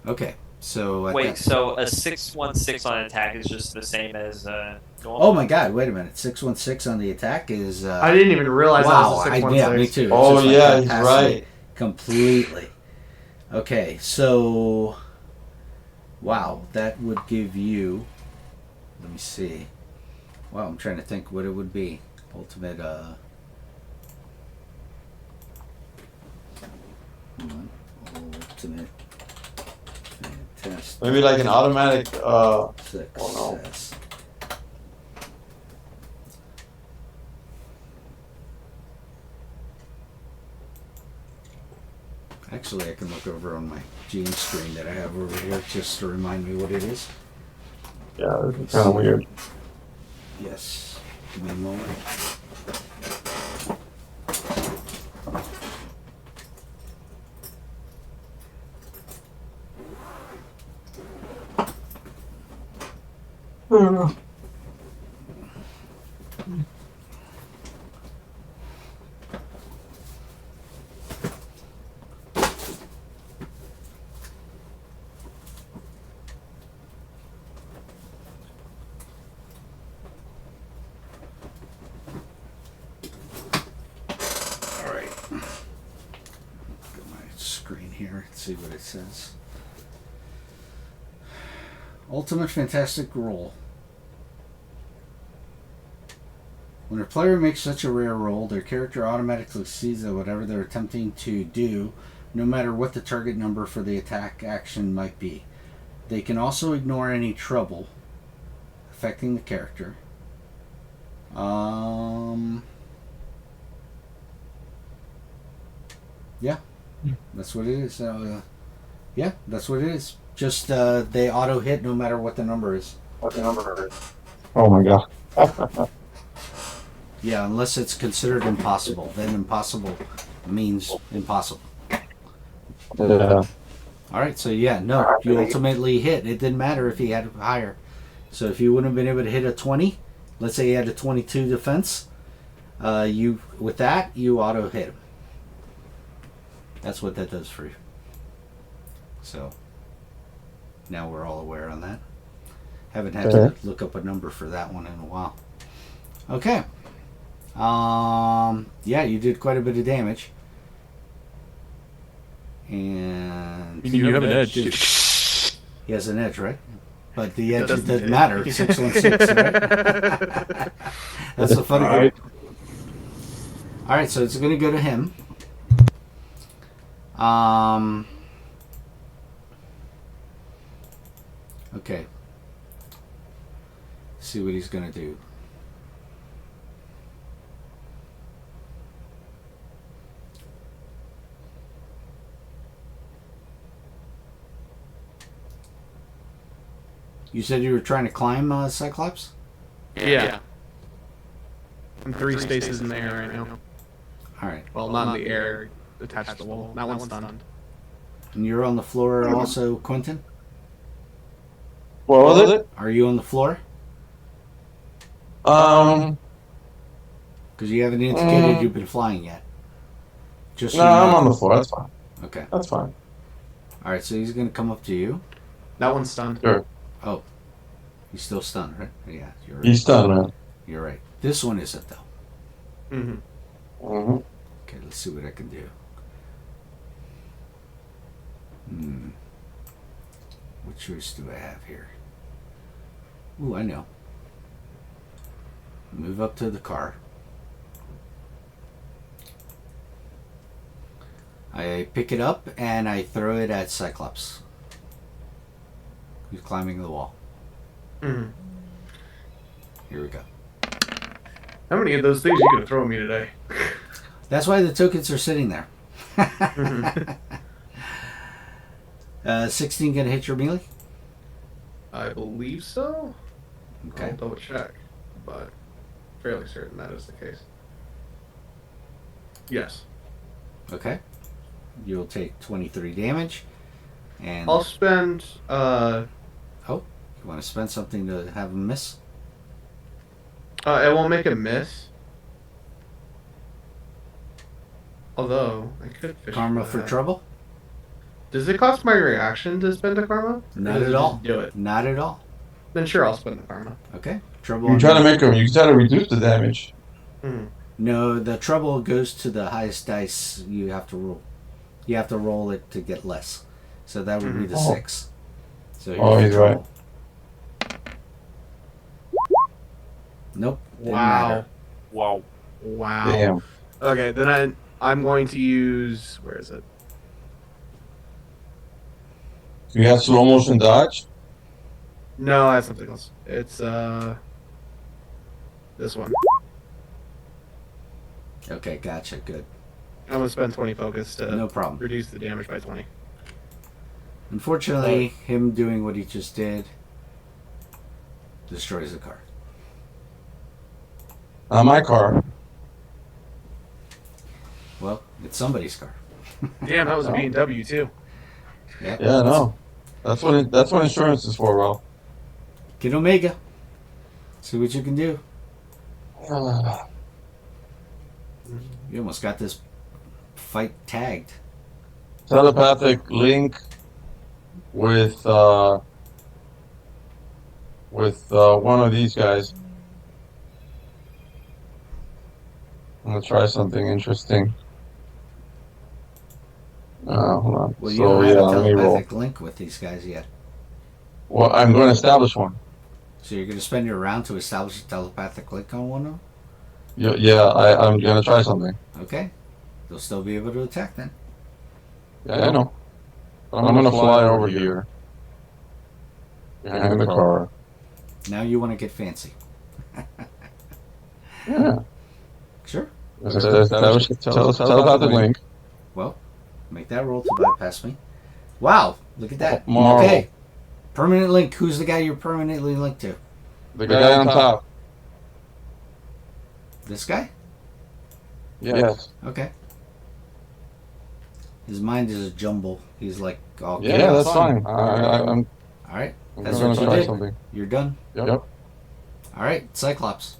Okay, so Wait, so a 616 on attack is just the same as normal? Oh my God! Wait a minute. 616 on the attack is. I didn't even realize that wow, was a 616. yeah, me too. It's Oh just like yeah, that he's past right. me completely. Okay, so wow, that would give you. Let me see. Wow, I'm trying to think what it would be. Ultimate. Ultimate. Fantastic. Maybe like an automatic. Success. Oh no. Actually, I can look over on my GM screen that I have over here just to remind me what it is. Yeah, this is kind of weird. Yes. Give me a moment. See what it says. Ultimate fantastic roll. When a player makes such a rare roll, their character automatically sees that whatever they're attempting to do, no matter what the target number for the attack action might be. They can also ignore any trouble affecting the character. Yeah. That's what it is. Yeah, that's what it is. Just they auto hit no matter what the number is. What the number is? Oh my god. Yeah, unless it's considered impossible. Then impossible means impossible. Yeah. Alright, so yeah, no, you ultimately hit. It didn't matter if he had higher. So if you wouldn't have been able to hit a 20, let's say you had a 22 defense, with that, you auto hit him. That's what that does for you. So now we're all aware on that. Haven't had to look up a number for that one in a while. Okay. Yeah, you did quite a bit of damage. And You have an edge. He has an edge, right? But the edge doesn't matter. It's 616, right? That's the funny part. Alright, so it's going to go to him. Okay. See what he's gonna do. You said you were trying to climb Cyclops? Yeah. I'm 3 spaces in the air right now. Alright. Well, not in the air, attached to the wall. That one's stunned. And you're on the floor also, Quentin? What was it? Are you on the floor? Because you haven't indicated you've been flying yet. Just no, I'm on the floor. That's fine. Okay. That's fine. Alright, so he's going to come up to you. That one's stunned. Sure. Oh. He's still stunned, right? Yeah, you're right. He's stunned, man. You're right. This one isn't, though. Okay, let's see what I can do. What choice do I have here? Ooh, I know. Move up to the car. I pick it up and I throw it at Cyclops, who's climbing the wall. Here we go. How many of those things are you going to throw at me today? That's why the tokens are sitting there. 16 gonna hit your melee? I believe so. Okay. I'll double check, but fairly certain that is the case. Yes. Okay. You'll take 23 damage. And I'll spend. Oh, Want to spend something to have him miss? It won't make him miss. Although, I could fish Karma for that. trouble? Does it cost my reaction to spend a karma? Not at all. Do it. Not at all. Then sure, I'll spend the karma. Okay. Trouble. You try to make him. You try to reduce the damage. No, the trouble goes to the highest dice you have to roll. You have to roll it to get less. So that would be the 6. So He's right. Nope. Didn't Wow. matter. Wow. Wow. Damn. Okay, then I'm going to use. Where is it? You have slow motion dodge. No, that's something else. It's this one. Okay, gotcha. Good. I'm gonna spend 20 focus to No problem. reduce the damage by 20. Unfortunately, him doing what he just did destroys the card. My car. Well, it's somebody's car. Damn, that was a B&W too. Yep. Yeah, no. That's what insurance is for, Ralph. Get Omega. See what you can do. You almost got this fight tagged. Telepathic link with one of these guys. I'm gonna try something interesting. Hold on. Well, you So don't have a let me roll. telepathic link with these guys yet. Well, I'm going to establish one. So you're going to spend your round to establish a telepathic link on one of them? I'm going to try something. Okay. They'll still be able to attack then. Yeah, I know. I'm going to fly over here. Behind the car. Now you want to get fancy. Yeah. Sure. Establish a telepathic link. Well, make that roll to bypass me. Wow, look at that. Marvel. Okay. Permanent link. Who's the guy you're permanently linked to? The guy on top. This guy? Yes. Okay. His mind is a jumble. He's like all Yeah, that's fine. I'm all right. I'm That's gonna what you try did. something. You're done. Yep. All right, Cyclops.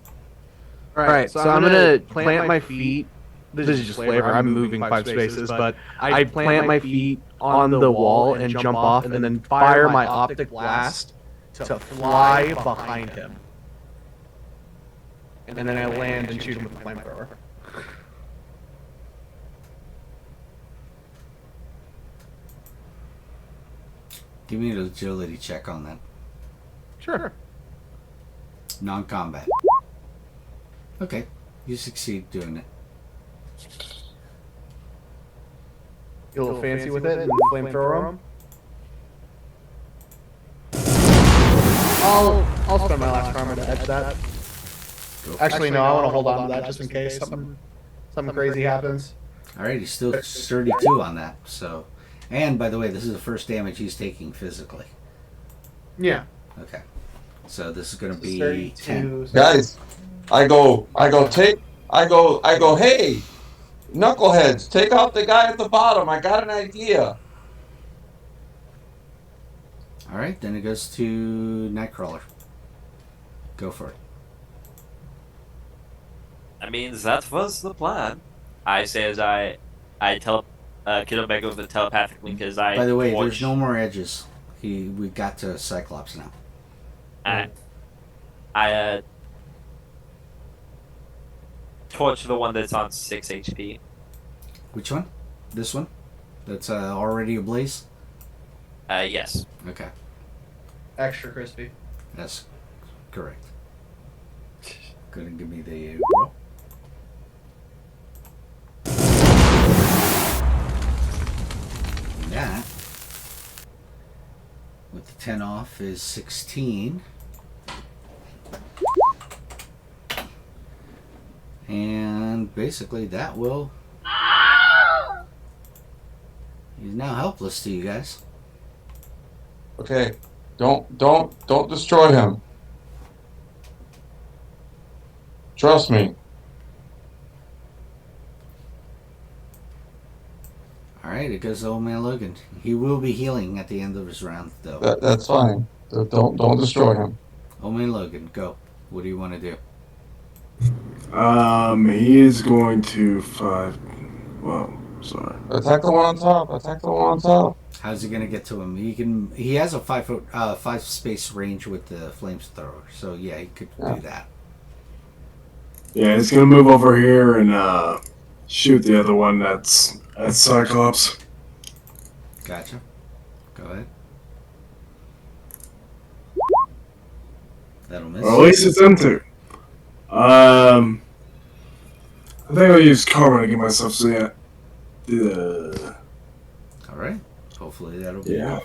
Alright, so I'm gonna plant my feet. This is just flavor. I'm moving 5 spaces, but I plant my feet on the wall and jump off, and then fire my optic blast to fly behind him. And then I land and shoot him with the flamethrower. Give me an agility check on that. Sure. Non-combat. Okay, you succeed doing it. Get a little fancy with it and flamethrower him. I'll spend my last karma to edge that. Actually, no, I want to hold on to that just in case something crazy happens. All right, he's still 32 on that. So, and by the way, this is the first damage he's taking physically. Yeah. Okay. So this is going to be 10. Guys, I go, hey, knuckleheads, take out the guy at the bottom. I got an idea. All right, then it goes to Nightcrawler. Go for it. I mean, that was the plan. I say as I tell Kid Omega with the telepathic link as I. By the way, watch. there's no more edges. We got to Cyclops now. I torch the one that's on 6 HP. Which one? This one? That's already ablaze? Yes. Okay. Extra crispy. That's correct. Couldn't give me the roll. That, with the 10 off, is 16. And basically that will... He's now helpless to you guys. Okay, don't destroy him. Trust me. Alright, it goes to Old Man Logan. He will be healing at the end of his round, though. That's fine. Don't destroy him. Omi and Logan, go. What do you want to do? He is going to sorry. Attack the one on top. Attack the one on top. How's he gonna get to him? He has a 5 space range with the flamethrower, so yeah, he could do that. Yeah, he's gonna move over here and shoot the other one that's at Cyclops. Gotcha. Go ahead. That'll miss. Or at least it's them two. I think I'll use Karma to get myself so yeah. Alright. Hopefully that'll be enough.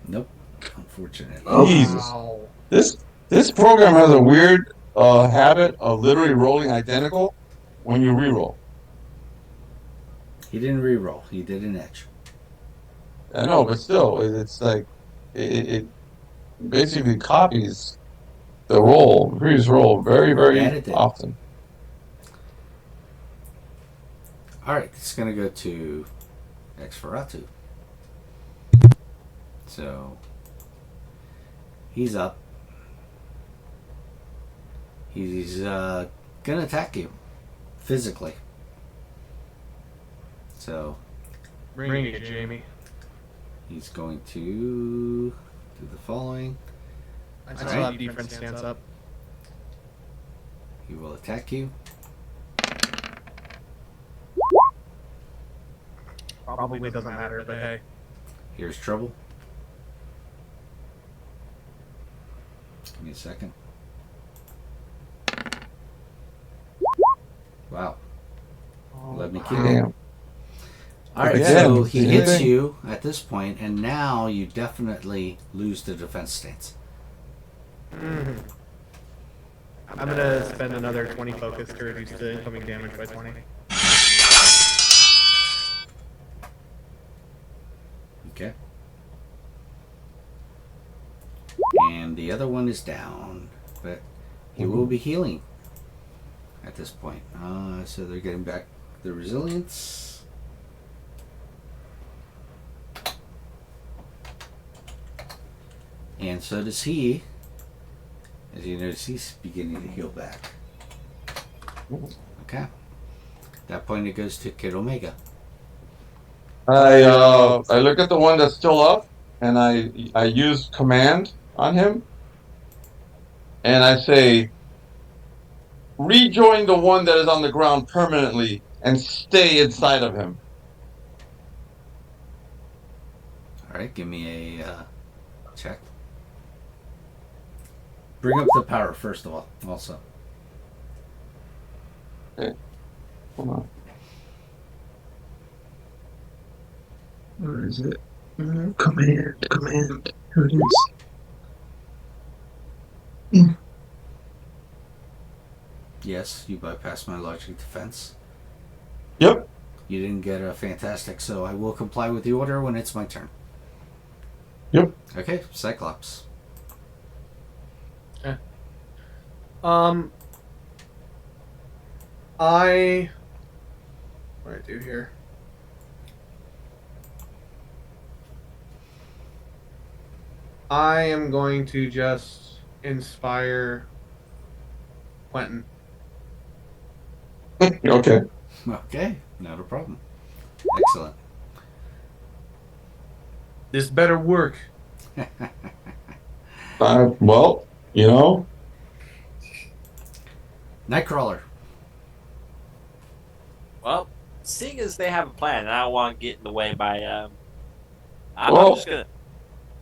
Nope. Unfortunately. Jesus. This program has a weird habit of literally rolling identical when you reroll. He didn't re-roll. He did an edge. I know, but still, it's like it basically copies the previous roll, very, very often. Alright, it's gonna go to X-feratu. So he's up. He's gonna attack you physically. So bring it, Jamie. He's going to do the following. I still have defense stance up. He will attack you. Probably doesn't matter, but hey. Here's trouble. Give me a second. Wow. Let me keep him. Alright, so he hits you at this point, and now you definitely lose the defense stance. I'm gonna spend another 20 focus to reduce the incoming damage by 20. Okay. And the other one is down, but he will be healing at this point. So they're getting back the resilience. And so does he. As you notice, he's beginning to heal back. Okay. At that point, it goes to Kid Omega. I look at the one that's still up, and I use command on him, and I say, rejoin the one that is on the ground permanently and stay inside of him. All right, give me a check. Bring up the power first of all, also. Okay. Hold on. Where is it? Command. Here it is. Yes, you bypassed my logic defense. Yep. You didn't get a fantastic, so I will comply with the order when it's my turn. Yep. Okay, Cyclops. Okay. What do I do here? I am going to just inspire Quentin. Okay. Okay, not a problem. Excellent. This better work. Well, you know. Nightcrawler. Well, seeing as they have a plan, and I don't want to get in the way by. I'm Well, just gonna.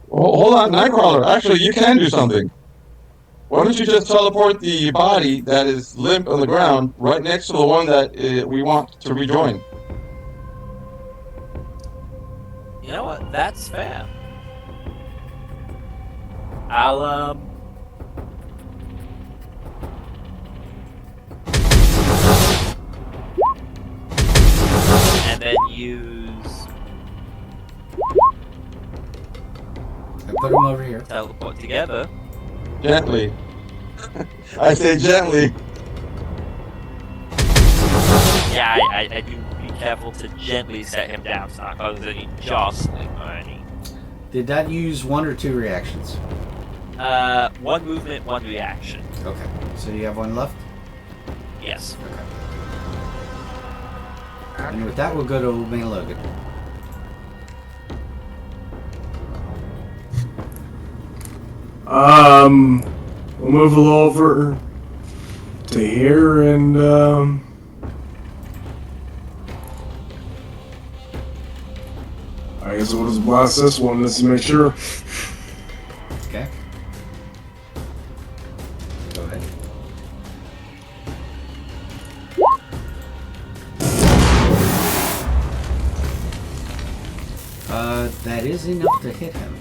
Hold on, Nightcrawler. Actually, you can do something. Why don't you just teleport the body that is limp on the ground right next to the one that we want to rejoin? You know what? That's fair. I'll and then use. I put him over here. Teleport together. Gently. I say gently. Yeah, I do be careful to gently set him down so not cause any jostling or any. Did that use 1 or 2 reactions? 1 movement, 1 reaction. Okay. So you have 1 left? Yes. Okay. And with that, we'll go to Old Man Logan. We'll move a little over to here and, I guess we'll just blast this one just to make sure. Okay. Go ahead. That is enough to hit him.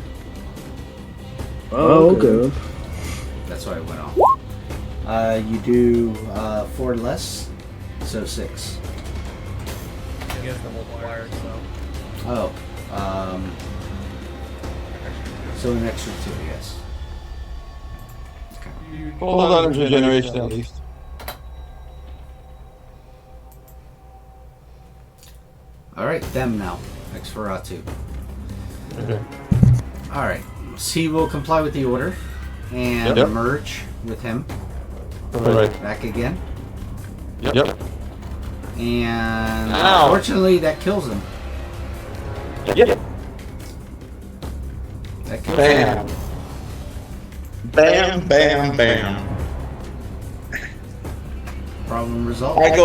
Oh, okay. That's why it went off. You do 4 less, so 6. Against the multiplier, so. Oh, so an extra 2, yes. Okay. Hold on to regeneration at least. Alright, them now. X-feratu. Okay. Alright, so he will comply with the order and Yep. merge with him. Alright. Back again. Yep. And Ow. unfortunately, that kills him. Yep. That kills Bam. him. Bam, bam, bam. Problem resolved. I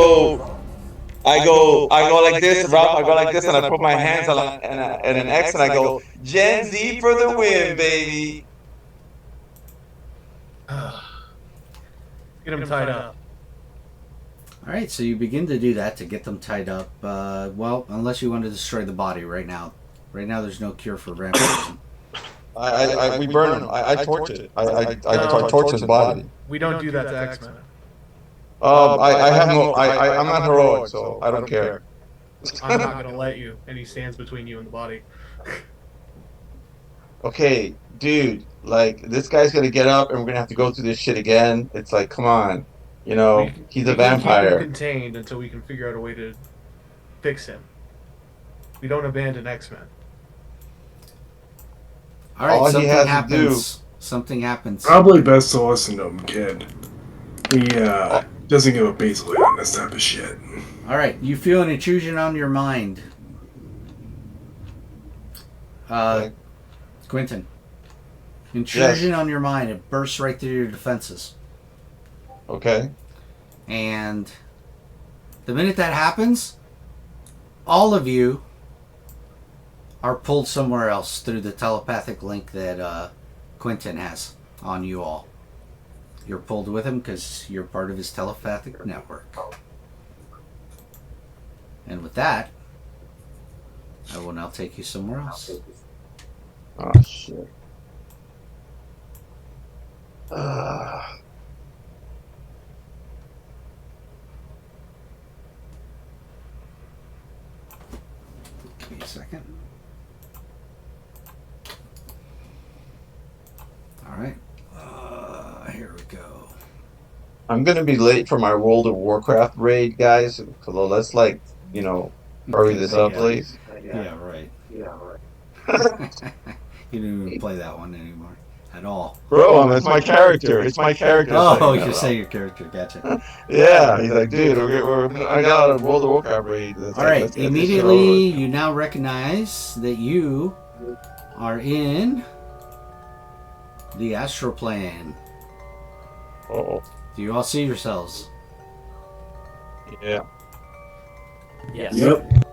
go like this, Ralph. I go like this, and I put my hands on an X, and I go, Gen Z for the win, baby. Get him tied up. Alright, so you begin to do that to get them tied up. Well, unless you want to destroy the body right now. Right now, there's no cure for vampirism. We burn him. I torch it. I torch his body. We don't do that to X-Men. I have no. I'm not heroic, so I don't care. I'm not gonna let you, and he stands between you and the body. Okay, dude. Like, this guy's gonna get up, and we're gonna have to go through this shit again. It's like, come on. You know, he's a We can keep him vampire. contained until we can figure out a way to fix him. We don't abandon X-Men. Alright, All he something has to happens. Something happens. Probably best to listen to him, kid. He, doesn't give a basically on this type of shit. Alright, you feel an intrusion on your mind. Quentin. Intrusion on your mind. It bursts right through your defenses. Okay. And the minute that happens, all of you are pulled somewhere else through the telepathic link that Quentin has on you all. You're pulled with him because you're part of his telepathic network. And with that, I will now take you somewhere else. Oh, shit. Give me a second. Alright. Here we go. I'm gonna be late for my World of Warcraft raid, guys. So let's, like, you know, hurry this up, please. Yeah, right. You didn't even play that one anymore at all. Bro, it's my character. It's my character. Oh, you say your character. Gotcha. Yeah, he's like, dude, I got a World of Warcraft raid. All right, immediately you now recognize that you are in the astral plane. Oh. Do you all see yourselves? Yeah. Yes. Yep.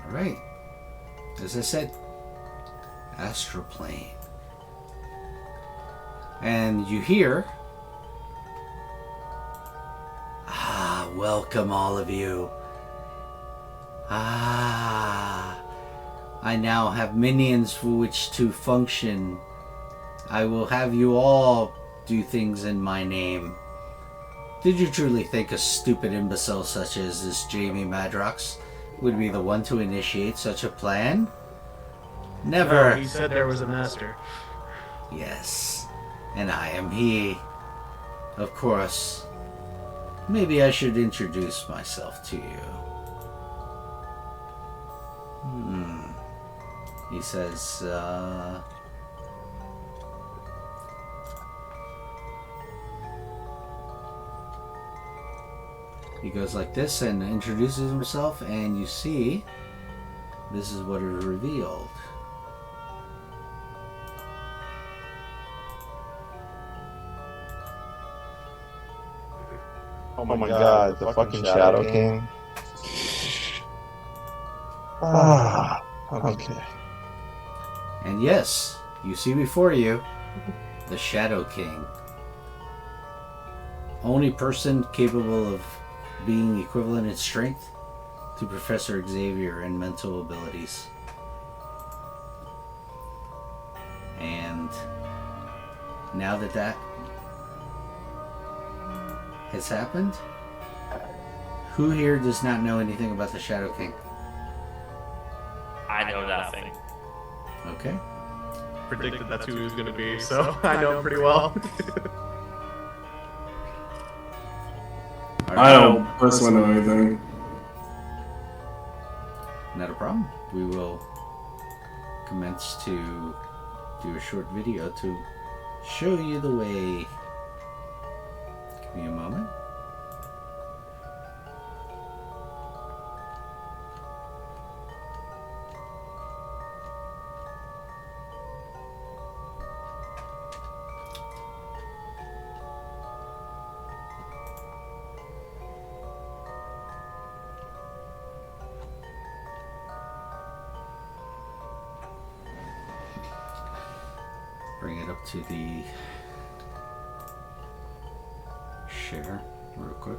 All right. As I said, astral plane. And you hear, welcome all of you. I now have minions for which to function. I will have you all do things in my name. Did you truly think a stupid imbecile such as this Jamie Madrox would be the one to initiate such a plan? Never. No, he said there was a master. Yes, and I am he. Of course. maybe I should introduce myself to you. He says, he goes like this and introduces himself, and you see, this is what is revealed. Oh my god, the fucking Shadow King. Ah, okay. And yes, you see before you the Shadow King. Only person capable of being equivalent in strength to Professor Xavier and mental abilities. And now that that has happened, who here does not know anything about the Shadow King? I know nothing. Okay. Predicted that's who he was going to be, so I know him pretty well. I don't personally know anything. Not a problem. We will commence to do a short video to show you the way. Give me a moment. Bring it up to the share real quick.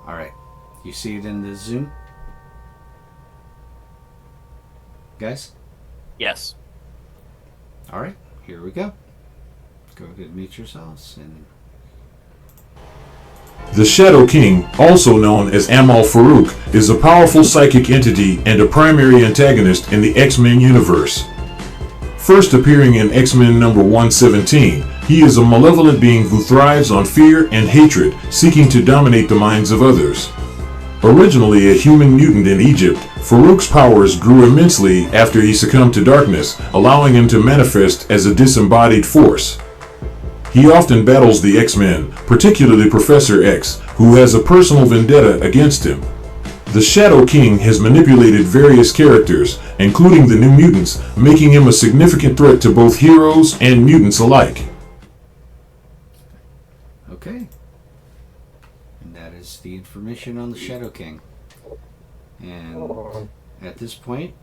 All right, you see it in the Zoom, guys? Yes. All right, here we go. Go ahead and mute yourselves. And the Shadow King, also known as Amal Farouk, is a powerful psychic entity and a primary antagonist in the X-Men universe. First appearing in X-Men number 117, he is a malevolent being who thrives on fear and hatred, seeking to dominate the minds of others. Originally a human mutant in Egypt, Farouk's powers grew immensely after he succumbed to darkness, allowing him to manifest as a disembodied force. He often battles the X-Men, particularly Professor X, who has a personal vendetta against him. The Shadow King has manipulated various characters, including the New Mutants, making him a significant threat to both heroes and mutants alike. okay. And that is the information on the Shadow King. And at this point,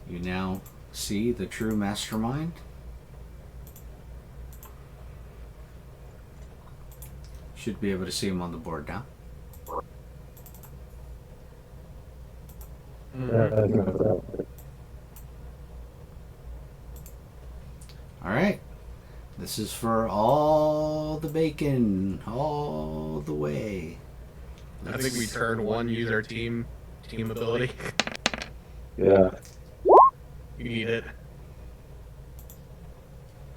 you now see the true mastermind. Should be able to see him on the board now. Alright. This is for all the bacon, all the way. I think we turn one, use our team ability. Yeah. You need it.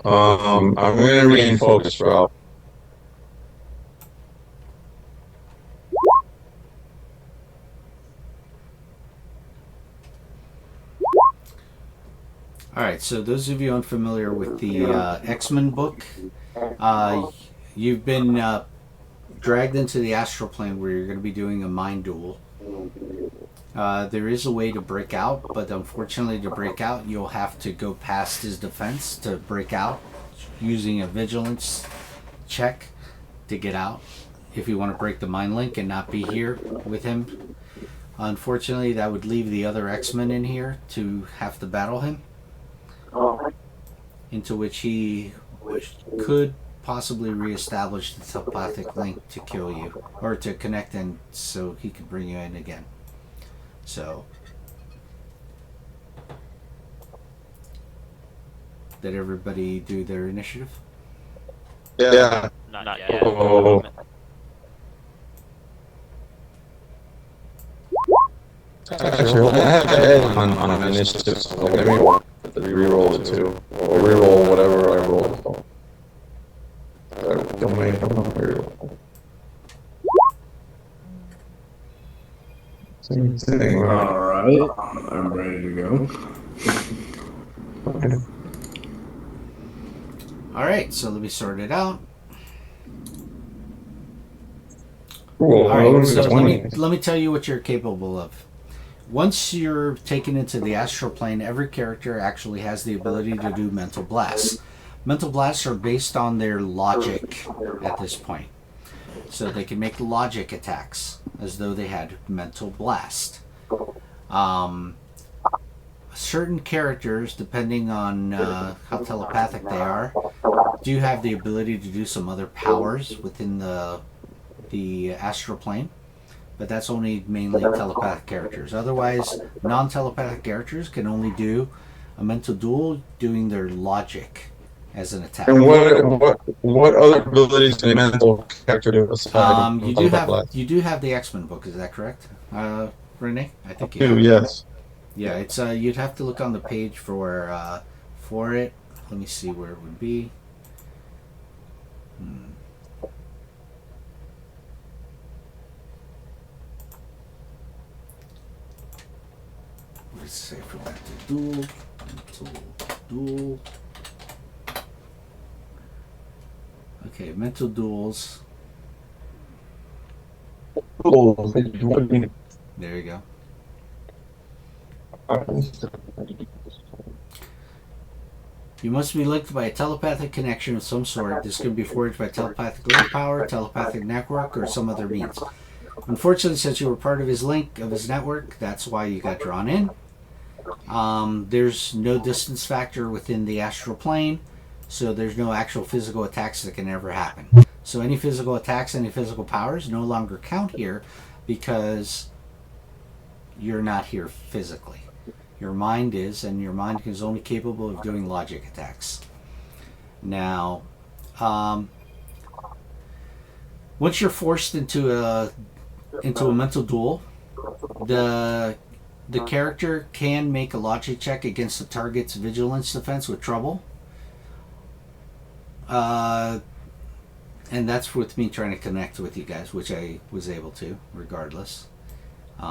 I'm gonna regain focus, bro. Alright, so those of you unfamiliar with the X-Men book, you've been dragged into the astral plane where you're going to be doing a mind duel. There is a way to break out, but unfortunately to break out you'll have to go past his defense to break out, using a vigilance check to get out if you want to break the mind link and not be here with him. Unfortunately that would leave the other X-Men in here to have to battle him, into which he could possibly reestablish the telepathic link to kill you, or to connect in so he could bring you in again. So, did everybody do their initiative? Yeah. Not yet. Oh. Actually, I have edge on initiative, so let me re-roll it too. Or re-roll whatever I roll. Domain, re-roll. Same thing. Alright, I'm ready to go. Okay. Alright, so let me sort it out. Cool. Alright, so let me tell you what you're capable of. Once you're taken into the astral plane, every character actually has the ability to do mental blasts. Mental blasts are based on their logic at this point. So they can make logic attacks as though they had mental blast. Certain characters, depending on how telepathic they are, do have the ability to do some other powers within the astral plane. But that's only mainly telepathic characters. Otherwise, non-telepathic characters can only do a mental duel doing their logic as an attack. And what other abilities can a mental character do aside you do have the X-Men book, is that correct, Renee? I think you do. Yes. Yeah, it's you'd have to look on the page for it. Let me see where it would be. Let's say for mental duel. Okay, mental duels. There you go. You must be linked by a telepathic connection of some sort. This can be forged by telepathic link power, telepathic network, or some other means. Unfortunately, since you were part of his network, that's why you got drawn in. There's no distance factor within the astral plane, so there's no actual physical attacks that can ever happen. So any physical attacks, any physical powers no longer count here because you're not here physically. Your mind is, and your mind is only capable of doing logic attacks. Now, once you're forced into a mental duel, the character can make a logic check against the target's vigilance defense with trouble. And that's with me trying to connect with you guys, which I was able to, regardless. You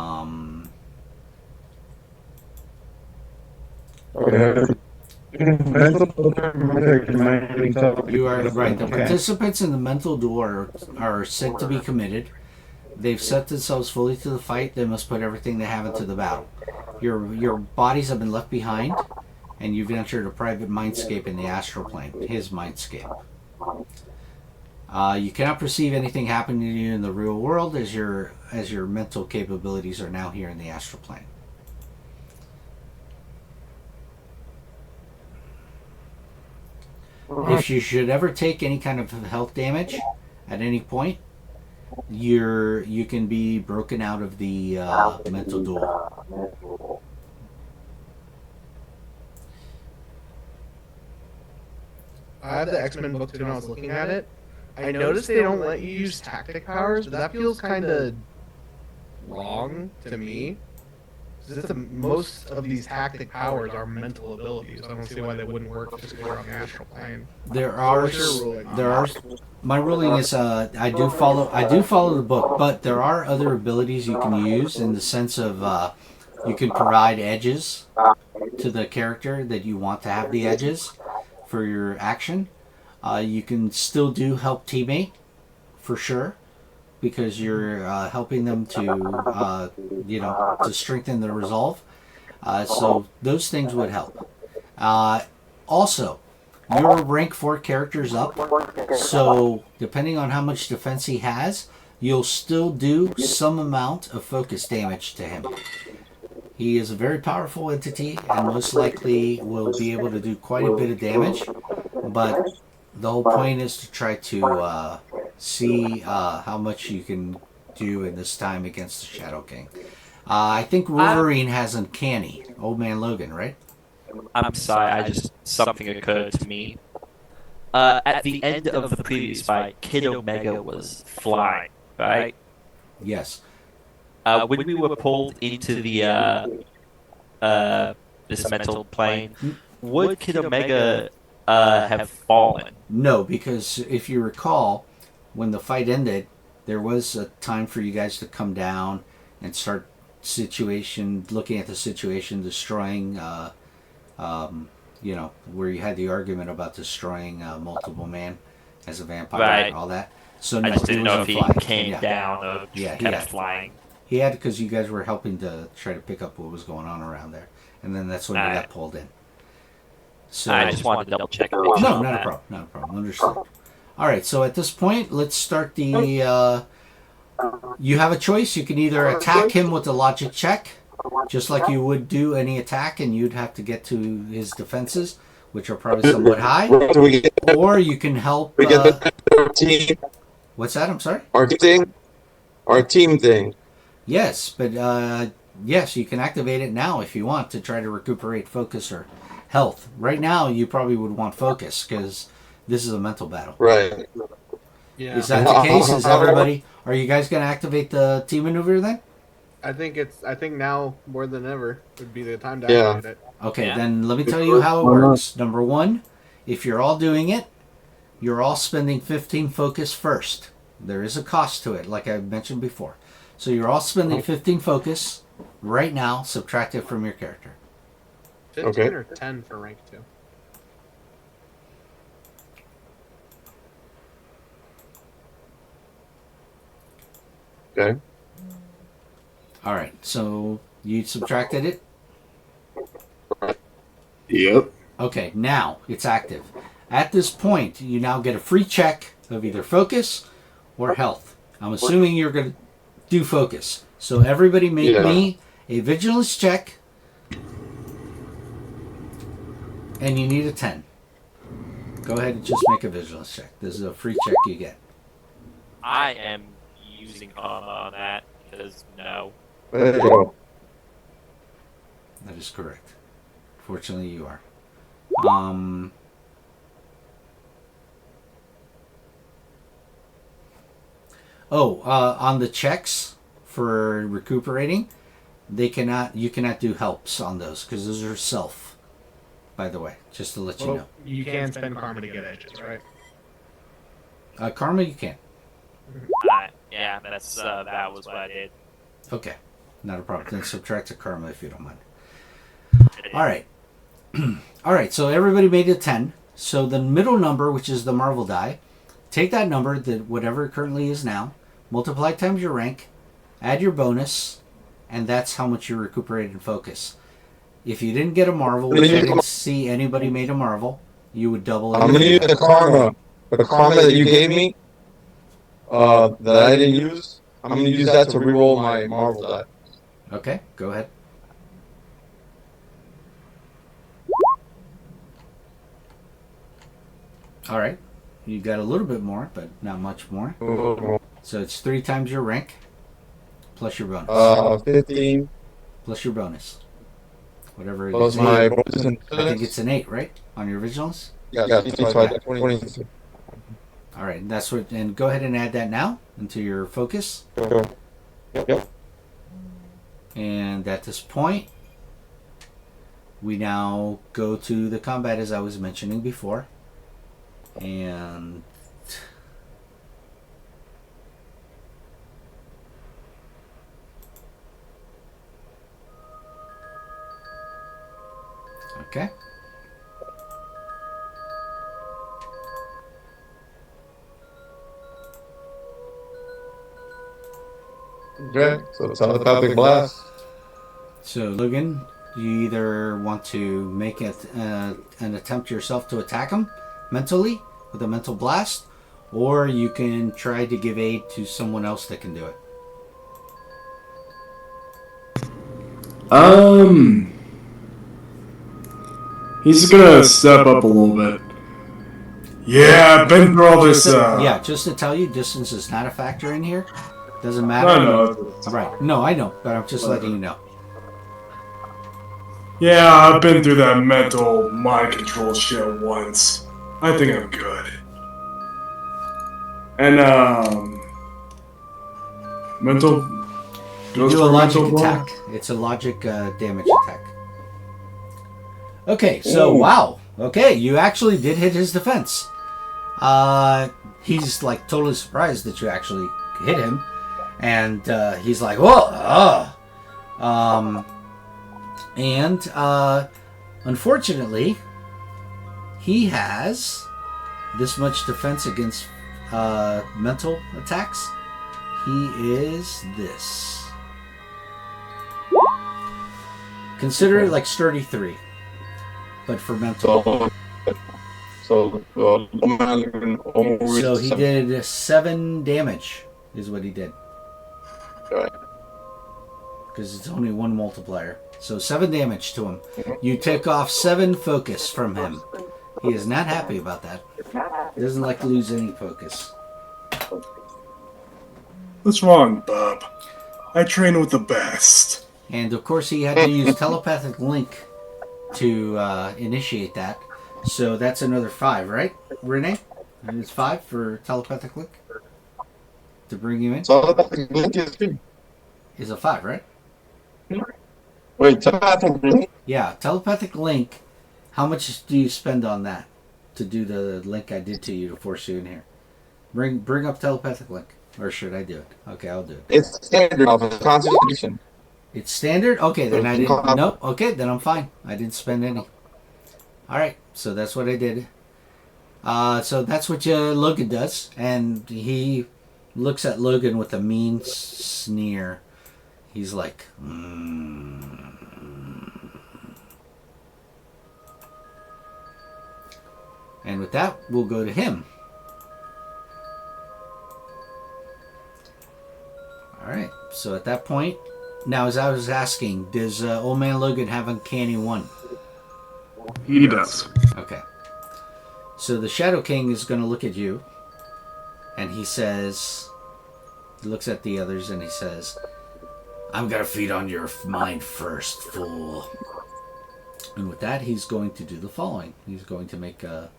are right. The participants in the mental duel are said to be committed. They've set themselves fully to the fight. They must put everything they have into the battle. Your bodies have been left behind, and you've entered a private mindscape in the astral plane, his mindscape. You cannot perceive anything happening to you in the real world as your mental capabilities are now here in the astral plane. If you should ever take any kind of health damage at any point, you can be broken out of the mental duel. I have the X-Men book too, and I was looking at it. I noticed they don't let you use tactic powers, but that feels kind of wrong to me. Most of these tactic powers are mental abilities. I don't see why they wouldn't work just because they're on the astral plane. My ruling is I do follow the book, but there are other abilities you can use in the sense of you can provide edges to the character that you want to have the edges for your action. You can still do help teammate for sure, because you're helping them to to strengthen the resolve. So those things would help. Also, your rank 4 character's up, so depending on how much defense he has, you'll still do some amount of focus damage to him. He is a very powerful entity and most likely will be able to do quite a bit of damage, but the whole point is to try to see how much you can do in this time against the Shadow King. I think Wolverine has Uncanny. Old Man Logan, right? I'm sorry, something occurred to me. at the end of the previous fight, Kid Omega was flying, right? Yes. When we were pulled into the this mental plane, would Kid Omega have fallen? No, because if you recall, when the fight ended, there was a time for you guys to come down and start looking at the situation, destroying, where you had the argument about destroying Multiple Man as a vampire and all that. So no, I just didn't know if he came Yeah. down or he kept had flying. He had because you guys were helping to try to pick up what was going on around there, and then that's when you got pulled in. So I just wanted to double check. No, not a problem. Not a problem. Understood. All right. So at this point, let's start the. You have a choice. You can either attack him with a logic check, just like you would do any attack, and you'd have to get to his defenses, which are probably somewhat high, or you can help. We get the team. What's that? I'm sorry. Our team thing. Yes, but yes, you can activate it now if you want to try to recuperate focus or health. Right now, you probably would want focus because this is a mental battle. Right. Yeah. Is that the case? Is everybody? Are you guys going to activate the team maneuver then? I think now more than ever would be the time to Yeah. activate it. Okay, then let me tell you how it works. Number one, if you're all doing it, you're all spending 15 focus first. There is a cost to it, like I mentioned before. So you're all spending 15 focus right now. Subtract it from your character. 15 or 10 for rank 2. Okay. All right, so you subtracted it? Yep. Okay, now it's active. At this point, you now get a free check of either focus or health. I'm assuming you're going to do focus. So everybody make me a vigilance check. And you need a 10. Go ahead and just make a vigilance check. This is a free check you get. I am using armor on that because no. There you go. That is correct. Fortunately, you are. On the checks for recuperating, you cannot do helps on those because those are self. By the way, just to let you know. You can spend karma to get edges, right? Karma, you can. Yeah, that's that was what I did. Okay, not a problem. Then subtract the karma if you don't mind. All right. All right, so everybody made a 10. So the middle number, which is the Marvel die, take that number, whatever it currently is now, multiply times your rank, add your bonus, and that's how much you recuperated in focus. If you didn't get a Marvel, which I didn't see anybody made a Marvel, you would double it. I'm going to use the karma. The karma that you gave me, that I didn't use, I'm going to use that to reroll my Marvel die. Okay, go ahead. All right. You got a little bit more, but not much more. So it's 3 times your rank, plus your bonus. 15. Plus your bonus. Whatever it Plus is. my I bonus and think it's an 8, right? On your vigilance? Yeah, 20. All right, that's what. And go ahead and add that now into your focus. Yep. And at this point, we now go to the combat as I was mentioning before. And okay. Okay, so telepathic blast. So, Logan, you either want to make an attempt yourself to attack him mentally with a mental blast, or you can try to give aid to someone else that can do it. He's gonna step up a little bit. Yeah, I've been through all this. Yeah, just to tell you, distance is not a factor in here. Doesn't matter. I know. Right. No, I know, but I'm just letting you know. Yeah, I've been through that mental mind control shit once. I think I'm good. And mental. You do a logic attack. It's a logic damage attack. Okay, so wow. Okay, you actually did hit his defense. He's like totally surprised that you actually hit him, and he's like, "Whoa!" Unfortunately, he has this much defense against mental attacks. He is this. Consider it like sturdy 3, but for mental. So he did 7 damage, is what he did. Because it's only 1 multiplier. So 7 damage to him. You take off 7 focus from him. He is not happy about that. He doesn't like to lose any focus. What's wrong, bub? I train with the best. And of course he had to use telepathic link to initiate that. So that's another 5, right, Renee? And it's 5 for telepathic link to bring you in. Telepathic link is a 5, right? Wait, telepathic link? Yeah, telepathic link. How much do you spend on that to do the link I did to you to force you in here? Bring up telepathic link, or should I do it? Okay, I'll do it. It's standard of a constitution. It's standard? Okay, then I didn't. Nope. Okay, then I'm fine. I didn't spend any. All right, so that's what I did. So that's what Logan does, and he looks at Logan with a mean sneer. He's like, And with that, we'll go to him. All right. So at that point, now as I was asking, does Old Man Logan have Uncanny 1? He does. Okay. So the Shadow King is going to look at you, and he says, he looks at the others and he says, I'm going to feed on your mind first, fool. And with that, he's going to do the following. He's going to make a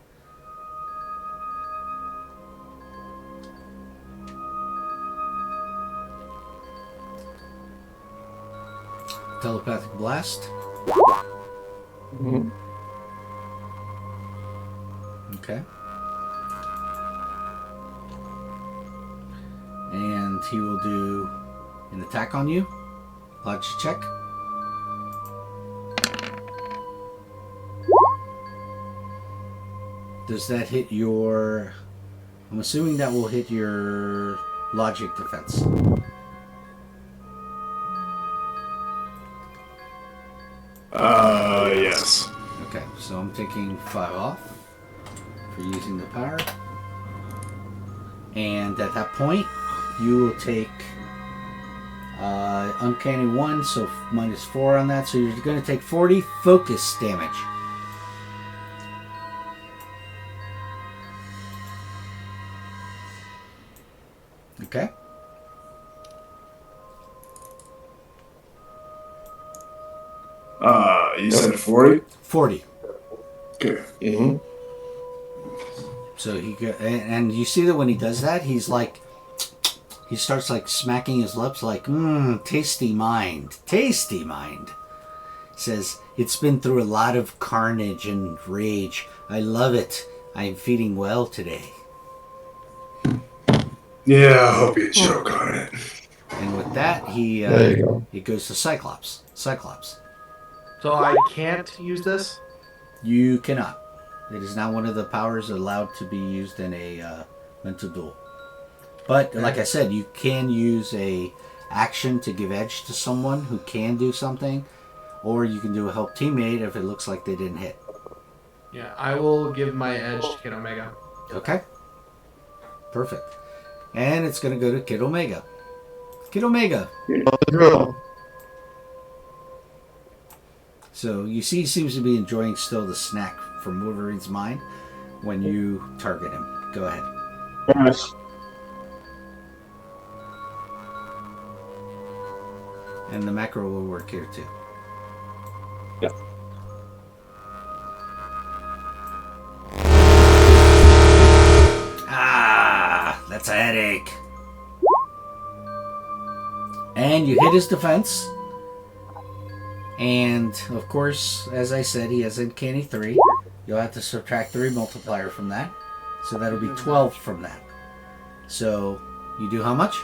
telepathic blast. Mm-hmm. Okay. And he will do an attack on you. Logic check. Does that hit your... I'm assuming that will hit your logic defense. Yes. Okay, so I'm taking 5 off for using the power. And at that point, you will take Uncanny 1, so minus 4 on that. So you're going to take 40 focus damage. Okay. You said 40? 40. Okay. Mm-hmm. So and you see that when he does that, he's like, he starts like smacking his lips like, tasty mind, tasty mind. Says, it's been through a lot of carnage and rage. I love it. I'm feeding well today. Yeah, I hope you choke on it. And with that, he goes to Cyclops. Cyclops. So I can't use this? You cannot. It is not one of the powers allowed to be used in a mental duel. But like I said, you can use a action to give edge to someone who can do something, or you can do a help teammate if it looks like they didn't hit. Yeah, I will give my edge to Kid Omega. Okay. Perfect. And it's going to go to Kid Omega. Kid Omega. So you see he seems to be enjoying still the snack from Wolverine's mind when you target him. Go ahead. Yes. And the macro will work here too. Yeah. Break. And you hit his defense. And, of course, as I said, he has Uncanny 3. You'll have to subtract 3 multiplier from that. So that'll be 12 from that. So, you do how much?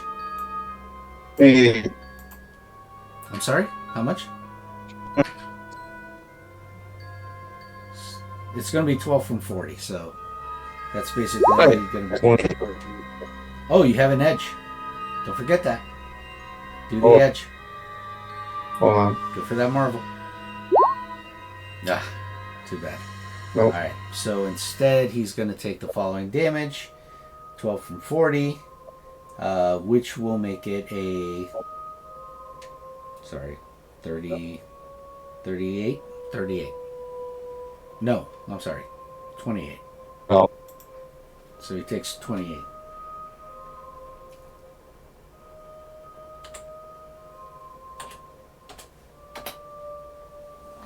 8. I'm sorry? How much? It's going to be 12 from 40, so that's basically going to be 20. Oh, you have an edge. Don't forget that. Do the edge. Hold on. Go for that marvel. Ah, too bad. Nope. Alright, so instead he's going to take the following damage. 12 from 40, which will make it a... Sorry, 30... 38? 38. No, I'm sorry. 28. Oh. So he takes 28.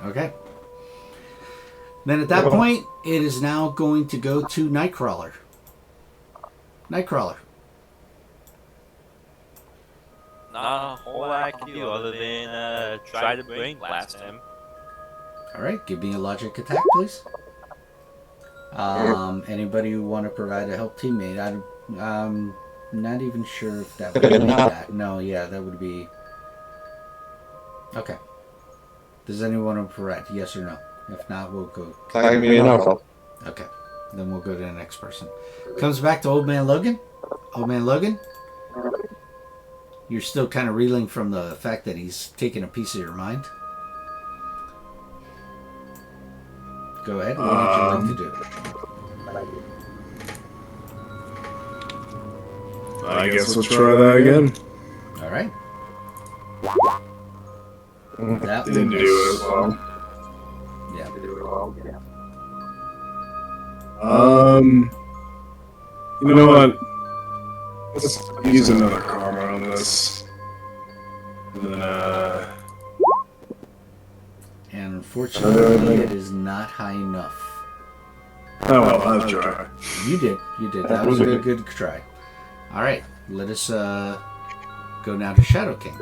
Okay. Then at that point, it is now going to go to Nightcrawler. Nightcrawler. Not a whole lot I can do other than try to brain blast him. Alright, give me a logic attack, please. Anybody who want to provide a help teammate? I'm not even sure if that would be that. No, yeah, that would be... Okay. Does anyone want to provide? Yes or no? If not, we'll go... Give me enough help. Okay. Then we'll go to the next person. Comes back to Old Man Logan. Old Man Logan? You're still kind of reeling from the fact that he's taken a piece of your mind. Go ahead. What would you like to do? I guess we'll try that again. All right. That Didn't do it as well. Yeah. You know what? Let's use another karma on this. And then, And unfortunately, it is not high enough. Oh well, I'll try. You did. You did. That was a good try. All right. Let us go now to Shadow King.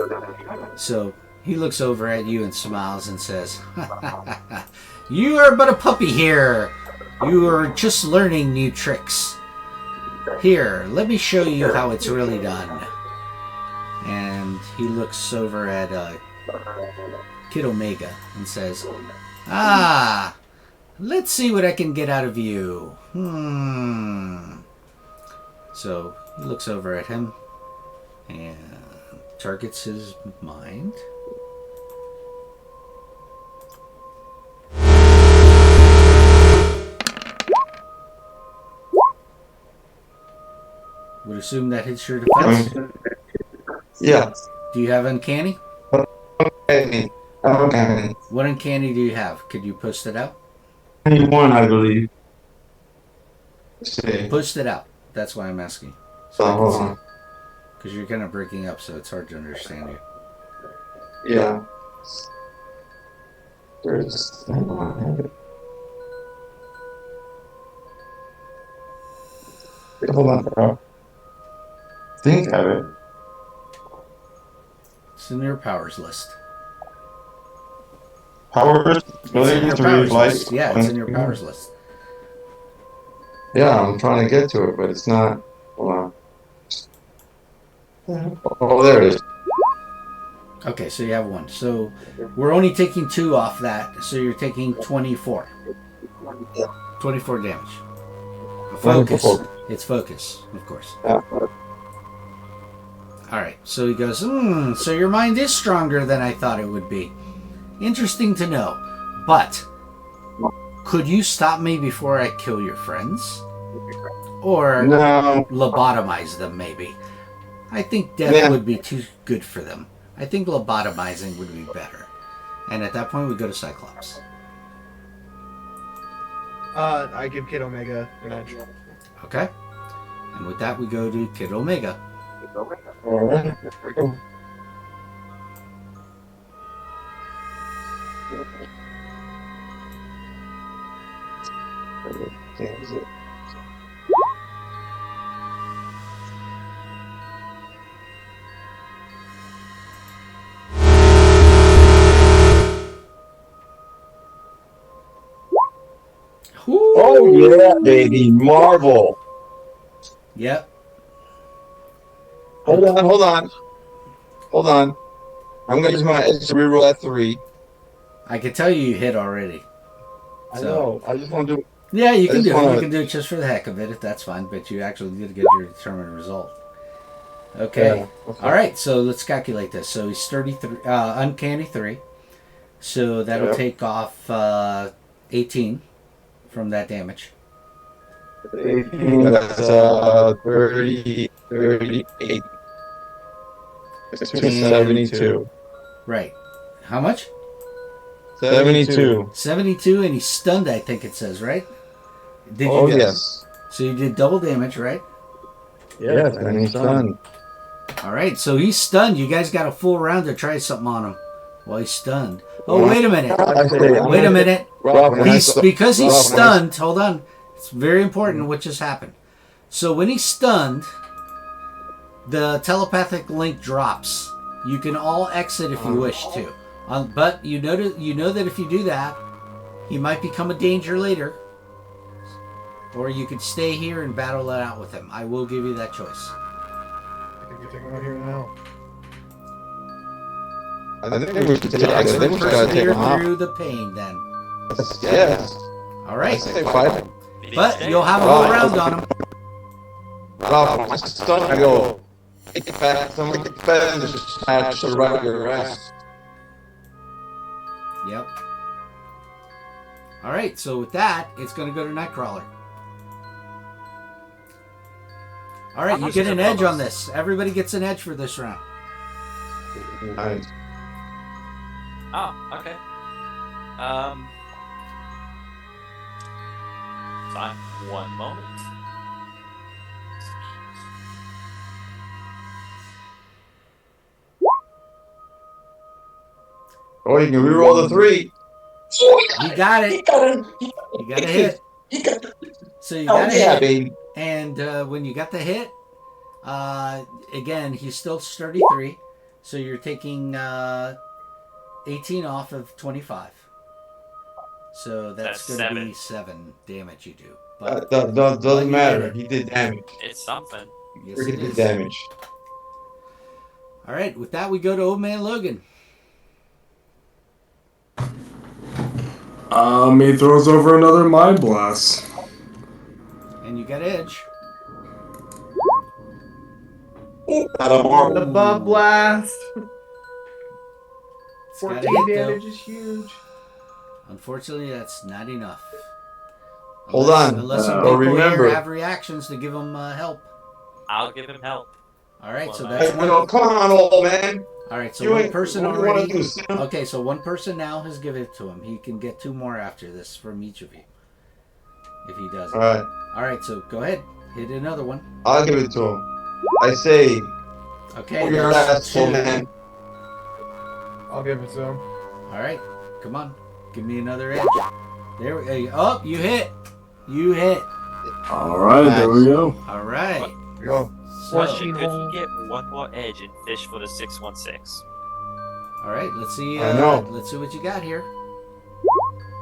So he looks over at you and smiles and says, "You are but a puppy here. You are just learning new tricks. Here, let me show you how it's really done." And he looks over at Kid Omega and says, "Ah, let's see what I can get out of you. So he looks over at him and targets his mind. Would assume that hits your defense. Yeah. Do you have uncanny? Uncanny. What uncanny do you have? Could you post it out? 21, I believe. Let's see. Post it out. That's why I'm asking. So hold on. Because you're kind of breaking up, so it's hard to understand you. Yeah. There's... Hold on, I have it. Hold on, bro. I think I have it. It's in your powers list. Powers? It's in your powers list. Yeah, it's in your powers list. Yeah, I'm trying to get to it, but it's not. Hold on. Oh, there it is. Okay, so you have one. So we're only taking 2 off that, so you're taking 24. 24 damage. Focus. It's focus, of course. Yeah. Alright, so he goes, so your mind is stronger than I thought it would be. Interesting to know. But, could you stop me before I kill your friends? Or no. Lobotomize them, maybe? I think death would be too good for them. I think lobotomizing would be better. And at that point, we go to Cyclops. I give Kid Omega an edge. Okay. And with that, we go to Kid Omega. Alright. Oh yeah, baby, Marvel. Yep. Hold on. I'm gonna use my edge to reroll that 3. I can tell you hit already. I know. I just want to do. Yeah, you I can just do it. wanna- You can do it just for the heck of it, if that's fine. But you actually did get your determined result. Okay. Yeah, okay. All right. So let's calculate this. So he's 33, uncanny 3. So that'll Yep. take off 18 from that damage. 18, that's 30, 38. It's 72. Right. How much? 72. 72, and he's stunned, I think it says, right? Did you Oh, do- yes. So you did double damage, right? Yes, and he's done. All right, so he's stunned. You guys got a full round to try something on him while he's stunned. Oh, wait a minute. Wait a minute. Because he's stunned. Hold on. It's very important what just happened. So when he's stunned, the telepathic link drops. You can all exit if you wish to. But you know that if you do that, he might become a danger later. Or you could stay here and battle it out with him. I will give you that choice. I think we take him out here now. I think we should take him out. Through the pain, then. Yes. All right. I say fight. But you'll have a whole round on him. My son, I go. Take it back. Someone get back and just snatch the right of your ass. Yep. All right. So with that, it's going to go to Nightcrawler. All right, you get an edge on this. Everybody gets an edge for this round. Nice. Oh, okay. Fine. One moment. Oh, you can reroll the 3. You got it. You got a hit. So you got a hit. Baby. And when you got the hit, again, he's still 33. So you're taking 18 off of 25. So that's going to be 7 damage you do. But Doesn't matter. He did damage. It's something. Yes, He it did is. damage. All right, with that, we go to Old Man Logan. He throws over another Mind Blast. And you got edge. The bump blast. It's got a 14 hit, damage though. is huge. Unfortunately, that's not enough. Hold on. Unless some people remember. here have reactions to give him help. I'll give him help. All right, so Well, that's Hey, one. no, come on, old man. All right, so You one ain't- person what do you wanna already. do, Sam? Okay, so one person now has given it to him. He can get 2 more after this from each of you, if he does it. All right. All right, so go ahead, hit another one. I'll give it to him. I say, Okay, oh, you're an that's asshole, 2. man. I'll give it to him. All right, come on, give me another edge. There we go. Oh, you hit. You hit. All right, there we go. All right. Go. So, Could you get one more edge and fish for the 616? all right, let's see. I know. Let's see what you got here.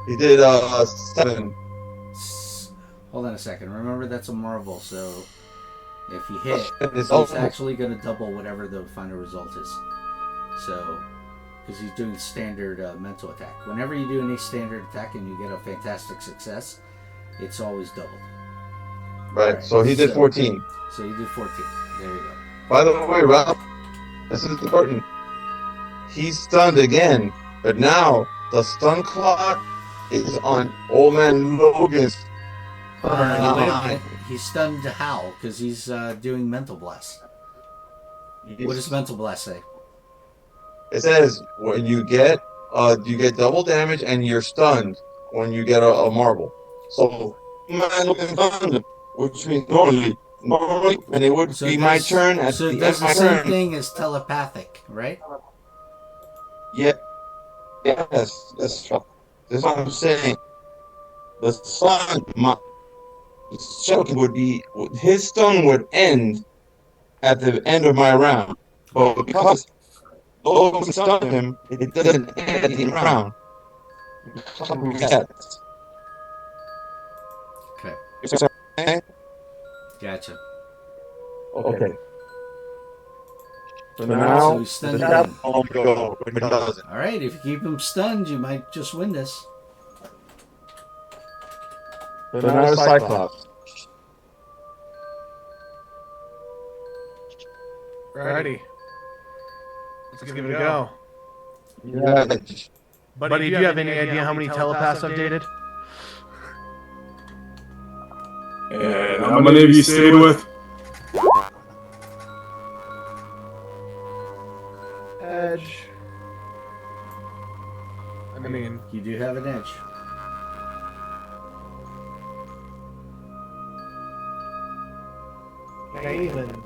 He did 7. Hold on a second. Remember, that's a marvel, so if you hit, It's it's actually going to double whatever the final result is. So, because he's doing standard mental attack. Whenever you do any standard attack and you get a fantastic success, it's always doubled. Right, so he did 14. So you did 14. There you go. By the way, Ralph, this is important. He's stunned again, but now the stun clock is on Old Man Logan's. Wait a minute. He's stunned to how? Because he's doing mental blast. What does mental blast say? It says when you get double damage and you're stunned when you get a marble. So Man Logan's stunned, which means normally, and it would be my turn at So the it end does of the my same turn. thing as telepathic, right? Yeah. Yes, that's what I'm saying. The stun, choking would be, his stun would end at the end of my round. But because Logan stunned him, it doesn't end at the round. Gotcha. Okay. So So now, he's stunned the again. trap won't go, but it doesn't. All right, if you keep him stunned, you might just win this. So now the Cyclops. Ready. Let's give it a go. Yeah. Buddy, do you have any idea how many telepaths updated? And how many of you stayed with? Edge. I mean, you do have an edge. Can I even?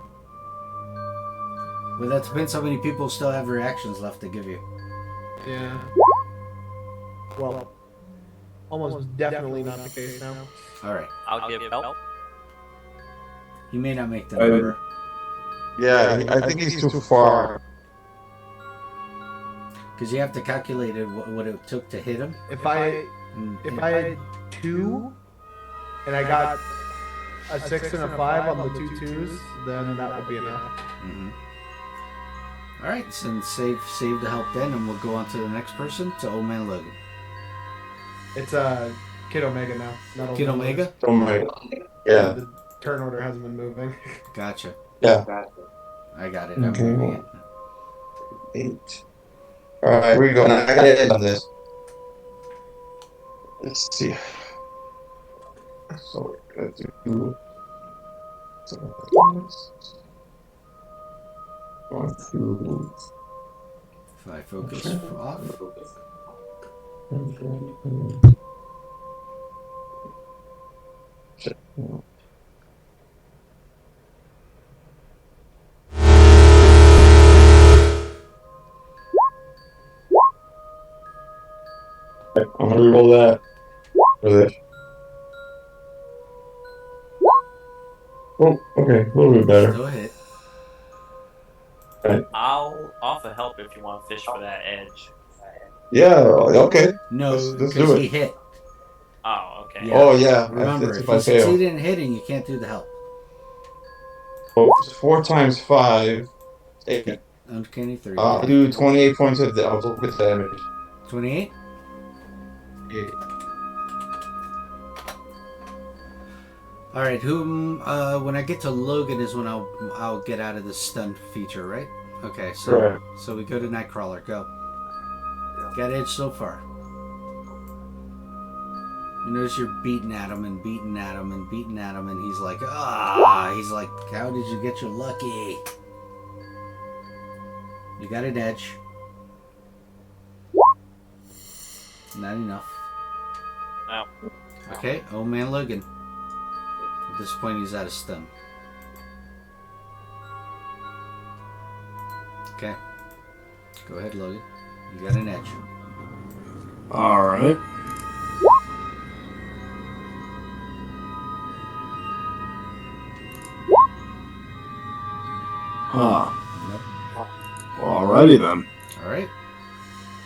Well, that depends how many people still have reactions left to give you. Yeah. Well, almost definitely not the case now. All right. I'll give help. He may not make the number. Yeah, I think he's too far. Because you have to calculate what it took to hit him. If I had 2 and I got a 6 and a 5 on the 2 2s, then that would be enough. Mm-hmm. All right, so save the help then, and we'll go on to the next person, to Old Man Logan. It's Kid Omega now. Not Old Kid Man Omega? Omega. Yeah. The turn order hasn't been moving. Gotcha. Yeah. I got it. I'm moving it. 8. Alright, we're going. I gotta end on this. Let's see. So we're gonna do. One, two. If I focus off. I'm gonna reroll that for this. Oh, okay, a little bit better. Go ahead. Right. I'll offer help if you want to fish for that edge. Yeah, okay. No, let's do because it. he hit. Oh, okay. Yeah. Oh, yeah. Remember, That's if if you I fail. succeed in hitting, you can't do the help. Oh, it's 4 times 5. 8. Uncanny 3. I'll do 28 points of damage. 28? Yeah. All right. Whom? When I get to Logan is when I'll get out of the stun feature, right? Okay. So Right. so we go to Nightcrawler. Go. Got edge so far. You notice you're beating at him and beating at him and beating at him, and he's like, he's like, how did you get your lucky? You got an edge. Not enough. No. Okay, Old Man Logan. At this point, he's out of stun. Okay. Go ahead, Logan. You got an edge. Alright. Huh. Alrighty then. Alright.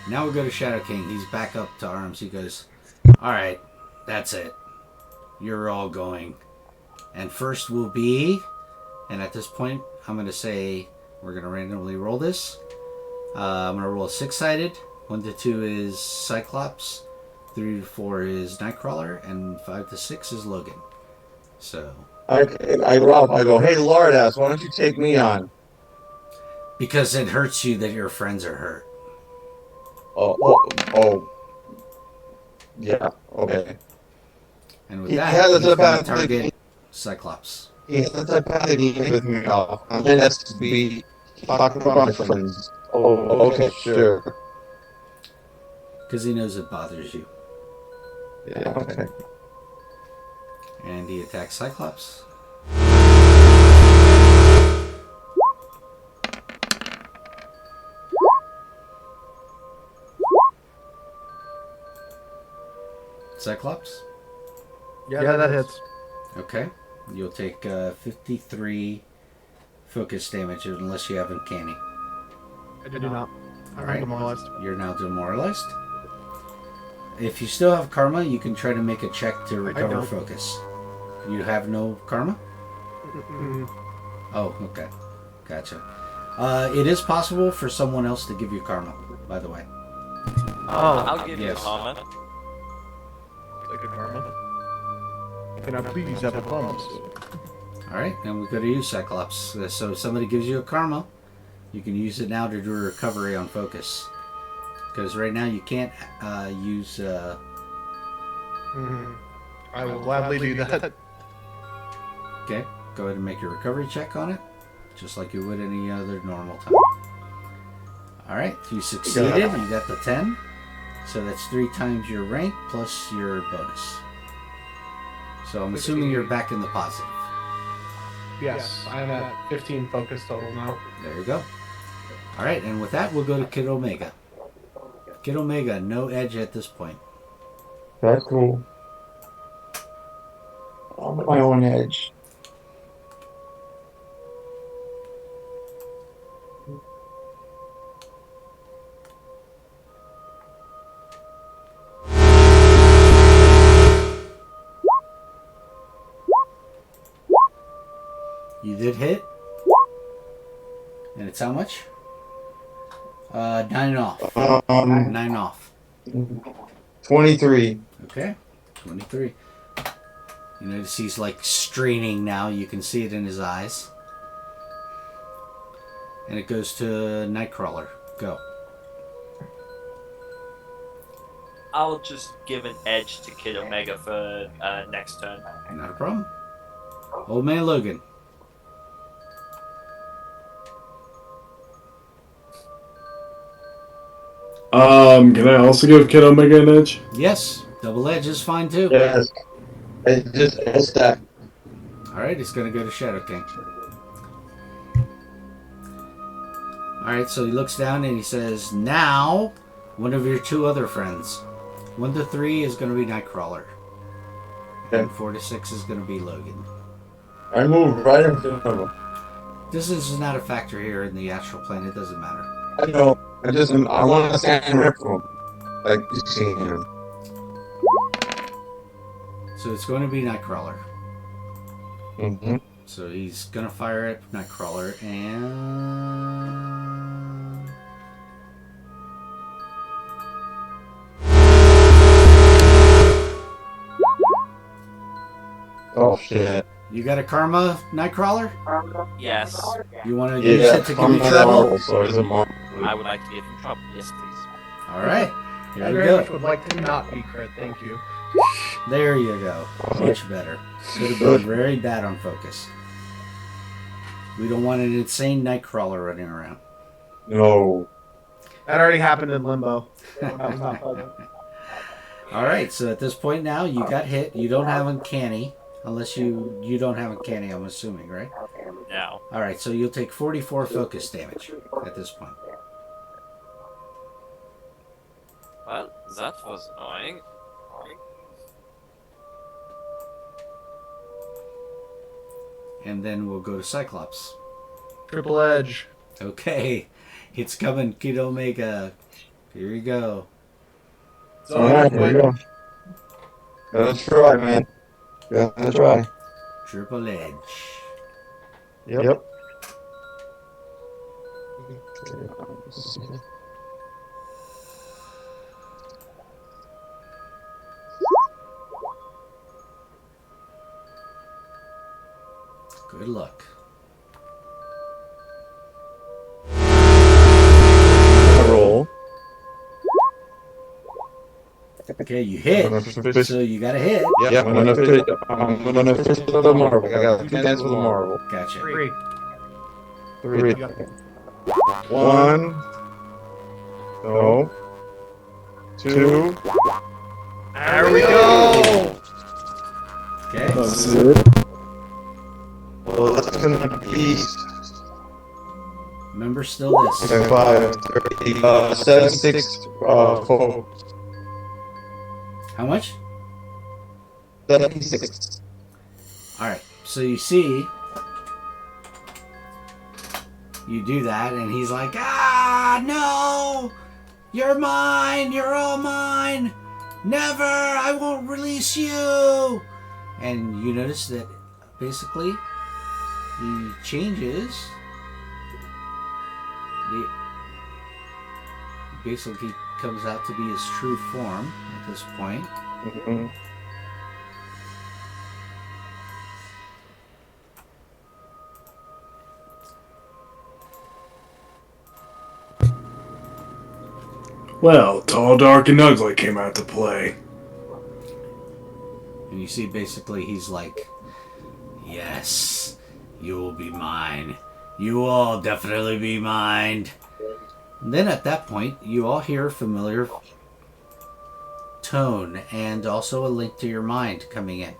Now we go to Shadow King. He's back up to arms. He goes, alright, that's it. You're all going. And first will be, and at this point, I'm going to say, we're going to randomly roll this. I'm going to roll a 6-sided. 1 to 2 is Cyclops. 3 to 4 is Nightcrawler. And 5 to 6 is Logan. So. I go, hey, Lordass, why don't you take me on? Because it hurts you that your friends are hurt. Oh. Yeah, okay. And with He that, has he's a going to bad target Cyclops. He has a bad with me off. I'm going to be talking about my friends. Oh, okay, sure. Because he knows it bothers you. Yeah, okay. And he attacks Cyclops. Cyclops? Yeah, that hits. Okay. You'll take 53 focus damage unless you have Uncanny. I do not. I'm Alright. demoralized. You're now demoralized. If you still have Karma, you can try to make a check to recover don't. focus. You have no karma? Mm, Oh, okay. Gotcha. It is possible for someone else to give you karma, by the way. I'll give you Yes. karma. Like a karma. Can I please have a karma sword? Alright, and we go to you, Cyclops. So if somebody gives you a karma, you can use it now to do a recovery on focus. Because right now you can't use... I will gladly do that. Okay, go ahead and make your recovery check on it. Just like you would any other normal time. Alright, you succeeded. You got the 10. So that's 3 times your rank plus your bonus. So I'm assuming you're back in the positive. Yes, I'm at 15 focus total now. There you go. Alright, and with that, we'll go to Kid Omega. Kid Omega, no edge at this point. That's cool. I'm at my own edge. You did hit. And it's how much? 9 off. 9 off. 23. Okay, 23. You notice he's like straining now. You can see it in his eyes. And it goes to Nightcrawler. Go. I'll just give an edge to Kid Omega for next turn. Not a problem. Old Man Logan. Can I also give Kid Omega an edge? Yes, double edge is fine too. Yes. It's just a stack. Alright, it's going to go to Shadow King. Alright, so he looks down and he says, now, one of your 2 other friends. 1 to 3 is going to be Nightcrawler. Okay. And 4 to 6 is going to be Logan. I moved right in front of him. This is not a factor here in the astral plane. It doesn't matter. I know. I want to stand right from him. Like, you see him. So it's going to be Nightcrawler. Mm-hmm. So he's going to fire at Nightcrawler and... Oh, shit. You got a karma, Nightcrawler? Yes. You want to use it to give you trouble? I would like to give him trouble. Yes, please. Alright. Here I we very go. much would like to not be crit, thank you. There you go. Much better. Could have been very bad on focus. We don't want an insane Nightcrawler running around. No. That already happened in Limbo. Alright, so at this point now, you got hit. You don't have Uncanny. Unless you don't have Uncanny, I'm assuming, right? No. Alright, so you'll take 44 focus damage at this point. Well, that was annoying. And then we'll go to Cyclops. Triple edge. Okay, it's coming, Kid Omega. Here you go. Alright, here we go. Gotta try, man. Gotta try. Triple edge. Yep. Good luck. Roll. Okay, you hit, so you got a hit. Yeah, I'm gonna fish with the marble. I got 2 hands with the marble. Gotcha. 3. 3. 1. No. 2. There we go! Okay. That's it. Well, that's gonna be Remember still this. 5, 30, 76, 4. How much? 76. Alright, so you see, you do that, and he's like, ah, no! You're mine! You're all mine! Never! I won't release you! And you notice that basically he changes. Basically comes out to be his true form at this point. Mm-hmm. Well, Tall, Dark, and Ugly came out to play. And you see basically he's like, yes, you will be mine. You will all definitely be mine. And then at that point, you all hear a familiar tone and also a link to your mind coming in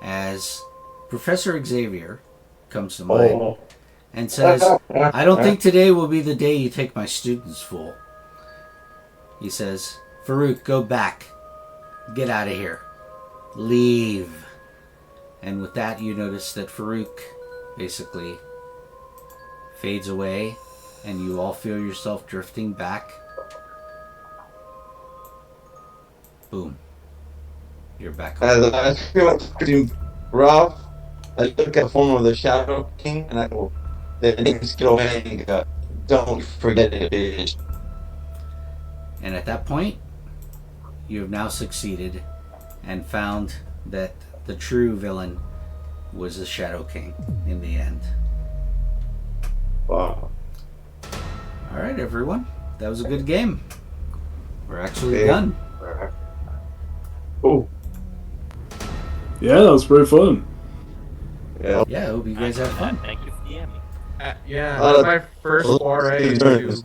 as Professor Xavier comes to mind and says, I don't think today will be the day you take my students, fool. He says, Farouk, go back. Get out of here. Leave. And with that, you notice that Farouk basically fades away, and you all feel yourself drifting back. Boom. You're back home. As I feel pretty rough, I look at the form of the Shadow King, and I go, the name's Omega. Don't forget it, bitch. And at that point, you have now succeeded and found that the true villain was the Shadow King in the end. Wow. Alright, everyone. That was a good game. We're actually done. Oh. Yeah, that was pretty fun. Yeah, I hope you guys had fun. Thank you for DMing. Yeah, that was my first foray into